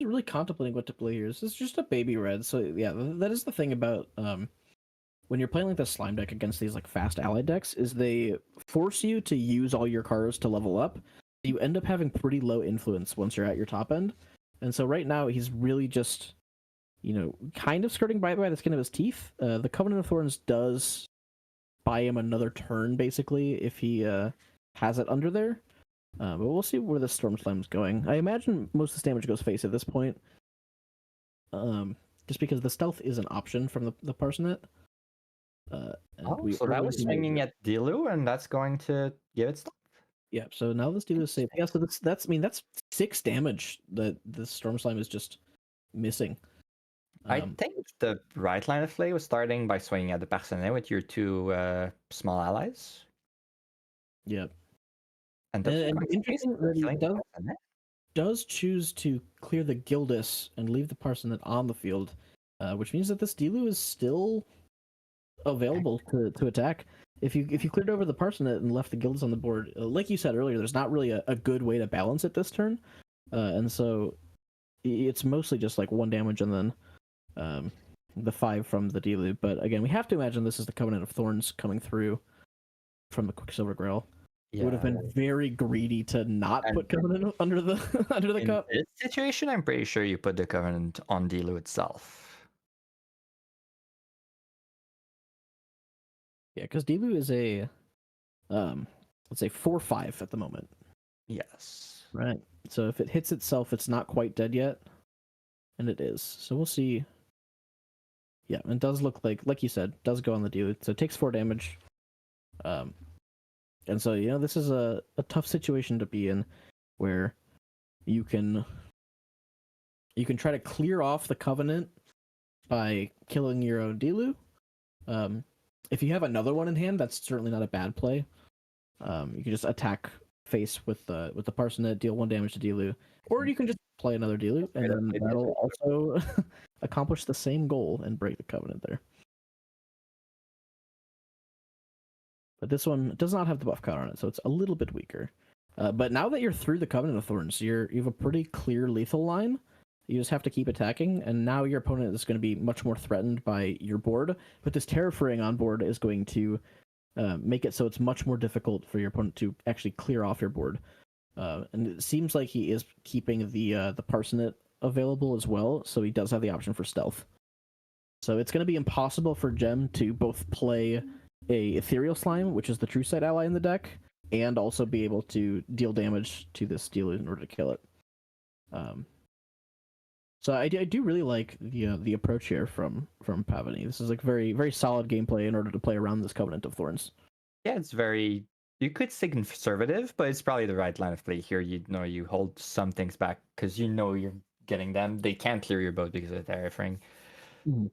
Really contemplating what to play here. This is just a baby red, so yeah, that is the thing about when you're playing like the slime deck against these like fast ally decks is they force you to use all your cards to level up. You end up having pretty low influence once you're at your top end. And so right now he's really just, kind of skirting by the skin of his teeth. The Covenant of Thorns does buy him another turn basically if he has it under there. But we'll see where the Storm Slime's going. I imagine most of this damage goes face at this point. Just because the stealth is an option from the Parsonet. So that was swinging at Dilu, and that's going to give it stuff. Yeah, so now this Dilu is safe. Yeah, so that's 6 damage that the Storm Slime is just missing. I think the right line of play was starting by swinging at the Parsonet with your 2 small allies. Yeah. And interesting that he does choose to clear the Gildas and leave the Parsonet on the field, which means that this Dilu is still available to attack. If you cleared over the Parsonet and left the Gildas on the board, like you said earlier, there's not really a good way to balance it this turn, and so it's mostly just like 1 damage and then the 5 from the Dilu. But again, we have to imagine this is the Covenant of Thorns coming through from the Quicksilver Grail. It would have been very greedy to not put Covenant under the cup. In this situation, I'm pretty sure you put the Covenant on Dilu itself. Yeah, because Dilu is a, let's say 4/5 at the moment. Yes. Right. So if it hits itself, it's not quite dead yet, and it is. So we'll see. Yeah, it does look like you said, does go on the Dilu. So it takes 4 damage. And so, this is a tough situation to be in, where you can try to clear off the Covenant by killing your own Dilu. If you have another one in hand, that's certainly not a bad play. You can just attack face with the Parsonet, deal 1 damage to Dilu, or you can just play another Dilu, and then that'll also accomplish the same goal and break the Covenant there. But this one does not have the buff counter on it, so it's a little bit weaker. But now that you're through the Covenant of Thorns, you have a pretty clear lethal line. You just have to keep attacking, and now your opponent is going to be much more threatened by your board. But this Terraforming on board is going to make it so it's much more difficult for your opponent to actually clear off your board. And it seems like he is keeping the Parsonet available as well, so he does have the option for stealth. So it's going to be impossible for Gem to both play a Ethereal Slime, which is the true side ally in the deck, and also be able to deal damage to this Dilu in order to kill it. So I do really like the approach here from Pavani. This is like very, very solid gameplay in order to play around this Covenant of Thorns. Yeah, it's very, you could say conservative, but it's probably the right line of play here. You hold some things back because you're getting them. They can't clear your boat because of the Terraforming. Mm-hmm.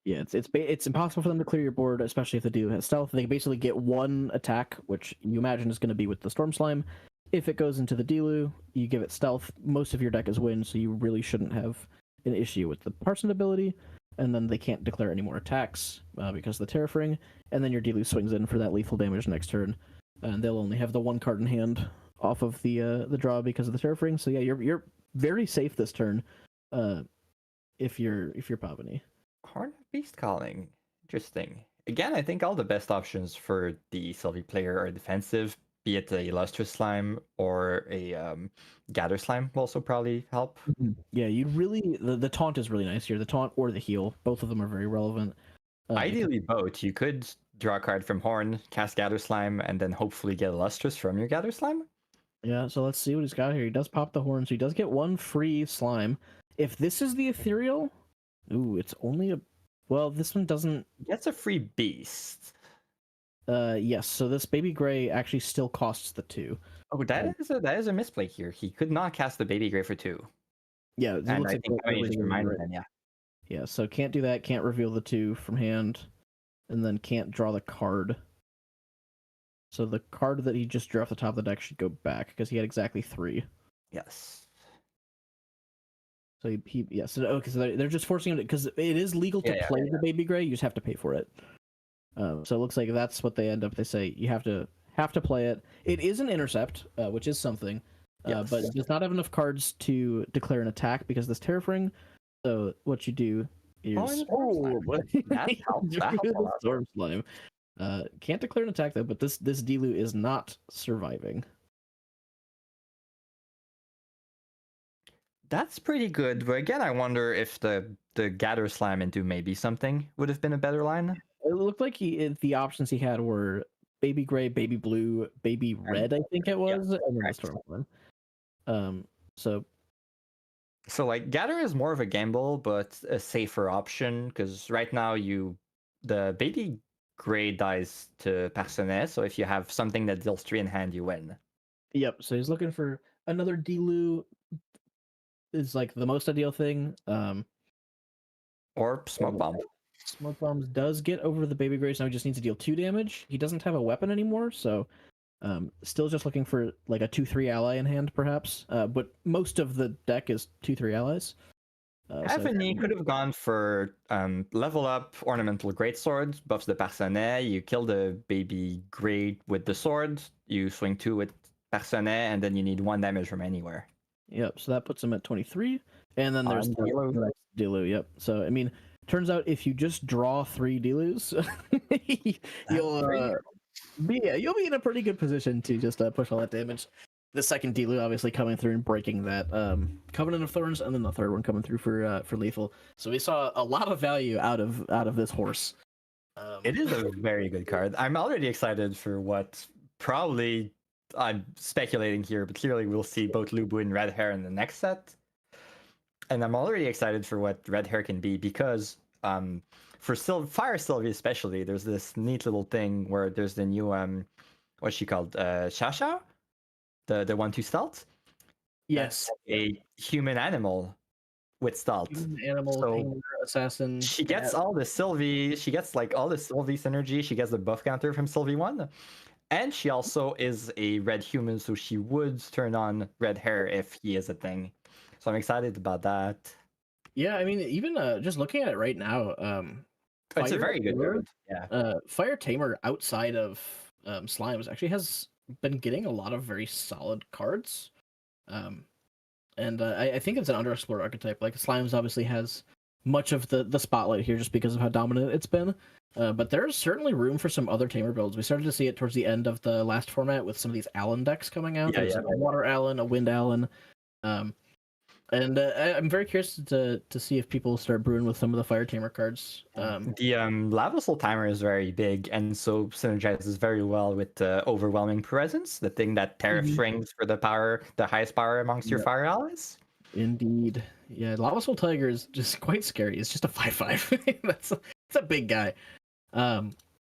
Yeah, it's impossible for them to clear your board, especially if the Dilu has stealth. They basically get 1 attack, which you imagine is going to be with the Storm Slime. If it goes into the Dilu, you give it stealth. Most of your deck is win, so you really shouldn't have an issue with the Parson ability. And then they can't declare any more attacks because of the Terraforming. And then your Dilu swings in for that lethal damage next turn, and they'll only have the 1 card in hand off of the draw because of the Terraforming. So yeah, you're very safe this turn if you're Pavani. Horn of Beast Calling. Interesting. Again, I think all the best options for the Sylvie player are defensive, be it a Lustrous Slime or a Gather Slime will also probably help. Yeah, you'd really... The taunt is really nice here. The taunt or the heal. Both of them are very relevant. Ideally both. You could draw a card from Horn, cast Gather Slime, and then hopefully get a Lustrous from your Gather Slime. Yeah, so let's see what he's got here. He does pop the Horn, so he does get 1 free Slime. If this is the Ethereal... Ooh, it's only a... Well, this one doesn't... That's a free Beast. Yes, so this Baby Gray actually still costs the 2. Oh, that is a misplay here. He could not cast the Baby Gray for 2. Yeah, it and looks I like think I just reminded him, yeah. Yeah, so can't do that, can't reveal the 2 from hand, and then can't draw the card. So the card that he just drew off the top of the deck should go back, because he had exactly 3. Yes. So so they're just forcing him to, because it is legal to play the Baby Gray, you just have to pay for it. So it looks like that's what they say you have to play it. It is an intercept, which is something, but it does not have enough cards to declare an attack because of this Terraforming. So what you do Here's Oh, but that helps. That helps a the lot. storm slime. Can't declare an attack though, but this Dilu is not surviving. That's pretty good. But again, I wonder if the gather slime into maybe something would have been a better line. It looked like the options he had were baby gray, baby blue, baby red, I think it was, and then the correct. storm slime. So So like gather is more of a gamble, but a safer option because right now the baby gray dies to Parsenet. So if you have something that deals 3 in hand, you win. yep. So he's looking for another Dilu. Is like the most ideal thing. Or smoke bomb. Smoke bombs does get over the baby grays. Now he just needs to deal 2 damage. He doesn't have a weapon anymore, so still just looking for like a 2/3 ally in hand, perhaps. But most of the deck is 2/3 allies. He could have gone for level up ornamental greatsword, buffs the Parsenet, you kill the baby gray with the sword, you swing 2 with Parsenet, and then you need 1 damage from anywhere. Yep. So that puts him at 23, and then there's Dilu. the next Dilu. Yep. So I mean, turns out if you just draw 3 Dilus, you'll be in a pretty good position to just push all that damage. The second Dilu obviously coming through and breaking that Covenant of Thorns, and then the third one coming through for lethal. So we saw a lot of value out of this horse. It is a very good card. I'm already excited for what probably I'm speculating here, but clearly we'll see both Lubu and Red Hair in the next set. And I'm already excited for what Red Hair can be because for Fire Sylvie especially, there's this neat little thing where there's the new what's she called? Shasha? The 1/2 stealth? Yes. That's a human animal with stealth. Human animal, So painter, assassin. she gets all the Sylvie, she gets like all the Sylvie synergy, she gets the buff counter from Sylvie 1. And she also is a red human, so she would turn on Red Hair if he is a thing. So I'm excited about that. Yeah, I mean, even just looking at it right now, It's a Fire very good Tamer- card. Yeah. Fire Tamer outside of Slimes actually has been getting a lot of very solid cards. And I think it's an underexplored archetype. Like Slimes obviously has much of the spotlight here just because of how dominant it's been. But there's certainly room for some other Tamer builds. We started to see it towards the end of the last format with some of these Allen decks coming out. Yeah, There's yeah. a Water Allen, a Wind Allen. And I'm very curious to see if people start brewing with some of the Fire Tamer cards. The Lava Soul timer is very big and so synergizes very well with the Overwhelming Presence, the thing that Tariff rings for the highest power amongst your fire allies. Indeed. Yeah, Lava Soul Tiger is just quite scary. It's just a 5/5. That's a big guy.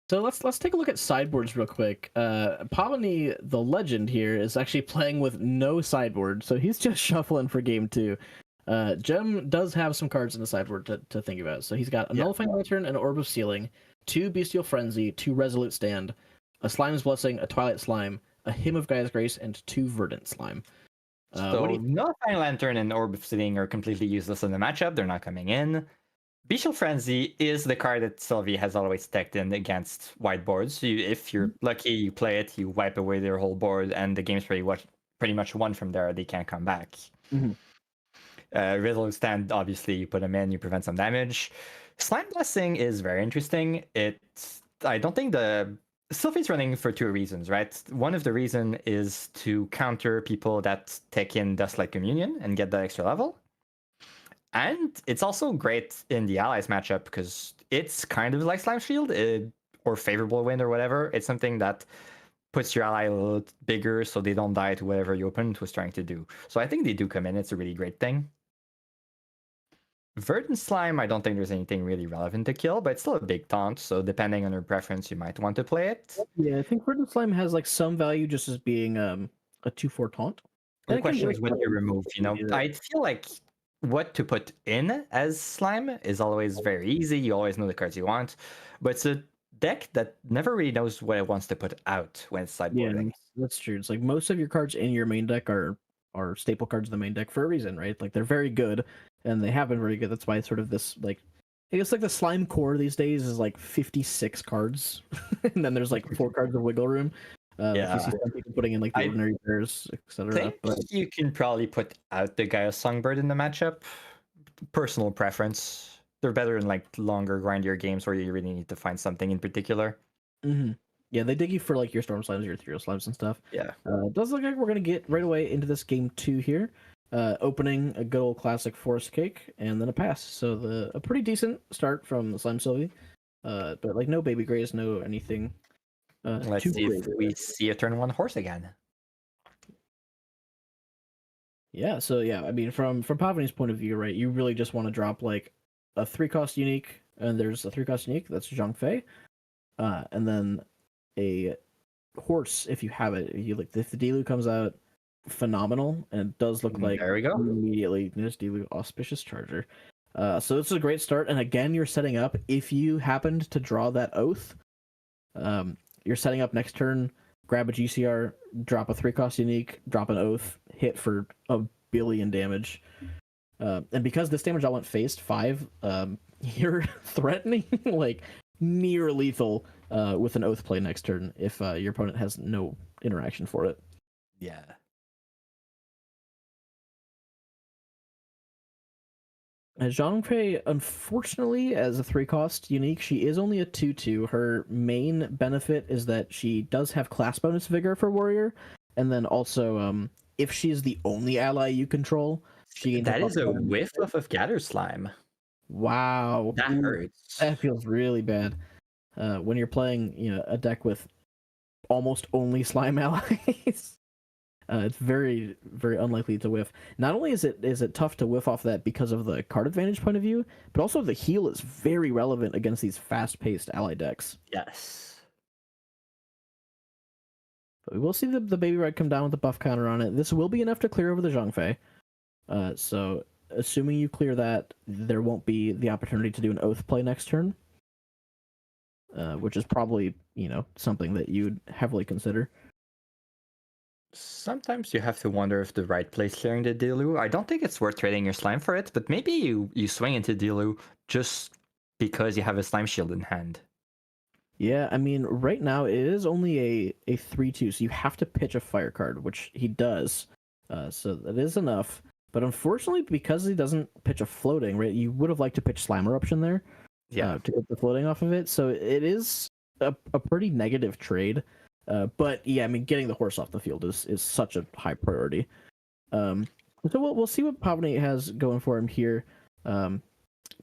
So let's take a look at sideboards real quick. Pavani, the legend here, is actually playing with no sideboard, so he's just shuffling for game 2. Jem does have some cards in the sideboard to think about. So he's got a Nullifying Lantern, an Orb of Sealing, 2 Bestial Frenzy, 2 Resolute Stand, a Slime's Blessing, a Twilight Slime, a Hymn of Gaia's Grace, and 2 Verdant Slime. So Nullifying Lantern and Orb of Sealing are completely useless in the matchup. They're not coming in. Bestial Frenzy is the card that Sylvie has always decked in against white boards. So if you're lucky, you play it, you wipe away their whole board, and the game's pretty much won from there. They can't come back. Resolute Stand, obviously, you put them in, you prevent some damage. Slime Blessing is very interesting. I don't think Sylvie's running for 2 reasons, right? One of the reason is to counter people that take in Dustlight Communion and get that extra level. And it's also great in the Allies matchup because it's kind of like Slime Shield or Favorable Wind or whatever. It's something that puts your ally a little bigger so they don't die to whatever your opponent was trying to do. So I think they do come in. It's a really great thing. Verdant Slime, I don't think there's anything really relevant to kill, but it's still a big taunt. So depending on your preference, you might want to play it. Yeah, I think Verdant Slime has like some value just as being a 2/4 taunt. The question is what you remove. I feel like what to put in as slime is always very easy. You always know the cards you want, but it's a deck that never really knows what it wants to put out when it's sideboarding. Yeah, that's true. It's like most of your cards in your main deck are staple cards in the main deck for a reason, right? Like they're very good, and they have been very good. That's why it's sort of this like, I guess like the slime core these days is like 56 cards, and then there's like 4 cards of wiggle room. You see some people putting in like the ordinary pairs, etc. But you can probably put out the Gaia Songbird in the matchup. Personal preference. they're better in like longer, grindier games where you really need to find something in particular. Yeah, they dig you for like your storm slimes, your ethereal slimes and stuff. Yeah. Does look like we're gonna get right away into this game 2 here. Opening a good old classic forest cake and then a pass. So a pretty decent start from the Slime Sylvie. But like no baby grays, no anything. Let's see if we see a turn 1 horse again. Yeah, so yeah, I mean from Pavani's point of view, right, you really just want to drop like a 3-cost unique, and there's a 3-cost unique, that's Zhongfei. And then a horse if you have it. If the Dilu comes out, phenomenal, and it does look like there we go. Immediately there's Dilu Auspicious Charger. So this is a great start, and again you're setting up if you happened to draw that oath. You're setting up next turn, grab a GCR, drop a 3-cost unique, drop an oath, hit for 1 billion damage. And because this damage all went phased 5, you're threatening like near lethal with an oath play next turn if your opponent has no interaction for it. Yeah. Zhongfei, unfortunately, as a 3-cost unique, she is only a 2/2. Her main benefit is that she does have class bonus vigor for warrior, and then also if she's the only ally you control, she gains that is a whiff of Gather Slime. Wow, That hurts. That feels really bad. When you're playing, a deck with almost only slime allies. It's very, very unlikely to whiff. Not only is it tough to whiff off that because of the card advantage point of view, but also the heal is very relevant against these fast-paced ally decks. Yes. But we will see the Baby Red come down with the buff counter on it. This will be enough to clear over the Zhongfei. So assuming you clear that, there won't be the opportunity to do an oath play next turn. Which is probably, something that you'd heavily consider. Sometimes you have to wonder if the right place clearing the Dilu. I don't think it's worth trading your slime for it, but maybe you swing into Dilu just because you have a slime shield in hand. Yeah, I mean, right now it is only a 3/2, so you have to pitch a fire card, which he does. So that is enough. But unfortunately, because he doesn't pitch a floating, right, you would have liked to pitch Slime Eruption there. Yeah. To get the floating off of it. So it is a pretty negative trade. But yeah, I mean, getting the horse off the field is such a high priority. So we'll see what Pavani has going for him here.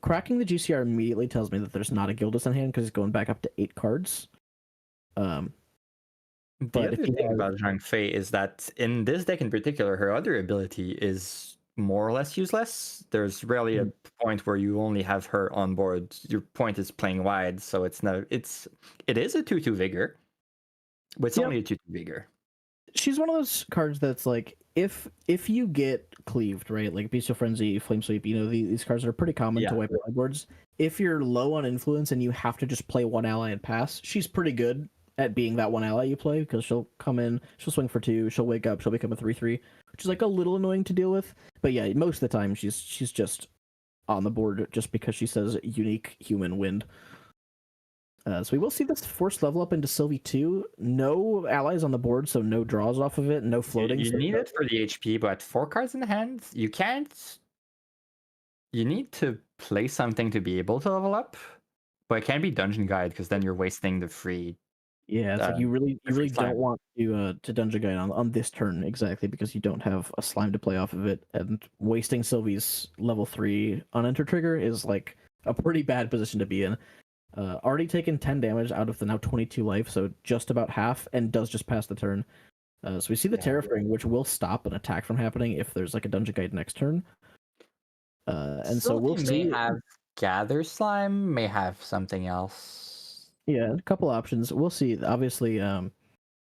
Cracking the GCR immediately tells me that there's not a Gildas in hand because he's going back up to 8 cards. The other thing about Zhongfei is that in this deck in particular, her other ability is more or less useless. There's rarely a point where you only have her on board. Your point is playing wide, so it is a 2/2 vigor, but it's only a 2/2 vigor. She's one of those cards that's like if you get cleaved, right? Like Bestial Frenzy, Flame Sweep, these cards are pretty common to wipe out boards. If you're low on influence and you have to just play one ally and pass, she's pretty good at being that one ally you play because she'll come in, she'll swing for 2, she'll wake up, she'll become a 3/3, which is like a little annoying to deal with. But yeah, most of the time she's just on the board just because she says unique human wind. So we will see this forced level up into Sylvie 2. No allies on the board, so no draws off of it, no floating. You need it for the HP, but 4 cards in the hand, you can't. You need to play something to be able to level up, but it can't be Dungeon Guide because then you're wasting the free. Yeah, it's like you really don't want to Dungeon Guide on this turn exactly because you don't have a slime to play off of it, and wasting Sylvie's level 3 unenter trigger is like a pretty bad position to be in. Already taken 10 damage out of the now 22 life, so just about half, and does just pass the turn. So we see the Terrafring, which will stop an attack from happening if there's like a Dungeon Guide next turn. And so we'll see. May have Gather Slime, may have something else. Yeah, a couple options. We'll see. Obviously,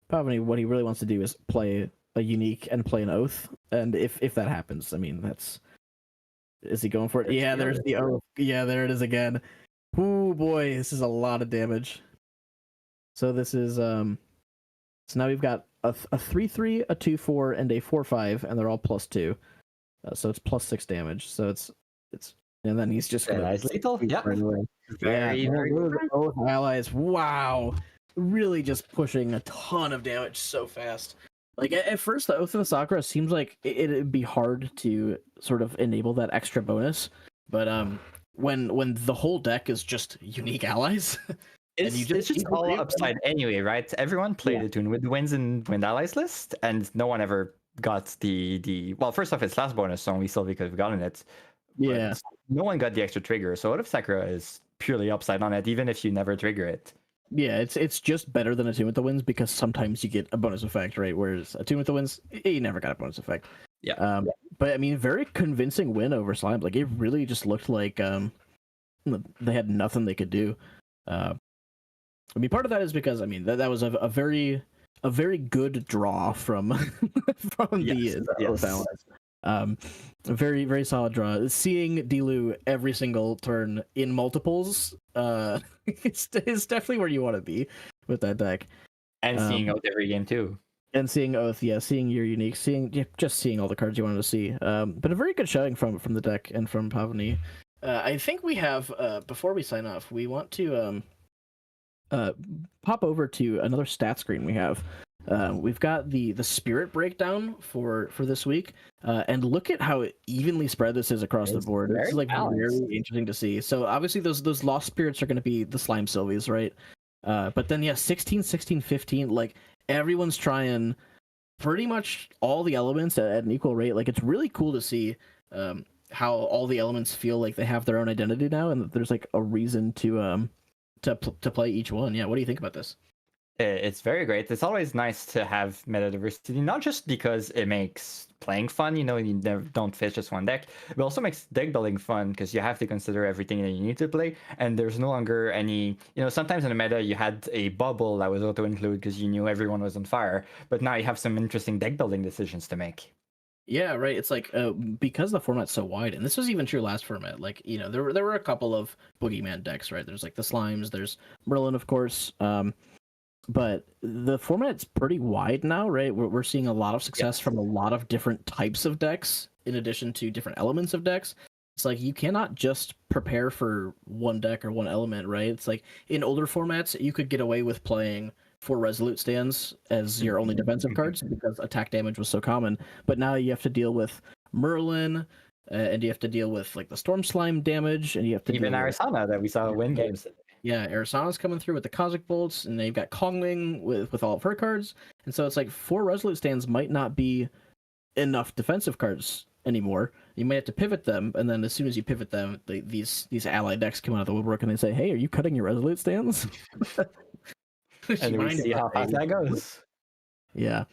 Pavani, what he really wants to do is play a unique and play an oath, and if that happens, I mean, is he going for it? Yeah, there's the oath. Yeah, there it is again. Oh boy, this is a lot of damage. So this is so now we've got a 3/3, a 2/4, and a 4/5, and they're all +2. So it's +6 damage. So it's and then he's just nice lethal. Yeah. Right away. Very both allies. Wow, really just pushing a ton of damage so fast. Like at first, the Oath of the Sakura seems like it'd be hard to sort of enable that extra bonus, but when the whole deck is just unique allies. And It's, you just it's just need to all leave them. upside anyway, right? Everyone played it with wins and wind allies list, and no one ever got the well. First off, it's last bonus, so we still could have gotten it. But Yeah. no one got the extra trigger. So what if Sakura is purely upside on it, even if you never trigger it? Yeah, it's just better than Attune with the Winds because sometimes you get a bonus effect, right? Whereas Attune with the Winds, you never got a bonus effect. Yeah. But I mean, very convincing win over Slime. Like it really just looked like they had nothing they could do. I mean, part of that is because I mean that was a very good draw from the yes. balance. A very very solid draw. Seeing Dilu every single turn in multiples, is definitely where you want to be with that deck. And seeing out every game too. And seeing Oath, seeing your unique, just seeing all the cards you wanted to see. But a very good showing from the deck and from Pavani. I think we have before we sign off, we want to pop over to another stat screen we have. We've got the spirit breakdown for this week, and look at how evenly spread this is across the board. It's like balanced. very interesting to see. So obviously those lost spirits are going to be the slime sylvies, right? But then 16, 16, 15, like everyone's trying pretty much all the elements at an equal rate. Like it's really cool to see how all the elements feel like they have their own identity now, and that there's like a reason to play each one. Yeah, what do you think about this? It's very great. It's always nice to have meta diversity, not just because it makes playing fun, you never don't fish just one deck, but also makes deck building fun because you have to consider everything that you need to play, and there's no longer any, sometimes in the meta you had a bubble that was auto-include because you knew everyone was on fire, but now you have some interesting deck building decisions to make. Yeah, right. It's like because the format's so wide, and this was even true last format. Like there were a couple of boogeyman decks, right? There's like the slimes, there's Merlin, of course. But the format's pretty wide now, right? We're seeing a lot of success from a lot of different types of decks, in addition to different elements of decks. It's like you cannot just prepare for one deck or one element, right? It's like in older formats, you could get away with playing 4 Resolute stands as your only defensive cards because attack damage was so common. But now you have to deal with Merlin, and you have to deal with like the Storm Slime damage, and you have to even deal Arisana that we saw win games. Yeah, Arisana's coming through with the Cosmic Bolts, and they've got Kongming with all of her cards. And so it's like 4 Resolute stands might not be enough defensive cards anymore. You might have to pivot them, and then as soon as you pivot them, these ally decks come out of the woodwork and they say, "Hey, are you cutting your Resolute stands?" And we see how fast that goes. Yeah.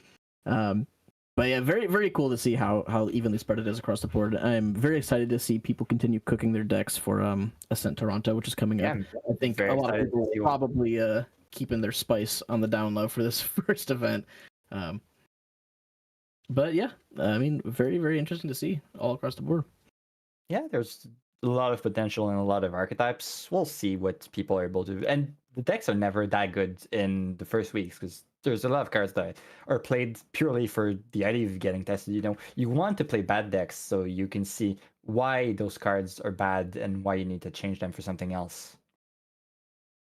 But yeah, very, very cool to see how evenly spread it is across the board. I'm very excited to see people continue cooking their decks for Ascent Toronto, which is coming up. I think a lot of people will probably keeping their spice on the down low for this first event. But yeah, I mean, very, very interesting to see all across the board. Yeah, there's a lot of potential and a lot of archetypes. We'll see what people are able to, and the decks are never that good in the first weeks because there's a lot of cards that are played purely for the idea of getting tested. You want to play bad decks so you can see why those cards are bad and why you need to change them for something else.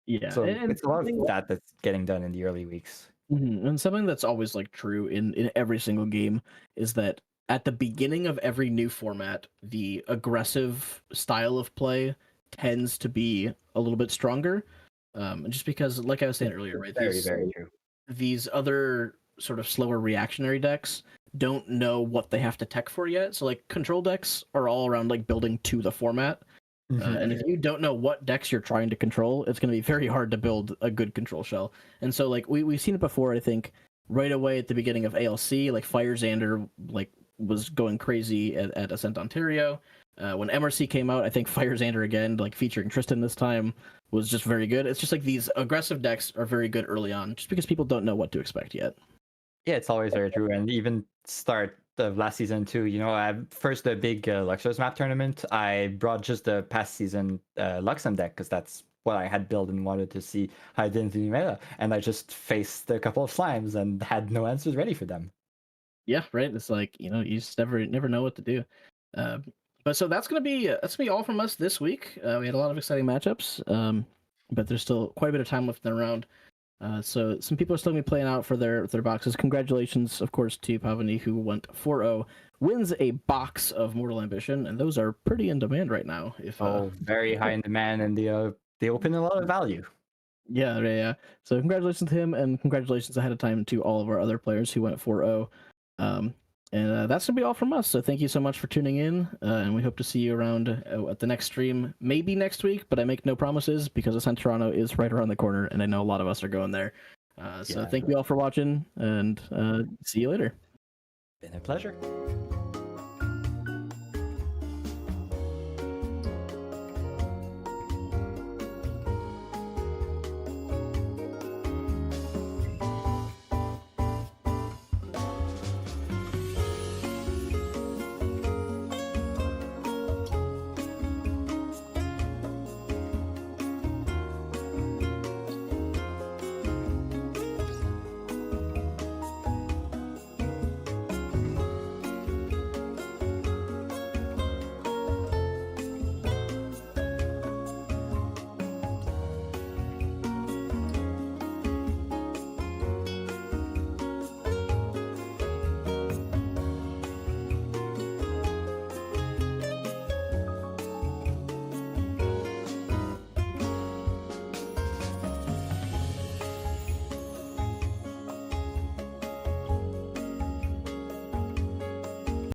Yeah, so it's a lot of that that's getting done in the early weeks. Mm-hmm. And something that's always like true in every single game is that at the beginning of every new format, the aggressive style of play tends to be a little bit stronger. Just because, like I was saying earlier, right? Very, very true. These other sort of slower reactionary decks don't know what they have to tech for yet. So like control decks are all around like building to the format. And if you don't know what decks you're trying to control, it's going to be very hard to build a good control shell. And so like we've seen it before, I think, right away at the beginning of ALC, like Fire Xander like was going crazy at Ascent Ontario. When MRC came out, I think Fire Xander again, like featuring Tristan this time, was just very good. It's just like these aggressive decks are very good early on, just because people don't know what to expect yet. Yeah, it's always very true. And even start of last season too, first the big Luxor's map tournament, I brought just the past season Luxem deck because that's what I had built and wanted to see how I did in the meta. And I just faced a couple of slimes and had no answers ready for them. Yeah, right. It's like, you just never know what to do. But so that's gonna be all from us this week. We had a lot of exciting matchups, but there's still quite a bit of time left in the round. So some people are still going to be playing out for their boxes. Congratulations, of course, to Pavani, who went 4-0, wins a box of Mortal Ambition, and those are pretty in demand right now. If very high in demand, and they open a lot of value. Yeah. So congratulations to him, and congratulations ahead of time to all of our other players who went 4-0. And that's gonna be all from us. So thank you so much for tuning in, and we hope to see you around at the next stream, maybe next week. But I make no promises because Ascent Toronto is right around the corner, and I know a lot of us are going there. So thank you all for watching, and see you later. Been a pleasure.